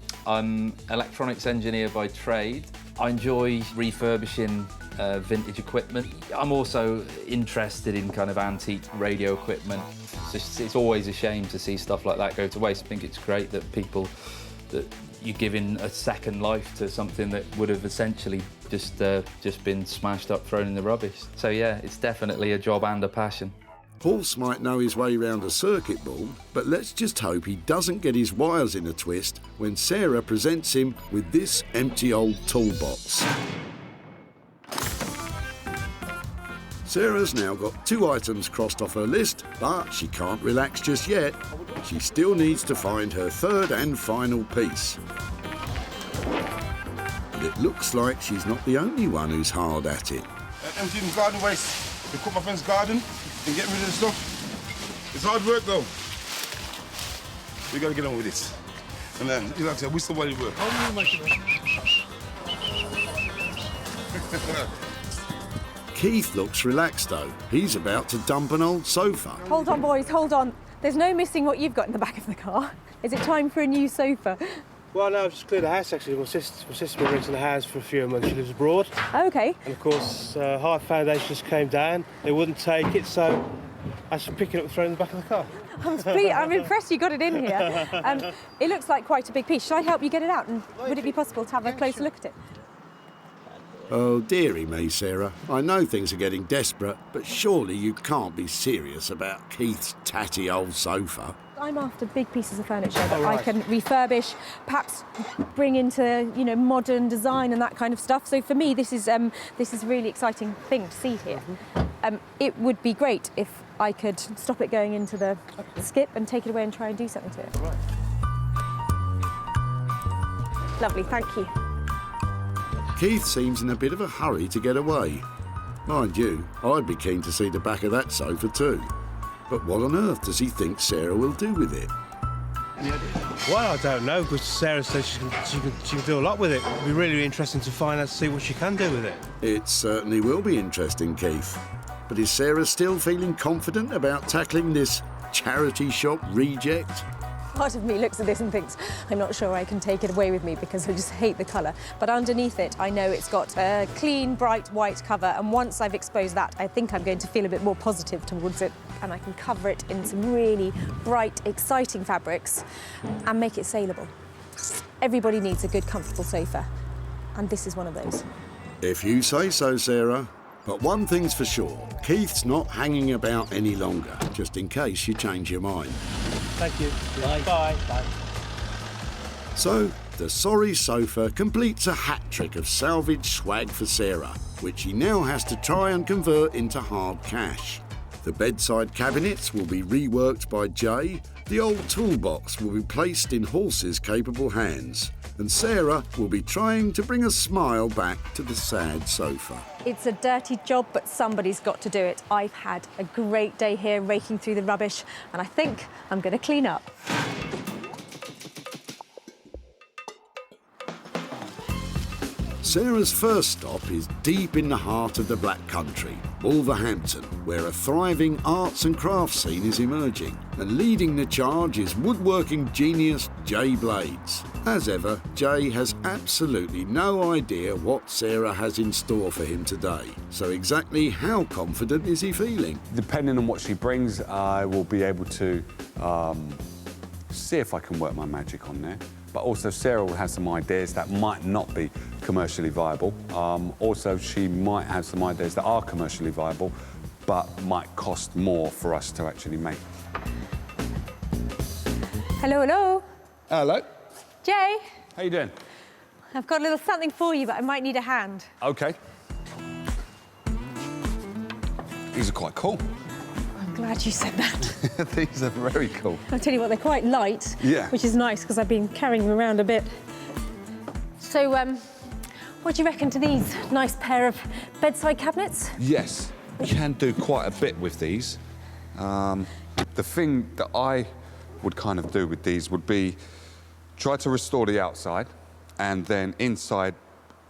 electronics engineer by trade. I enjoy refurbishing vintage equipment. I'm also interested in kind of antique radio equipment. It's always a shame to see stuff like that go to waste. I think it's great that that you're giving a second life to something that would have essentially just been smashed up, thrown in the rubbish. So yeah, it's definitely a job and a passion. Horse might know his way around a circuit board, but let's just hope he doesn't get his wires in a twist when Sarah presents him with this empty old toolbox. Sarah's now got 2 items crossed off her list, but she can't relax just yet. She still needs to find her third and final piece. And it looks like she's not the only one who's hard at it. Emptying garden waste. We cut my friend's garden and get rid of the stuff. It's hard work though. We gotta get on with this. And then, like I said, we still want to work. Keith looks relaxed though. He's about to dump an old sofa. Hold on, boys, hold on. There's no missing what you've got in the back of the car. Is it time for a new sofa? Well, no, I've just cleared the house actually. My sister's been renting the house for a few months. She lives abroad. Okay. And of course, hard foundations came down. They wouldn't take it, so I just pick it up and throw it in the back of the car. I'm impressed you got it in here. It looks like quite a big piece. Should I help you get it out? And would it be possible to have a closer look at it? Oh, dearie me, Sarah. I know things are getting desperate, but surely you can't be serious about Keith's tatty old sofa. I'm after big pieces of furniture that I can refurbish, perhaps bring into, modern design and that kind of stuff. So for me, this is a really exciting thing to see here. It would be great if I could stop it going into the skip and take it away and try and do something to it. Lovely, thank you. Keith seems in a bit of a hurry to get away. Mind you, I'd be keen to see the back of that sofa too. But what on earth does he think Sarah will do with it? Well, I don't know, because Sarah says she can do a lot with it. It'll be really interesting to find out, to see what she can do with it. It certainly will be interesting, Keith. But is Sarah still feeling confident about tackling this charity shop reject? Part of me looks at this and thinks, I'm not sure I can take it away with me because I just hate the colour. But underneath it, I know it's got a clean, bright white cover, and once I've exposed that, I think I'm going to feel a bit more positive towards it, and I can cover it in some really bright, exciting fabrics and make it saleable. Everybody needs a good, comfortable sofa, and this is one of those. If you say so, Sarah. But one thing's for sure, Keith's not hanging about any longer, just in case you change your mind. Thank you. Bye. Bye. Bye. So, the sorry sofa completes a hat-trick of salvage swag for Sarah, which she now has to try and convert into hard cash. The bedside cabinets will be reworked by Jay, the old toolbox will be placed in Horse's capable hands, and Sarah will be trying to bring a smile back to the sad sofa. It's a dirty job, but somebody's got to do it. I've had a great day here raking through the rubbish, and I think I'm going to clean up. Sarah's first stop is deep in the heart of the Black Country, Wolverhampton, where a thriving arts and crafts scene is emerging. And leading the charge is woodworking genius Jay Blades. As ever, Jay has absolutely no idea what Sarah has in store for him today. So exactly how confident is he feeling? Depending on what she brings, I will be able to see if I can work my magic on there. But also Sarah will have some ideas that might not be commercially viable. Also, she might have some ideas that are commercially viable, but might cost more for us to actually make. Hello, hello. Hello. Jay, How you doing? I've got a little something for you, but I might need a hand. Okay. These are quite cool. I'm glad you said that. These are very cool. I'll tell you what, they're quite light, Yeah. which is nice because I've been carrying them around a bit. So, what do you reckon to these nice pair of bedside cabinets? Yes, you can do quite a bit with these. The thing that I would kind of do with these would be try to restore the outside and then inside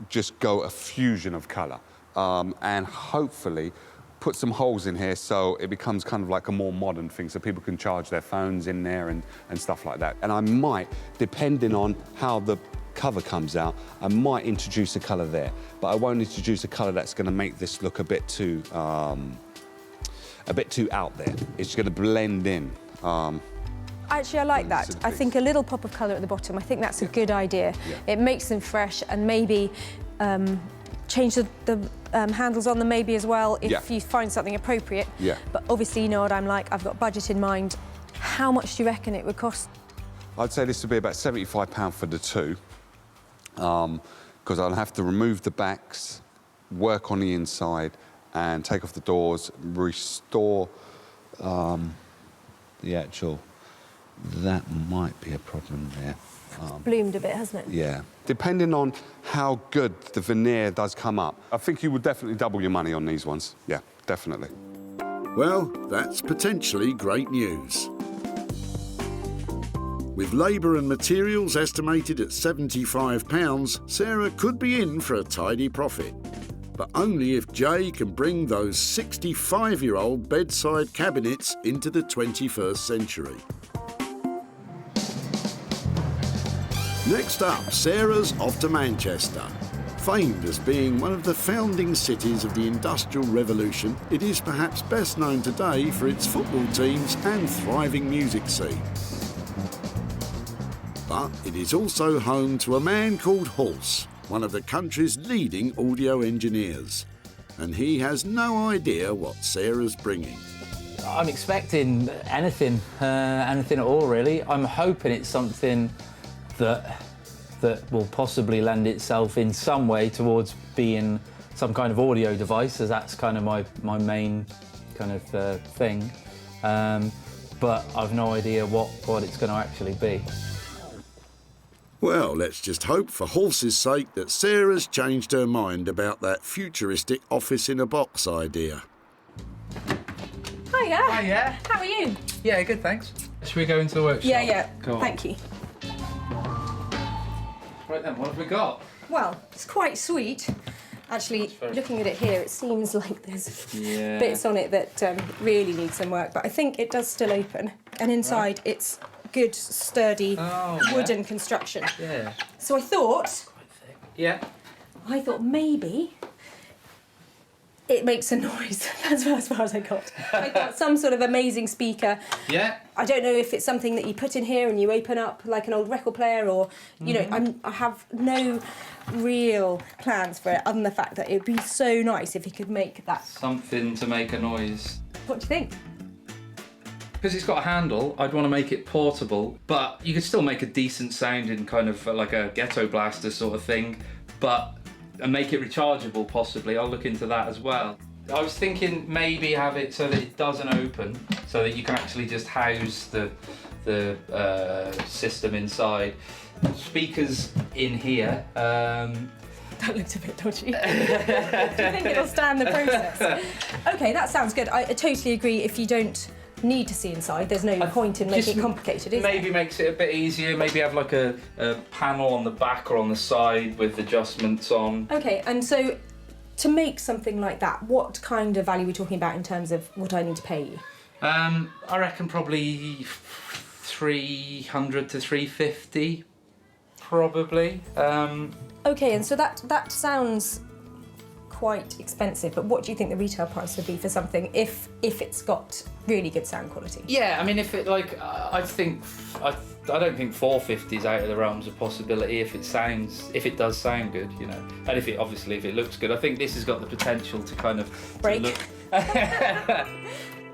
just go a fusion of colour and hopefully put some holes in here so it becomes kind of like a more modern thing so people can charge their phones in there and stuff like that. And I might, depending on how the cover comes out, I might introduce a colour there, but I won't introduce a colour that's going to make this look a bit too out there. It's going to blend in. Actually, I like that. I think a little pop of colour at the bottom, I think that's a good idea. Yeah. It makes them fresh and maybe change the handles on them maybe as well if you find something appropriate. Yeah. But obviously, you know what I'm like, I've got budget in mind. How much do you reckon it would cost? I'd say this would be about £75 for the two, because I'll have to remove the backs, work on the inside, and take off the doors, restore the actual... That might be a problem there. Bloomed a bit, hasn't it? Yeah. Depending on how good the veneer does come up, I think you would definitely double your money on these ones. Yeah, definitely. Well, that's potentially great news. With labour and materials estimated at £75, Sarah could be in for a tidy profit. But only if Jay can bring those 65-year-old bedside cabinets into the 21st century. Next up, Sarah's off to Manchester. Famed as being one of the founding cities of the Industrial Revolution, it is perhaps best known today for its football teams and thriving music scene. But it is also home to a man called Horse, one of the country's leading audio engineers. And he has no idea what Sarah's bringing. I'm expecting anything at all, really. I'm hoping it's something that will possibly lend itself in some way towards being some kind of audio device, as that's kind of my main kind of thing. But I've no idea what it's going to actually be. Well, let's just hope for Horse's sake that Sarah's changed her mind about that futuristic office-in-a-box idea. Hiya. Hiya. How are you? Yeah, good, thanks. Should we go into the workshop? Yeah. Go on. Thank you. Right then, what have we got? Well, it's quite sweet. Actually, looking at it here, it seems like there's bits on it that really need some work, but I think it does still open. And inside, it's good, sturdy wooden construction. Yeah. So I thought... Yeah. I thought maybe It makes a noise. That's as far as I got. I got some sort of amazing speaker. Yeah. I don't know if it's something that you put in here and you open up like an old record player, or you know, I have no real plans for it other than the fact that it would be so nice if you could make that. Something to make a noise. What do you think? Because it's got a handle, I'd want to make it portable, but you could still make a decent sounding kind of like a ghetto blaster sort of thing, and make it rechargeable possibly. I'll look into that as well. I was thinking maybe have it so that it doesn't open, so that you can actually just house the system inside. Speakers in here. That looked a bit dodgy. Do you think it'll stand the process? Okay, that sounds good. I totally agree. If you don't need to see inside, there's no point in making it complicated, is Maybe makes it a bit easier. Maybe have like a panel on the back or on the side with adjustments on. Okay, and so to make something like that, what kind of value are we talking about in terms of what I need to pay you? I reckon probably 300 to 350, probably. Okay, and so that sounds quite expensive, but what do you think the retail price would be for something if it's got really good sound quality? Yeah, I mean, if it like, I don't think 450 is out of the realms of possibility if it does sound good, you know, and if it looks good. I think this has got the potential to kind of break.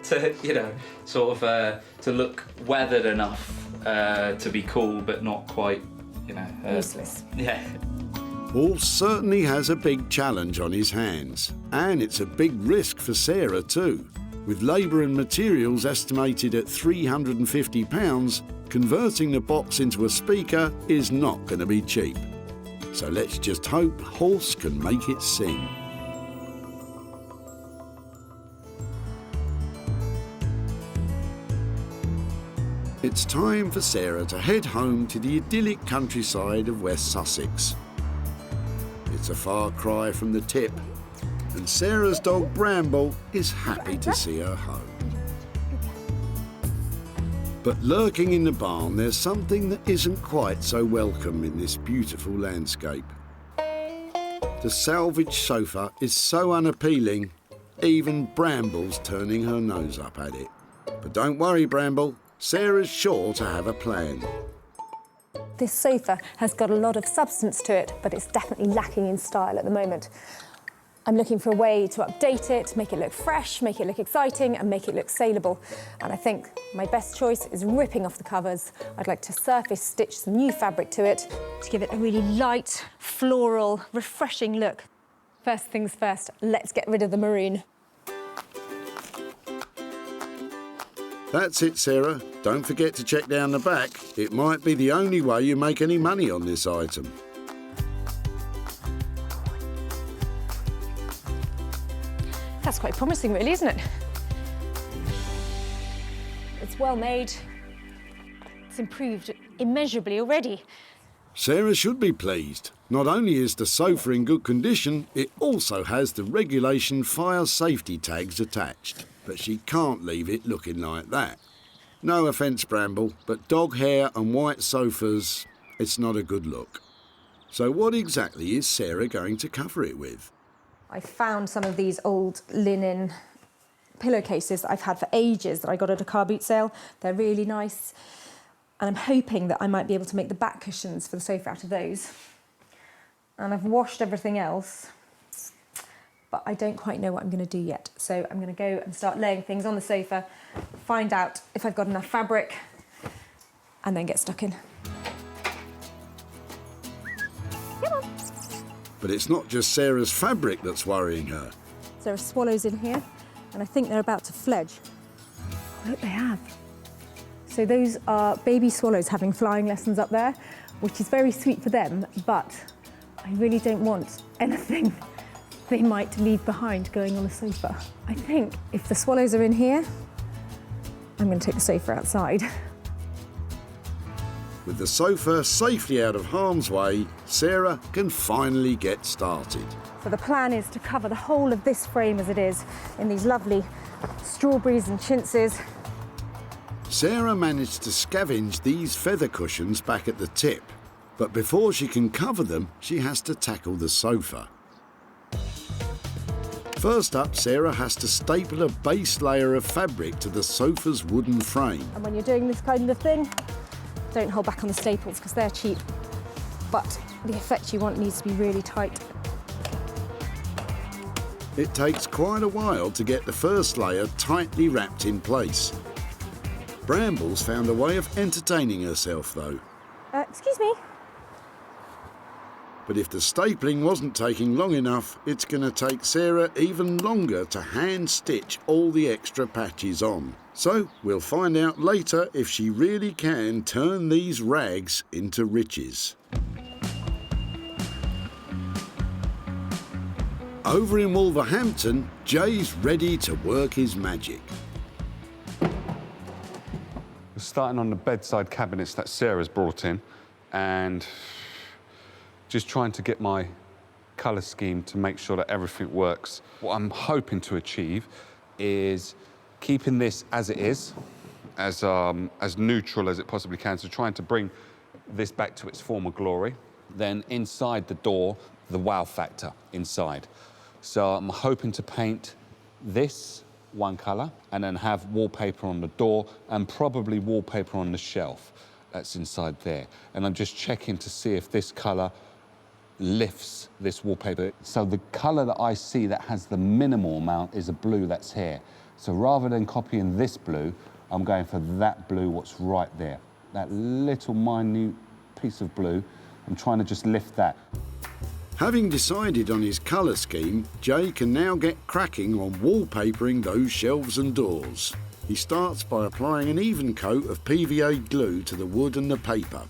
To you know, sort of to look weathered enough to be cool, but not quite, you know, useless. Yeah. Paul certainly has a big challenge on his hands, and it's a big risk for Sarah too. With labour and materials estimated at £350, converting the box into a speaker is not going to be cheap. So let's just hope Horse can make it sing. It's time for Sarah to head home to the idyllic countryside of West Sussex. It's a far cry from the tip, and Sarah's dog Bramble is happy to see her home. But lurking in the barn, there's something that isn't quite so welcome in this beautiful landscape. The salvage sofa is so unappealing, even Bramble's turning her nose up at it. But don't worry, Bramble, Sarah's sure to have a plan. This sofa has got a lot of substance to it, but it's definitely lacking in style at the moment. I'm looking for a way to update it, make it look fresh, make it look exciting, and make it look saleable. And I think my best choice is ripping off the covers. I'd like to surface stitch some new fabric to it to give it a really light, floral, refreshing look. First things first, let's get rid of the maroon. That's it, Sarah. Don't forget to check down the back. It might be the only way you make any money on this item. That's quite promising, really, isn't it? It's well made. It's improved immeasurably already. Sarah should be pleased. Not only is the sofa in good condition, it also has the regulation fire safety tags attached. But she can't leave it looking like that. No offence, Bramble, but dog hair and white sofas, it's not a good look. So what exactly is Sarah going to cover it with? I found some of these old linen pillowcases that I've had for ages that I got at a car boot sale. They're really nice. And I'm hoping that I might be able to make the back cushions for the sofa out of those. And I've washed everything else, but I don't quite know what I'm going to do yet. So I'm going to go and start laying things on the sofa, find out if I've got enough fabric, and then get stuck in. Come on. But it's not just Sarah's fabric that's worrying her. There are swallows in here, and I think they're about to fledge. I hope they have. So those are baby swallows having flying lessons up there, which is very sweet for them, but I really don't want anything they might leave behind going on the sofa. I think if the swallows are in here, I'm going to take the sofa outside. With the sofa safely out of harm's way, Sarah can finally get started. So the plan is to cover the whole of this frame as it is in these lovely strawberries and chintzes. Sarah managed to scavenge these feather cushions back at the tip, but before she can cover them, she has to tackle the sofa. First up, Sarah has to staple a base layer of fabric to the sofa's wooden frame. And when you're doing this kind of thing, don't hold back on the staples because they're cheap. But the effect you want needs to be really tight. It takes quite a while to get the first layer tightly wrapped in place. Brambles found a way of entertaining herself though. Excuse me. But if the stapling wasn't taking long enough, it's going to take Sarah even longer to hand stitch all the extra patches on. So we'll find out later if she really can turn these rags into riches. Over in Wolverhampton, Jay's ready to work his magic. We're starting on the bedside cabinets that Sarah's brought in and just trying to get my colour scheme to make sure that everything works. What I'm hoping to achieve is keeping this as it is, as neutral as it possibly can, so trying to bring this back to its former glory. Then inside the door, the wow factor inside. So I'm hoping to paint this one colour and then have wallpaper on the door and probably wallpaper on the shelf that's inside there. And I'm just checking to see if this colour lifts this wallpaper. So the colour that I see that has the minimal amount is a blue that's here. So rather than copying this blue, I'm going for that blue what's right there. That little minute piece of blue, I'm trying to just lift that. Having decided on his colour scheme, Jay can now get cracking on wallpapering those shelves and doors. He starts by applying an even coat of PVA glue to the wood and the paper.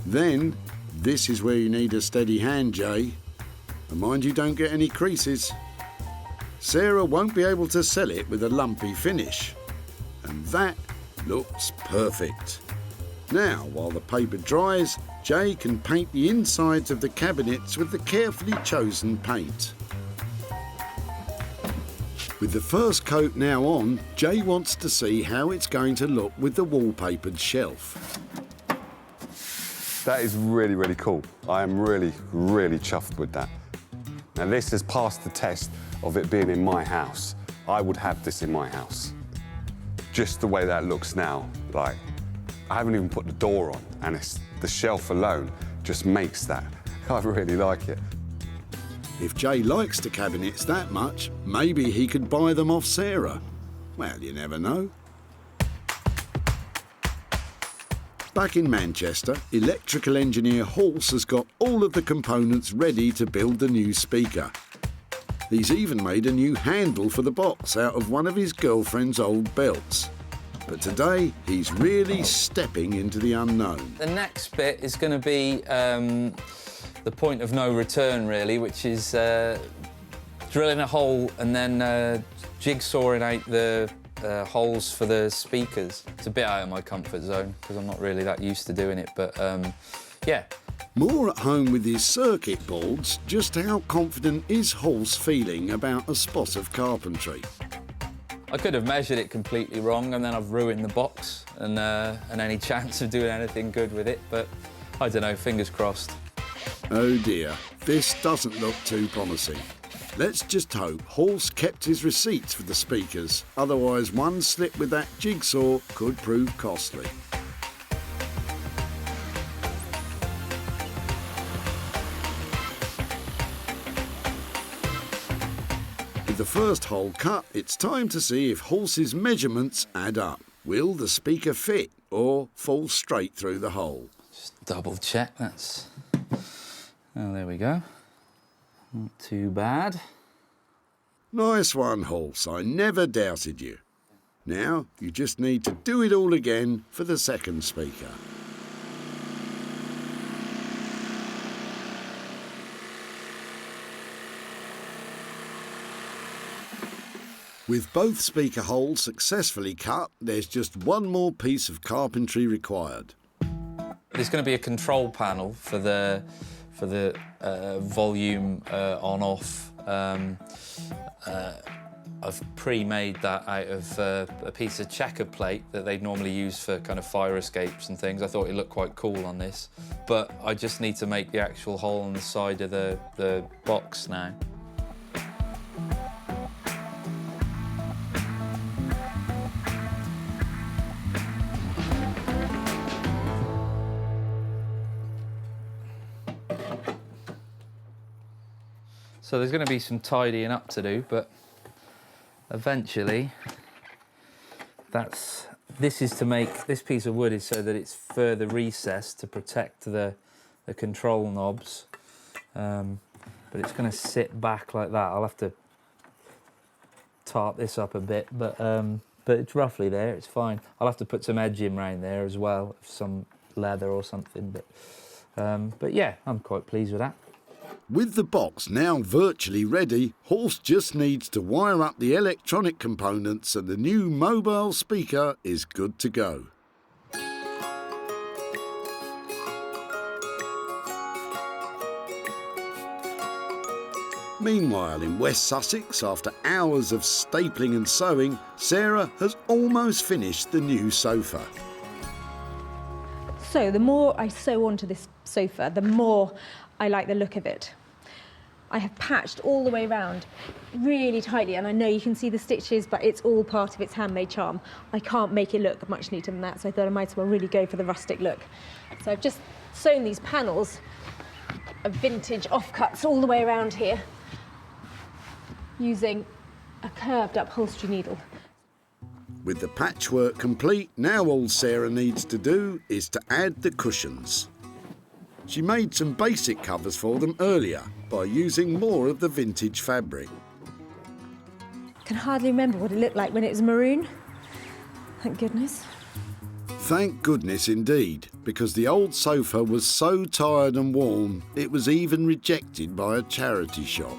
Then, this is where you need a steady hand, Jay. And mind you don't get any creases. Sarah won't be able to sell it with a lumpy finish. And that looks perfect. Now, while the paper dries, Jay can paint the insides of the cabinets with the carefully chosen paint. With the first coat now on, Jay wants to see how it's going to look with the wallpapered shelf. That is really, really cool. I am really, really chuffed with that. Now this has passed the test of it being in my house. I would have this in my house. Just the way that looks now, like, I haven't even put the door on, and it's the shelf alone just makes that. I really like it. If Jay likes the cabinets that much, maybe he could buy them off Sarah. Well, you never know. Back in Manchester, electrical engineer Halse has got all of the components ready to build the new speaker. He's even made a new handle for the box out of one of his girlfriend's old belts. But today, he's really stepping into the unknown. The next bit is going to be the point of no return, really, which is drilling a hole and then jigsawing out the holes for the speakers. It's a bit out of my comfort zone because I'm not really that used to doing it, but yeah. More at home with his circuit boards, just how confident is Halse feeling about a spot of carpentry? I could have measured it completely wrong and then I've ruined the box and any chance of doing anything good with it, but I don't know, fingers crossed. Oh dear, this doesn't look too promising. Let's just hope Halse kept his receipts for the speakers, otherwise one slip with that jigsaw could prove costly. With the first hole cut, it's time to see if Halse's measurements add up. Will the speaker fit or fall straight through the hole? Just double check, that's... Oh, there we go. Not too bad. Nice one, Halse. I never doubted you. Now, you just need to do it all again for the second speaker. With both speaker holes successfully cut, there's just one more piece of carpentry required. There's going to be a control panel for the volume on-off. I've pre-made that out of a piece of checker plate that they'd normally use for kind of fire escapes and things. I thought it looked quite cool on this, but I just need to make the actual hole on the side of the box now. So there's going to be some tidying up to do, but eventually this is to make, this piece of wood is so that it's further recessed to protect the control knobs. But it's going to sit back like that. I'll have to tarp this up a bit, but it's roughly there, it's fine. I'll have to put some edging around there as well, some leather or something, but yeah, I'm quite pleased with that. With the box now virtually ready, Horse just needs to wire up the electronic components and the new mobile speaker is good to go. Meanwhile, in West Sussex, after hours of stapling and sewing, Sarah has almost finished the new sofa. So the more I sew onto this sofa, the more I like the look of it. I have patched all the way around really tightly, and I know you can see the stitches, but it's all part of its handmade charm. I can't make it look much neater than that, so I thought I might as well really go for the rustic look. So I've just sewn these panels of vintage offcuts all the way around here using a curved upholstery needle. With the patchwork complete, now all Sarah needs to do is to add the cushions. She made some basic covers for them earlier by using more of the vintage fabric. I can hardly remember what it looked like when it was maroon. Thank goodness. Thank goodness indeed, because the old sofa was so tired and worn, it was even rejected by a charity shop.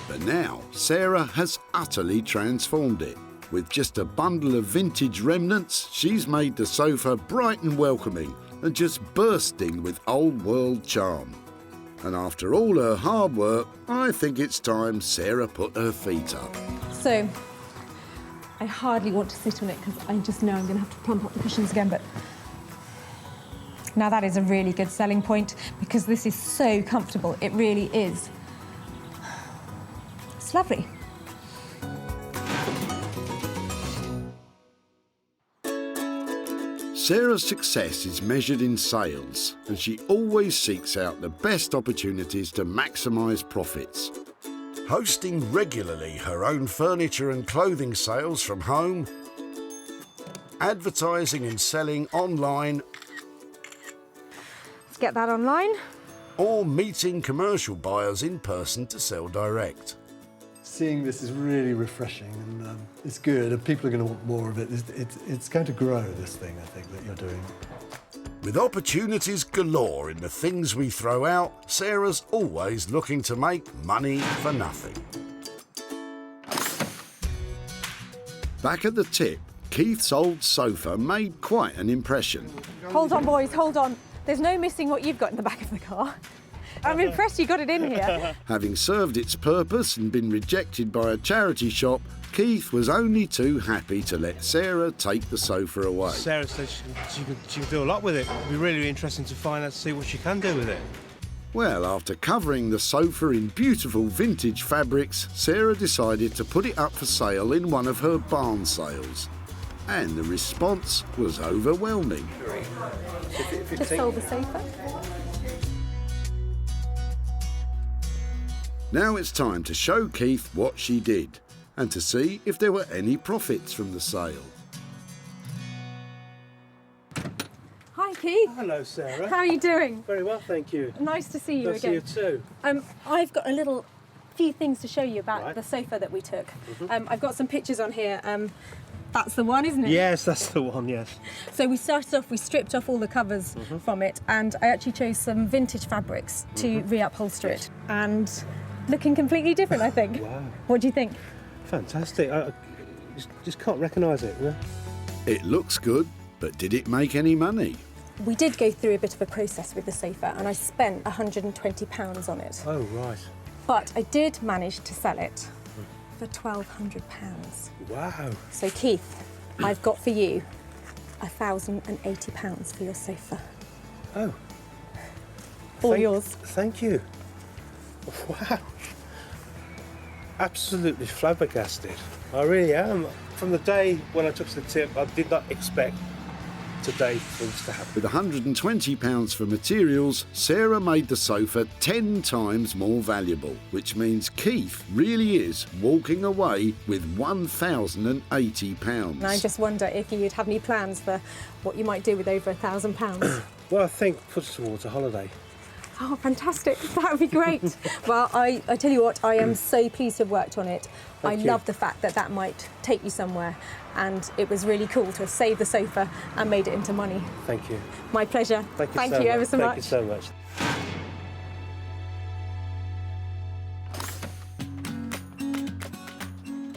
But now, Sarah has utterly transformed it. With just a bundle of vintage remnants, she's made the sofa bright and welcoming and just bursting with old-world charm. And after all her hard work, I think it's time Sarah put her feet up. So, I hardly want to sit on it because I just know I'm going to have to plump up the cushions again, but now that is a really good selling point because this is so comfortable. It really is. It's lovely. Sarah's success is measured in sales, and she always seeks out the best opportunities to maximise profits. Hosting regularly her own furniture and clothing sales from home, advertising and selling online, Let's get that online. or meeting commercial buyers in person to sell direct. Seeing this is really refreshing and it's good and people are going to want more of it. It's going to grow, this thing, I think, that you're doing. With opportunities galore in the things we throw out, Sarah's always looking to make money for nothing. Back at the tip, Keith's old sofa made quite an impression. Hold on, boys, hold on. There's no missing what you've got in the back of the car. I'm impressed you got it in here. Having served its purpose and been rejected by a charity shop, Keith was only too happy to let Sarah take the sofa away. Sarah said she can do a lot with it. It'd be really interesting to find out, to see what she can do with it. Well, after covering the sofa in beautiful vintage fabrics, Sarah decided to put it up for sale in one of her barn sales. And the response was overwhelming. Just sold the sofa. Now it's time to show Keith what she did and to see if there were any profits from the sale. Hi, Keith. Hello, Sarah. How are you doing? Very well, thank you. Nice to see you Nice again. to see you too. I've got a few things to show you about the sofa that we took. I've got some pictures on here. That's the one, isn't it? Yes, that's the one, yes. So we started off, we stripped off all the covers from it, and I actually chose some vintage fabrics to re-upholster it. And looking completely different, I think. Wow. What do you think? Fantastic. I just can't recognise it. Yeah? It looks good, but did it make any money? We did go through a bit of a process with the sofa, and I spent £120 on it. Oh, right. But I did manage to sell it for £1,200. Wow. So Keith, I've got for you £1,080 for your sofa. Oh. All yours. Thank you. Wow. Absolutely flabbergasted. I really am. From the day when I took to the tip, I did not expect today for things to happen. With £120 for materials, Sarah made the sofa 10 times more valuable, which means Keith really is walking away with £1,080. And I just wonder if you'd have any plans for what you might do with over £1,000. Well, I think put it towards a holiday. Oh, fantastic. That would be great. Well, I tell you what, I am so pleased to have worked on it. I love the fact that that might take you somewhere, and it was really cool to have saved the sofa and made it into money. Thank you. My pleasure. Thank you ever so much. Thank you so much.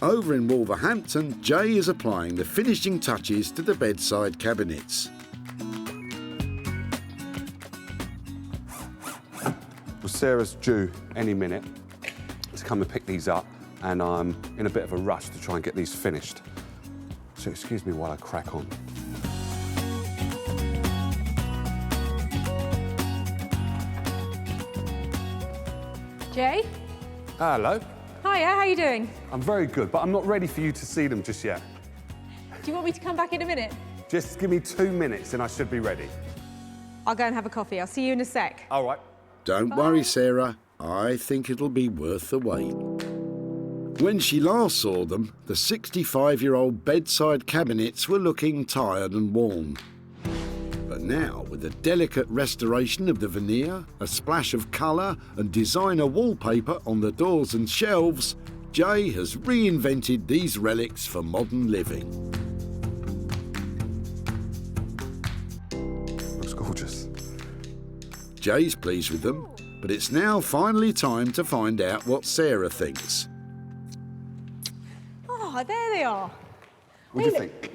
Over in Wolverhampton, Jay is applying the finishing touches to the bedside cabinets. Well, Sarah's due any minute to come and pick these up, and I'm in a bit of a rush to try and get these finished. So excuse me while I crack on. Jay? Hello. Hiya, how are you doing? I'm very good, but I'm not ready for you to see them just yet. Do you want me to come back in a minute? Just give me 2 minutes and I should be ready. I'll go and have a coffee. I'll see you in a sec. All right. Don't worry, Sarah. I think it'll be worth the wait. When she last saw them, the 65-year-old bedside cabinets were looking tired and worn. But now, with a delicate restoration of the veneer, a splash of colour and designer wallpaper on the doors and shelves, Jay has reinvented these relics for modern living. Looks gorgeous. Jay's pleased with them, but it's now finally time to find out what Sarah thinks. Oh, there they are. What do you think?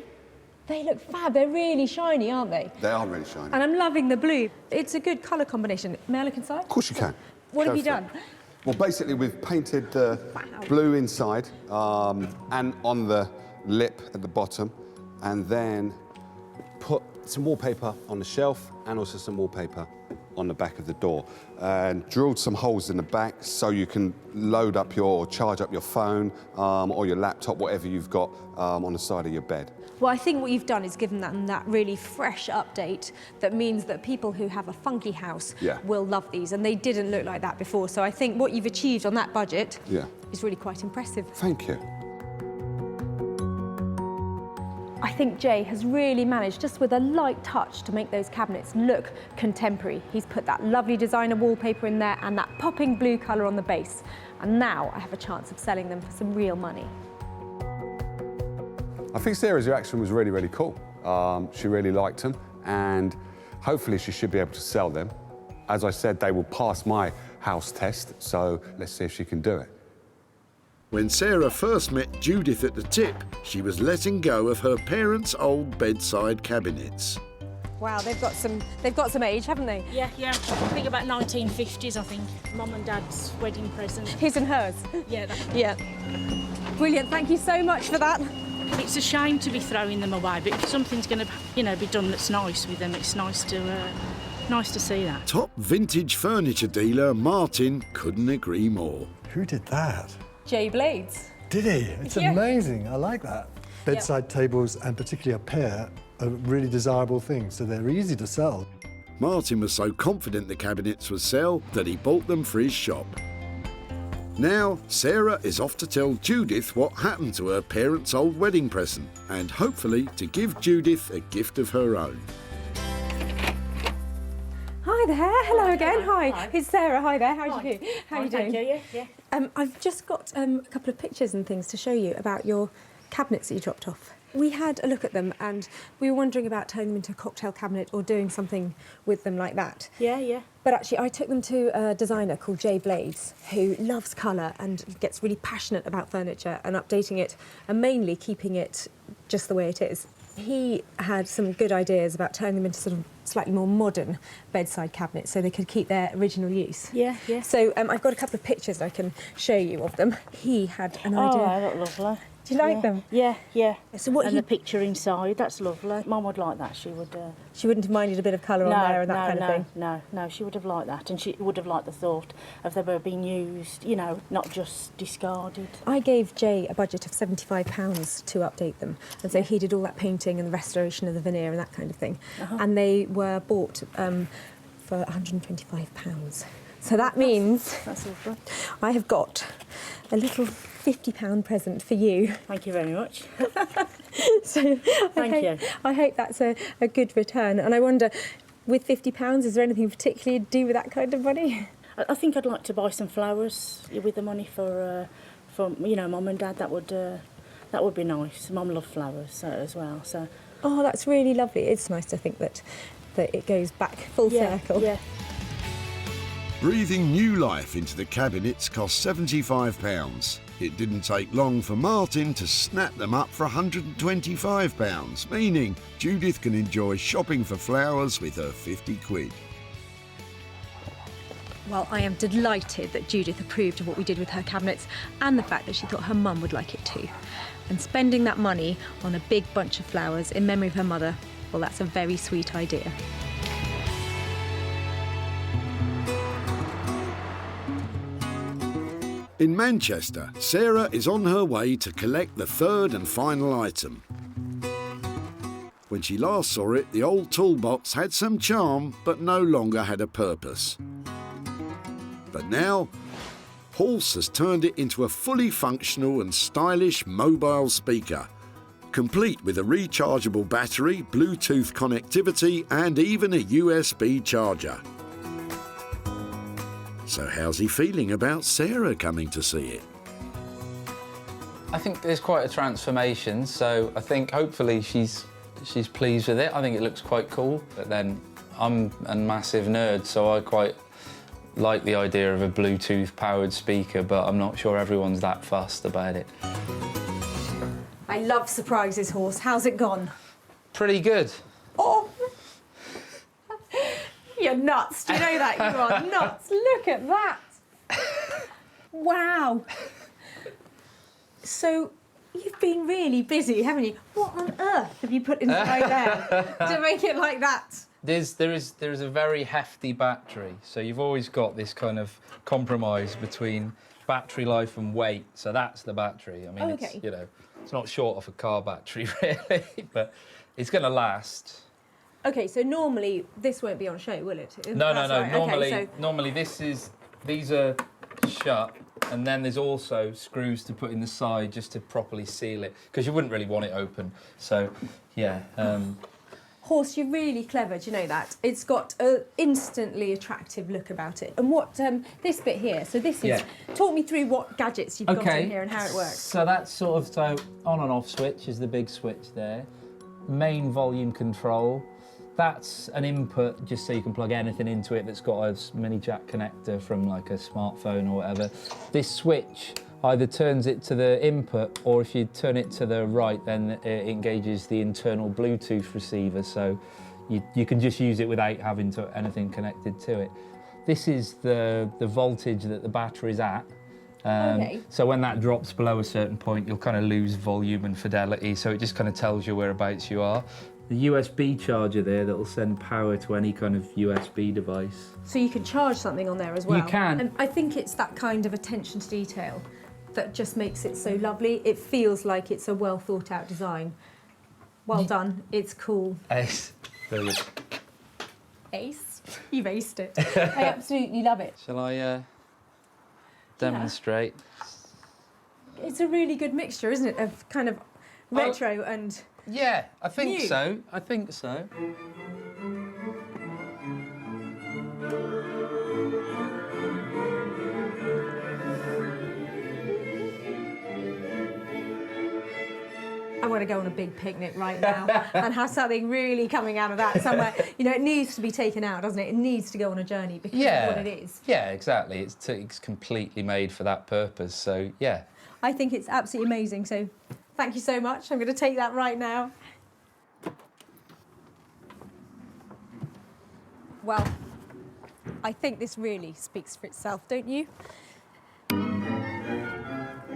They look fab. They're really shiny, aren't they? They are really shiny. And I'm loving the blue. It's a good colour combination. May I look inside? Of course you can. What Go have you for it. done? Well, basically, we've painted blue inside and on the lip at the bottom, and then put some wallpaper on the shelf and also some wallpaper on the back of the door, and drilled some holes in the back so you can load up or charge up your phone or your laptop, whatever you've got on the side of your bed. Well, I think what you've done is given them that really fresh update that means that people who have a funky house will love these, and they didn't look like that before. So I think what you've achieved on that budget is really quite impressive. Thank you. I think Jay has really managed, just with a light touch, to make those cabinets look contemporary. He's put that lovely designer wallpaper in there and that popping blue colour on the base. And now I have a chance of selling them for some real money. I think Sarah's reaction was really, really cool. She really liked them, and hopefully she should be able to sell them. As I said, they will pass my house test, so let's see if she can do it. When Sarah first met Judith at the tip, she was letting go of her parents' old bedside cabinets. Wow, they've got some age, haven't they? Yeah. I think about 1950s, I think. Mum and Dad's wedding present. His and hers? Yeah. Yeah. Brilliant, thank you so much for that. It's a shame to be throwing them away, but if something's going to, be done that's nice with them, it's nice to see that. Top vintage furniture dealer Martin couldn't agree more. Who did that? Jay Blades. Did he? It's amazing. I like that. Bedside tables, and particularly a pair, are really desirable things, so they're easy to sell. Martin was so confident the cabinets would sell that he bought them for his shop. Now, Sarah is off to tell Judith what happened to her parents' old wedding present, and hopefully to give Judith a gift of her own. Hi there, hello again. Hi, it's Sarah. Hi there. How are you? How are you doing? Thank you. Yeah. I've just got a couple of pictures and things to show you about your cabinets that you dropped off. We had a look at them and we were wondering about turning them into a cocktail cabinet or doing something with them like that. Yeah. But actually, I took them to a designer called Jay Blades, who loves colour and gets really passionate about furniture and updating it, and mainly keeping it just the way it is. He had some good ideas about turning them into sort of slightly more modern bedside cabinets so they could keep their original use. Yeah. So I've got a couple of pictures I can show you of them. He had an idea. Oh, they look lovely. Do you like them? Yeah, yeah. So what and you- the picture inside, that's lovely. Mum would like that, she would. She wouldn't have minded a bit of colour on there and that kind of thing? No, she would have liked that. And she would have liked the thought of they were being used, you know, not just discarded. I gave Jay a budget of £75 to update them. And so he did all that painting and the restoration of the veneer and that kind of thing. And they were bought for £125. So that means that's awful. I have got a little £50 present for you. Thank you very much. So I hope that's a good return. And I wonder, with £50, is there anything particularly to do with that kind of money? I think I'd like to buy some flowers with the money for you know, Mum and Dad. That would be nice. Mum loved flowers as well. So. Oh, that's really lovely. It's nice to think that it goes back full circle. Yeah. Breathing new life into the cabinets cost £75. It didn't take long for Martin to snap them up for £125, meaning Judith can enjoy shopping for flowers with her 50 quid. Well, I am delighted that Judith approved of what we did with her cabinets and the fact that she thought her mum would like it too. And spending that money on a big bunch of flowers in memory of her mother, well, that's a very sweet idea. In Manchester, Sarah is on her way to collect the third and final item. When she last saw it, the old toolbox had some charm, but no longer had a purpose. But now, Horse has turned it into a fully functional and stylish mobile speaker, complete with a rechargeable battery, Bluetooth connectivity, and even a USB charger. So how's he feeling about Sarah coming to see it? I think there's quite a transformation, so I think hopefully she's pleased with it. I think it looks quite cool, but then I'm a massive nerd, so I quite like the idea of a Bluetooth-powered speaker, but I'm not sure everyone's that fussed about it. I love surprises, Horse. How's it gone? Pretty good. Oh! You're nuts. Do you know that? You are nuts. Look at that. Wow. So, you've been really busy, haven't you? What on earth have you put inside there to make it like that? There is a very hefty battery, so you've always got this kind of compromise between battery life and weight. So that's the battery. I mean, Okay. it's, you know, it's not short of a car battery really, but it's going to last. OK, so normally this won't be on show, will it? No. Right. Normally, okay, normally these are shut, and then there's also screws to put in the side just to properly seal it, because you wouldn't really want it open. So, yeah. Horse, you're really clever, do you know that? It's got an instantly attractive look about it. And what, this bit here, so this is, Yeah. talk me through what gadgets you've got in here and how it works. So that's sort of, so on and off switch is the big switch there. Main volume control. That's an input just so you can plug anything into it that's got a mini jack connector from like a smartphone or whatever. This switch either turns it to the input, or if you turn it to the right, then it engages the internal Bluetooth receiver, so you can just use it without having anything connected to it. This is the voltage that the battery's at. Okay. So when that drops below a certain point, you'll kind of lose volume and fidelity, so it just kind of tells you whereabouts you are. The USB charger there that will send power to any kind of USB device. So you can charge something on there as well. You can. And I think it's that kind of attention to detail that just makes it so lovely. It feels like it's a well thought out design. Well done, it's cool. Ace. Brilliant. Ace, you've aced it. I absolutely love it. Shall I demonstrate? It's a really good mixture, isn't it, of kind of retro and Yeah, I think new. so. I think so. I want to go on a big picnic right now and have something really coming out of that somewhere. You know, it needs to be taken out, doesn't it? It needs to go on a journey because of what it is. Yeah, exactly. It's completely made for that purpose, so yeah. I think it's absolutely amazing, so thank you so much. I'm going to take that right now. Well, I think this really speaks for itself, don't you?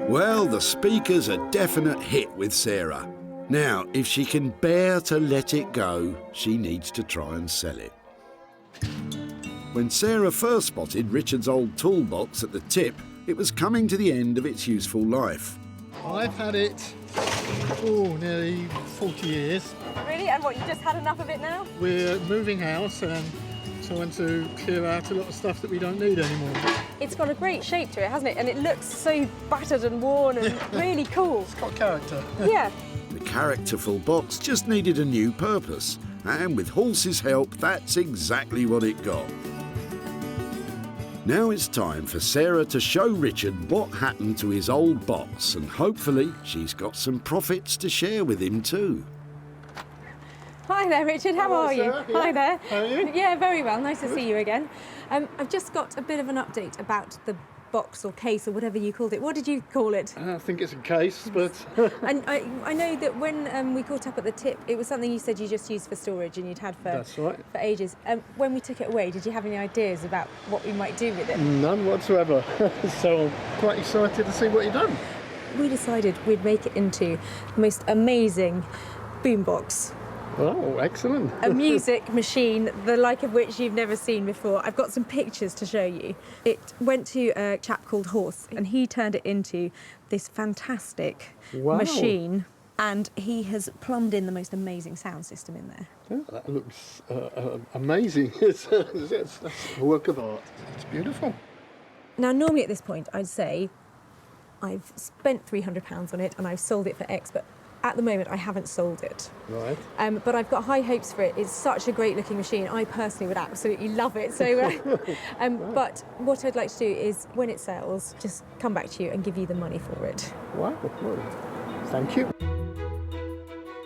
Well, the speaker's a definite hit with Sarah. Now, if she can bear to let it go, she needs to try and sell it. When Sarah first spotted Richard's old toolbox at the tip, it was coming to the end of its useful life. I've had it, nearly 40 years. Really? And what, you just had enough of it now? We're moving house and trying to clear out a lot of stuff that we don't need anymore. It's got a great shape to it, hasn't it? And it looks so battered and worn and really cool. It's got character. Yeah. The characterful box just needed a new purpose, and with Horse's help, that's exactly what it got. Now it's time for Sarah to show Richard what happened to his old box, and hopefully she's got some profits to share with him too. Hi there, Richard. How are you? Sarah. Yeah. Hi there. How are you? Yeah, very well. Nice to see you again. I've just got a bit of an update about the box or case or whatever you called it. What did you call it? I think it's a case, but... And I know that when we caught up at the tip, it was something you said you just used for storage and you'd had for, That's right. for ages. When we took it away, did you have any ideas about what we might do with it? None whatsoever. So I'm quite excited to see what you've done. We decided we'd make it into the most amazing boombox. Oh, excellent. A music machine, the like of which you've never seen before. I've got some pictures to show you. It went to a chap called Horse, and he turned it into this fantastic machine, and he has plumbed in the most amazing sound system in there. Oh, that looks amazing. It's a work of art. It's beautiful. Now, normally at this point, I'd say I've spent £300 on it and I've sold it for X, but at the moment, I haven't sold it. Right. But I've got high hopes for it. It's such a great looking machine. I personally would absolutely love it. So, but what I'd like to do is, when it sells, just come back to you and give you the money for it. Wow. Well, thank you.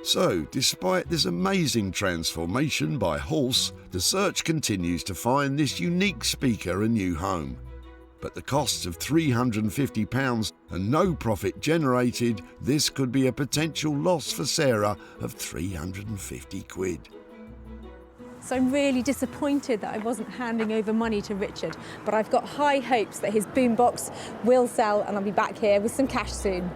So, despite this amazing transformation by Horse, the search continues to find this unique speaker a new home. But the costs of £350 and no profit generated, this could be a potential loss for Sarah of 350 quid. So I'm really disappointed that I wasn't handing over money to Richard, but I've got high hopes that his boombox will sell and I'll be back here with some cash soon.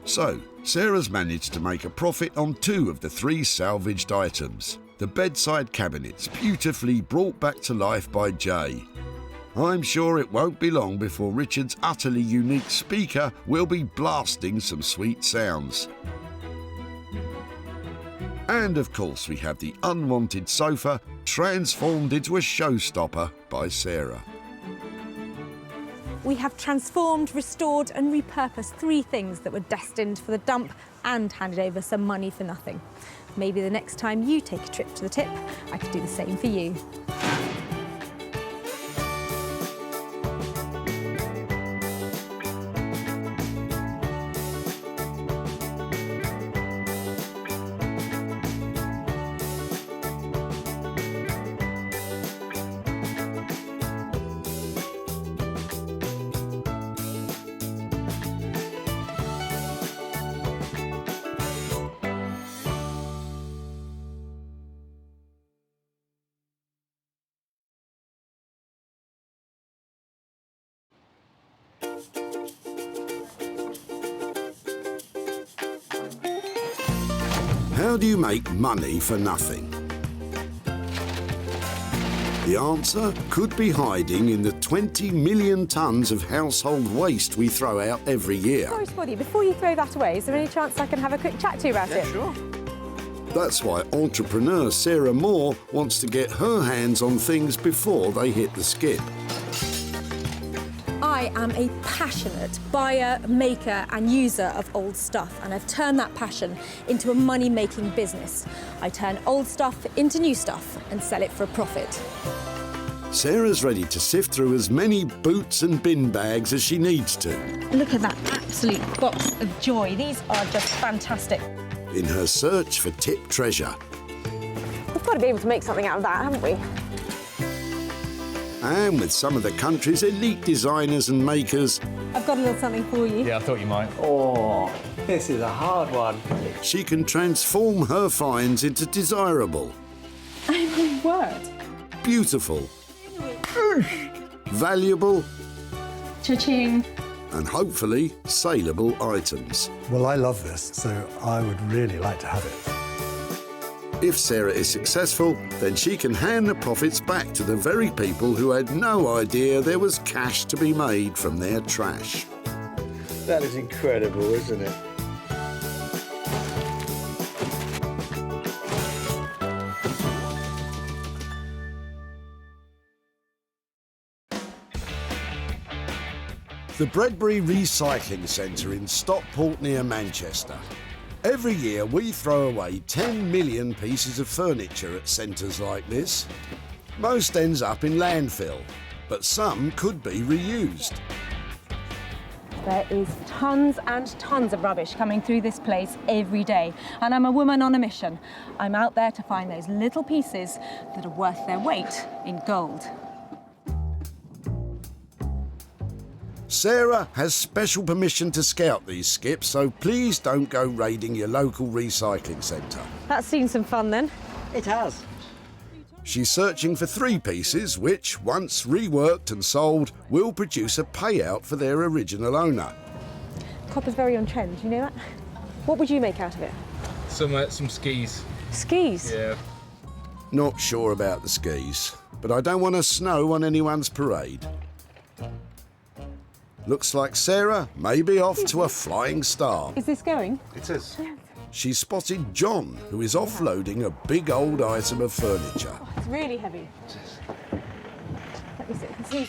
So, Sarah's managed to make a profit on 2 of the 3 salvaged items. The bedside cabinets, beautifully brought back to life by Jay. I'm sure it won't be long before Richard's utterly unique speaker will be blasting some sweet sounds. And of course we have the unwanted sofa transformed into a showstopper by Sarah. We have transformed, restored and repurposed 3 things that were destined for the dump and handed over some money for nothing. Maybe the next time you take a trip to the tip, I could do the same for you. How do you make money for nothing? The answer could be hiding in the 20 million tonnes of household waste we throw out every year. Sorry, Spotty, before you throw that away, is there any chance I can have a quick chat to you about it? Sure. That's why entrepreneur Sarah Moore wants to get her hands on things before they hit the skip. I am a passionate buyer, maker and user of old stuff, and I've turned that passion into a money-making business. I turn old stuff into new stuff and sell it for a profit. Sarah's ready to sift through as many boots and bin bags as she needs to. Look at that absolute box of joy. These are just fantastic. In her search for tip treasure. We've got to be able to make something out of that, haven't we? And with some of the country's elite designers and makers, I've got a little something for you. Yeah, I thought you might. Oh, this is a hard one. she can transform her finds into desirable, Oh my word. beautiful, valuable, Cha-ching. and hopefully saleable items. Well, I love this, so I would really like to have it. If Sarah is successful, then she can hand the profits back to the very people who had no idea there was cash to be made from their trash. That is incredible, isn't it? The Bredbury Recycling Centre in Stockport near Manchester. Every year we throw away 10 million pieces of furniture at centres like this. Most ends up in landfill, but some could be reused. There is tons and tons of rubbish coming through this place every day, and I'm a woman on a mission. I'm out there to find those little pieces that are worth their weight in gold. Sarah has special permission to scout these skips, so please don't go raiding your local recycling centre. That's seen some fun then. It has. She's searching for 3 pieces which, once reworked and sold, will produce a payout for their original owner. Copper's very on trend, you know that? What would you make out of it? Some skis. Skis? Yeah. Not sure about the skis, but I don't want to snow on anyone's parade. Looks like Sarah may be off to a flying start. Is this going? It is. She spotted John, who is offloading a big old item of furniture. Oh, it's really heavy. Let me see.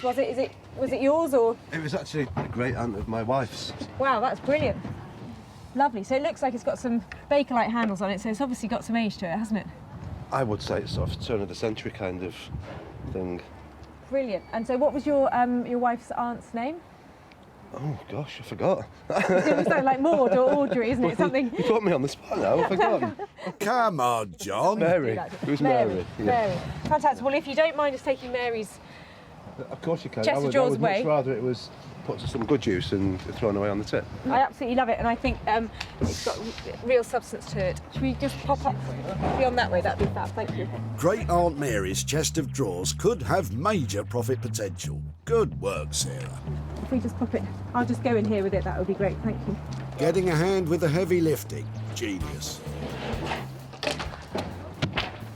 Was it yours or? It was actually a great aunt of my wife's. Wow, that's brilliant. Lovely. So it looks like it's got some Bakelite handles on it, so it's obviously got some age to it, hasn't it? I would say it's sort of turn of the century kind of thing. Brilliant. And so what was your wife's aunt's name? Oh gosh, I forgot. It was like Maud or Audrey, isn't it? Something. You put me on the spot now, I've forgotten. Come on, John. Mary. It was Mary. Yeah. Mary. Fantastic. Well, if you don't mind us taking Mary's Of course you can. Chest of drawers I would way. much rather it was put to some good use and thrown away on the tip. I absolutely love it, and I think it's got real substance to it. Should we just pop up beyond that way? That'd be fab. Thank you. Great Aunt Mary's chest of drawers could have major profit potential. Good work, Sarah. If we just pop it, I'll just go in here with it. That would be great. Thank you. Getting a hand with the heavy lifting. Genius.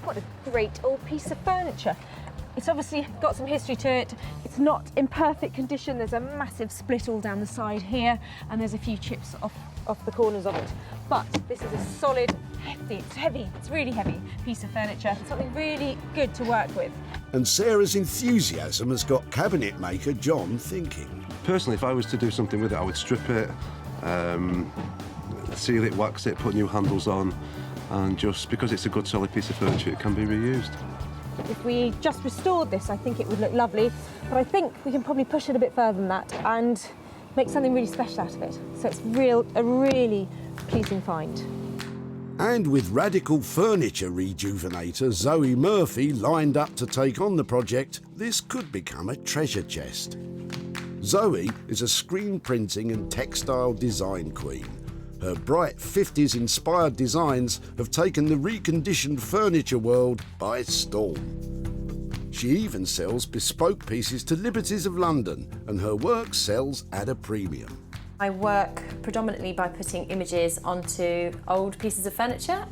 What a great old piece of furniture. It's obviously got some history to it. It's not in perfect condition. There's a massive split all down the side here, and there's a few chips off the corners of it. But this is a solid, heavy, it's really heavy piece of furniture. Something really good to work with. And Sarah's enthusiasm has got cabinet maker John thinking. Personally, if I was to do something with it, I would strip it, seal it, wax it, put new handles on, and just because it's a good solid piece of furniture, it can be reused. If we just restored this, I think it would look lovely, but I think we can probably push it a bit further than that and make something really special out of it. So it's a really pleasing find. And with radical furniture rejuvenator Zoe Murphy lined up to take on the project, this could become a treasure chest. Zoe is a screen printing and textile design queen. Her bright 50s-inspired designs have taken the reconditioned furniture world by storm. She even sells bespoke pieces to Liberties of London, and her work sells at a premium. I work predominantly by putting images onto old pieces of furniture.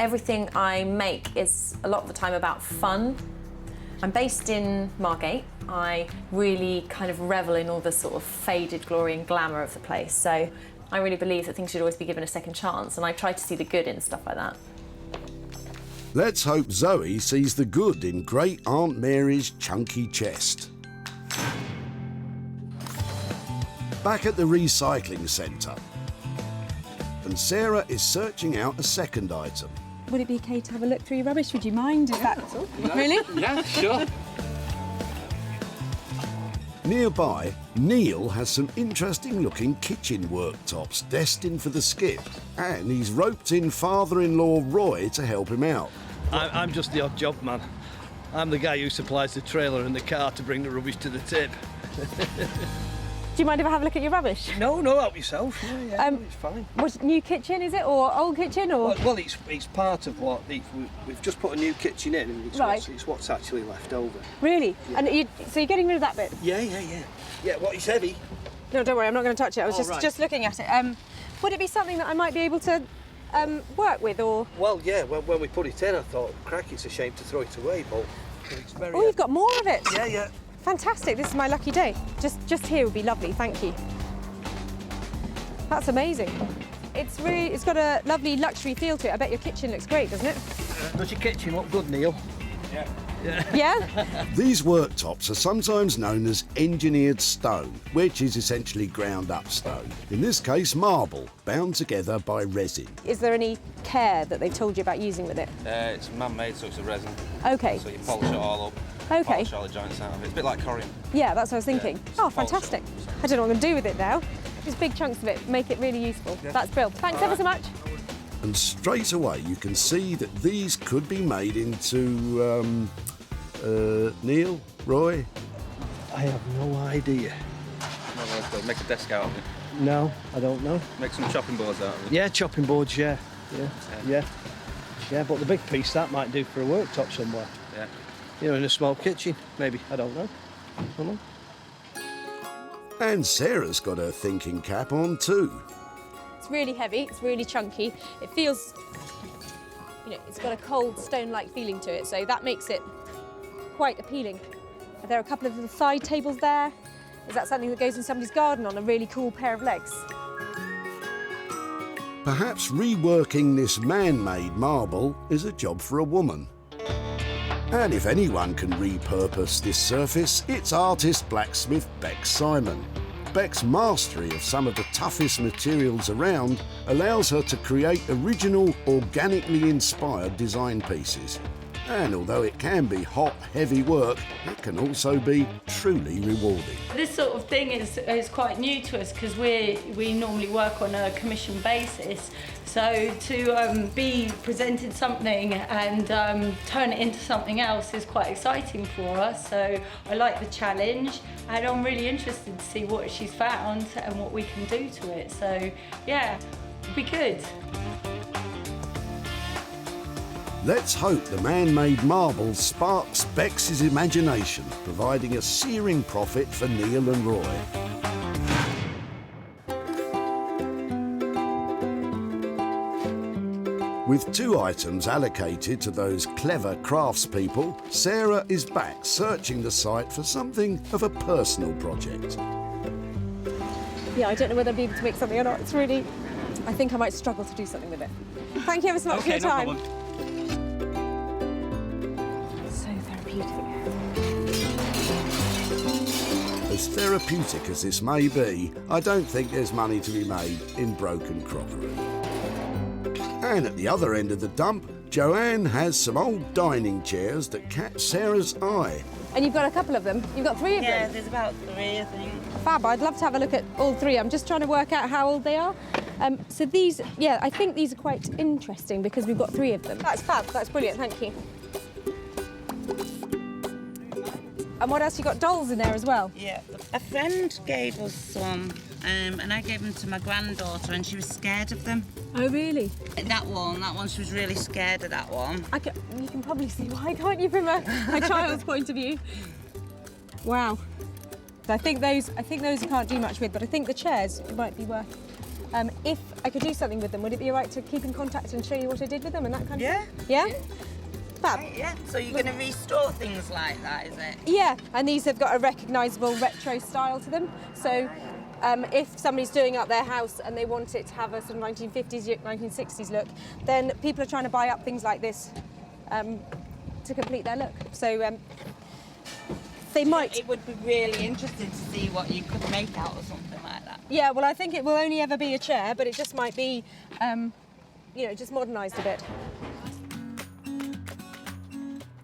Everything I make is a lot of the time about fun. I'm based in Margate. I really kind of revel in all the sort of faded glory and glamour of the place. So I really believe that things should always be given a second chance, and I try to see the good in stuff like that. Let's hope Zoe sees the good in Great Aunt Mary's chunky chest. Back at the recycling centre, and Sarah is searching out a second item. Would it be okay to have a look through your rubbish? Would you mind? Is that really? Yeah, sure. Nearby, Neil has some interesting looking kitchen worktops destined for the skip, and he's roped in father-in-law Roy to help him out. I'm just the odd job man. I'm the guy who supplies the trailer and the car to bring the rubbish to the tip. Do you mind if I have a look at your rubbish? No, help yourself. Yeah, it's fine. What's new kitchen, is it, or old kitchen, or? Well, it's part of what we've just put a new kitchen in, and it's what's actually left over. Really? Yeah. And so you're getting rid of that bit? Yeah. Yeah, what, it's heavy? No, don't worry, I'm not going to touch it. I was just looking at it. Would it be something that I might be able to work with, or? Well, yeah, when we put it in, I thought, crack, it's a shame to throw it away, but it's very... Oh, you've got more of it? Yeah. Fantastic, this is my lucky day. Just here would be lovely, thank you. That's amazing. It's got a lovely luxury feel to it. I bet your kitchen looks great, doesn't it? Does your kitchen look good, Neil? Yeah. Yeah? These worktops are sometimes known as engineered stone, which is essentially ground up stone. In this case, marble, bound together by resin. Is there any care that they've told you about using with it? It's man-made, so it's a resin. Okay. So you polish it all up. Okay. Polish all the joints out of it. It's a bit like corian. Yeah, that's what I was thinking. Yeah, oh, fantastic. I don't know what I'm going to do with it now. Just big chunks of it, make it really useful. Yeah. That's brilliant. Thanks ever so much. And straight away you can see that these could be made into, Neil, Roy? I have no idea. Make a desk out of it. No, I don't know. Make some chopping boards out of it. Yeah, chopping boards, yeah, but the big piece, that might do for a worktop somewhere. Yeah. You know, in a small kitchen, maybe, I don't know. And Sarah's got her thinking cap on too. It's really heavy, it's really chunky. It feels, it's got a cold stone-like feeling to it, so that makes it quite appealing. There are a couple of little side tables there. Is that something that goes in somebody's garden on a really cool pair of legs? Perhaps reworking this man-made marble is a job for a woman. And if anyone can repurpose this surface, it's artist blacksmith Beck Simon. Beck's mastery of some of the toughest materials around allows her to create original, organically inspired design pieces. And although it can be hot, heavy work, it can also be truly rewarding. This sort of thing is quite new to us because we normally work on a commission basis. So to be presented something and turn it into something else is quite exciting for us. So I like the challenge and I'm really interested to see what she's found and what we can do to it. So yeah, it'll be good. Let's hope the man-made marble sparks Beck's imagination, providing a searing profit for Neil and Roy. With 2 items allocated to those clever craftspeople, Sarah is back searching the site for something of a personal project. Yeah, I don't know whether I'll be able to make something or not. It's really, I think I might struggle to do something with it. Thank you ever so much for your time. No problem. As therapeutic as this may be, I don't think there's money to be made in broken crockery. And at the other end of the dump, Joanne has some old dining chairs that catch Sarah's eye. And you've got a couple of them? You've got 3 of them? Yeah, there's about 3, I think. Fab, I'd love to have a look at all 3. I'm just trying to work out how old they are. So these, yeah, I think these are quite interesting because we've got 3 of them. That's fab, that's brilliant, thank you. And what else? You got dolls in there as well? Yeah, a friend gave us some, and I gave them to my granddaughter, and she was scared of them. Oh, really? That one, she was really scared of that one. You can probably see why, can't you, from a child's point of view? Wow. I think those I can't do much with, but I think the chairs might be worth. If I could do something with them, would it be all right to keep in contact and show you what I did with them and that kind of thing? Yeah? Fab. Right, yeah, so you're going to restore things like that, is it? Yeah, and these have got a recognisable retro style to them. So if somebody's doing up their house and they want it to have a sort of 1950s, 1960s look, then people are trying to buy up things like this to complete their look. So they might... It would be really interesting to see what you could make out of something like that. Yeah, well, I think it will only ever be a chair, but it just might be, just modernised a bit.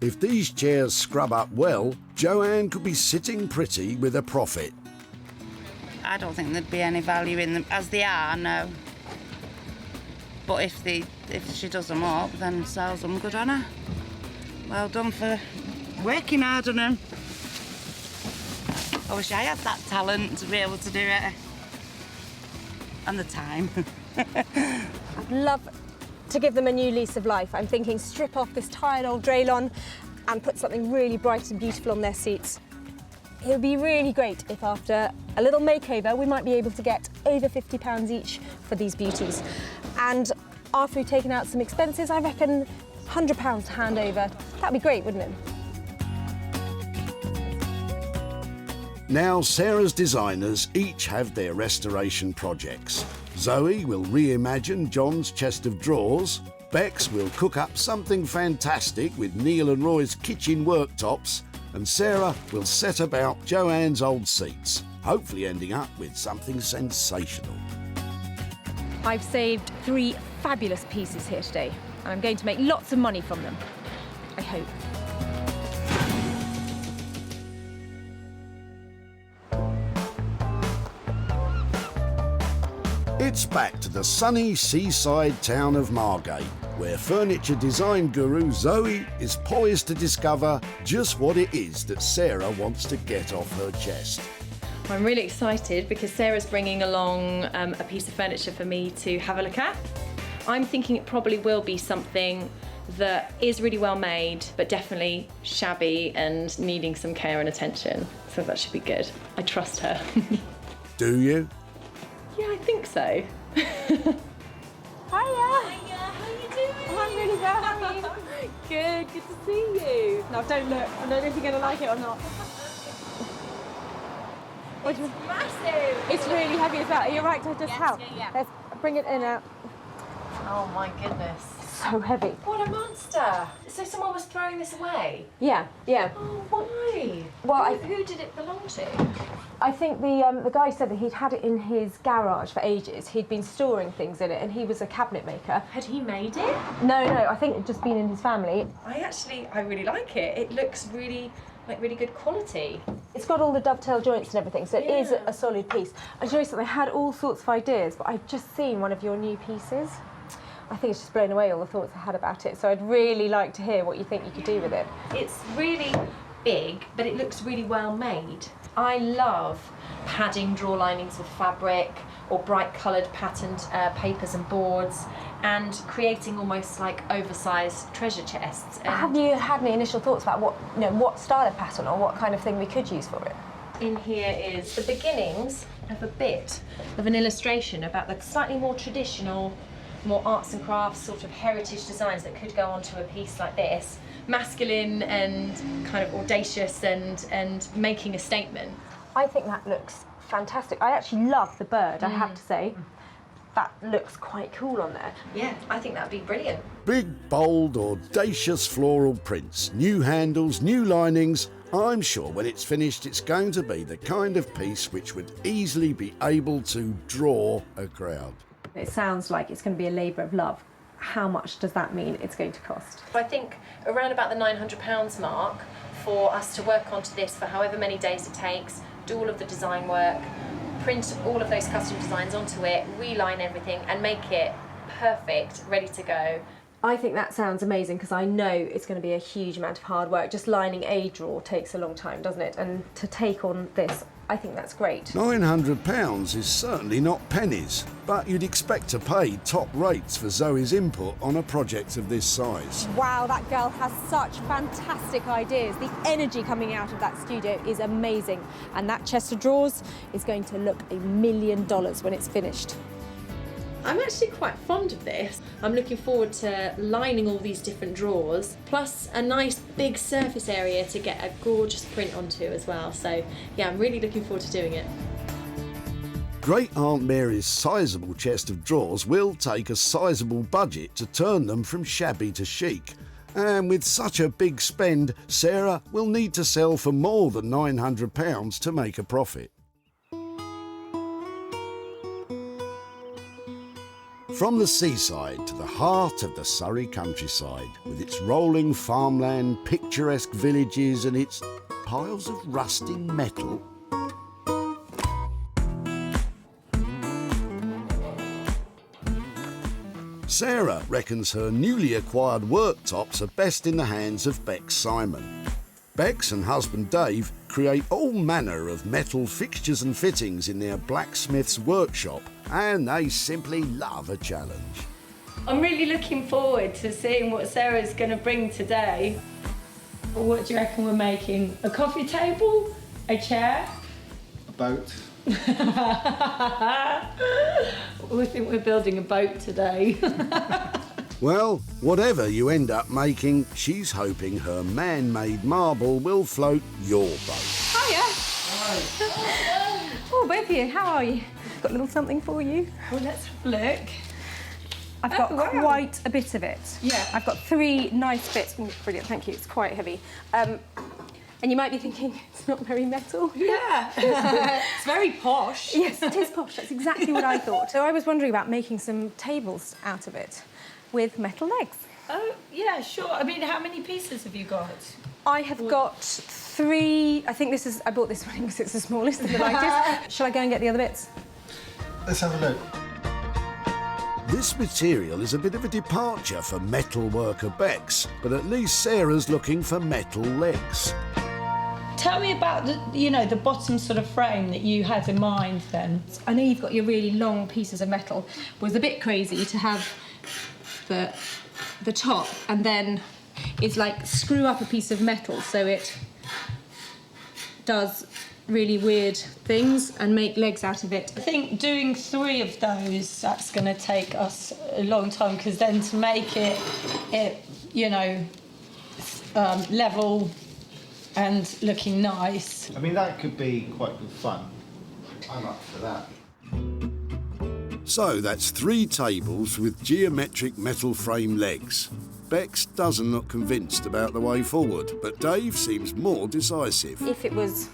If these chairs scrub up well, Joanne could be sitting pretty with a profit. I don't think there'd be any value in them as they are, no. But if she does them up, then sells them, good on her. Well done for working hard on them. I wish I had that talent to be able to do it. And the time. I'd love to give them a new lease of life. I'm thinking strip off this tired old Draylon and put something really bright and beautiful on their seats. It would be really great if after a little makeover we might be able to get over £50 each for these beauties. And after we've taken out some expenses, I reckon £100 to hand over. That'd be great, wouldn't it? Now Sarah's designers each have their restoration projects. Zoe will reimagine John's chest of drawers. Bex will cook up something fantastic with Neil and Roy's kitchen worktops. And Sarah will set about Joanne's old seats, hopefully ending up with something sensational. I've saved 3 fabulous pieces here today, and I'm going to make lots of money from them. I hope. It's back to the sunny seaside town of Margate, where furniture design guru Zoe is poised to discover just what it is that Sarah wants to get off her chest. I'm really excited because Sarah's bringing along a piece of furniture for me to have a look at. I'm thinking it probably will be something that is really well made, but definitely shabby and needing some care and attention. So that should be good. I trust her. Do you? Yeah, I think so. Hiya! Hiya, how you doing? I'm really well, how are you? Good to see you. Now don't look, I don't know if you're going to like it or not. It's massive! It's really heavy as well. Are you right to just help? Yeah. Let's bring it in out. Oh my goodness. So heavy. What a monster! So someone was throwing this away? Yeah. Oh, why? Well, who did it belong to? I think the guy said that he'd had it in his garage for ages. He'd been storing things in it, and he was a cabinet maker. Had he made it? No, I think it'd just been in his family. I really like it. It looks really good quality. It's got all the dovetail joints and everything, so it is a solid piece. I show you something, I had all sorts of ideas, but I've just seen one of your new pieces. I think it's just blown away all the thoughts I had about it, so I'd really like to hear what you think you could do with it. It's really big, but it looks really well made. I love padding drawer linings with fabric or bright coloured patterned papers and boards, and creating almost like oversized treasure chests. And have you had any initial thoughts about what style of pattern or what kind of thing we could use for it? In here is the beginnings of a bit of an illustration about the slightly more traditional, more arts and crafts sort of heritage designs that could go onto a piece like this. Masculine and kind of audacious and making a statement. I think that looks fantastic. I actually love the bird, I have to say. That looks quite cool on there. Yeah, I think that'd be brilliant. Big, bold, audacious floral prints, new handles, new linings. I'm sure when it's finished it's going to be the kind of piece which would easily be able to draw a crowd. It sounds like it's going to be a labour of love. How much does that mean it's going to cost? I think around about the £900 mark for us to work onto this for however many days it takes, do all of the design work, print all of those custom designs onto it, reline everything and make it perfect, ready to go. I think that sounds amazing because I know it's going to be a huge amount of hard work. Just lining a drawer takes a long time, doesn't it? And to take on this, I think that's great. £900 is certainly not pennies, but you'd expect to pay top rates for Zoe's input on a project of this size. Wow, that girl has such fantastic ideas. The energy coming out of that studio is amazing. And that chest of drawers is going to look $1 million when it's finished. I'm actually quite fond of this. I'm looking forward to lining all these different drawers, plus a nice big surface area to get a gorgeous print onto as well. So yeah, I'm really looking forward to doing it. Great Aunt Mary's sizable chest of drawers will take a sizable budget to turn them from shabby to chic. And with such a big spend, Sarah will need to sell for more than £900 to make a profit. From the seaside to the heart of the Surrey countryside, with its rolling farmland, picturesque villages and its piles of rusting metal. Sarah reckons her newly acquired worktops are best in the hands of Bex Simon. Bex and husband Dave create all manner of metal fixtures and fittings in their blacksmith's workshop, and they simply love a challenge. I'm really looking forward to seeing what Sarah's going to bring today. What do you reckon we're making? A coffee table? A chair? A boat. We think we're building a boat today. Well, whatever you end up making, she's hoping her man-made marble will float your boat. Hiya. Oh, both of you, how are you? Got a little something for you. Well, let's have a look. I've got quite a bit of it. Yeah. I've got 3 nice bits. Oh, brilliant, thank you. It's quite heavy. And you might be thinking, it's not very metal. Yeah. It's very posh. Yes, it is posh. That's exactly what I thought. So I was wondering about making some tables out of it with metal legs. Oh, yeah, sure. I mean, how many pieces have you got? I have got 3. I think this is... I bought this one because it's the smallest and the lightest. Shall I go and get the other bits? Let's have a look. This material is a bit of a departure for metal worker Bex, but at least Sarah's looking for metal legs. Tell me about the bottom sort of frame that you had in mind then. I know you've got your really long pieces of metal. It was a bit crazy to have the top and then it's like screw up a piece of metal so it does really weird things and make legs out of it. I think doing 3 of those, that's going to take us a long time because then to make it level and looking nice. I mean, that could be quite good fun. I'm up for that. So that's 3 tables with geometric metal frame legs. Bex doesn't look convinced about the way forward, but Dave seems more decisive. If it was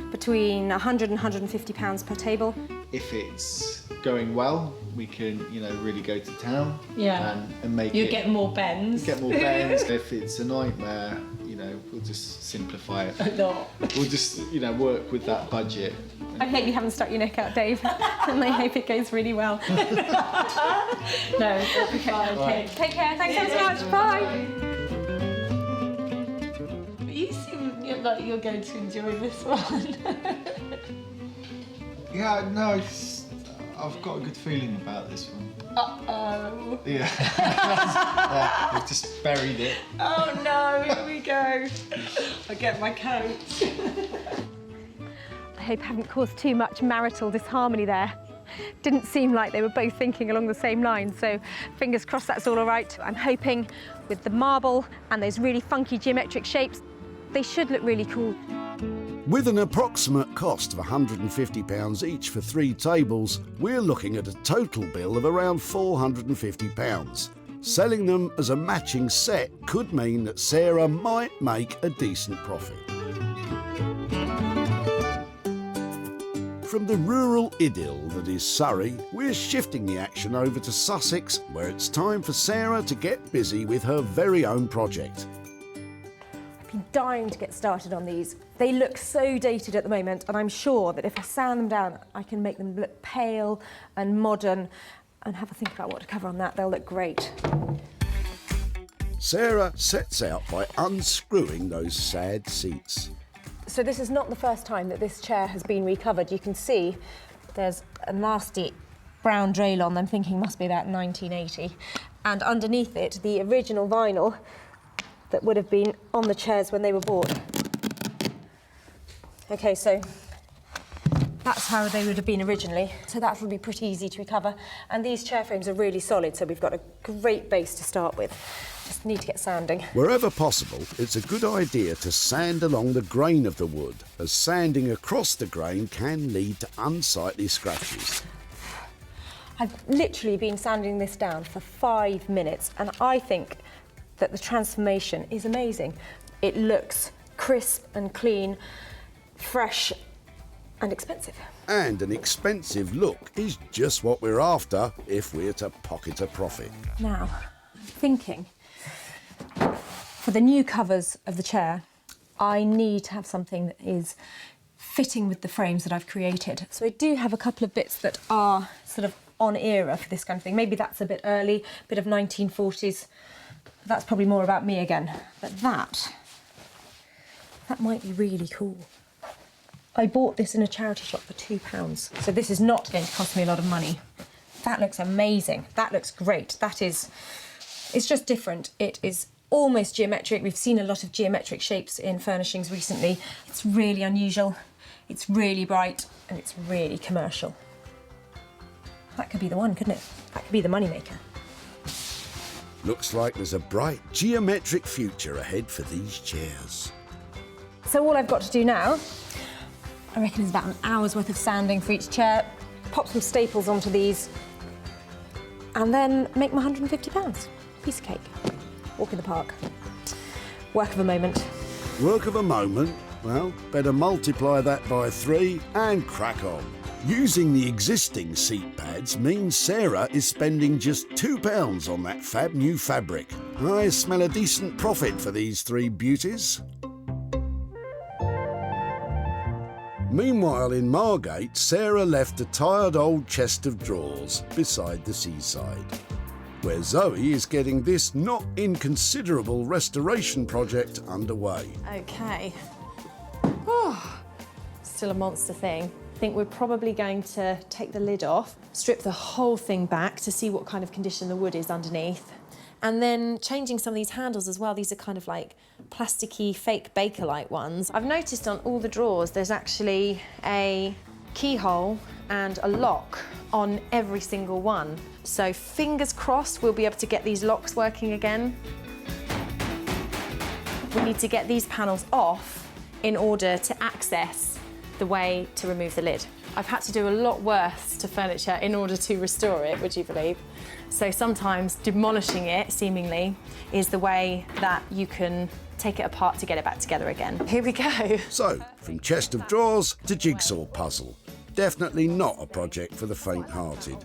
between 100 and 150 pounds per table. If it's going well, we can, really go to town. Yeah. And make you it. get more bends. Get more bends. If it's a nightmare, we'll just simplify it. A lot. We'll just, work with that budget. I hope you haven't stuck your neck out, Dave, and I hope it goes really well. No, it'll be fine. Okay. Take care. Thanks so much. Bye. You seem like you're going to enjoy this one. Yeah, no, I've got a good feeling about this one. Uh-oh. Yeah. I've just buried it. Oh no, here we go. I'll get my coat. I hope I haven't caused too much marital disharmony there. Didn't seem like they were both thinking along the same lines, so fingers crossed that's all right. I'm hoping with the marble and those really funky geometric shapes, they should look really cool. With an approximate cost of £150 each for 3 tables, we're looking at a total bill of around £450. Selling them as a matching set could mean that Sarah might make a decent profit. From the rural idyll that is Surrey, we're shifting the action over to Sussex, where it's time for Sarah to get busy with her very own project. I've been dying to get started on these. They look so dated at the moment, and I'm sure that if I sand them down, I can make them look pale and modern and have a think about what to cover on that. They'll look great. Sarah sets out by unscrewing those sad seats. So this is not the first time that this chair has been recovered. You can see there's a nasty brown draylon I'm thinking must be about 1980. And underneath it, the original vinyl that would have been on the chairs when they were bought. OK, so that's how they would have been originally. So that would be pretty easy to recover. And these chair frames are really solid, so we've got a great base to start with. Just need to get sanding. Wherever possible, it's a good idea to sand along the grain of the wood, as sanding across the grain can lead to unsightly scratches. I've literally been sanding this down for 5 minutes, and I think that the transformation is amazing. It looks crisp and clean, fresh and expensive. And an expensive look is just what we're after if we're to pocket a profit. Now, I'm thinking, for the new covers of the chair, I need to have something that is fitting with the frames that I've created. So I do have a couple of bits that are sort of on era for this kind of thing. Maybe that's a bit early, a bit of 1940s. That's probably more about me again. But that That might be really cool. I bought this in a charity shop for £2, so this is not going to cost me a lot of money. That looks amazing. That looks great. It's just different. It is almost geometric. We've seen a lot of geometric shapes in furnishings recently. It's really unusual, it's really bright, and it's really commercial. That could be the one, couldn't it? That could be the moneymaker. Looks like there's a bright geometric future ahead for these chairs. So all I've got to do now, I reckon, is about an hour's worth of sanding for each chair, pop some staples onto these, and then make my £150. Piece of cake. Walk in the park. Work of a moment. Work of a moment? Well, better multiply that by 3 and crack on. Using the existing seat pads means Sarah is spending just £2 on that fab new fabric. I smell a decent profit for these 3 beauties. Meanwhile, in Margate, Sarah left a tired old chest of drawers beside the seaside, where Zoe is getting this not inconsiderable restoration project underway. Okay. Oh, still a monster thing. I think we're probably going to take the lid off, strip the whole thing back to see what kind of condition the wood is underneath, and then changing some of these handles as well. These are kind of like plasticky, fake Bakelite ones. I've noticed on all the drawers there's actually a keyhole and a lock on every single one. So fingers crossed we'll be able to get these locks working again. We need to get these panels off in order to access the way to remove the lid. I've had to do a lot worse to furniture in order to restore it, would you believe? So sometimes demolishing it, seemingly, is the way that you can take it apart to get it back together again. Here we go. So, from chest of drawers to jigsaw puzzle. Definitely not a project for the faint-hearted.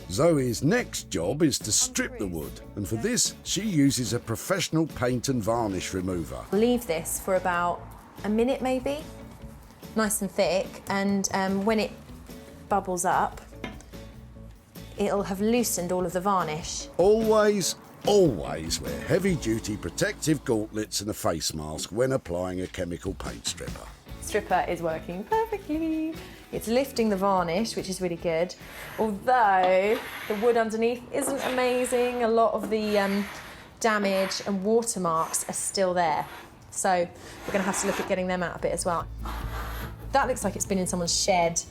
Zoe's next job is to strip the wood, and for this, she uses a professional paint and varnish remover. Leave this for about a minute maybe, nice and thick, and when it bubbles up, it'll have loosened all of the varnish. Always wear heavy-duty protective gauntlets and a face mask when applying a chemical paint stripper. Stripper is working perfectly. It's lifting the varnish, which is really good, although the wood underneath isn't amazing. A lot of the damage and watermarks are still there. So we're going to have to look at getting them out a bit as well. That looks like it's been in someone's shed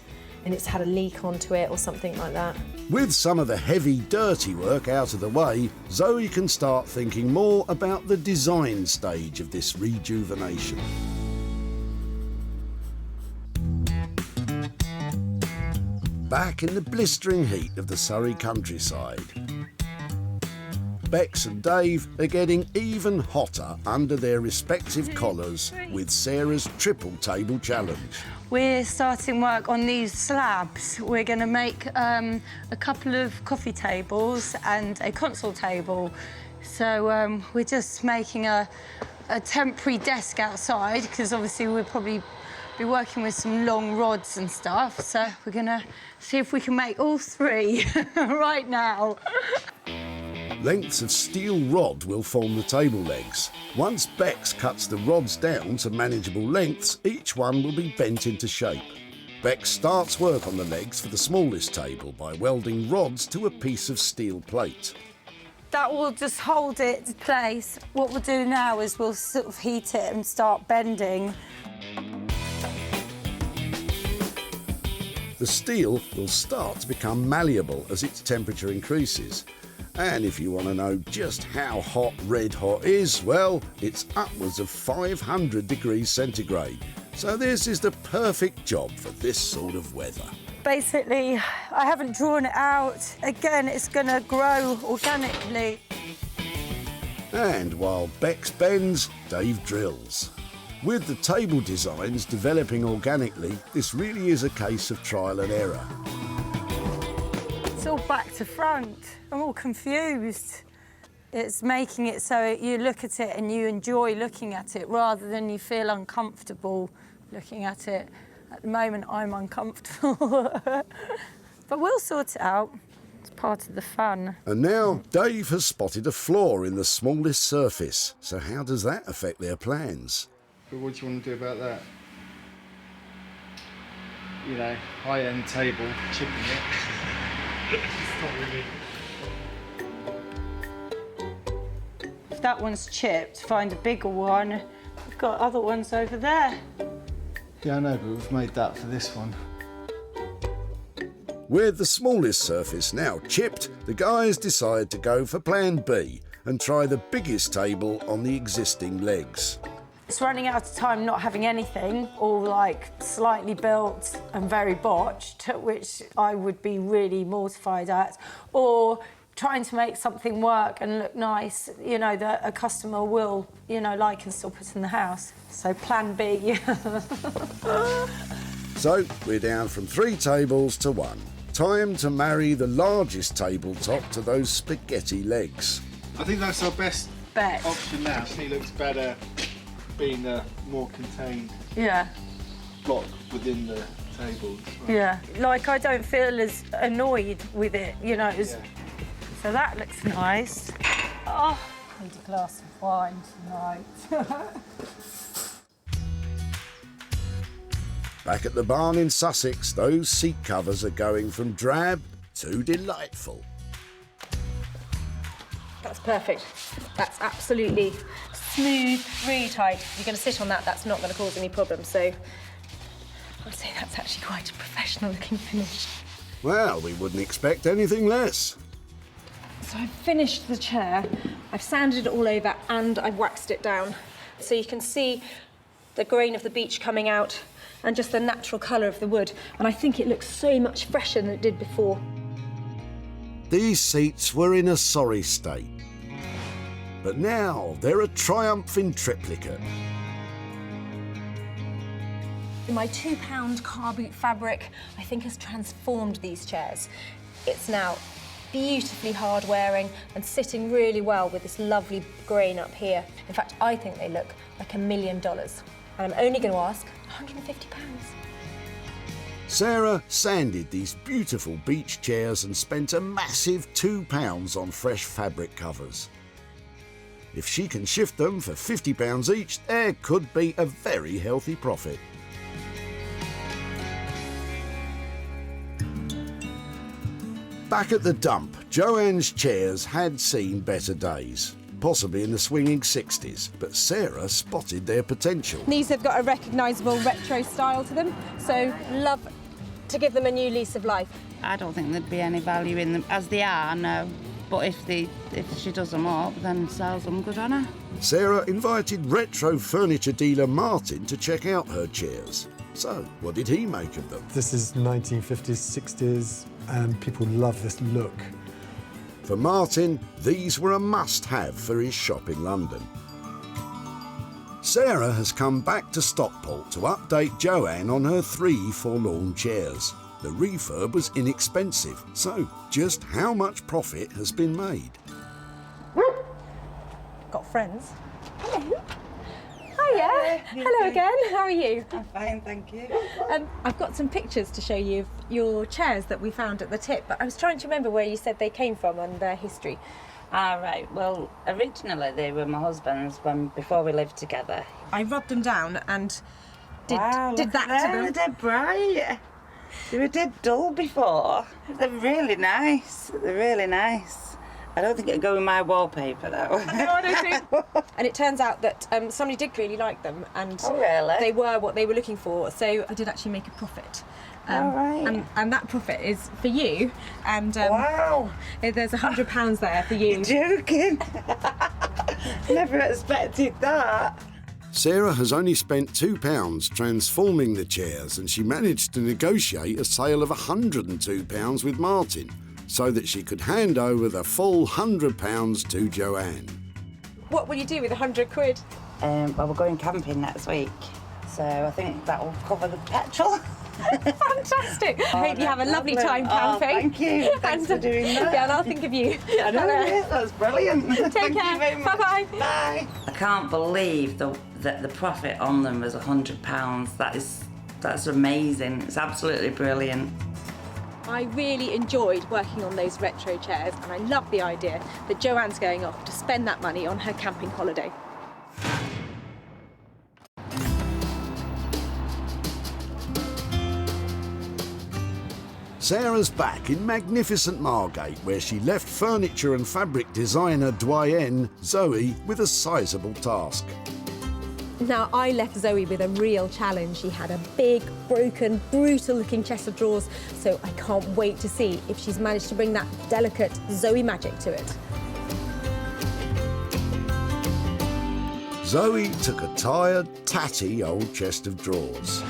and it's had a leak onto it or something like that. With some of the heavy, dirty work out of the way, Zoe can start thinking more about the design stage of this rejuvenation. Back in the blistering heat of the Surrey countryside, Bex and Dave are getting even hotter under their respective collars with Sarah's triple table challenge. We're starting work on these slabs. We're going to make a couple of coffee tables and a console table. So we're just making a temporary desk outside because obviously we'll probably be working with some long rods and stuff. So we're going to see if we can make all 3 right now. Lengths of steel rod will form the table legs. Once Bex cuts the rods down to manageable lengths, each one will be bent into shape. Bex starts work on the legs for the smallest table by welding rods to a piece of steel plate. That will just hold it in place. What we'll do now is we'll sort of heat it and start bending. The steel will start to become malleable as its temperature increases. And if you want to know just how hot red hot is, well, it's upwards of 500 degrees centigrade. So this is the perfect job for this sort of weather. Basically, I haven't drawn it out. Again, it's going to grow organically. And while Bex bends, Dave drills. With the table designs developing organically, this really is a case of trial and error. It's all back to front. I'm all confused. It's making it so you look at it and you enjoy looking at it rather than you feel uncomfortable looking at it. At the moment, I'm uncomfortable. But we'll sort it out. It's part of the fun. And now, Dave has spotted a flaw in the smallest surface. So how does that affect their plans? But what do you want to do about that? You know, high-end table, chipping it. It's not really. If that one's chipped, find a bigger one. We've got other ones over there. Yeah, I know, but we've made that for this one. With the smallest surface now chipped, the guys decide to go for plan B and try the biggest table on the existing legs. It's running out of time not having anything, all like slightly built and very botched, which I would be really mortified at, or trying to make something work and look nice, you know, that a customer will, you know, like and still put in the house. So plan B. So we're down from 3 tables to 1. Time to marry the largest tabletop to those spaghetti legs. I think that's our best bet option now. She looks better being a more contained block within the table. Well. Yeah, like I don't feel as annoyed with it, you know. So that looks nice. Oh, I need a glass of wine tonight. Back at the barn in Sussex, those seat covers are going from drab to delightful. That's perfect. That's absolutely smooth, really tight. If you're going to sit on that, that's not going to cause any problems. So I'd say that's actually quite a professional looking finish. Well, we wouldn't expect anything less. So I've finished the chair, I've sanded it all over and I've waxed it down. So you can see the grain of the beech coming out and just the natural colour of the wood. And I think it looks so much fresher than it did before. These seats were in a sorry state. But now they're a triumphing triplicate. My £2 car boot fabric, I think, has transformed these chairs. It's now beautifully hard wearing and sitting really well with this lovely grain up here. In fact, I think they look like $1 million. And I'm only going to ask £150. Sarah sanded these beautiful beech chairs and spent a massive £2 on fresh fabric covers. If she can shift them for £50 each, there could be a very healthy profit. Back at the dump, Joanne's chairs had seen better days, possibly in the swinging 60s, but Sarah spotted their potential. These have got a recognisable retro style to them, so love to give them a new lease of life. I don't think there'd be any value in them as they are, no. But if she does them up, then sells them, good on her. Sarah invited retro furniture dealer Martin to check out her chairs. So, what did he make of them? This is 1950s, 60s, and people love this look. For Martin, these were a must-have for his shop in London. Sarah has come back to Stockport to update Joanne on her 3 forlorn chairs. The refurb was inexpensive, so just how much profit has been made? Got friends. Hello. Hiya. Hello again. How are you? I'm fine, thank you. I've got some pictures to show you of your chairs that we found at the tip, but I was trying to remember where you said they came from and their history. Right. Well, originally they were my husband's before we lived together. I rubbed them down and did Wow, that look at to them. them. They're dead bright. They were dead dull before. They're really nice. They're really nice. I don't think it'd go in my wallpaper though. No, I don't think. And it turns out that somebody did really like them, and Oh, really? they were what they were looking for. So I did actually make a profit. right. And that profit is for you. And wow, there's £100 there for you. You're joking. Never expected that. Sarah has only spent £2 transforming the chairs, and she managed to negotiate a sale of £102 with Martin, so that she could hand over the full £100 to Joanne. What will you do with £100? Well, we're going camping next week, so I think that will cover the petrol. Fantastic. I hope you have a lovely time Oh, camping. thank you. Thanks for doing that. Yeah, and I'll think of you. I know, yeah, that's brilliant. Take Thank care. you very much. Bye-bye. Bye. I can't believe that the profit on them was £100. That's amazing. It's absolutely brilliant. I really enjoyed working on those retro chairs, and I love the idea that Joanne's going off to spend that money on her camping holiday. Sarah's back in magnificent Margate, where she left furniture and fabric designer doyenne Zoe with a sizable task. Now, I left Zoe with a real challenge. She had a big, broken, brutal-looking chest of drawers, so I can't wait to see if she's managed to bring that delicate Zoe magic to it. Zoe took a tired, tatty old chest of drawers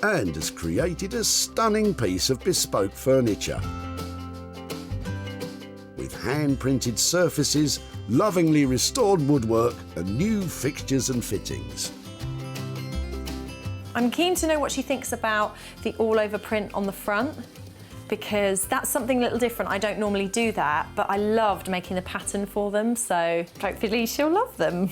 and has created a stunning piece of bespoke furniture. With hand-printed surfaces, lovingly restored woodwork and new fixtures and fittings. I'm keen to know what she thinks about the all-over print on the front, because that's something a little different. I don't normally do that, but I loved making the pattern for them, so hopefully she'll love them.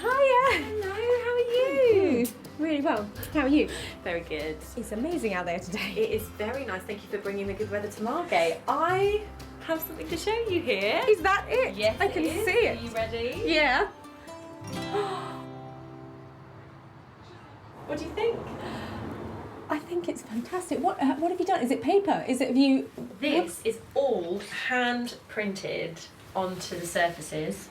Hiya! Hello, how are you? Really well. How are you? Very good. It's amazing out there today. It is very nice. Thank you for bringing the good weather to Margate. I have something to show you here. Is that it? Yes, I can see it. Are you ready? Yeah. What do you think? I think it's fantastic. What have you done? Is it paper? Is it, have you... This is all hand printed onto the surfaces,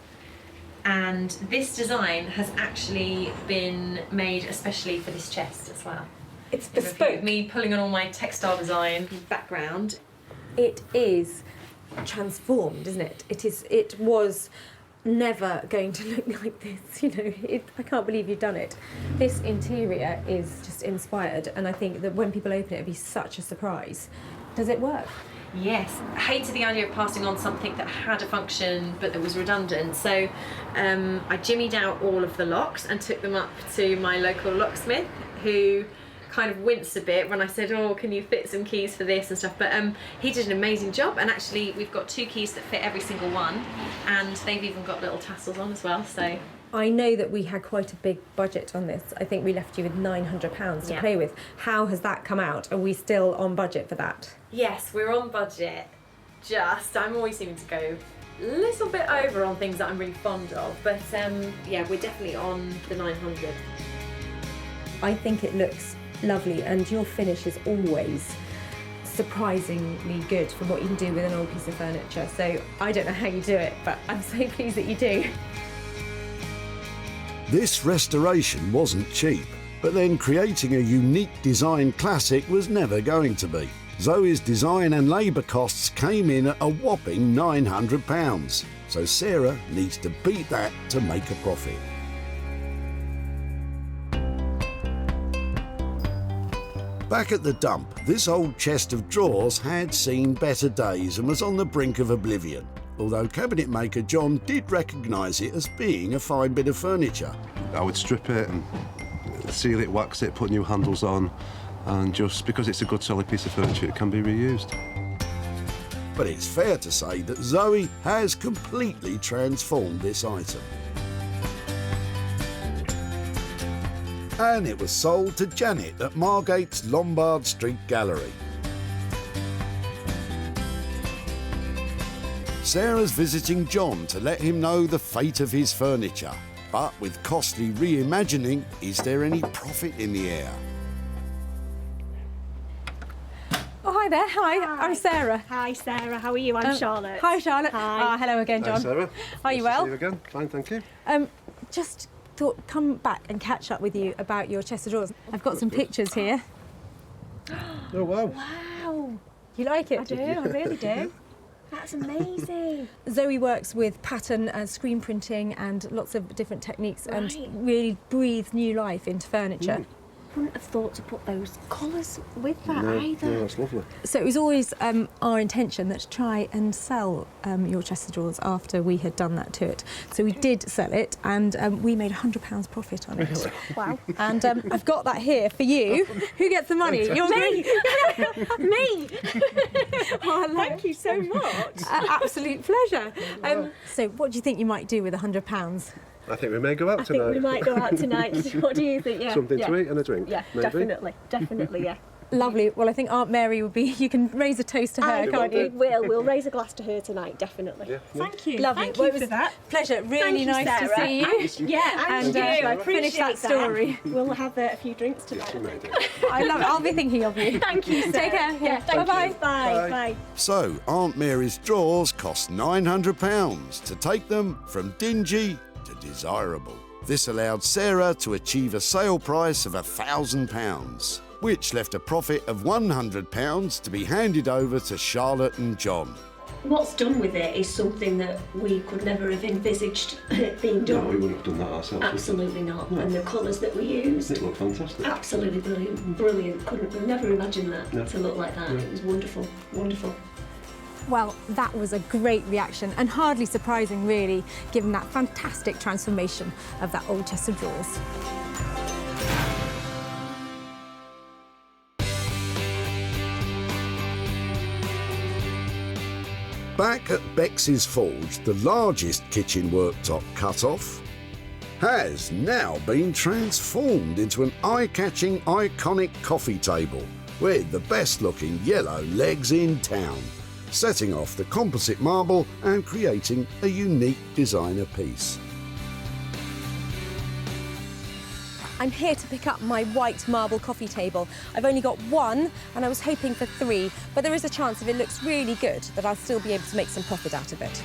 and this design has actually been made especially for this chest as well. It's bespoke. Me pulling on all my textile design background. It is transformed, isn't it? It was never going to look like this, you know. I can't believe you've done it. This interior is just inspired, and I think that when people open it, it'll be such a surprise. Does it work? Yes, I hated the idea of passing on something that had a function but that was redundant, so I jimmied out all of the locks and took them up to my local locksmith, who kind of winced a bit when I said, oh, can you fit some keys for this and stuff, but he did an amazing job, and actually we've got 2 keys that fit every single one, and they've even got little tassels on as well, so. I know that we had quite a big budget on this. I think we left you with £900 to play with. How has that come out? Are we still on budget for that? Yes, we're on budget. I'm always seeming to go a little bit over on things that I'm really fond of, but yeah, we're definitely on the 900. I think it looks lovely, and your finish is always surprisingly good for what you can do with an old piece of furniture. So I don't know how you do it, but I'm so pleased that you do. This restoration wasn't cheap, but then creating a unique design classic was never going to be. Zoe's design and labour costs came in at a whopping £900, so Sarah needs to beat that to make a profit. Back at the dump, this old chest of drawers had seen better days and was on the brink of oblivion, although cabinet maker John did recognise it as being a fine bit of furniture. I would strip it and seal it, wax it, put new handles on, and just because it's a good solid piece of furniture, it can be reused. But it's fair to say that Zoe has completely transformed this item. And it was sold to Janet at Margate's Lombard Street Gallery. Sarah's visiting John to let him know the fate of his furniture. But with costly reimagining, is there any profit in the air? Oh, hi there. Hi, I'm Sarah. Hi, Sarah. How are you? I'm Charlotte. Hi, Charlotte. Hi. Hello again, John. Hi, Sarah. Are you Nice well? to see you again. Fine, thank you. Just thought come back and catch up with you about your chest of drawers. I've got some pictures here. Oh, wow. Wow. You like it? I do. I really do. That's amazing. Zoe works with pattern and screen printing and lots of different techniques and really breathes new life into furniture. Wouldn't have thought to put those colours with that No, either. no, that's lovely. So it was always our intention that to try and sell your chest of drawers after we had done that to it. So we did sell it, and we made £100 profit on it. Really? Wow. And I've got that here for you. Who gets the money? You're Me! Me! Oh, Thank you so much. Absolute pleasure. So what do you think you might do with £100? I think we may go out I tonight. think we might go out tonight. What do you think? Yeah. Something yeah. to eat and a drink. Yeah, maybe. definitely, yeah. Lovely. Well, I think Aunt Mary would be, you can raise a toast to her, can't you? We'll raise a glass to her tonight, definitely. Yeah. Thank you. Lovely. Thank Well, you it was for that. Pleasure. Really Thank you, nice to Sarah. see you. Yeah, and you. I Finish finish that story. We'll have a few drinks tonight, I think. I love it. I'll be thinking of you. Thank you, Sarah. Take care. Yeah, thank Bye-bye. you. Bye. Bye. So, Aunt Mary's drawers cost £900 to take them from dingy to desirable. This allowed Sarah to achieve a sale price of £1,000, which left a profit of £100 to be handed over to Charlotte and John. What's done with it is something that we could never have envisaged being done. No, we wouldn't have done that ourselves. Absolutely not. No. And the colours that we used. It looked fantastic. Absolutely brilliant. Brilliant. Couldn't have never imagined that No. to look like that. No. It was wonderful. Wonderful. Well, that was a great reaction and hardly surprising, really, given that fantastic transformation of that old chest of drawers. Back at Bex's Forge, the largest kitchen worktop cut-off has now been transformed into an eye-catching, iconic coffee table with the best-looking yellow legs in town, setting off the composite marble and creating a unique designer piece. I'm here to pick up my white marble coffee table. I've only got one and I was hoping for 3, but there is a chance if it looks really good that I'll still be able to make some profit out of it.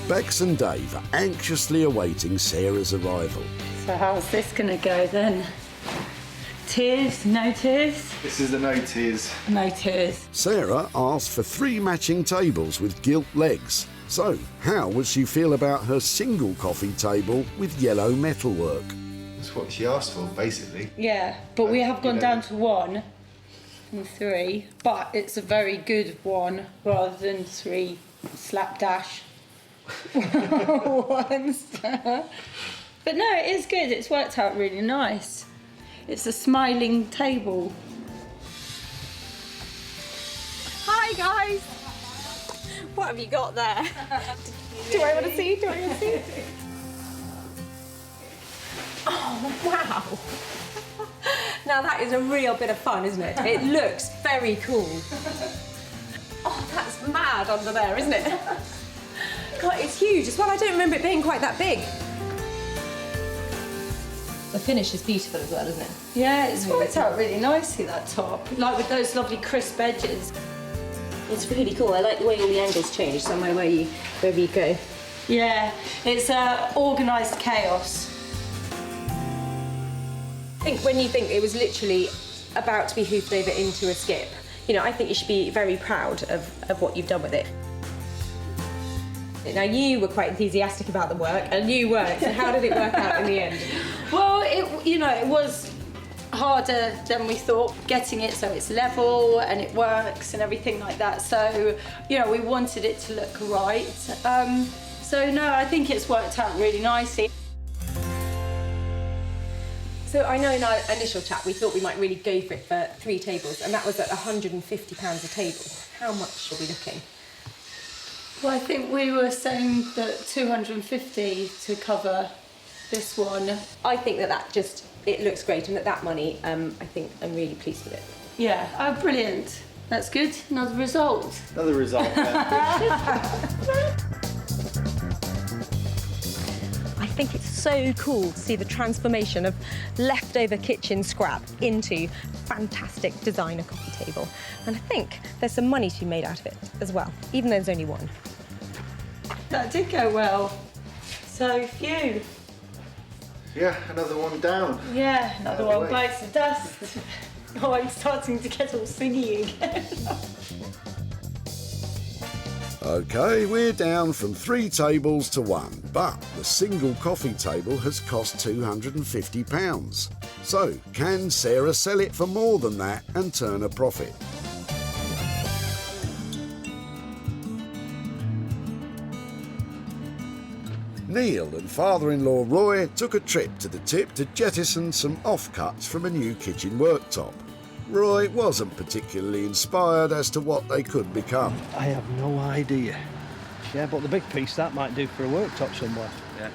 Bex and Dave are anxiously awaiting Sarah's arrival. So how's this going to go then? Tears? No tears? This is the no tears. No tears. Sarah asked for 3 matching tables with gilt legs. So, how would she feel about her single coffee table with yellow metalwork? That's what she asked for, basically. Yeah, but we have gone down to 1 and 3, but it's a very good 1 rather than 3 slapdash ones. But no, it is good. It's worked out really nice. It's a smiling table. Hi guys! What have you got there? Do I want to see? Do I want to see? Oh, wow! Now that is a real bit of fun, isn't it? It looks very cool. Oh, that's mad under there, isn't it? God, it's huge as well. I don't remember it being quite that big. The finish is beautiful as well, isn't it? Yeah, it's worked out really nicely, that top. Like with those lovely crisp edges. It's really cool. I like the way all the angles change, somewhere wherever you go. Yeah, it's organised chaos. I think when you think it was literally about to be hoofed over into a skip, you know, I think you should be very proud of what you've done with it. Now, you were quite enthusiastic about the work, and you weren't, so how did it work out in the end? Well, it was harder than we thought, getting it so it's level and it works and everything like that. So, you know, we wanted it to look right. So, no, I think it's worked out really nicely. So I know in our initial chat we thought we might really go for it for 3 tables, and that was at £150 a table. How much are we looking? Well, I think we were saying that 250 to cover this one. I think that it looks great, and that money, I think I'm really pleased with it. Yeah, oh, brilliant. That's good. Another result. Another result, yeah. I think it's so cool to see the transformation of leftover kitchen scrap into fantastic designer coffee table. And I think there's some money to be made out of it as well, even though there's only 1. That did go well. So, phew. Yeah, another one down. Yeah, another one bites the dust. Oh, I'm starting to get all singy again. OK, we're down from 3 tables to 1, but the single coffee table has cost £250. So, can Sarah sell it for more than that and turn a profit? Neil and father-in-law Roy took a trip to the tip to jettison some offcuts from a new kitchen worktop. Roy wasn't particularly inspired as to what they could become. I have no idea. Yeah, but the big piece, that might do for a worktop somewhere. Yeah.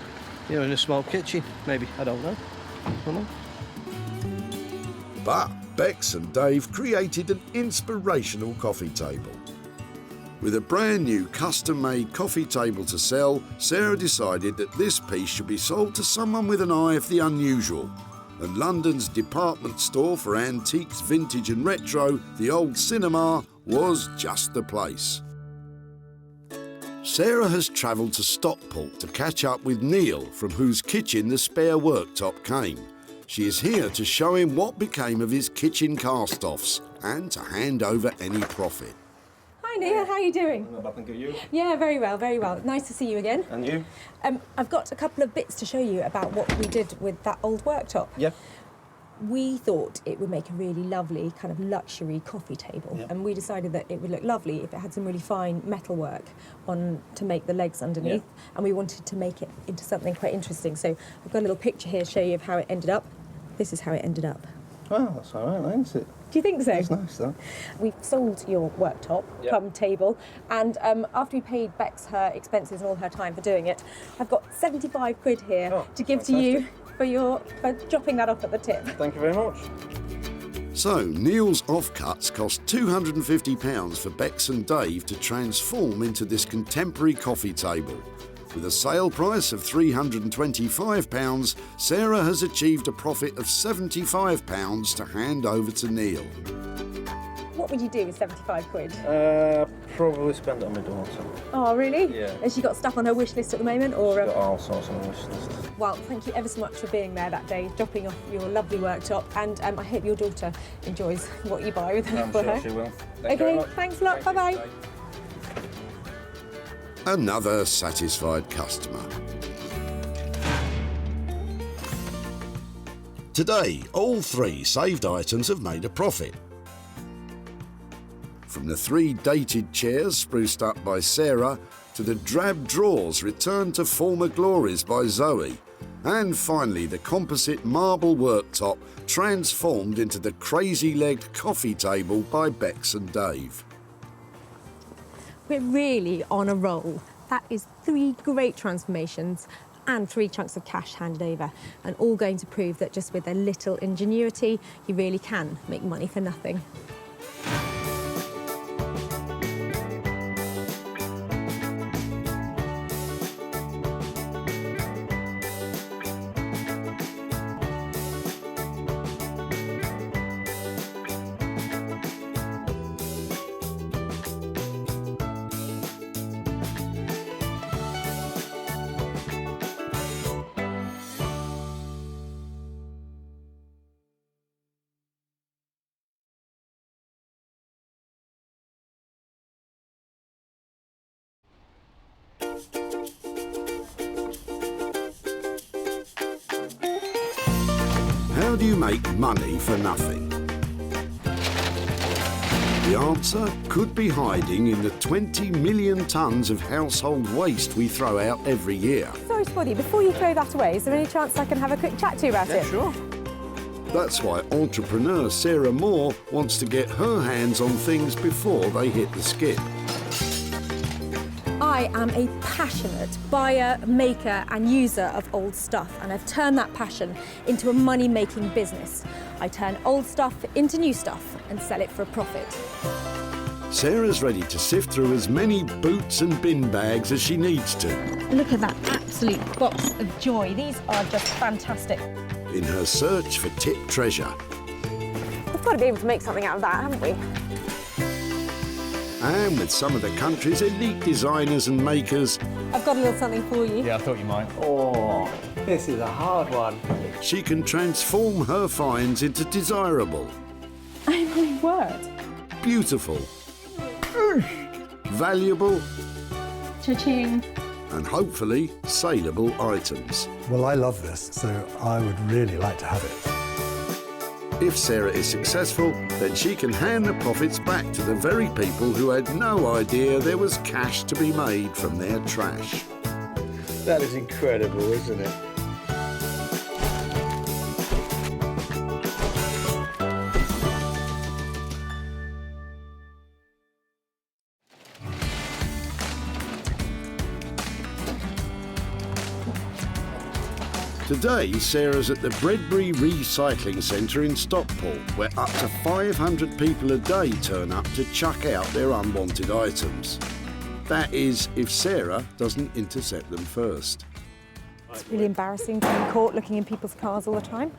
You know, in a small kitchen, maybe. I don't know. But Bex and Dave created an inspirational coffee table. With a brand new custom-made coffee table to sell, Sarah decided that this piece should be sold to someone with an eye for the unusual. And London's department store for antiques, vintage and retro, the Old Cinema, was just the place. Sarah has travelled to Stockport to catch up with Neil, from whose kitchen the spare worktop came. She is here to show him what became of his kitchen cast-offs and to hand over any profit. Hi Neil, how are you doing? Thank you. Yeah, very well, very well. Nice to see you again. And you? I've got a couple of bits to show you about what we did with that old worktop. Yeah. We thought it would make a really lovely kind of luxury coffee table, and we decided that it would look lovely if it had some really fine metalwork on to make the legs underneath, and we wanted to make it into something quite interesting. So I've got a little picture here to show you of how it ended up. This is how it ended up. Well, that's all right, isn't it? Do you think so? That's nice, though. We've sold your worktop, come table, and after we paid Bex her expenses and all her time for doing it, I've got 75 quid here to give to you for dropping that off at the tip. Thank you very much. So, Neil's offcuts cost £250 for Bex and Dave to transform into this contemporary coffee table. With a sale price of £325, Sarah has achieved a profit of £75 to hand over to Neil. What would you do with 75 quid? Probably spend it on my daughter. Oh, really? Yeah. Has she got stuff on her wish list at the moment? Or She's got all sorts on her wish list. Well, thank you ever so much for being there that day, dropping off your lovely worktop, and I hope your daughter enjoys what you buy with her. I'm sure she will. Thank you very much. Thanks a lot. Bye-bye. Another satisfied customer. Today, all three saved items have made a profit. From the 3 dated chairs spruced up by Sarah, to the drab drawers returned to former glories by Zoe, and finally the composite marble worktop transformed into the crazy-legged coffee table by Bex and Dave. We're really on a roll. That is 3 great transformations and 3 chunks of cash handed over, and all going to prove that just with a little ingenuity, you really can make money for nothing. How do you make money for nothing? The answer could be hiding in the 20 million tonnes of household waste we throw out every year. Sorry, Spotty, before you throw that away, is there any chance I can have a quick chat to you about it? Sure. That's why entrepreneur Sarah Moore wants to get her hands on things before they hit the skip. I am a passionate buyer, maker and user of old stuff, and I've turned that passion into a money-making business. I turn old stuff into new stuff and sell it for a profit. Sarah's ready to sift through as many boots and bin bags as she needs to. Look at that absolute box of joy. These are just fantastic. In her search for tip treasure. We've got to be able to make something out of that, haven't we? And with some of the country's elite designers and makers, I've got a little something for you. Yeah, I thought you might. Oh, this is a hard one. she can transform her finds into desirable, Oh my word. beautiful, valuable, Cha-ching. and hopefully saleable items. Well, I love this, so I would really like to have it. If Sarah is successful, then she can hand the profits back to the very people who had no idea there was cash to be made from their trash. That is incredible, isn't it? Today, Sarah's at the Bredbury Recycling Centre in Stockport, where up to 500 people a day turn up to chuck out their unwanted items. That is, if Sarah doesn't intercept them first. It's really embarrassing being caught looking in people's cars all the time.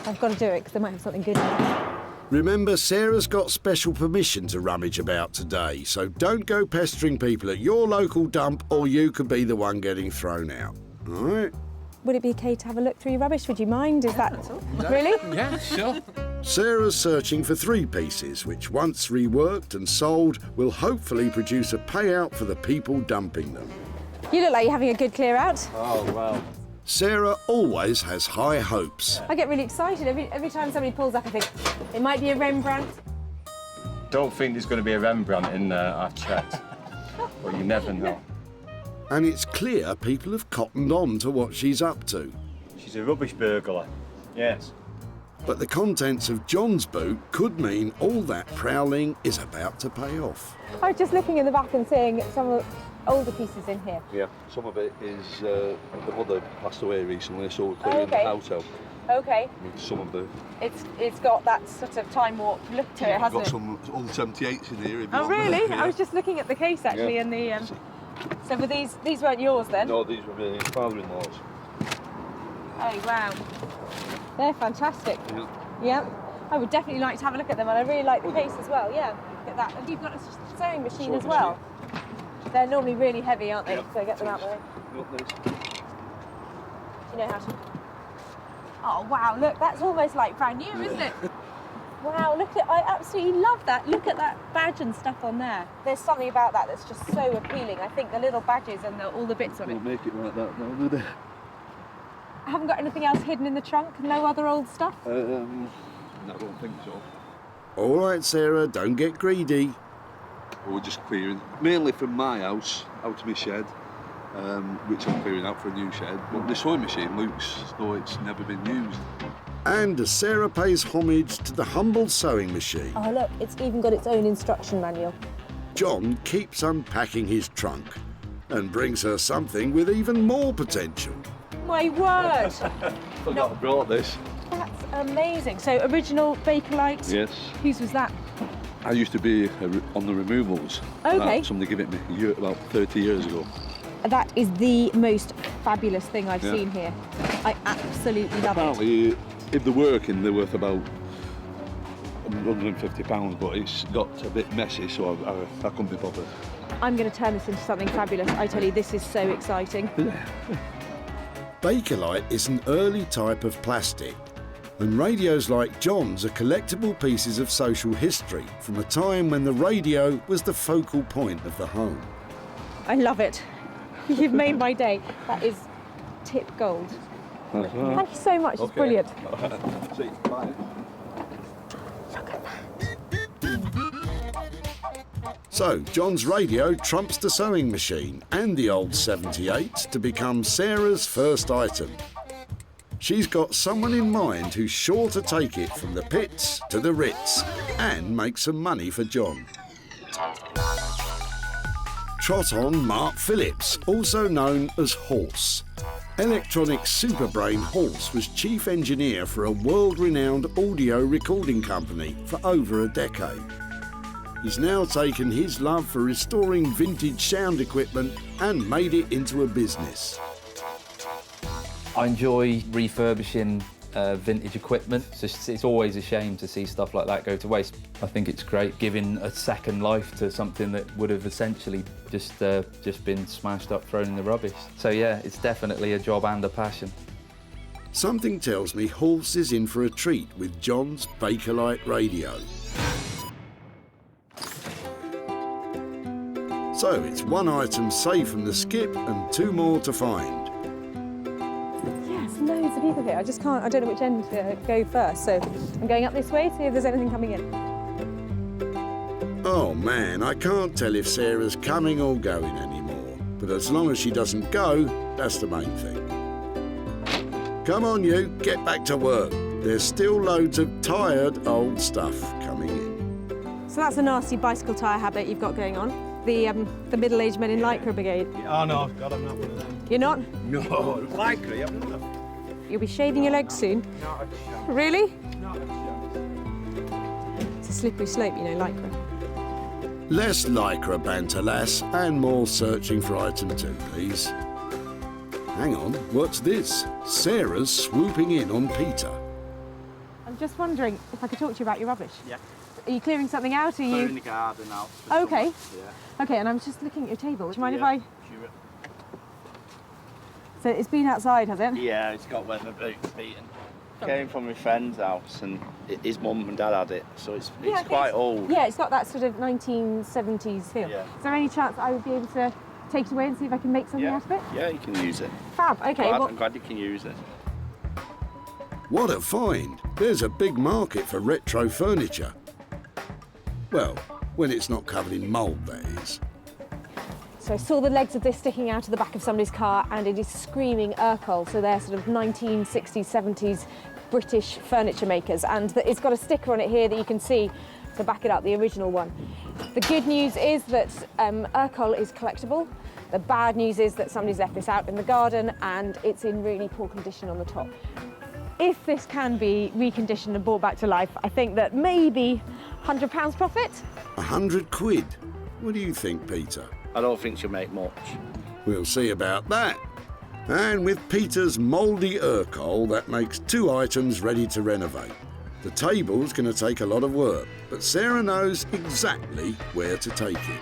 I've got to do it because they might have something good in it. Remember, Sarah's got special permission to rummage about today, so don't go pestering people at your local dump or you could be the one getting thrown out. All right? Would it be okay to have a look through your rubbish? Would you mind? Is that... Really? Yeah, sure. Sarah's searching for 3 pieces, which once reworked and sold, will hopefully produce a payout for the people dumping them. You look like you're having a good clear out. Oh, wow. Sarah always has high hopes. I get really excited every time somebody pulls up. I think it might be a Rembrandt. Don't think there's going to be a Rembrandt in there, I've checked. But you never know. And it's clear people have cottoned on to what she's up to. She's a rubbish burglar. Yes. But the contents of John's boot could mean all that prowling is about to pay off. I was just looking in the back and seeing some of the older pieces in here. Yeah, some of it is the mother passed away recently, so we're clearing the house out. Okay. With some of the... It's got that sort of time warp look to it, hasn't it? Got some old 78s in here. If you Oh, want really? them. Yeah. I was just looking at the case actually, and the. So were these weren't yours then? No, these were my father-in-law's. Oh wow, they're fantastic. Yeah. Yeah, I would definitely like to have a look at them, and I really like the case as well. Yeah, look at that. And you've got a sewing machine as well. They're normally really heavy, aren't they? So get them out there. Do you know how to? Oh wow, look, that's almost like brand new, isn't it? Wow, look at, I absolutely love that. Look at that badge and stuff on there. There's something about that that's just so appealing. I think the little badges and all the bits on it. Don't make it like that now, do they? I haven't got anything else hidden in the trunk? No other old stuff? I don't think so. All right, Sarah, don't get greedy. We're just clearing, mainly from my house, out of my shed, which I'm clearing out for a new shed. But the sewing machine looks as though it's never been used. And as Sarah pays homage to the humble sewing machine, Oh look, it's even got its own instruction manual. John keeps unpacking his trunk and brings her something with even more potential. My word! Forgot I brought this. That's amazing. So original Bakelite? Yes. Whose was that? I used to be on the removals. Okay. Somebody gave it me about 30 years ago. That is the most fabulous thing I've Yeah. seen here. I absolutely love it. Apparently, if they're working, they're worth about £150, but it's got a bit messy, so I couldn't be bothered. I'm going to turn this into something fabulous. I tell you, this is so exciting. Bakelite is an early type of plastic, and radios like John's are collectible pieces of social history from a time when the radio was the focal point of the home. I love it. You've made my day. That is tip gold. Thank you so much. It's brilliant. See, bye. So, John's radio trumps the sewing machine and the old 78 to become Sarah's first item. She's got someone in mind who's sure to take it from the pits to the Ritz and make some money for John. Trot on Mark Phillips, also known as Horse. Electronics superbrain Horse was chief engineer for a world-renowned audio recording company for over a decade. He's now taken his love for restoring vintage sound equipment and made it into a business. I enjoy refurbishing vintage equipment. It's always a shame to see stuff like that go to waste. I think it's great giving a second life to something that would have essentially just been smashed up, thrown in the rubbish. So yeah, it's definitely a job and a passion. Something tells me Horse is in for a treat with John's Bakelite radio. So it's one item saved from the skip and 2 more to find. Yes, loads of people here. I just can't, I don't know which end to go first. So I'm going up this way, see if there's anything coming in. Oh man, I can't tell if Sarah's coming or going anymore. But as long as she doesn't go, that's the main thing. Come on you, get back to work. There's still loads of tired old stuff coming in. So that's a nasty bicycle tyre habit you've got going on. the middle-aged men in Lycra brigade? Oh no, God, I'm not one of them. You're not? No, Lycra, I'm not. You'll be shaving your legs soon. Not a chance. Really? Not a chance. It's a slippery slope, you know, Lycra. Less Lycra banter, lass, and more searching for item 2, please. Hang on, what's this? Sarah's swooping in on Peter. I'm just wondering if I could talk to you about your rubbish. Yeah. Are you clearing something out? Are you? Clearing the garden out. Okay. Yeah. Okay, and I was just looking at your table. Do you mind if I? Sure. So it's been outside, has it? Yeah, it's got weather beaten. Came from my friend's house, and his mum and dad had it, so it's quite old. Yeah, it's got that sort of 1970s feel. Yeah. Is there any chance I would be able to take it away and see if I can make something out of it? Yeah, you can use it. Fab. Okay. I'm glad you can use it. What a find! There's a big market for retro furniture. Well, when it's not covered in mould, that is. So I saw the legs of this sticking out of the back of somebody's car, and it is screaming Urkel. So they're sort of 1960s, 70s British furniture makers, and it's got a sticker on it here that you can see to back it up, the original one. The good news is that Urkel is collectible. The bad news is that somebody's left this out in the garden, and it's in really poor condition on the top. If this can be reconditioned and brought back to life, I think that maybe £100 profit. 100 quid? What do you think, Peter? I don't think she'll make much. We'll see about that. And with Peter's mouldy Urkel, that makes 2 items ready to renovate. The table's going to take a lot of work, but Sarah knows exactly where to take it.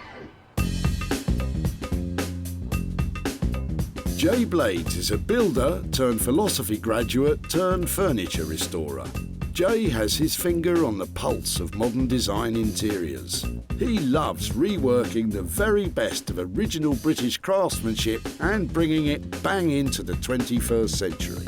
Jay Blades is a builder turned philosophy graduate turned furniture restorer. Jay has his finger on the pulse of modern design interiors. He loves reworking the very best of original British craftsmanship and bringing it bang into the 21st century.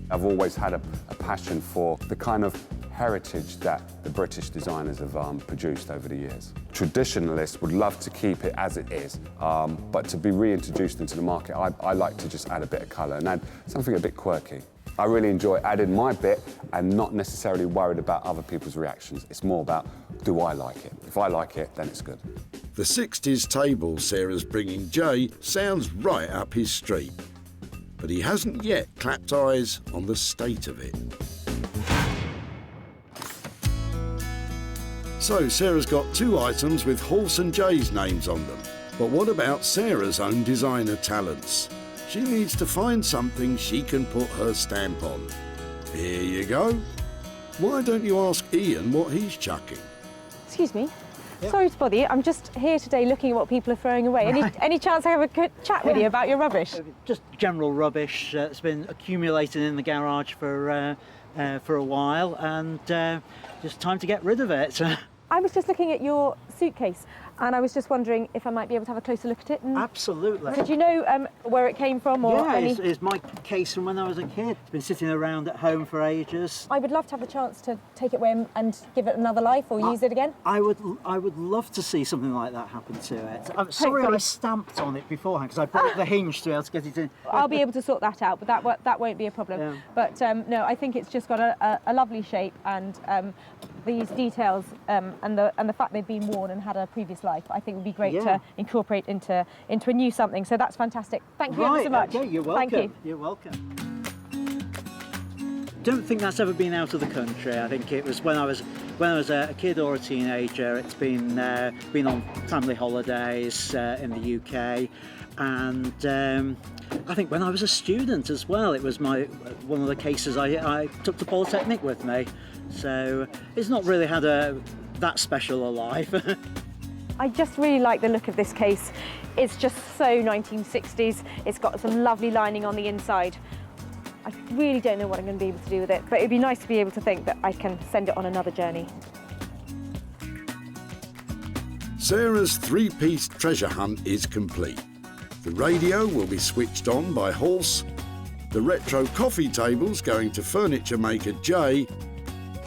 I've always had a passion for the kind of heritage that the British designers have produced over the years. Traditionalists would love to keep it as it is, but to be reintroduced into the market, I like to just add a bit of colour and add something a bit quirky. I really enjoy adding my bit and not necessarily worried about other people's reactions. It's more about, do I like it? If I like it, then it's good. The 60s table Sarah's bringing Jay sounds right up his street, but he hasn't yet clapped eyes on the state of it. So Sarah's got 2 items with Horse and Jay's names on them. But what about Sarah's own designer talents? She needs to find something she can put her stamp on. Here you go. Why don't you ask Ian what he's chucking? Excuse me. Yep. Sorry to bother you. I'm just here today looking at what people are throwing away. Right. Any chance I have a good chat with you about your rubbish? Just general rubbish that's been accumulating in the garage for a while, and just time to get rid of it. I was just looking at your suitcase, and I was just wondering if I might be able to have a closer look at it. Absolutely. Did you know where it came from? Or yeah, any... it's my case from when I was a kid. It's been sitting around at home for ages. I would love to have the chance to take it away and give it another life or use it again. I would love to see something like that happen to it. I'm sorry I stamped on it beforehand because I broke the hinge to be able to get it in. I'll be able to sort that out, but that won't be a problem. Yeah. But no, I think it's just got a lovely shape, and these details and the fact they've been worn and had a previous life, I think would be great to incorporate into a new something. So that's fantastic. Thank you ever so much. Okay, you're welcome. Thank you. You're welcome. Don't think that's ever been out of the country. I think it was when I was a kid or a teenager. It's been on family holidays in the UK, and I think when I was a student as well. It was one of the cases I took to Polytechnic with me. So it's not really had that special a life. I just really like the look of this case. It's just so 1960s. It's got some lovely lining on the inside. I really don't know what I'm going to be able to do with it, but it'd be nice to be able to think that I can send it on another journey. Sarah's 3-piece treasure hunt is complete. The radio will be switched on by Horse, the retro coffee table's going to furniture maker Jay,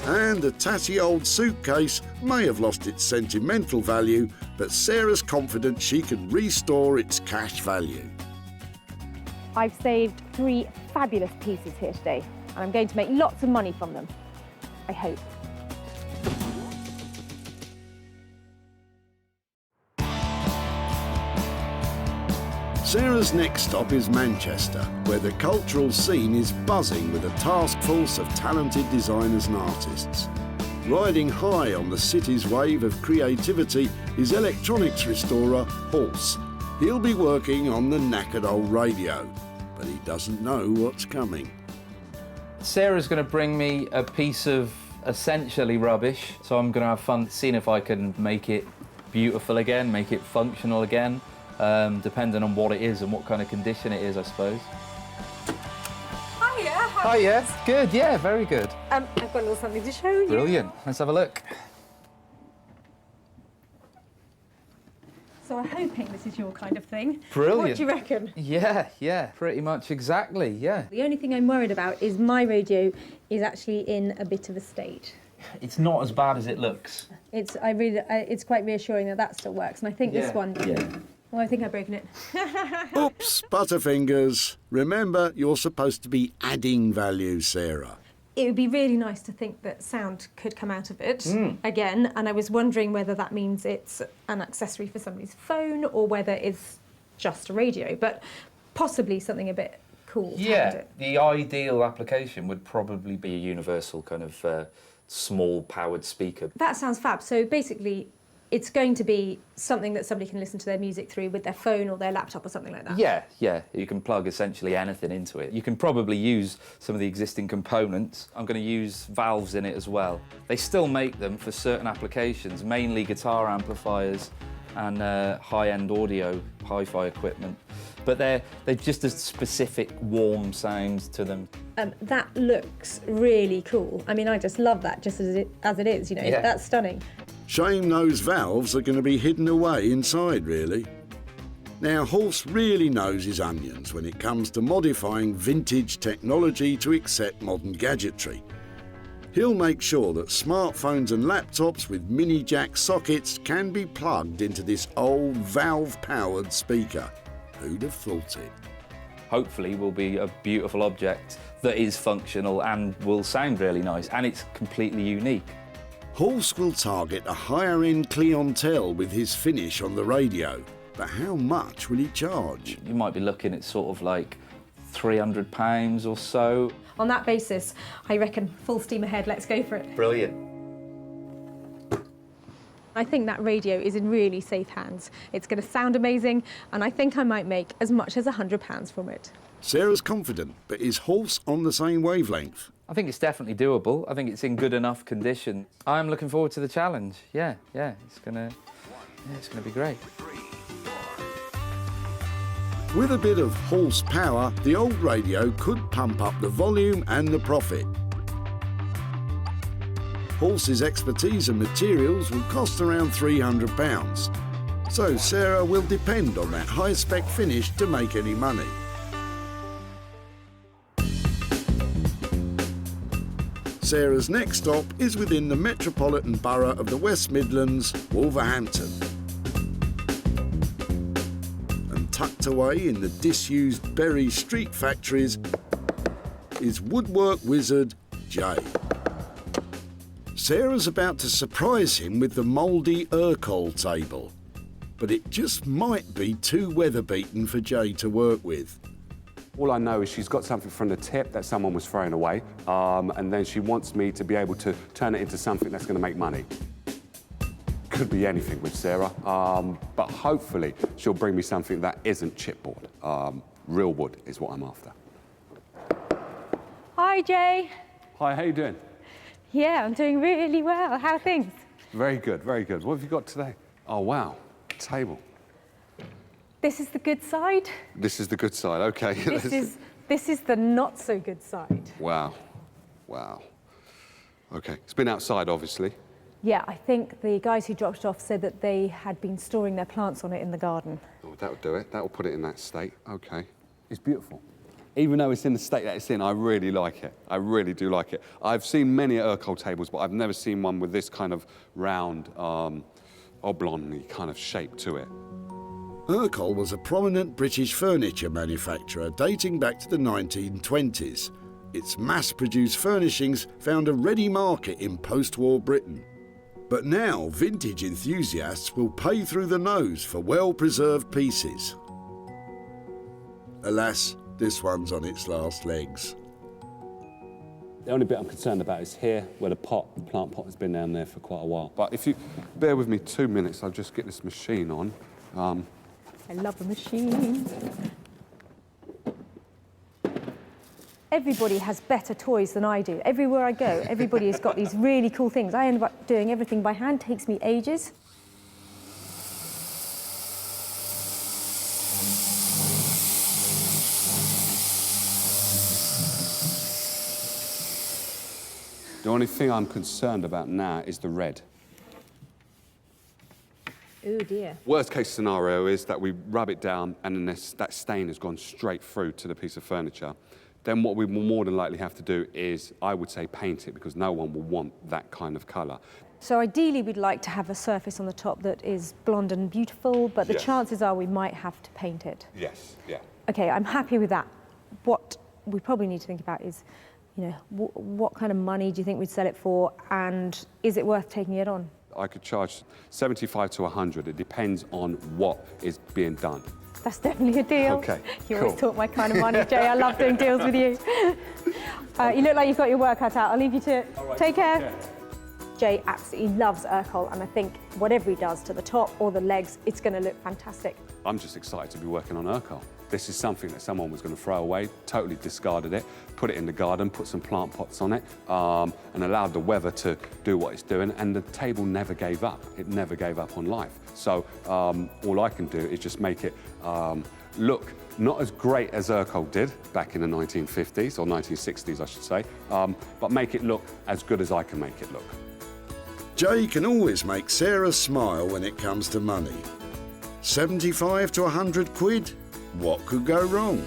and the tatty old suitcase may have lost its sentimental value, but Sarah's confident she can restore its cash value. I've saved 3 fabulous pieces here today, and I'm going to make lots of money from them. I hope. Sarah's next stop is Manchester, where the cultural scene is buzzing with a task force of talented designers and artists. Riding high on the city's wave of creativity is electronics restorer Horse. He'll be working on the knackered old radio, but he doesn't know what's coming. Sarah's going to bring me a piece of essentially rubbish, so I'm going to have fun seeing if I can make it beautiful again, make it functional again, depending on what it is and what kind of condition it is, I suppose. Hiya. Oh yeah, good, yeah, very good. I've got a little something to show you. Brilliant, let's have a look. So I'm hoping this is your kind of thing. Brilliant. What do you reckon? Yeah, pretty much exactly, yeah. The only thing I'm worried about is my radio is actually in a bit of a state. It's not as bad as it looks. It's quite reassuring that still works, and I think this one. Yeah. Well, I think I've broken it. Oops, Butterfingers. Remember, you're supposed to be adding value, Sarah. It would be really nice to think that sound could come out of it again, and I was wondering whether that means it's an accessory for somebody's phone or whether it's just a radio, but possibly something a bit cool. Yeah, the ideal application would probably be a universal kind of small powered speaker. That sounds fab. So basically, it's going to be something that somebody can listen to their music through with their phone or their laptop or something like that. Yeah, you can plug essentially anything into it. You can probably use some of the existing components. I'm going to use valves in it as well. They still make them for certain applications, mainly guitar amplifiers and high-end audio, hi-fi equipment. But they've just a specific warm sound to them. That looks really cool. I mean, I just love that just as it is, you know, Yeah. That's stunning. Shame those valves are going to be hidden away inside, really. Now, Horse really knows his onions when it comes to modifying vintage technology to accept modern gadgetry. He'll make sure that smartphones and laptops with mini jack sockets can be plugged into this old valve-powered speaker. Who'd have thought it? Hopefully will be a beautiful object that is functional and will sound really nice, and it's completely unique. Horse will target a higher-end clientele with his finish on the radio, but how much will he charge? You might be looking at sort of like £300 or so. On that basis, I reckon full steam ahead, let's go for it. Brilliant. I think that radio is in really safe hands. It's going to sound amazing, and I think I might make as much as £100 from it. Sarah's confident, but is Horse on the same wavelength? I think it's definitely doable. I think it's in good enough condition. I'm looking forward to the challenge. Yeah, it's gonna be great. With a bit of horse power, the old radio could pump up the volume and the profit. Horse's expertise and materials will cost around £300. So Sarah will depend on that high-spec finish to make any money. Sarah's next stop is within the metropolitan borough of the West Midlands, Wolverhampton. And tucked away in the disused Bury Street factories is woodwork wizard Jay. Sarah's about to surprise him with the mouldy Urkel table, but it just might be too weather-beaten for Jay to work with. All I know is she's got something from the tip that someone was throwing away, and then she wants me to be able to turn it into something that's going to make money. Could be anything with Sarah, but hopefully she'll bring me something that isn't chipboard. Real wood is what I'm after. Hi, Jay. Hi, how you doing? Yeah, I'm doing really well. How are things? Very good, very good. What have you got today? Oh, wow, table. This is the good side. This is the good side, okay. This is the not so good side. Wow. Okay, it's been outside, obviously. Yeah, I think the guys who dropped it off said that they had been storing their plants on it in the garden. Oh, that'll do it. That'll put it in that state. Okay. It's beautiful. Even though it's in the state that it's in, I really like it. I really do like it. I've seen many Urkel tables, but I've never seen one with this kind of round, oblong kind of shape to it. Urkel was a prominent British furniture manufacturer dating back to the 1920s. Its mass-produced furnishings found a ready market in post-war Britain. But now, vintage enthusiasts will pay through the nose for well-preserved pieces. Alas, this one's on its last legs. The only bit I'm concerned about is here, where the plant pot has been down there for quite a while. But if you bear with me 2 minutes, I'll just get this machine on. I love the machine. Everybody has better toys than I do. Everywhere I go, everybody has got these really cool things. I end up doing everything by hand, takes me ages. The only thing I'm concerned about now is the red. Oh dear. Worst case scenario is that we rub it down and then that stain has gone straight through to the piece of furniture. Then what we will more than likely have to do is, I would say, paint it, because no one will want that kind of colour. So ideally we'd like to have a surface on the top that is blonde and beautiful, but the chances are we might have to paint it. Yes, yeah. Okay, I'm happy with that. What we probably need to think about is, you know, what kind of money do you think we'd sell it for, and is it worth taking it on? I could charge 75 to 100. It depends on what is being done. That's definitely a deal. Okay, You cool. always talk my kind of money, Jay. I love doing deals with you. You look like you've got your work cut out. I'll leave you to it. Right, take care. Jay absolutely loves Urkel, and I think whatever he does to the top or the legs, it's going to look fantastic. I'm just excited to be working on Urkel. This is something that someone was going to throw away, totally discarded it, put it in the garden, put some plant pots on it, and allowed the weather to do what it's doing, and the table never gave up. It never gave up on life. So all I can do is just make it look not as great as Urkel did back in the 1950s, or 1960s, I should say, but make it look as good as I can make it look. Jay can always make Sarah smile when it comes to money. 75 to 100 quid? What could go wrong?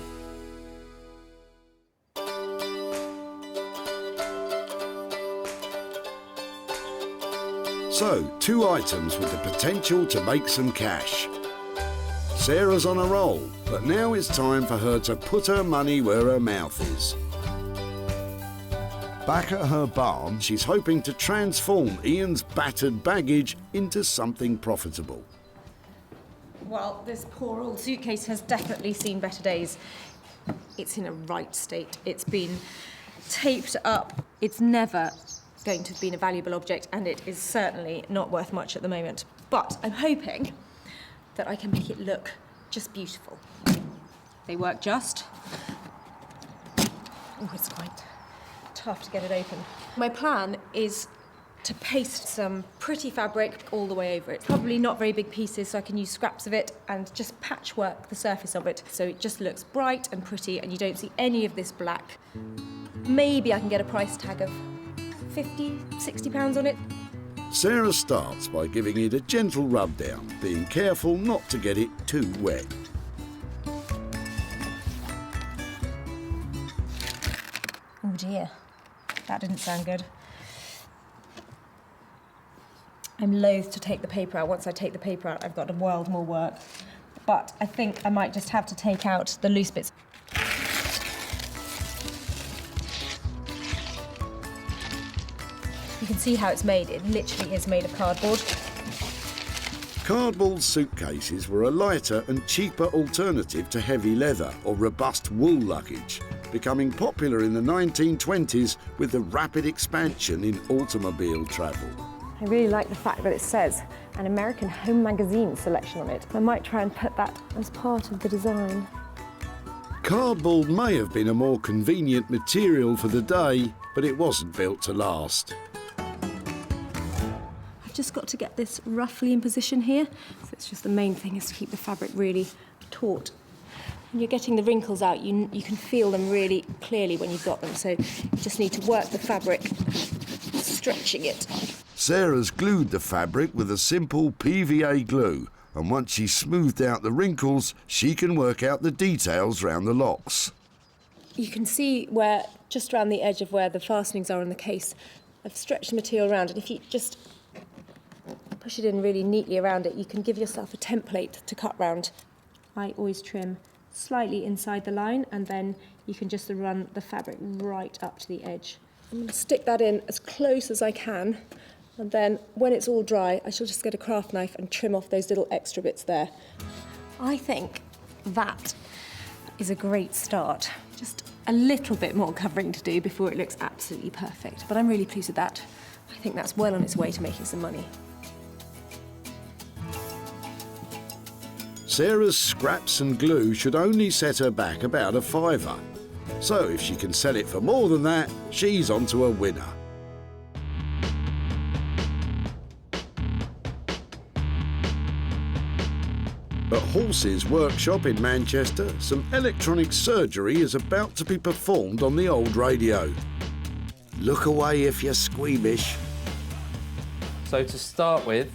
So, 2 items with the potential to make some cash. Sarah's on a roll, but now it's time for her to put her money where her mouth is. Back at her barn, she's hoping to transform Ian's battered baggage into something profitable. Well, this poor old suitcase has definitely seen better days. It's in a right state. It's been taped up. It's never going to have been a valuable object, and it is certainly not worth much at the moment. But I'm hoping that I can make it look just beautiful. They work just. Oh, it's quite tough to get it open. My plan is to paste some pretty fabric all the way over it. Probably not very big pieces, so I can use scraps of it and just patchwork the surface of it so it just looks bright and pretty and you don't see any of this black. Maybe I can get a price tag of 50, 60 pounds on it. Sarah starts by giving it a gentle rub down, being careful not to get it too wet. Oh dear, that didn't sound good. I'm loath to take the paper out. Once I take the paper out, I've got a world more work. But I think I might just have to take out the loose bits. You can see how it's made. It literally is made of cardboard. Cardboard suitcases were a lighter and cheaper alternative to heavy leather or robust wool luggage, becoming popular in the 1920s with the rapid expansion in automobile travel. I really like the fact that it says an American Home Magazine selection on it. I might try and put that as part of the design. Cardboard may have been a more convenient material for the day, but it wasn't built to last. I've just got to get this roughly in position here. So it's just the main thing is to keep the fabric really taut. When you're getting the wrinkles out, you can feel them really clearly when you've got them. So you just need to work the fabric, stretching it. Sarah's glued the fabric with a simple PVA glue, and once she's smoothed out the wrinkles, she can work out the details round the locks. You can see where, just around the edge of where the fastenings are in the case, I've stretched the material around, and if you just push it in really neatly around it, you can give yourself a template to cut round. I always trim slightly inside the line, and then you can just run the fabric right up to the edge. I'm going to stick that in as close as I can, and then when it's all dry, I shall just get a craft knife and trim off those little extra bits there. I think that is a great start. Just a little bit more covering to do before it looks absolutely perfect, but I'm really pleased with that. I think that's well on its way to making some money. Sarah's scraps and glue should only set her back about £5. So if she can sell it for more than that, she's onto a winner. At Horse's workshop in Manchester, some electronic surgery is about to be performed on the old radio. Look away if you're squeamish. So to start with,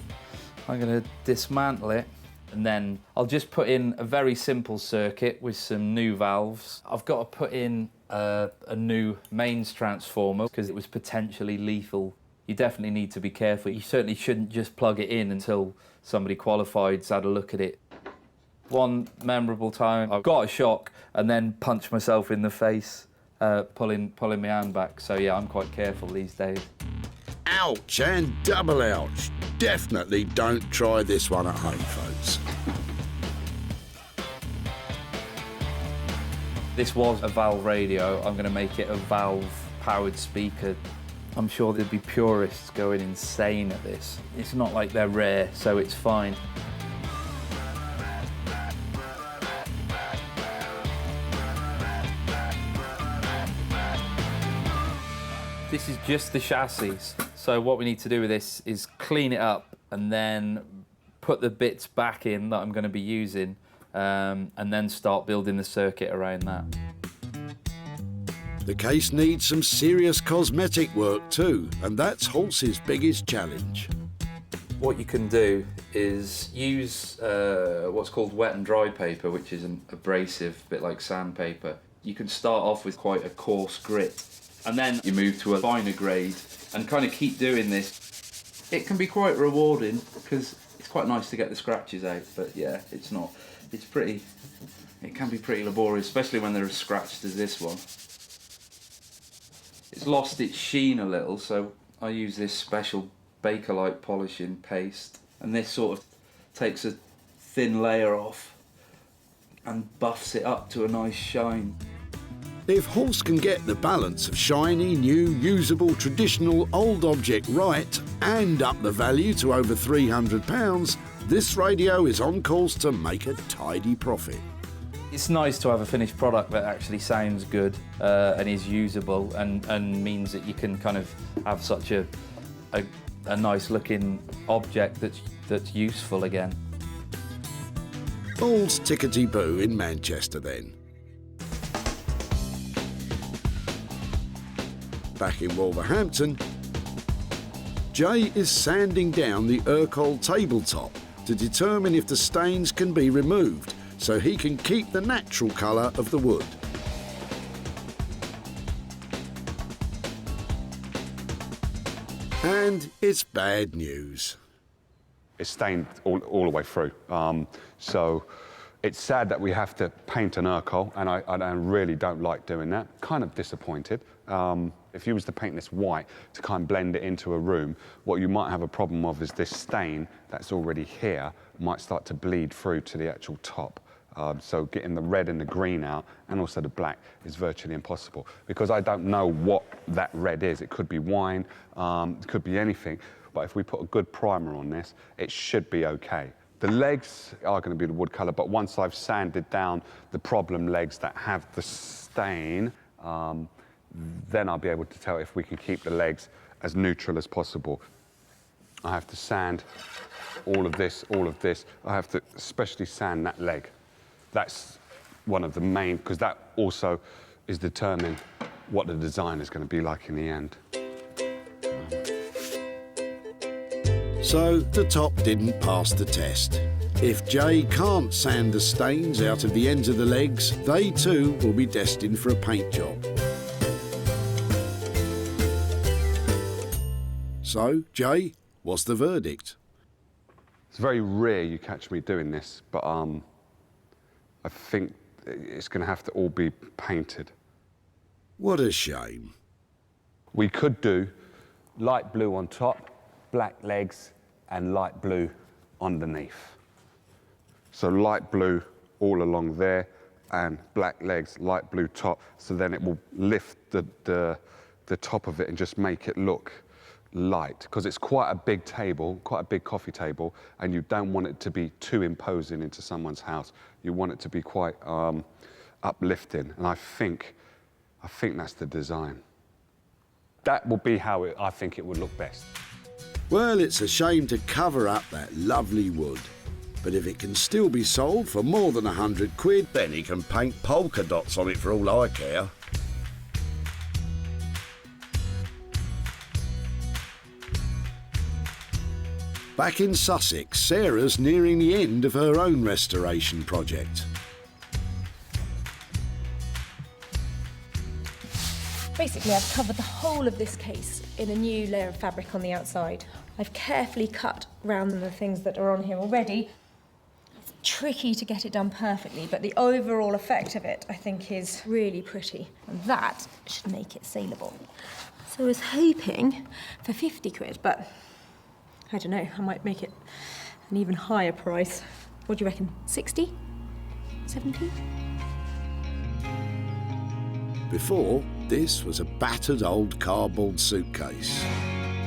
I'm going to dismantle it, and then I'll just put in a very simple circuit with some new valves. I've got to put in a new mains transformer because it was potentially lethal. You definitely need to be careful. You certainly shouldn't just plug it in until somebody qualified's had a look at it. One memorable time, I got a shock and then punched myself in the face, pulling my hand back. So yeah, I'm quite careful these days. Ouch and double ouch. Definitely don't try this one at home, folks. This was a valve radio. I'm going to make it a valve-powered speaker. I'm sure there'd be purists going insane at this. It's not like they're rare, so it's fine. This is just the chassis. So what we need to do with this is clean it up and then put the bits back in that I'm going to be using, and then start building the circuit around that. The case needs some serious cosmetic work too, and that's Horse's biggest challenge. What you can do is use what's called wet and dry paper, which is an abrasive, bit like sandpaper. You can start off with quite a coarse grit, and then you move to a finer grade and kind of keep doing this. It can be quite rewarding because it's quite nice to get the scratches out, but yeah, it can be pretty laborious, especially when they're as scratched as this one. It's lost its sheen a little, so I use this special Bakelite polishing paste, and this sort of takes a thin layer off and buffs it up to a nice shine. If Horse can get the balance of shiny, new, usable, traditional, old object right and up the value to over £300, this radio is on course to make a tidy profit. It's nice to have a finished product that actually sounds good and is usable and means that you can kind of have such a nice looking object that's useful again. All's tickety-boo in Manchester then. Back in Wolverhampton, Jay is sanding down the Urkel tabletop to determine if the stains can be removed so he can keep the natural colour of the wood. And it's bad news. It's stained all the way through. So it's sad that we have to paint an Urkel, and I really don't like doing that. Kind of disappointed. If you was to paint this white to kind of blend it into a room, what you might have a problem of is this stain that's already here might start to bleed through to the actual top. So getting the red and the green out and also the black is virtually impossible because I don't know what that red is. It could be wine, it could be anything, but if we put a good primer on this, it should be okay. The legs are going to be the wood colour, but once I've sanded down the problem legs that have the stain, then I'll be able to tell if we can keep the legs as neutral as possible. I have to sand all of this. I have to especially sand that leg. That's one of the main, because that also is determining what the design is going to be like in the end. So the top didn't pass the test. If Jay can't sand the stains out of the ends of the legs, they too will be destined for a paint job. So, Jay, what's the verdict? It's very rare you catch me doing this, but I think it's going to have to all be painted. What a shame. We could do light blue on top, black legs, and light blue underneath. So light blue all along there, and black legs, light blue top, so then it will lift the top of it and just make it look light, because it's quite a big table, quite a big coffee table, and you don't want it to be too imposing into someone's house. You want it to be quite uplifting, and I think that's the design. That will be how I think it would look best. Well, it's a shame to cover up that lovely wood. But if it can still be sold for more than 100 quid, then he can paint polka dots on it for all I care. Back in Sussex, Sarah's nearing the end of her own restoration project. Basically, I've covered the whole of this case in a new layer of fabric on the outside. I've carefully cut round the things that are on here already. It's tricky to get it done perfectly, but the overall effect of it, I think, is really pretty. And that should make it saleable. So I was hoping for 50 quid, but I don't know, I might make it an even higher price. What do you reckon, 60? 70? Before, this was a battered old cardboard suitcase.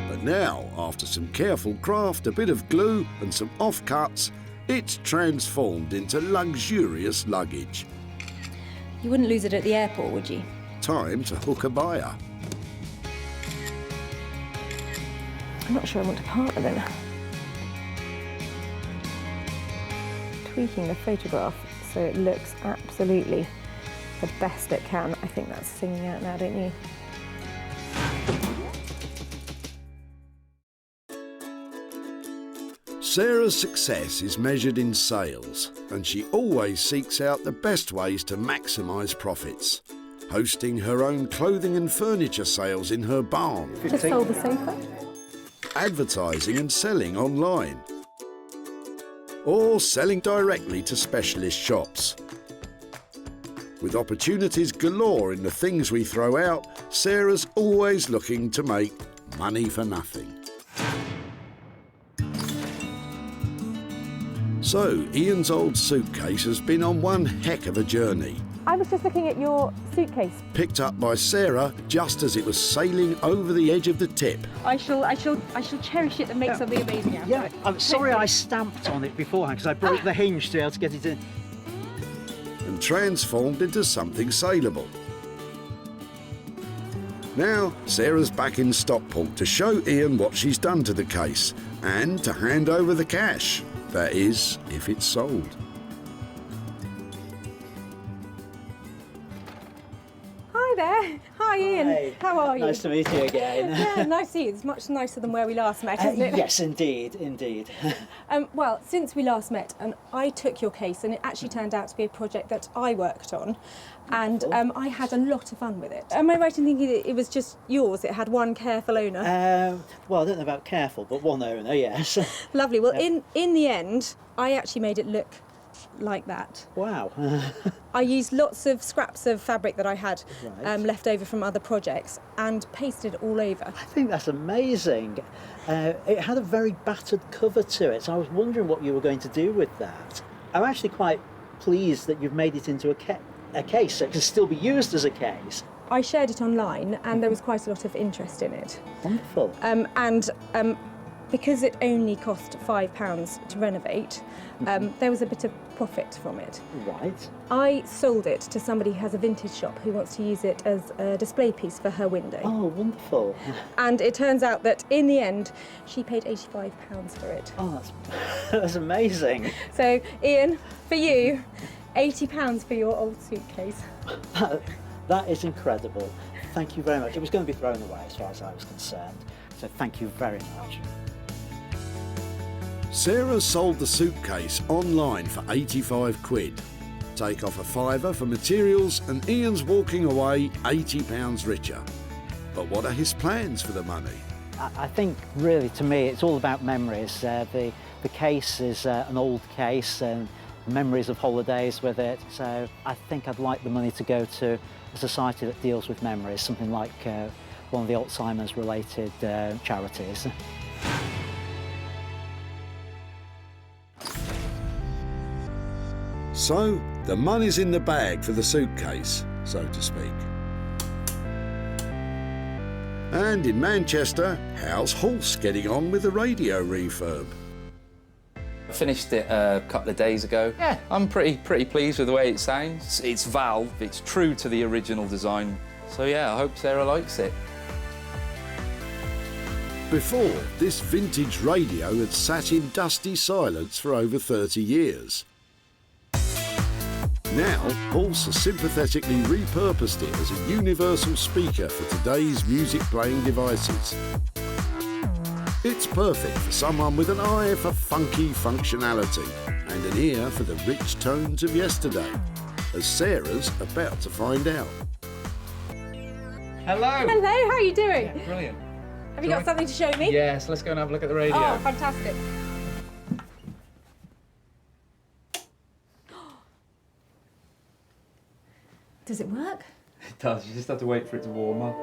But now, after some careful craft, a bit of glue and some offcuts, it's transformed into luxurious luggage. You wouldn't lose it at the airport, would you? Time to hook a buyer. I'm not sure I want to partner then. Tweaking the photograph so it looks absolutely the best it can. I think that's singing out now, don't you? Sarah's success is measured in sales, and she always seeks out the best ways to maximise profits, hosting her own clothing and furniture sales in her barn. Just sold the sofa. Advertising and selling online, or selling directly to specialist shops. With opportunities galore in the things we throw out, Sarah's always looking to make money for nothing. So, Ian's old suitcase has been on one heck of a journey. I was just looking at your suitcase. Picked up by Sarah just as it was sailing over the edge of the tip. I shall cherish it and make something amazing out of it. I'm sorry I stamped on it beforehand because I broke the hinge to be able to get it in. And transformed into something saleable. Now, Sarah's back in Stockport to show Ian what she's done to the case and to hand over the cash. That is, if it's sold. Hi there. Hi, Ian. Hi. How are you? Nice to meet you again. Yeah, nice to see you. It's much nicer than where we last met, isn't it? Yes, indeed, indeed. Well, since we last met, I took your case, and it actually turned out to be a project that I worked on, and I had a lot of fun with it. Am I right in thinking that it was just yours? It had one careful owner? Well, I don't know about careful, but one owner, yes. Lovely. Well, in the end, I actually made it look like that. Wow. I used lots of scraps of fabric that I had left over from other projects and pasted it all over. I think that's amazing. It had a very battered cover to it, so I was wondering what you were going to do with that. I'm actually quite pleased that you've made it into a case, so it can still be used as a case. I shared it online and there was quite a lot of interest in it. Wonderful. Because it only cost £5 to renovate, there was a bit of profit from it. Right. I sold it to somebody who has a vintage shop who wants to use it as a display piece for her window. Oh, wonderful. And it turns out that in the end, she paid £85 for it. Oh, that's amazing. So, Ian, for you, £80 for your old suitcase. That is incredible. Thank you very much. It was going to be thrown away as far as I was concerned. So thank you very much. Sarah sold the suitcase online for 85 quid. Take off a fiver for materials and Ian's walking away £80 richer. But what are his plans for the money? I think really to me it's all about memories. The case is an old case and memories of holidays with it. So I think I'd like the money to go to a society that deals with memories, something like one of the Alzheimer's related charities. So, the money's in the bag for the suitcase, so to speak. And in Manchester, how's Hulse getting on with the radio refurb? I finished it a couple of days ago. Yeah, I'm pretty pleased with the way it sounds. It's valve, it's true to the original design. So yeah, I hope Sarah likes it. Before, this vintage radio had sat in dusty silence for over 30 years. Now, Hulse has sympathetically repurposed it as a universal speaker for today's music-playing devices. It's perfect for someone with an eye for funky functionality and an ear for the rich tones of yesterday, as Sarah's about to find out. Hello! Hello, how are you doing? Yeah, brilliant. Have you got something to show me? Yes, let's go and have a look at the radio. Oh, fantastic. Does it work? It does, you just have to wait for it to warm up.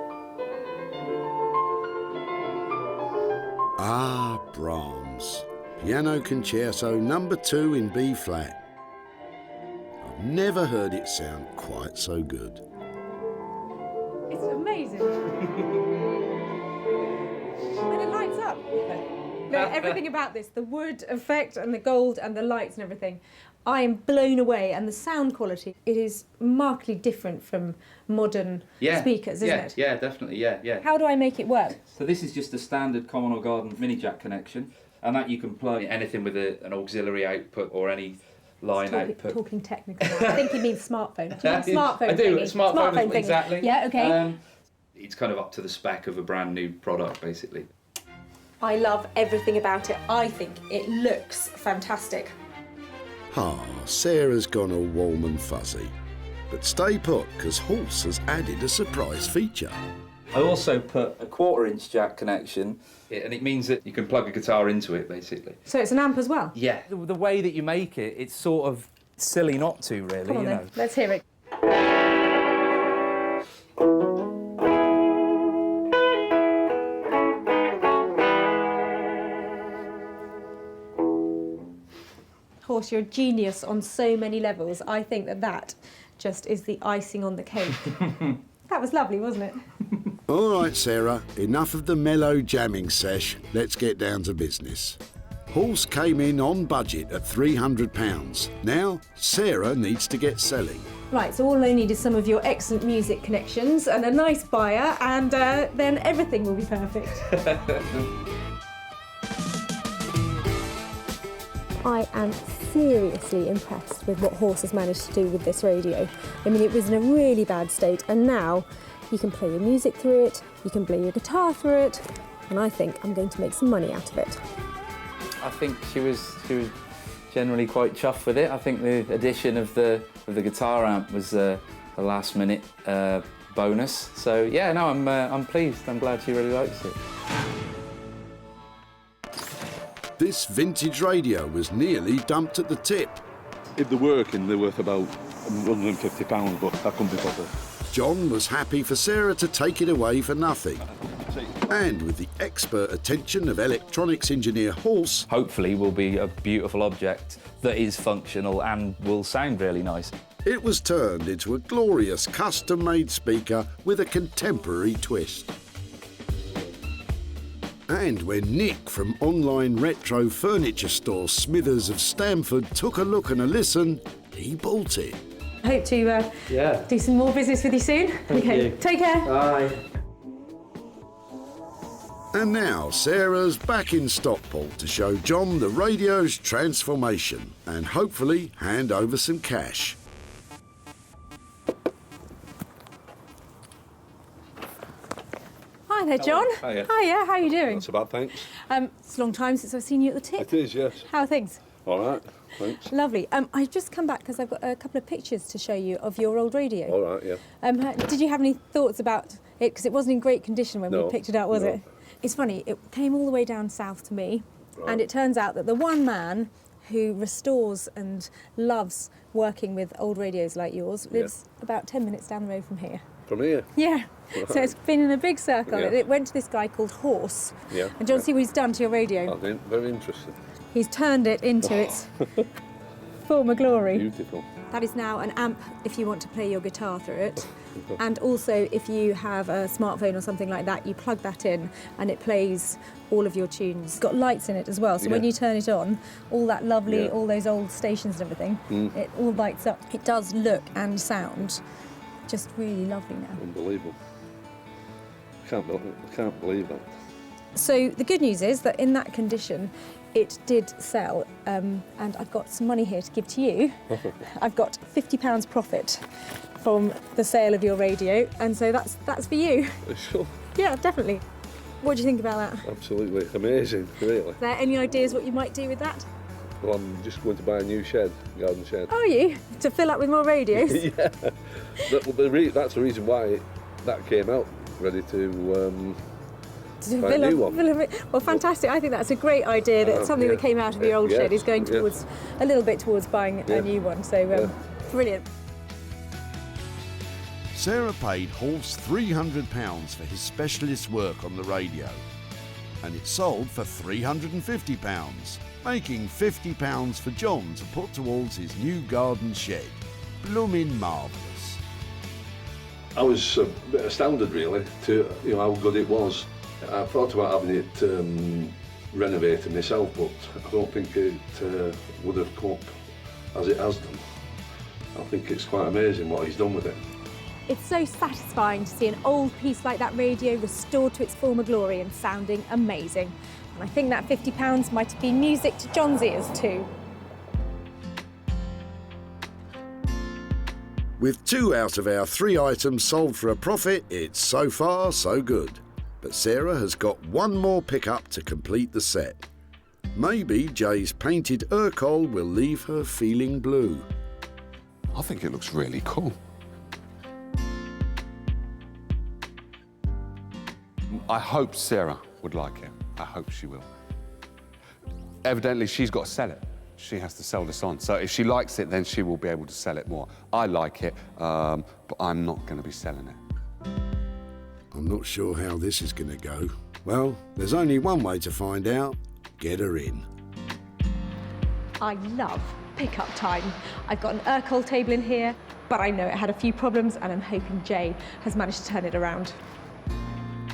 Ah, Brahms. Piano Concerto No. 2 in B-flat. I've never heard it sound quite so good. It's amazing. And it lights up. No, everything about this, the wood effect and the gold and the lights and everything, I am blown away. And the sound quality, it is markedly different from modern speakers, isn't it? Yeah, definitely, yeah. How do I make it work? So this is just a standard common or garden mini jack connection, and that you can plug anything with an auxiliary output or any line output. Talking technical now. I think you mean smartphone. Do you mean smartphone I do, thingy? smartphone thingy. exactly. Yeah, okay. It's kind of up to the spec of a brand new product, basically. I love everything about it. I think it looks fantastic. Ah, Sarah's gone all warm and fuzzy. But stay put, because Hulse has added a surprise feature. I also put a 1/4-inch jack connection, and it means that you can plug a guitar into it, basically. So it's an amp as well? Yeah. The way that you make it, it's sort of silly not to, really, Come on you then, know. let's hear it. Horse, you're a genius on so many levels. I think that just is the icing on the cake. That was lovely, wasn't it? All right, Sarah, enough of the mellow jamming sesh. Let's get down to business. Hulse came in on budget at £300. Now, Sarah needs to get selling. Right, so all I need is some of your excellent music connections and a nice buyer, and then everything will be perfect. I am seriously impressed with what Hulse has managed to do with this radio. I mean, it was in a really bad state, and now you can play your music through it, you can play your guitar through it, and I think I'm going to make some money out of it. I think she was generally quite chuffed with it. I think the addition of the guitar amp was a last-minute bonus. So yeah, no, I'm pleased. I'm glad she really likes it. This vintage radio was nearly dumped at the tip. If they're working, they're worth about £150, but I couldn't be bothered. John was happy for Sarah to take it away for nothing. And with the expert attention of electronics engineer Hulse, hopefully will be a beautiful object that is functional and will sound really nice. It was turned into a glorious custom-made speaker with a contemporary twist. And when Nick from online retro furniture store Smithers of Stamford took a look and a listen, he bought it. I hope to do some more business with you soon. Thank you. Take care. Bye. And now Sarah's back in Stockport to show John the radio's transformation and hopefully hand over some cash. Hi there, John. Hiya. Hiya, how are you doing? Not so bad, thanks. It's a long time since I've seen you at the tip. It is, yes. How are things? All right, thanks. Lovely. I've just come back because I've got a couple of pictures to show you of your old radio. All right, yeah. Did you have any thoughts about it? Because it wasn't in great condition when we picked it up, was it? It's funny, it came all the way down south to me, and it turns out that the one man who restores and loves working with old radios like yours lives about 10 minutes down the road from here. From here? Yeah. Right. So it's been in a big circle. Yeah. It went to this guy called Horse. Yeah. And do you want to see what he's done to your radio? I've been very interested. He's turned it into its former glory. Beautiful. That is now an amp if you want to play your guitar through it. And also, if you have a smartphone or something like that, you plug that in and it plays all of your tunes. It's got lights in it as well, so when you turn it on, all that lovely, all those old stations and everything, it all lights up. It does look and sound just really lovely now. Unbelievable. I can't believe that. So the good news is that in that condition, it did sell, and I've got some money here to give to you. I've got £50 profit from the sale of your radio, and so that's for you. Sure. Yeah, definitely. What do you think about that? Absolutely amazing, really. Are there any ideas what you might do with that? Well, I'm just going to buy a new shed, garden shed. Are you? To fill up with more radios? Yeah. That's the reason why that came out, ready to buy a new one. Well, fantastic. I think that's a great idea. That something that came out of your old shed is going towards a little bit towards buying a new one. So brilliant. Sarah paid Horse £300 for his specialist work on the radio, and it sold for £350, making £50 for John to put towards his new garden shed. Bloomin' marvellous. I was a bit astounded, really, to how good it was. I thought about having it renovated myself, but I don't think it would have come up as it has done. I think it's quite amazing what he's done with it. It's so satisfying to see an old piece like that radio restored to its former glory and sounding amazing. And I think that £50 might have been music to John's ears too. With 2 out of our 3 items sold for a profit, it's so far so good. But Sarah has got one more pickup to complete the set. Maybe Jay's painted Urkel will leave her feeling blue. I think it looks really cool. I hope Sarah would like it. I hope she will. Evidently, she's got to sell it. She has to sell this on. So if she likes it, then she will be able to sell it more. I like it, but I'm not going to be selling it. I'm not sure how this is going to go. Well, there's only one way to find out. Get her in. I love pickup time. I've got an Urkel table in here, but I know it had a few problems and I'm hoping Jay has managed to turn it around.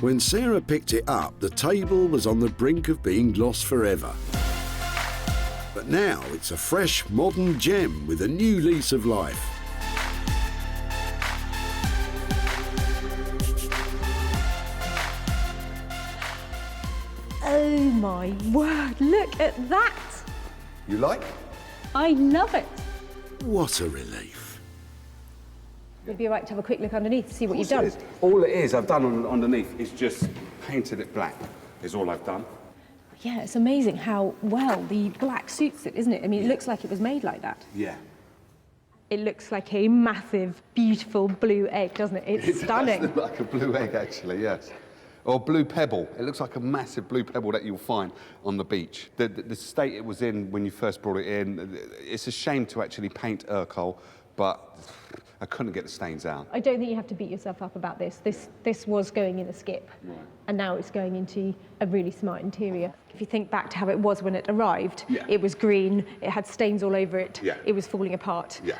When Sarah picked it up, the table was on the brink of being lost forever. But now it's a fresh, modern gem with a new lease of life. Oh my word, look at that! You like? I love it. What a relief. It'd be all right to have a quick look underneath to see what you've done. All it is I've done underneath is just painted it black, is all I've done. Yeah, it's amazing how well the black suits it, isn't it? I mean, it looks like it was made like that. Yeah. It looks like a massive, beautiful blue egg, doesn't it? It's stunning. It does look like a blue egg, actually, yes. Or blue pebble. It looks like a massive blue pebble that you'll find on the beach. The state it was in when you first brought it in, it's a shame to actually paint Urkel, but I couldn't get the stains out. I don't think you have to beat yourself up about this. This was going in a skip, and now it's going into a really smart interior. If you think back to how it was when it arrived, it was green, it had stains all over it, it was falling apart. Yeah.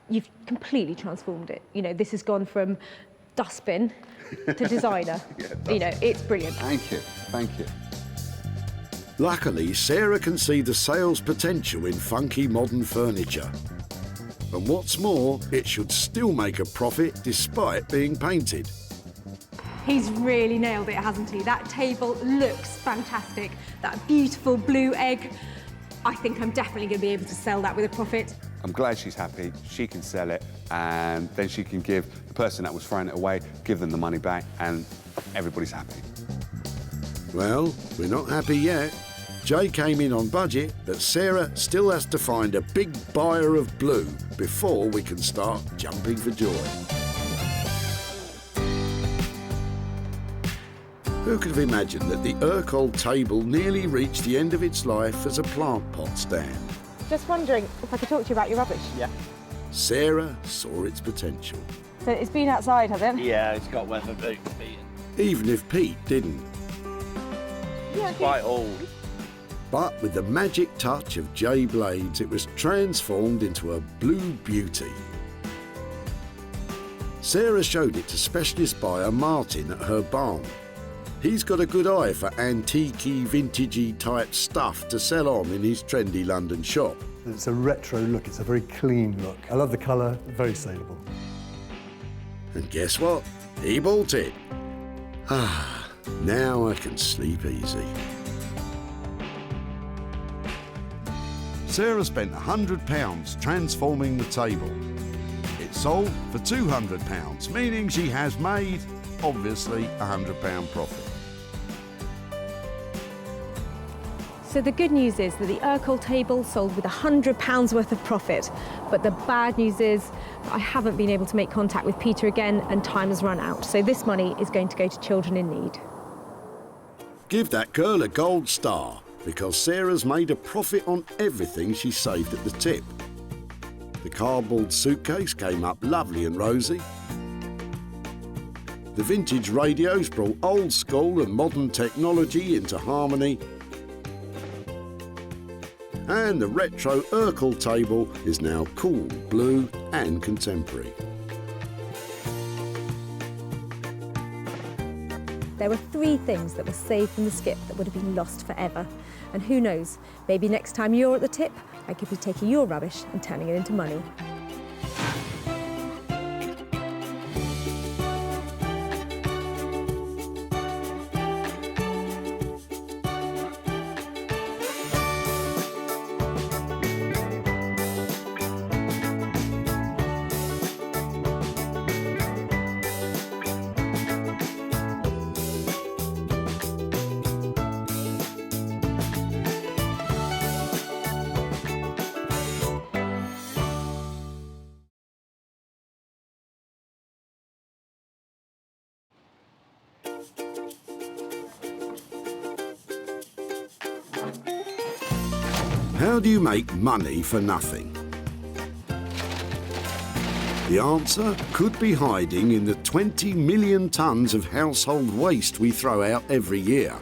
You've completely transformed it. You know, this has gone from dustbin to designer. You know, it's brilliant. Thank you, thank you. Luckily, Sarah can see the sales potential in funky modern furniture. And what's more, it should still make a profit despite being painted. He's really nailed it, hasn't he? That table looks fantastic. That beautiful blue egg. I think I'm definitely going to be able to sell that with a profit. I'm glad she's happy, she can sell it, and then she can give the person that was throwing it away, give them the money back, and everybody's happy. Well, we're not happy yet. Jay came in on budget, but Sarah still has to find a big buyer of blue before we can start jumping for joy. Who could have imagined that the Urkel table nearly reached the end of its life as a plant pot stand? Just wondering if I could talk to you about your rubbish. Yeah. Sarah saw its potential. So it's been outside, has it? Yeah, it's got weather beaten. Even if Pete didn't. Yeah, It's quite old. But with the magic touch of J blades, it was transformed into a blue beauty. Sarah showed it to specialist buyer Martin at her barn. He's got a good eye for antique-y, vintagey type stuff to sell on in his trendy London shop. It's a retro look, it's a very clean look. I love the colour, very saleable. And guess what? He bought it. Ah, now I can sleep easy. Sarah spent £100 transforming the table. It sold for £200, meaning she has made, obviously, £100 profit. So the good news is that the Urkel table sold with £100 worth of profit, but the bad news is that I haven't been able to make contact with Peter again and time has run out. So this money is going to go to children in need. Give that girl a gold star, because Sarah's made a profit on everything she saved at the tip. The cardboard suitcase came up lovely and rosy. The vintage radios brought old school and modern technology into harmony. And the retro Urkel table is now cool, blue and contemporary. There were 3 things that were saved from the skip that would have been lost forever. And who knows, maybe next time you're at the tip, I could be taking your rubbish and turning it into money. How do you make money for nothing? The answer could be hiding in the 20 million tonnes of household waste we throw out every year.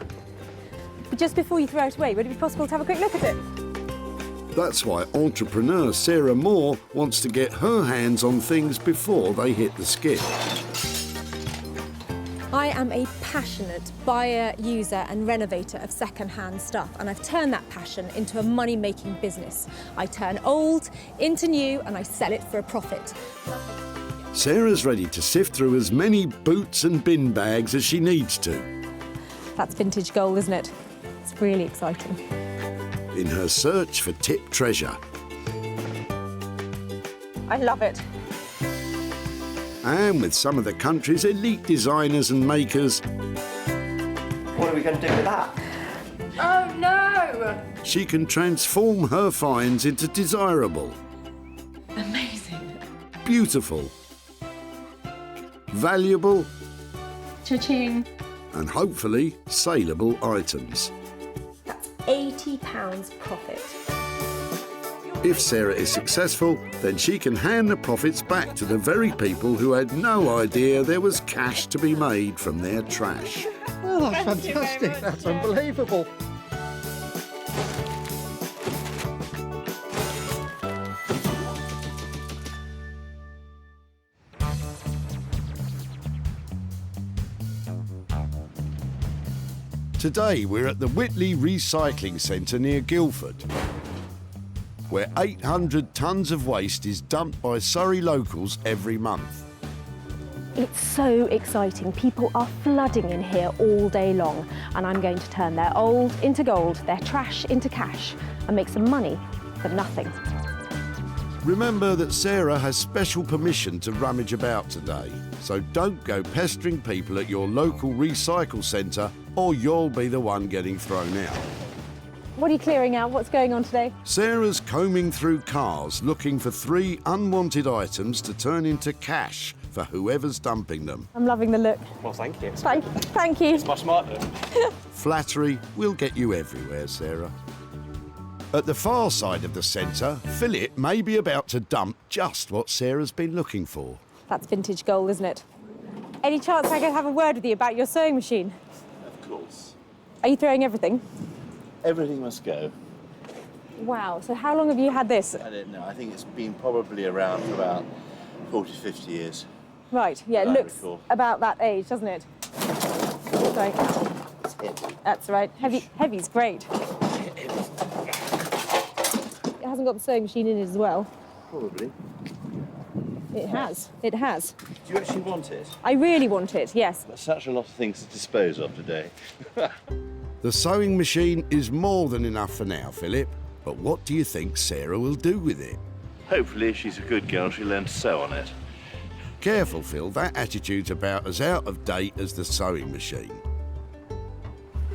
But just before you throw it away, would it be possible to have a quick look at it? That's why entrepreneur Sarah Moore wants to get her hands on things before they hit the skip. I am a passionate buyer, user and renovator of second-hand stuff, and I've turned that passion into a money-making business. I turn old into new and I sell it for a profit. Sarah's ready to sift through as many boots and bin bags as she needs to. That's vintage gold, isn't it? It's really exciting. In her search for tip treasure. I love it. And with some of the country's elite designers and makers, What are we going to do with that? Oh no! she can transform her finds into desirable, Amazing. beautiful, valuable, Cha-ching. and hopefully saleable items. That's £80 profit. If Sarah is successful, then she can hand the profits back to the very people who had no idea there was cash to be made from their trash. Oh, that's fantastic. That's unbelievable. Today we're at the Whitley Recycling Centre near Guildford, where 800 tonnes of waste is dumped by Surrey locals every month. It's so exciting. People are flooding in here all day long, and I'm going to turn their old into gold, their trash into cash, and make some money for nothing. Remember that Sarah has special permission to rummage about today, so don't go pestering people at your local recycle centre or you'll be the one getting thrown out. What are you clearing out? What's going on today? Sarah's combing through cars looking for 3 unwanted items to turn into cash for whoever's dumping them. I'm loving the look. Well, thank you. Thank you. It's my smart look. Flattery will get you everywhere, Sarah. At the far side of the centre, Philip may be about to dump just what Sarah's been looking for. That's vintage gold, isn't it? Any chance I could have a word with you about your sewing machine? Of course. Are you throwing everything? Everything must go. Wow, so how long have you had this? I don't know. I think it's been probably around for about 40, 50 years. Right, yeah, it that I looks recall. about that age, doesn't it? Right. That's right. Heavy's great. It hasn't got the sewing machine in it as well. Probably. It has. It has. Do you actually want it? I really want it, yes. There's such a lot of things to dispose of today. The sewing machine is more than enough for now, Philip. But what do you think Sarah will do with it? Hopefully, if she's a good girl, she'll learn to sew on it. Careful, Phil, that attitude's about as out of date as the sewing machine.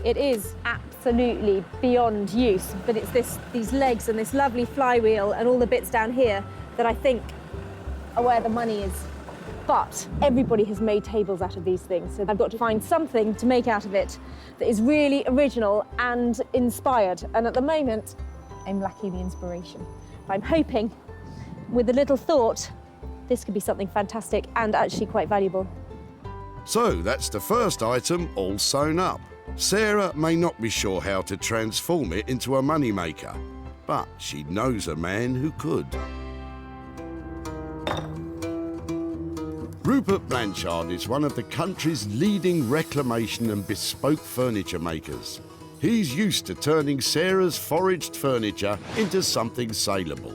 It is absolutely beyond use, but it's these legs and this lovely flywheel and all the bits down here that I think are where the money is. But everybody has made tables out of these things, so I've got to find something to make out of it that is really original and inspired. And at the moment, I'm lacking the inspiration. I'm hoping, with a little thought, this could be something fantastic and actually quite valuable. So that's the first item all sewn up. Sarah may not be sure how to transform it into a moneymaker, but she knows a man who could. Rupert Blanchard is one of the country's leading reclamation and bespoke furniture makers. He's used to turning Sarah's foraged furniture into something saleable.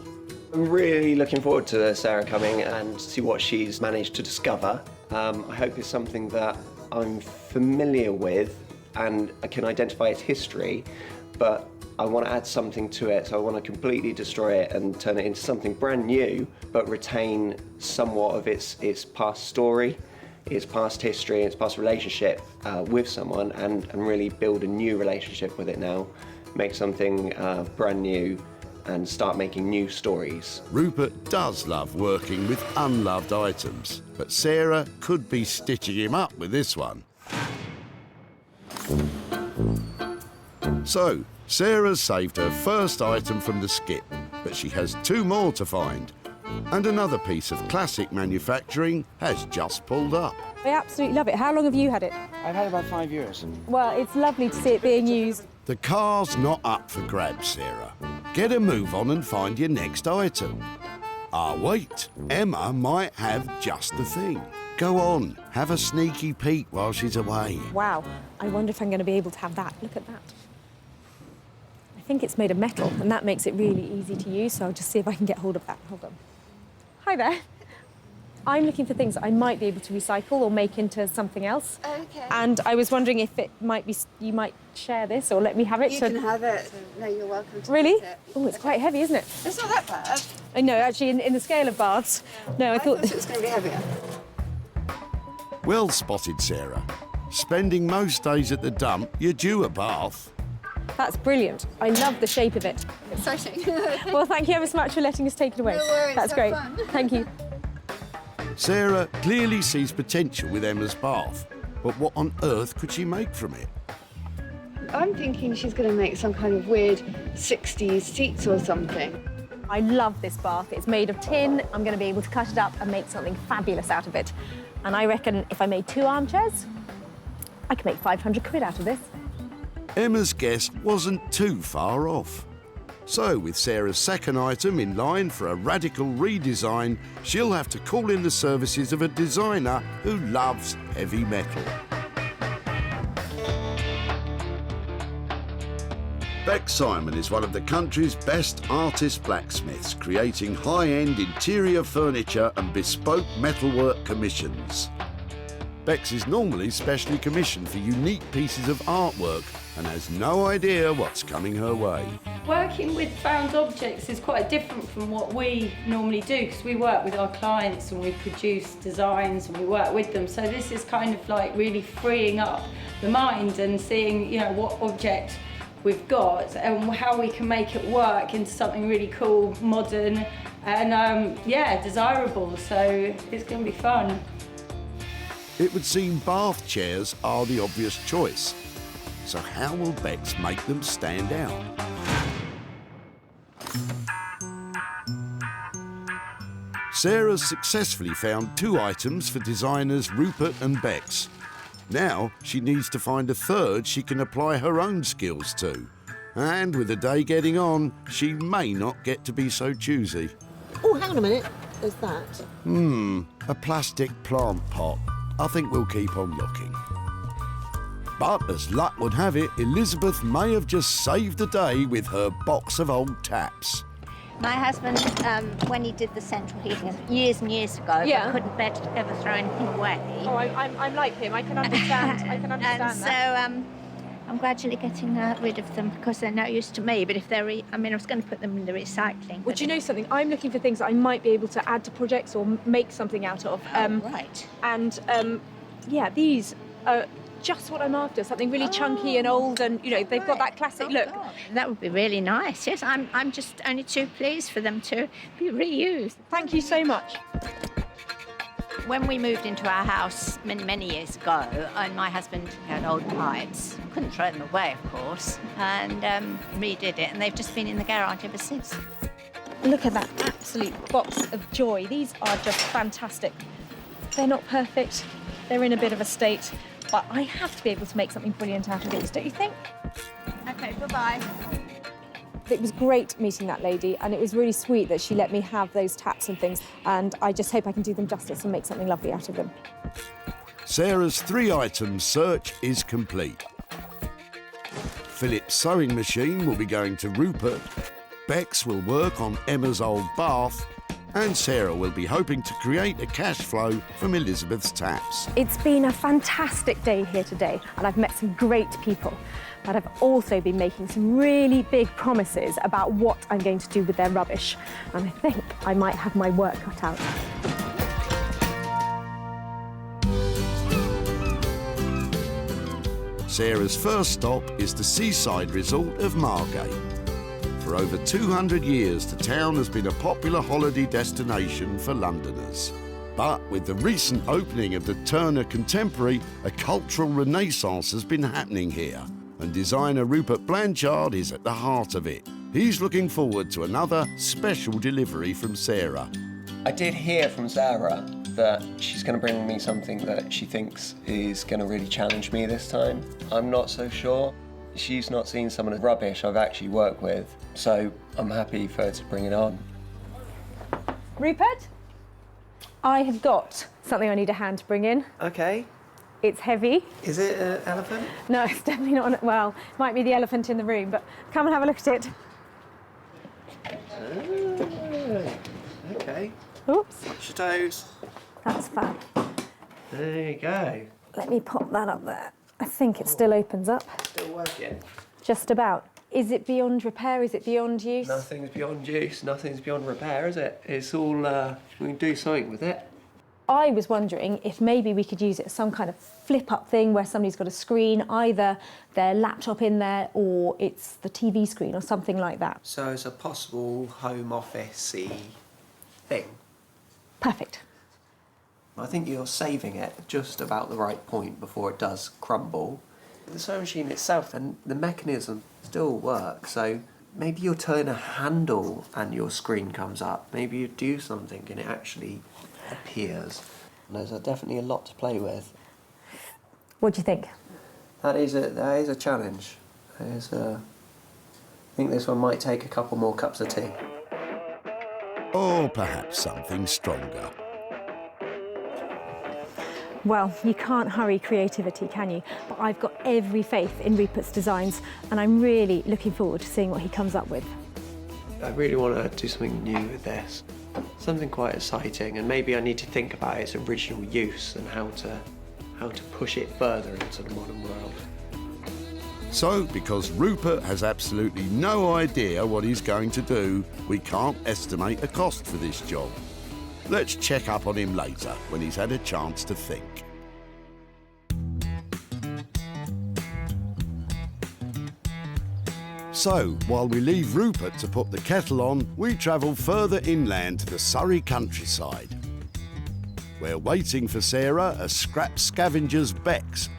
I'm really looking forward to Sarah coming and see what she's managed to discover. I hope it's something that I'm familiar with and I can identify its history, but I want to add something to it, so I want to completely destroy it and turn it into something brand new, but retain somewhat of its past story, its past history, its past relationship with someone, and really build a new relationship with it now, make something brand new, and start making new stories. Rupert does love working with unloved items, but Sarah could be stitching him up with this one. So, Sarah's saved her first item from the skip, but she has two more to find. And another piece of classic manufacturing has just pulled up. I absolutely love it. How long have you had it? I've had it about 5 years. Well, it's lovely to see it being used. The car's not up for grabs, Sarah. Get a move on and find your next item. Ah, wait, Emma might have just the thing. Go on, have a sneaky peek while she's away. Wow, I wonder if I'm going to be able to have that. Look at that. I think it's made of metal, and that makes it really easy to use, so I'll just see if I can get hold of that. Hold on. Hi there. I'm looking for things that I might be able to recycle or make into something else. Okay. And I was wondering if it might be, you might share this or let me have it. You can have it. No, you're welcome to Really? take it. Oh, it's quite heavy, isn't it? It's not that bad. I know, actually, in the scale of baths. No, I thought it was going to be heavier. Well spotted, Sarah. Spending most days at the dump, you're due a bath. That's brilliant. I love the shape of it. Exciting. Well, thank you ever so much for letting us take it away. No worries, That's have great. fun. Thank you. Sarah clearly sees potential with Emma's bath, but what on earth could she make from it? I'm thinking she's going to make some kind of weird 60s seats or something. I love this bath. It's made of tin. I'm going to be able to cut it up and make something fabulous out of it. And I reckon if I made 2 armchairs, I could make 500 quid out of this. Emma's guess wasn't too far off. So, with Sarah's second item in line for a radical redesign, she'll have to call in the services of a designer who loves heavy metal. Beck Simon is one of the country's best artist blacksmiths, creating high-end interior furniture and bespoke metalwork commissions. Beck's is normally specially commissioned for unique pieces of artwork and has no idea what's coming her way. Working with found objects is quite different from what we normally do because we work with our clients and we produce designs and we work with them. So this is kind of like really freeing up the mind and seeing, you know, what object we've got and how we can make it work into something really cool, modern and yeah, desirable. So it's going to be fun. It would seem bath chairs are the obvious choice. So how will Beck's make them stand out? Sarah's successfully found 2 items for designers Rupert and Beck's. Now she needs to find a third she can apply her own skills to. And with the day getting on, she may not get to be so choosy. Oh, hang on a minute. There's that. A plastic plant pot. I think we'll keep on looking. But as luck would have it, Elizabeth may have just saved the day with her box of old taps. My husband, when he did the central heating years and years ago, Yeah. couldn't bear to ever throw anything away. Oh, I'm like him. I can understand. I can understand And that. so I'm gradually getting rid of them because they're no use to me. But if they're, I was going to put them in the recycling. Well, do you know something? I'm looking for things that I might be able to add to projects or make something out of. Right. And yeah, these are just what I'm after. Something really chunky and old, and they've got that classic look. That would be really nice. Yes, I'm just only too pleased for them to be reused. Thank you so much. When we moved into our house many years ago, and my husband had old pipes, couldn't throw them away, of course, and redid it, and they've just been in the garage ever since. Look at that absolute box of joy. These are just fantastic. They're not perfect. They're in a bit of a state, but I have to be able to make something brilliant out of these, don't you think? Okay, bye-bye. It was great meeting that lady, and it was really sweet that she let me have those taps and things, and I just hope I can do them justice and make something lovely out of them. Sarah's 3-item search is complete. Philip's sewing machine will be going to Rupert, Bex will work on Emma's old bath, and Sarah will be hoping to create a cash flow from Elizabeth's taps. It's been a fantastic day here today, and I've met some great people. But I've also been making some really big promises about what I'm going to do with their rubbish. And I think I might have my work cut out. Sarah's first stop is the seaside resort of Margate. For over 200 years, the town has been a popular holiday destination for Londoners. But with the recent opening of the Turner Contemporary, a cultural renaissance has been happening here. And designer Rupert Blanchard is at the heart of it. He's looking forward to another special delivery from Sarah. I did hear from Sarah that she's going to bring me something that she thinks is going to really challenge me this time. I'm not so sure. She's not seen some of the rubbish I've actually worked with, so I'm happy for her to bring it on. Rupert, I have got something I need a hand to bring in. Okay. It's heavy. Is it an elephant? No, it's definitely not. Well, it might be the elephant in the room, but come and have a look at it. Okay. Oops. Watch your toes. That's fab. There you go. Let me pop that up there. I think it still opens up. Still working. Just about. Is it beyond repair? Is it beyond use? Nothing's beyond use. Nothing's beyond repair, is it? It's all, we can do something with it. I was wondering if maybe we could use it as some kind of flip-up thing where somebody's got a screen, either their laptop in there or it's the TV screen or something like that. So it's a possible home office-y thing. Perfect. I think you're saving it just about the right point before it does crumble. The sewing machine itself and the mechanism still works, so maybe you'll turn a handle and your screen comes up. Maybe you do something and it actually appears. There's definitely a lot to play with. What do you think? That is a challenge. I think this one might take a couple more cups of tea. Or perhaps something stronger. Well, you can't hurry creativity, can you? But I've got every faith in Rupert's designs, and I'm really looking forward to seeing what he comes up with. I really want to do something new with this. Something quite exciting, and maybe I need to think about its original use and how to push it further into the modern world. So, because Rupert has absolutely no idea what he's going to do, we can't estimate a cost for this job. Let's check up on him later, when he's had a chance to think. So, while we leave Rupert to put the kettle on, we travel further inland to the Surrey countryside. We're waiting for Sarah as scrap scavengers Bex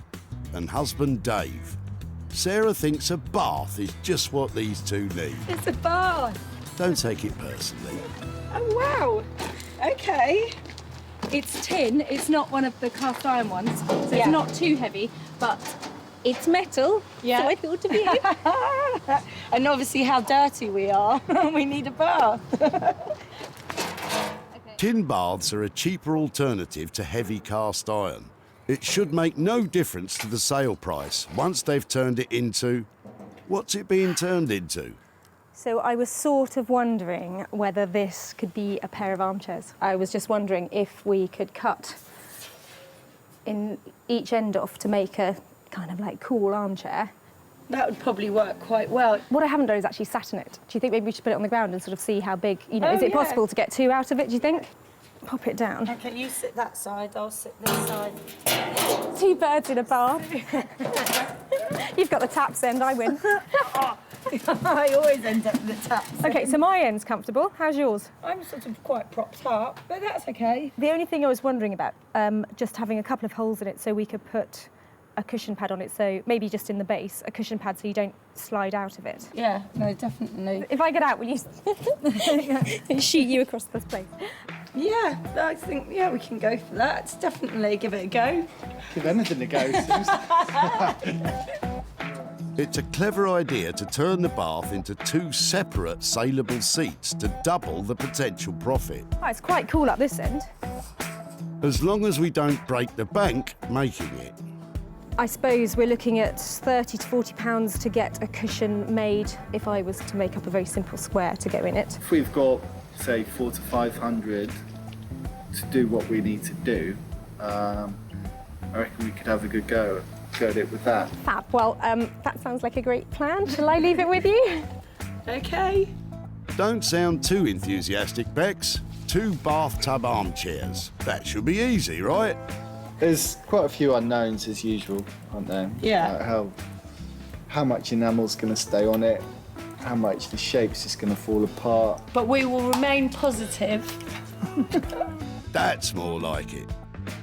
and husband Dave. Sarah thinks a bath is just what these two need. It's a bath. Don't take it personally. Oh, wow. Okay. It's tin. It's not one of the cast iron ones, so it's not too heavy, but It's metal, Yeah. so I thought of you. And obviously how dirty we are. We need a bath. Tin baths are a cheaper alternative to heavy cast iron. It should make no difference to the sale price once they've turned it into... What's it being turned into? So I was sort of wondering whether this could be a pair of armchairs. I was just wondering if we could cut in each end off to make a kind of like cool armchair. That would probably work quite well. What I haven't done is actually sat in it. Do you think maybe we should put it on the ground and sort of see how big, you know, Oh, is it yeah. possible to get two out of it, do you think? Pop it down. Okay, you sit that side, I'll sit this side. Two birds in a bath. You've got the taps end, I win. I always end up with the taps. OK, so my end's comfortable. How's yours? I'm sort of quite propped up, but that's okay. The only thing I was wondering about, just having a couple of holes in it so we could put a cushion pad on it, so maybe just in the base, a cushion pad so you don't slide out of it. Yeah, no, definitely. If I get out, will you shoot you across this place? Yeah, I think, yeah, we can go for that. Definitely give it a go. Give anything a go, Suze. It's a clever idea to turn the bath into two separate saleable seats to double the potential profit. Oh, it's quite cool up this end. As long as we don't break the bank making it. I suppose we're looking at £30 to £40 to get a cushion made if I was to make up a very simple square to go in it. If we've got, say, 400 to 500 to do what we need to do, I reckon we could have a good go at it with that. Fab. Well, that sounds like a great plan. Shall I leave it with you? Okay. Don't sound too enthusiastic, Bex. Two bathtub armchairs. That should be easy, right? There's quite a few unknowns as usual, aren't there? Yeah. How much enamel's going to stay on it, how much the shape's just going to fall apart. But we will remain positive. That's more like it.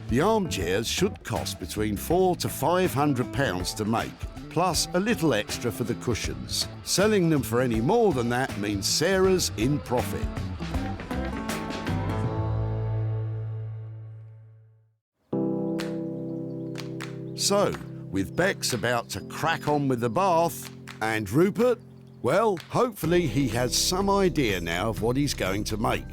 The armchairs should cost between £400 to £500 to make, plus a little extra for the cushions. Selling them for any more than that means Sarah's in profit. So, with Bex about to crack on with the bath, and Rupert, well, hopefully he has some idea now of what he's going to make.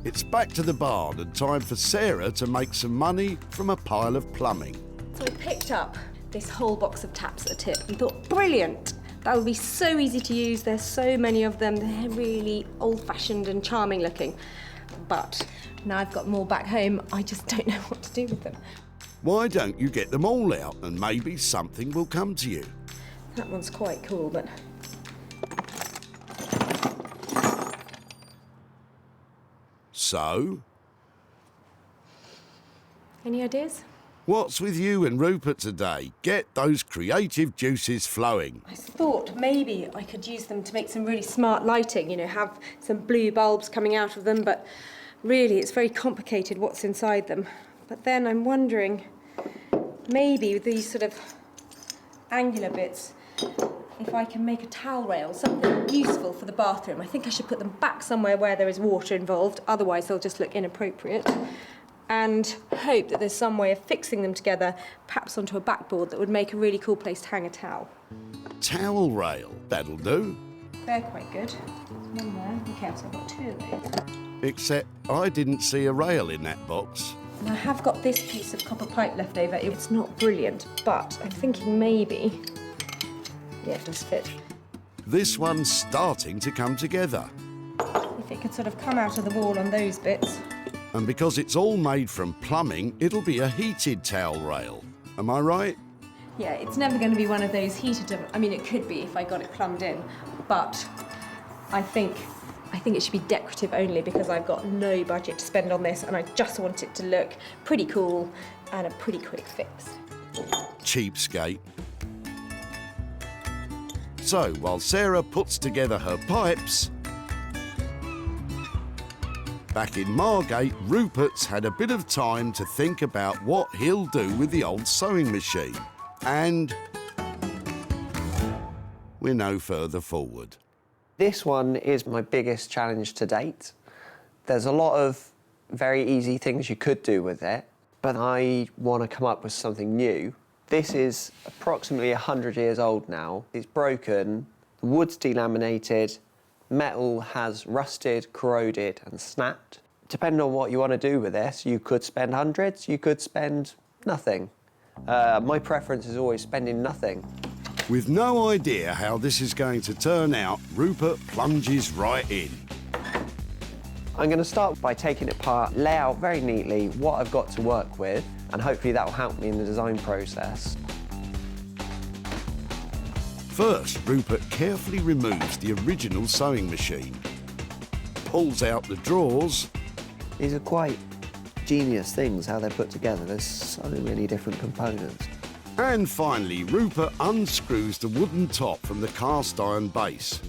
It's back to the barn and time for Sarah to make some money from a pile of plumbing. So I picked up this whole box of taps at a tip and thought, brilliant! That would be so easy to use. There's so many of them. They're really old-fashioned and charming looking. But now I've got more back home, I just don't know what to do with them. Why don't you get them all out and maybe something will come to you? That one's quite cool, but... So? Any ideas? What's with you and Rupert today? Get those creative juices flowing. I thought maybe I could use them to make some really smart lighting, you know, have some blue bulbs coming out of them, but really it's very complicated what's inside them. But then I'm wondering, maybe with these sort of angular bits, if I can make a towel rail, something useful for the bathroom. I think I should put them back somewhere where there is water involved, otherwise they'll just look inappropriate. And hope that there's some way of fixing them together, perhaps onto a backboard that would make a really cool place to hang a towel. Towel rail, that'll do. They're quite good. There's one there. Okay, so I've got two of those. Except I didn't see a rail in that box. And I have got this piece of copper pipe left over. It's not brilliant, but I'm thinking maybe... Yeah, it does fit. This one's starting to come together. If it could sort of come out of the wall on those bits. And because it's all made from plumbing, it'll be a heated towel rail. Am I right? Yeah, it's never going to be one of those heated... I mean, it could be if I got it plumbed in, but I think it should be decorative only because I've got no budget to spend on this and I just want it to look pretty cool and a pretty quick fix. Cheapskate. So, while Sarah puts together her pipes, back in Margate, Rupert's had a bit of time to think about what he'll do with the old sewing machine. And we're no further forward. This one is my biggest challenge to date. There's a lot of very easy things you could do with it, but I want to come up with something new This is approximately 100 years old now. It's broken, the wood's delaminated, metal has rusted, corroded and snapped. Depending on what you want to do with this, you could spend hundreds, you could spend nothing. My preference is always spending nothing. With no idea how this is going to turn out, Rupert plunges right in. I'm going to start by taking it apart, lay out very neatly what I've got to work with, and hopefully that will help me in the design process. First, Rupert carefully removes the original sewing machine, pulls out the drawers. These are quite genius things, how they're put together. There's so many different components. And finally, Rupert unscrews the wooden top from the cast iron base.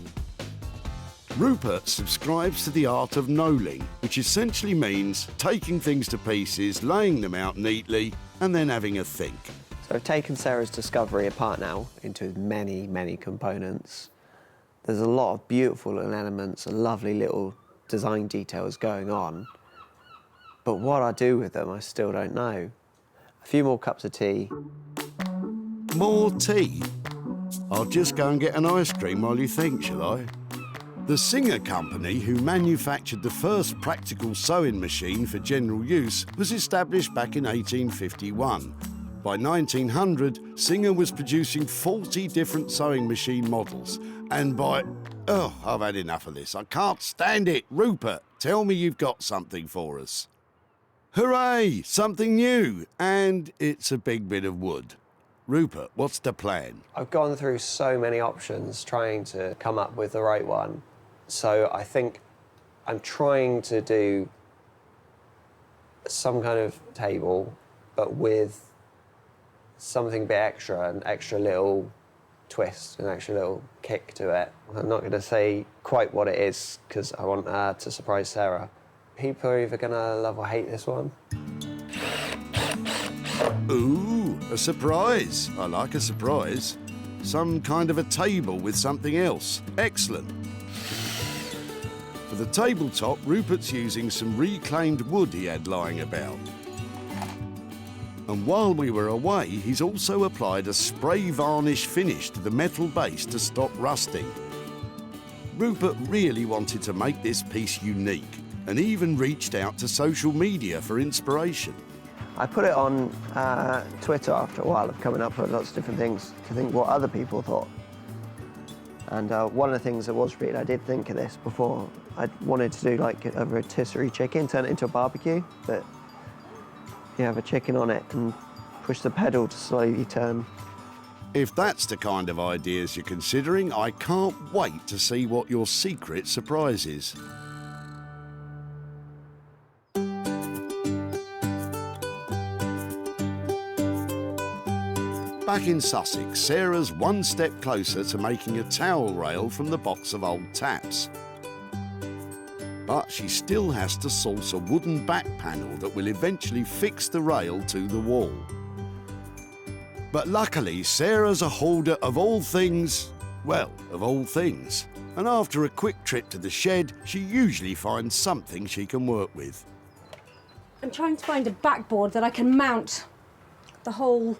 Rupert subscribes to the art of knolling, which essentially means taking things to pieces, laying them out neatly, and then having a think. So I've taken Sarah's discovery apart now into many, many components. There's a lot of beautiful little elements and lovely little design details going on. But what I do with them, I still don't know. A few more cups of tea. More tea? I'll just go and get an ice cream while you think, shall I? The Singer Company, who manufactured the first practical sewing machine for general use, was established back in 1851. By 1900, Singer was producing 40 different sewing machine models, and by... Oh, I've had enough of this. I can't stand it. Rupert, tell me you've got something for us. Hooray! Something new, and it's a big bit of wood. Rupert, what's the plan? I've gone through so many options trying to come up with the right one. So I think I'm trying to do some kind of table, but with something a bit extra, an extra little twist, an extra little kick to it. I'm not going to say quite what it is because I want to surprise Sarah. People are either going to love or hate this one. Ooh, a surprise. I like a surprise. Some kind of a table with something else. Excellent. For the tabletop, Rupert's using some reclaimed wood he had lying about. And while we were away, he's also applied a spray varnish finish to the metal base to stop rusting. Rupert really wanted to make this piece unique and even reached out to social media for inspiration. I put it on Twitter after a while of coming up with lots of different things to think what other people thought. And one of the things that was read, I did think of this before. I wanted to do like a rotisserie chicken, turn it into a barbecue, but you have a chicken on it and push the pedal to slowly turn. If that's the kind of ideas you're considering, I can't wait to see what your secret surprise is. Back in Sussex, Sarah's one step closer to making a towel rail from the box of old taps. But she still has to source a wooden back panel that will eventually fix the rail to the wall. But luckily, Sarah's a hoarder of all things, well, of all things. And after a quick trip to the shed, she usually finds something she can work with. I'm trying to find a backboard that I can mount the whole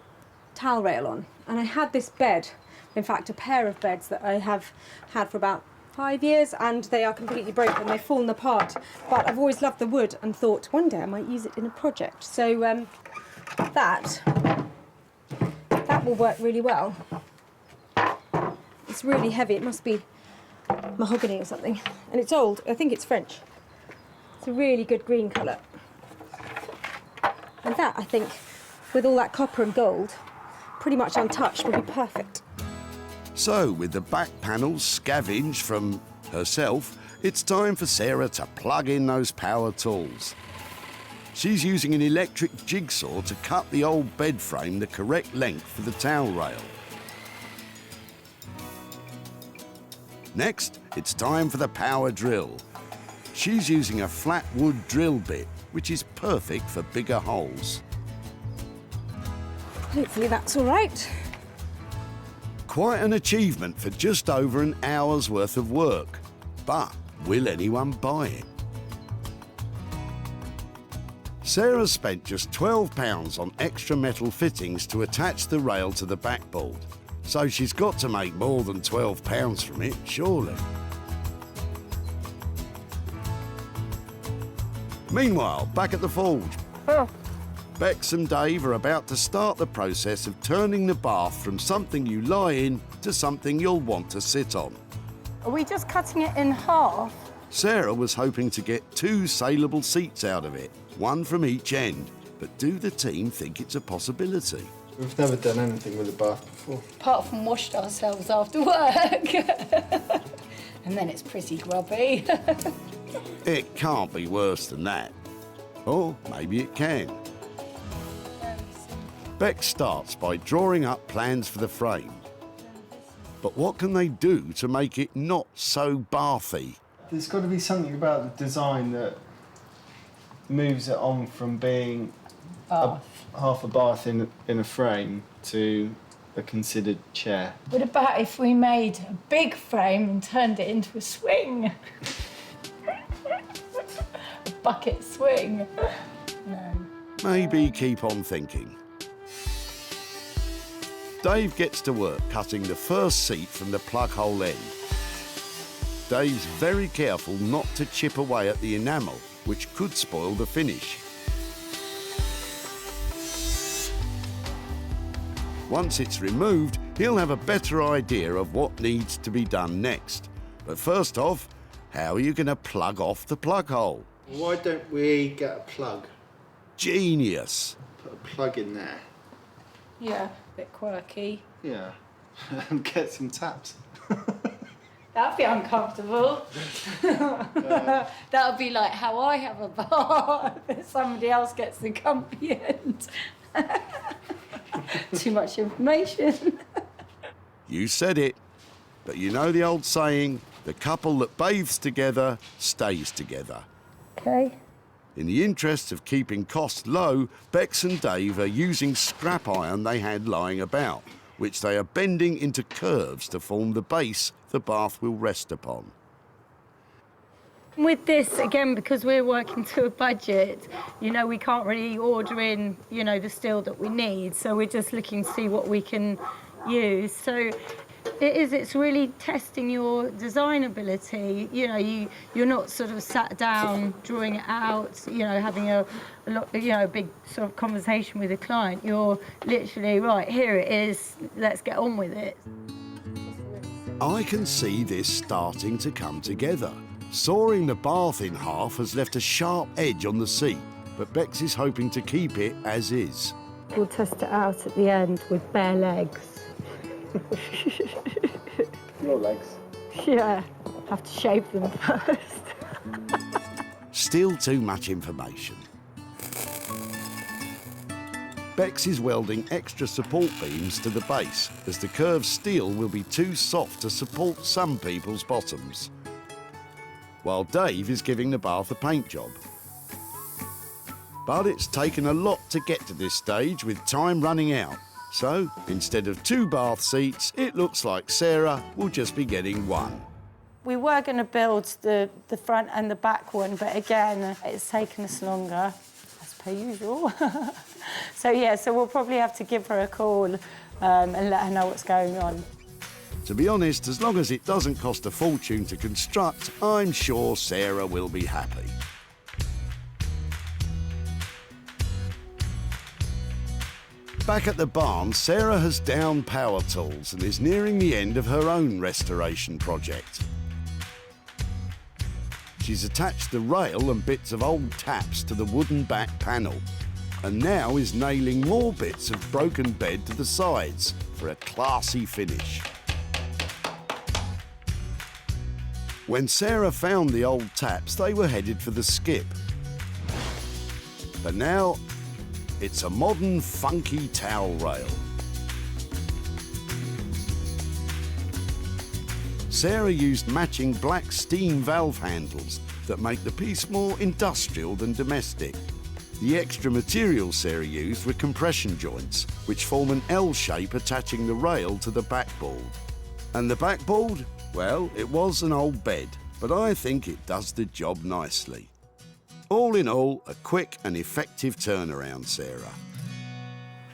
towel rail on. And I had this bed, in fact a pair of beds that I have had for about 5 years, and they are completely broken, they've fallen apart. But I've always loved the wood and thought one day I might use it in a project. So that will work really well. It's really heavy, it must be mahogany or something. And it's old, I think it's French. It's a really good green colour. And that, I think, with all that copper and gold, pretty much untouched, would be perfect. So, with the back panels scavenged from herself, it's time for Sarah to plug in those power tools. She's using an electric jigsaw to cut the old bed frame the correct length for the towel rail. Next, it's time for the power drill. She's using a flat wood drill bit, which is perfect for bigger holes. Hopefully that's all right. Quite an achievement for just over an hour's worth of work. But will anyone buy it? Sarah spent just £12 on extra metal fittings to attach the rail to the backboard, so she's got to make more than £12 from it, surely. Meanwhile, back at the forge, Bex and Dave are about to start the process of turning the bath from something you lie in to something you'll want to sit on. Are we just cutting it in half? Sarah was hoping to get 2 saleable seats out of it, one from each end. But do the team think it's a possibility? We've never done anything with a bath before. Apart from washed ourselves after work. And then it's pretty grubby. It can't be worse than that. Or maybe it can. Beck starts by drawing up plans for the frame. But what can they do to make it not so bathy? There's got to be something about the design that moves it on from being half a bath in a frame to a considered chair. What about if we made a big frame and turned it into a swing? A bucket swing. No. Maybe keep on thinking. Dave gets to work cutting the first seat from the plug hole end. Dave's very careful not to chip away at the enamel, which could spoil the finish. Once it's removed, he'll have a better idea of what needs to be done next. But first off, how are you going to plug off the plug hole? Why don't we get a plug? Genius. Put a plug in there. Yeah, a bit quirky. Yeah. And get some taps. That'd be uncomfortable. That would be like how I have a bath. Somebody else gets the comfy end. Too much information. You said it. But you know the old saying, the couple that bathes together stays together. Okay. In the interests of keeping costs low, Bex and Dave are using scrap iron they had lying about, which they are bending into curves to form the base the bath will rest upon. With this, again, because we're working to a budget, we can't really order in, the steel that we need. So we're just looking to see what we can use. So it's really testing your design ability. You're not sort of sat down, drawing it out, having a big sort of conversation with a client. You're literally, right, here it is, let's get on with it. I can see this starting to come together. Sawing the bath in half has left a sharp edge on the seat, but Bex is hoping to keep it as is. We'll test it out at the end with bare legs. Your legs? Yeah, have to shave them first. Still too much information. Bex is welding extra support beams to the base, as the curved steel will be too soft to support some people's bottoms. While Dave is giving the bath a paint job. But it's taken a lot to get to this stage with time running out. So, instead of 2 bath seats, it looks like Sarah will just be getting 1. We were going to build the front and the back one, but again, it's taken us longer, as per usual. So we'll probably have to give her a call and let her know what's going on. To be honest, as long as it doesn't cost a fortune to construct, I'm sure Sarah will be happy. Back at the barn, Sarah has downed power tools and is nearing the end of her own restoration project. She's attached the rail and bits of old taps to the wooden back panel, and now is nailing more bits of broken bed to the sides for a classy finish. When Sarah found the old taps, they were headed for the skip. But now, it's a modern, funky towel rail. Sarah used matching black steam valve handles that make the piece more industrial than domestic. The extra materials Sarah used were compression joints, which form an L shape attaching the rail to the backboard. And the backboard? Well, it was an old bed, but I think it does the job nicely. All in all, a quick and effective turnaround, Sarah.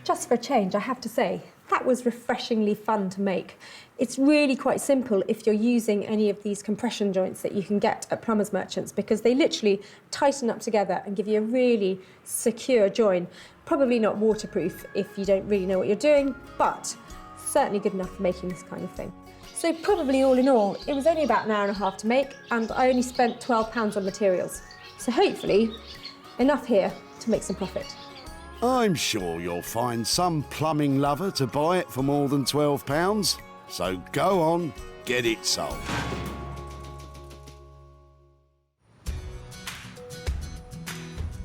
Just for a change, I have to say, that was refreshingly fun to make. It's really quite simple if you're using any of these compression joints that you can get at plumbers merchants, because they literally tighten up together and give you a really secure join. Probably not waterproof if you don't really know what you're doing, but certainly good enough for making this kind of thing. So probably all in all, it was only about an hour and a half to make, and I only spent £12 on materials. So hopefully, enough here to make some profit. I'm sure you'll find some plumbing lover to buy it for more than £12. So go on, get it sold.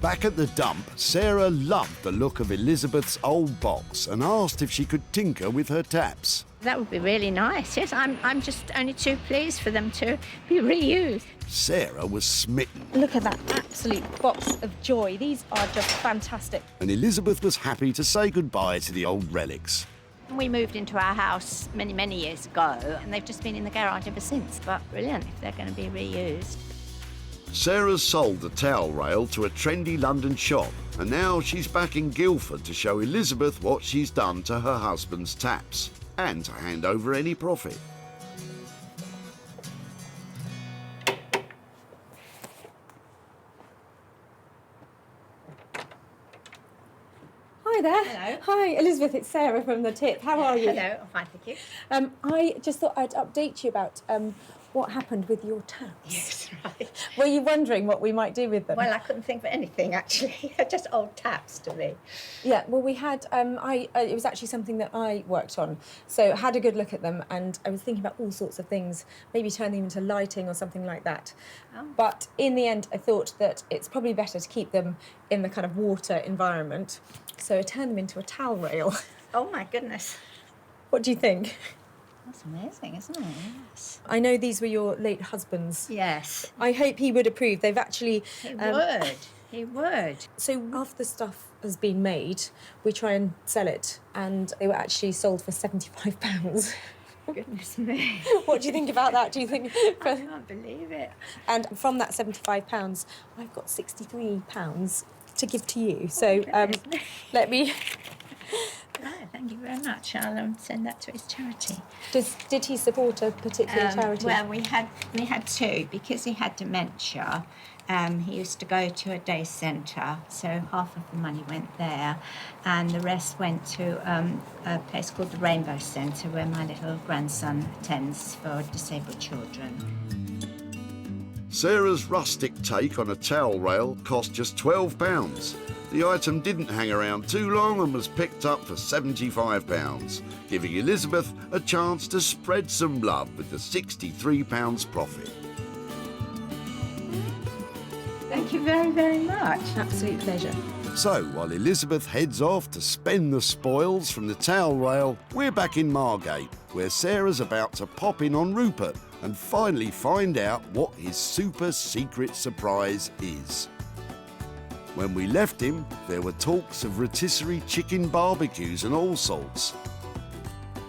Back at the dump, Sarah loved the look of Elizabeth's old box and asked if she could tinker with her taps. That would be really nice, yes. I'm just only too pleased for them to be reused. Sarah was smitten, Look at that absolute box of joy. These are just fantastic. and Elizabeth was happy to say goodbye to the old relics. We moved into our house many, many years ago, and they've just been in the garage ever since. But brilliant if they're going to be reused. Sarah's sold the towel rail to a trendy London shop, and now she's back in Guildford to show Elizabeth what she's done to her husband's taps, and to hand over any profit. Hi there. Hello. Hi, Elizabeth, it's Sarah from The Tip. How are you? Hello, I'm fine, thank you. I just thought I'd update you about what happened with your taps. Yes, right. Were you wondering what we might do with them? Well, I couldn't think of anything, actually. They're just old taps to me. Yeah, well, we had, it was actually something that I worked on. So I had a good look at them, and I was thinking about all sorts of things, maybe turn them into lighting or something like that. Oh. But in the end, I thought that it's probably better to keep them in the kind of water environment. So I turned them into a towel rail. Oh, my goodness. What do you think? That's amazing, isn't it? Yes. I know these were your late husband's. Yes. I hope he would approve. They've actually... He would. He would. So after the stuff has been made, we try and sell it, and they were actually sold for £75. Goodness me. What do you think about that? Do you think... I can't believe it. And from that £75, I've got £63 to give to you. So let me... Right, thank you very much. I'll send that to his charity. Did he support a particular charity? Well, we had two. Because he had dementia, he used to go to a day centre, so half of the money went there, and the rest went to a place called the Rainbow Centre, where my little grandson attends for disabled children. Sarah's rustic take on a towel rail cost just £12. The item didn't hang around too long and was picked up for £75, giving Elizabeth a chance to spread some love with the £63 profit. Thank you very, very much. Absolute pleasure. So, while Elizabeth heads off to spend the spoils from the towel rail, we're back in Margate, where Sarah's about to pop in on Rupert and finally find out what his super secret surprise is. When we left him, there were talks of rotisserie chicken barbecues and all sorts.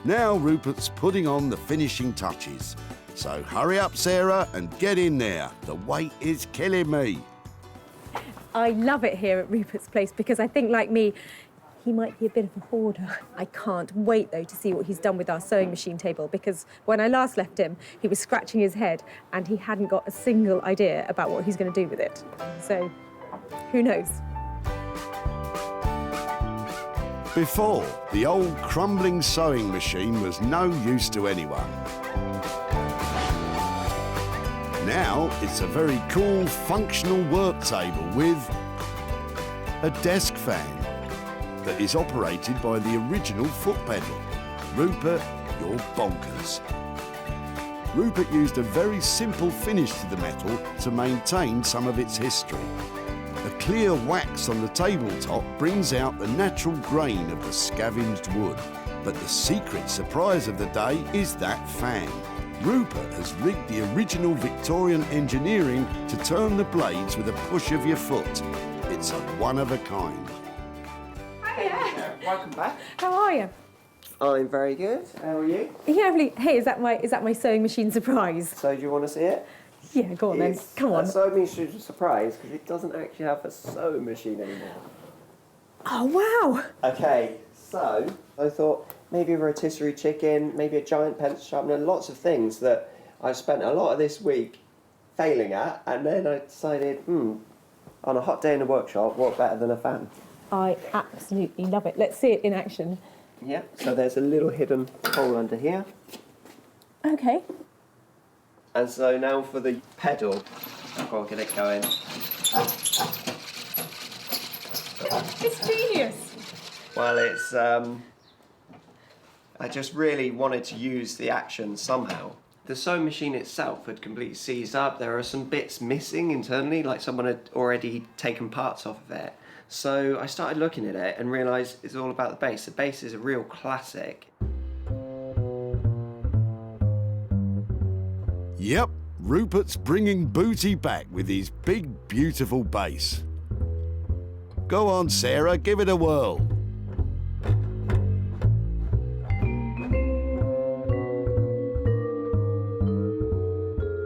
Now Rupert's putting on the finishing touches. So hurry up, Sarah, and get in there. The wait is killing me. I love it here at Rupert's place because I think, like me, he might be a bit of a hoarder. I can't wait, though, to see what he's done with our sewing machine table, because when I last left him, he was scratching his head and he hadn't got a single idea about what he's going to do with it. So, who knows? Before, the old crumbling sewing machine was no use to anyone. Now it's a very cool, functional work table with a desk fan that is operated by the original foot pedal. Rupert, you're bonkers. Rupert used a very simple finish to the metal to maintain some of its history. A clear wax on the tabletop brings out the natural grain of the scavenged wood. But the secret surprise of the day is that fan. Rupert has rigged the original Victorian engineering to turn the blades with a push of your foot. It's a one of a kind. Hiya. Welcome back. How are you? I'm very good. How are you? Yeah, really. Hey, is that my sewing machine surprise? So do you want to see it? Yeah, go on then. Come on. A sewing machine surprise because it doesn't actually have a sewing machine anymore. Oh, wow. Okay, so I thought maybe a rotisserie chicken, maybe a giant pencil sharpener, lots of things that I spent a lot of this week failing at, and then I decided, on a hot day in the workshop, what better than a fan? I absolutely love it. Let's see it in action. Yeah, so there's a little hidden hole under here. Okay. And so now for the pedal, I'll get it going. It's genius. Well, it's, I just really wanted to use the action somehow. The sewing machine itself had completely seized up. There are some bits missing internally, like someone had already taken parts off of it. So I started looking at it and realised it's all about the base. The base is a real classic. Yep, Rupert's bringing booty back with his big, beautiful base. Go on, Sarah, give it a whirl.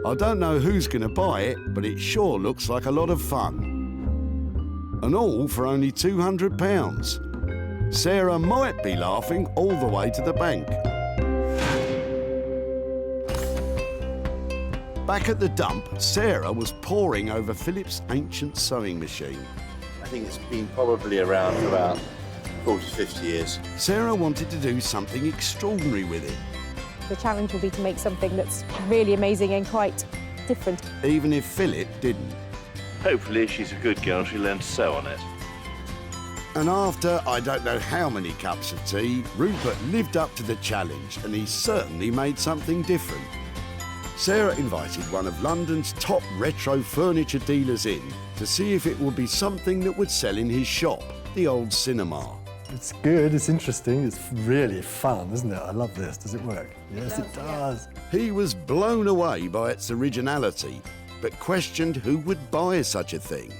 I don't know who's going to buy it, but it sure looks like a lot of fun. And all for only £200. Sarah might be laughing all the way to the bank. Back at the dump, Sarah was poring over Philip's ancient sewing machine. I think it's been probably around for about 40, 50 years. Sarah wanted to do something extraordinary with it. The challenge will be to make something that's really amazing and quite different. Even if Philip didn't. Hopefully, if she's a good girl, she'll learn to sew on it. And after I don't know how many cups of tea, Rupert lived up to the challenge and he certainly made something different. Sarah invited one of London's top retro furniture dealers in to see if it would be something that would sell in his shop, the old cinema. It's good, it's interesting, it's really fun, isn't it? I love this. Does it work? Yes, it does. He was blown away by its originality, but questioned who would buy such a thing.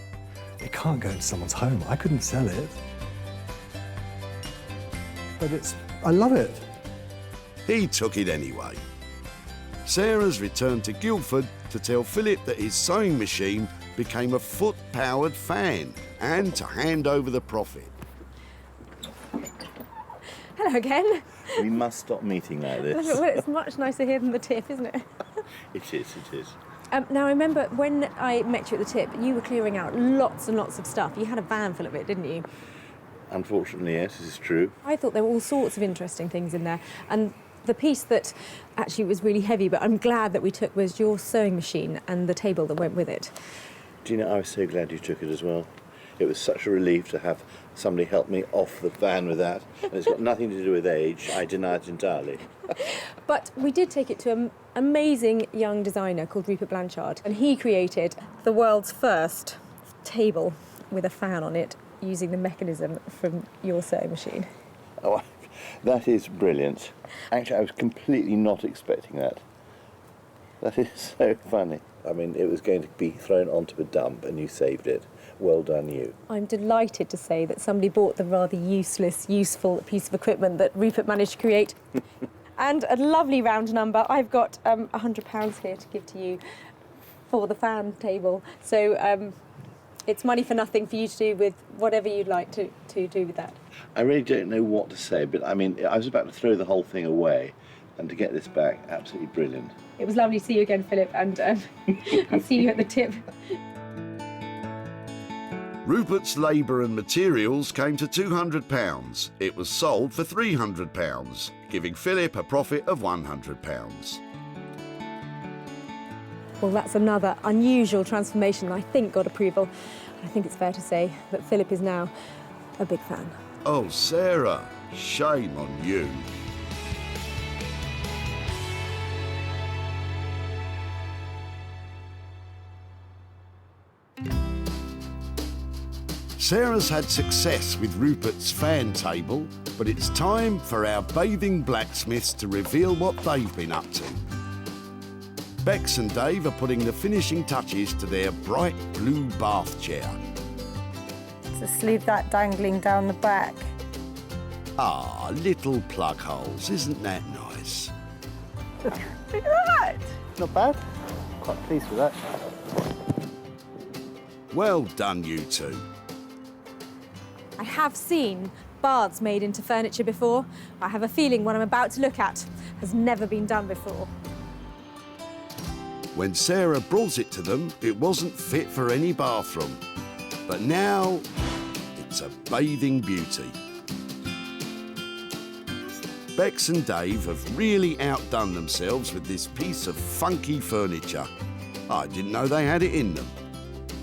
It can't go into someone's home. I couldn't sell it. But I love it. He took it anyway. Sarah's returned to Guildford to tell Philip that his sewing machine became a foot-powered fan and to hand over the profit. Hello again. We must stop meeting like this. Well, it's much nicer here than the tip, isn't it? It is, it is. Now, I remember when I met you at the tip, you were clearing out lots and lots of stuff. You had a van full of it, didn't you? Unfortunately, yes, this is true. I thought there were all sorts of interesting things in there. And the piece that actually was really heavy, but I'm glad that we took, was your sewing machine and the table that went with it. Do you know, I was so glad you took it as well. It was such a relief to have somebody help me off the van with that. And it's got nothing to do with age. I deny it entirely. But we did take it to an amazing young designer called Rupert Blanchard, and he created the world's first table with a fan on it using the mechanism from your sewing machine. Oh, that is brilliant. Actually, I was completely not expecting that. That is so funny. I mean, it was going to be thrown onto a dump and you saved it. Well done, you. I'm delighted to say that somebody bought the rather useless, useful piece of equipment that Rupert managed to create. And a lovely round number. I've got £100 here to give to you for the fan table. So it's money for nothing for you to do with whatever you'd like to do with that. I really don't know what to say, but I mean, I was about to throw the whole thing away, and to get this back, absolutely brilliant. It was lovely to see you again, Philip, and I'll see you at the tip. Rupert's labour and materials came to £200. It was sold for £300, giving Philip a profit of £100. Well, that's another unusual transformation that I think got approval. I think it's fair to say that Philip is now a big fan. Oh, Sarah, shame on you. Sarah's had success with Rupert's fan table, but it's time for our bathing blacksmiths to reveal what they've been up to. Bex and Dave are putting the finishing touches to their bright blue bath chair. Just leave that dangling down the back. Ah, little plug holes, isn't that nice? Look at that! Not bad. quite pleased with that. Well done, you two. I have seen baths made into furniture before. I have a feeling what I'm about to look at has never been done before. When Sarah brought it to them, it wasn't fit for any bathroom. But now, it's a bathing beauty. Bex and Dave have really outdone themselves with this piece of funky furniture. I didn't know they had it in them.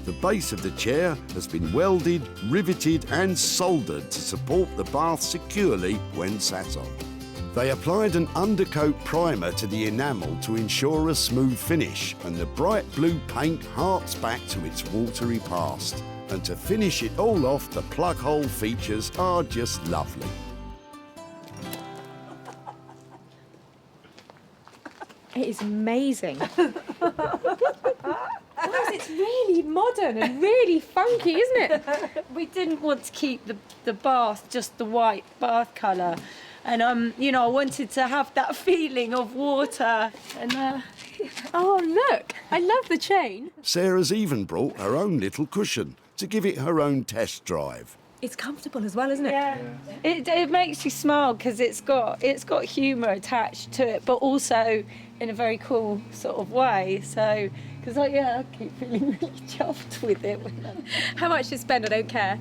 The base of the chair has been welded, riveted and soldered to support the bath securely when sat on. They applied an undercoat primer to the enamel to ensure a smooth finish, and the bright blue paint harks back to its watery past. And to finish it all off, the plug hole features are just lovely. It is amazing. It's really modern and really funky, isn't it? We didn't want to keep the bath just the white bath colour. And, you know, I wanted to have that feeling of water. And, oh, look, I love the chain. Sarah's even brought her own little cushion to give it her own test drive. It's comfortable as well, isn't it? Yeah. It makes you smile because it's got humour attached to it, but also in a very cool sort of way. So, because I keep feeling really chuffed with it. How much to spend, I don't care.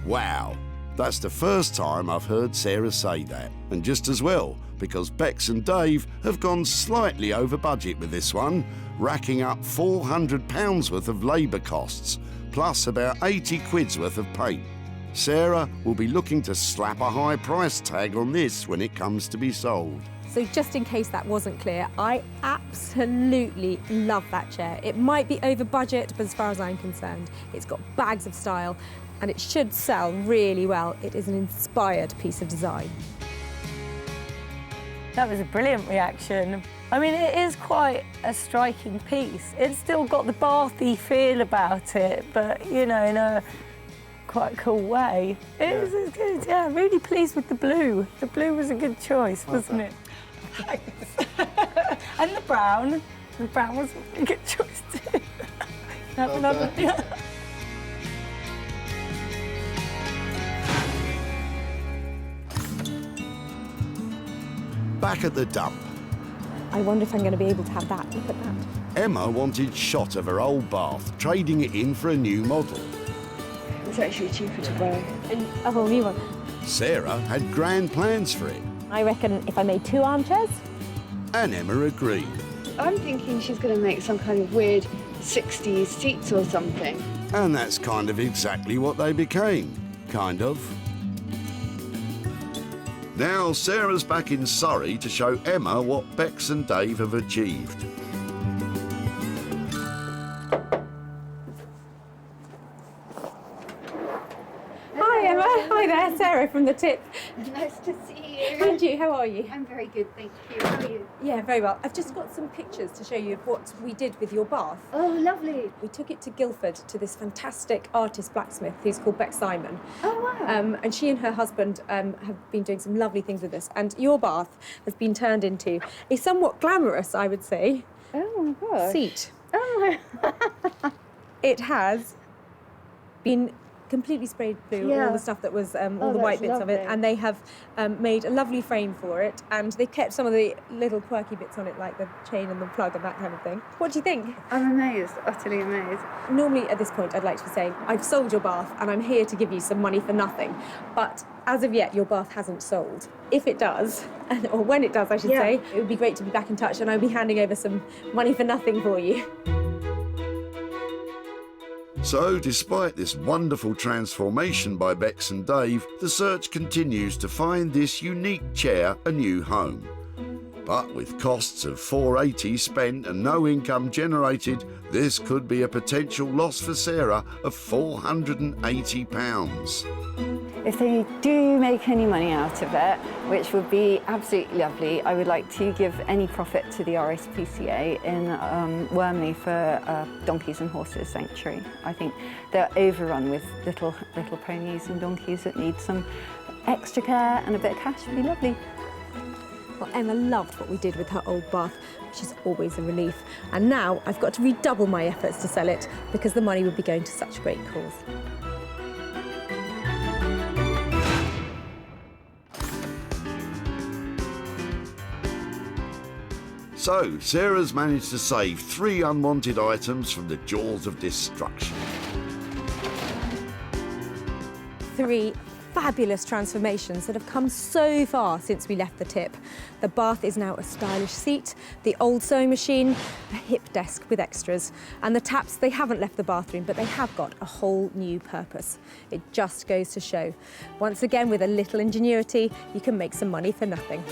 Wow, that's the first time I've heard Sarah say that. And just as well, because Bex and Dave have gone slightly over budget with this one, racking up £400 worth of labour costs, plus about 80 quid's worth of paint. Sarah will be looking to slap a high price tag on this when it comes to be sold. So just in case that wasn't clear, I absolutely love that chair. It might be over budget, but as far as I'm concerned, it's got bags of style and it should sell really well. It is an inspired piece of design. That was a brilliant reaction. I mean, it is quite a striking piece. It's still got the bathy feel about it, but, you know, in a quite cool way. It's good, yeah, really pleased with the blue. The blue was a good choice, wasn't it? And the brown. The brown was a good choice too. Yeah. Back at the dump, I wonder if I'm going to be able to have that. Look at that. Emma wanted shot of her old bath, trading it in for a new model. It's actually cheaper to buy. And a whole new one. Sarah had grand plans for it, I reckon if I made 2 armchairs. and Emma agreed. I'm thinking she's going to make some kind of weird 60s seats or something. And that's kind of exactly what they became, kind of. Now Sarah's back in Surrey to show Emma what Bex and Dave have achieved. Hi Emma, hi there, Sarah from The Tip. Nice to see you. And you, how are you? I'm very good, thank you. How are you? Yeah, very well. I've just got some pictures to show you of what we did with your bath. Oh, lovely. We took it to Guildford to this fantastic artist blacksmith who's called Bex Simon. Oh, wow. And she and her husband have been doing some lovely things with this. And your bath has been turned into a somewhat glamorous, I would say, oh my gosh, seat. Oh my. It has been completely sprayed blue, Yeah. all the stuff that was, all Oh, the white that's bits of it, lovely. and they have made a lovely frame for it, and they've kept some of the little quirky bits on it, like the chain and the plug and that kind of thing. What do you think? I'm amazed, utterly amazed. Normally at this point I'd like to say, I've sold your bath and I'm here to give you some money for nothing, but as of yet your bath hasn't sold. If it does, or when it does I should say, it would be great to be back in touch and I'll be handing over some money for nothing for you. So, despite this wonderful transformation by Bex and Dave, the search continues to find this unique chair a new home. But with costs of $480 spent and no income generated, this could be a potential loss for Sarah of £480. If they do make any money out of it, which would be absolutely lovely, I would like to give any profit to the RSPCA in Wormley for Donkeys and Horses Sanctuary. I think they're overrun with little ponies and donkeys that need some extra care, and a bit of cash would be lovely. Well, Emma loved what we did with her old bath, which is always a relief. And now I've got to redouble my efforts to sell it because the money would be going to such a great cause. So, Sarah's managed to save 3 unwanted items from the jaws of destruction. 3 fabulous transformations that have come so far since we left the tip. The bath is now a stylish seat, the old sewing machine, a hip desk with extras, and the taps, they haven't left the bathroom, but they have got a whole new purpose. It just goes to show. Once again, with a little ingenuity, you can make some money for nothing.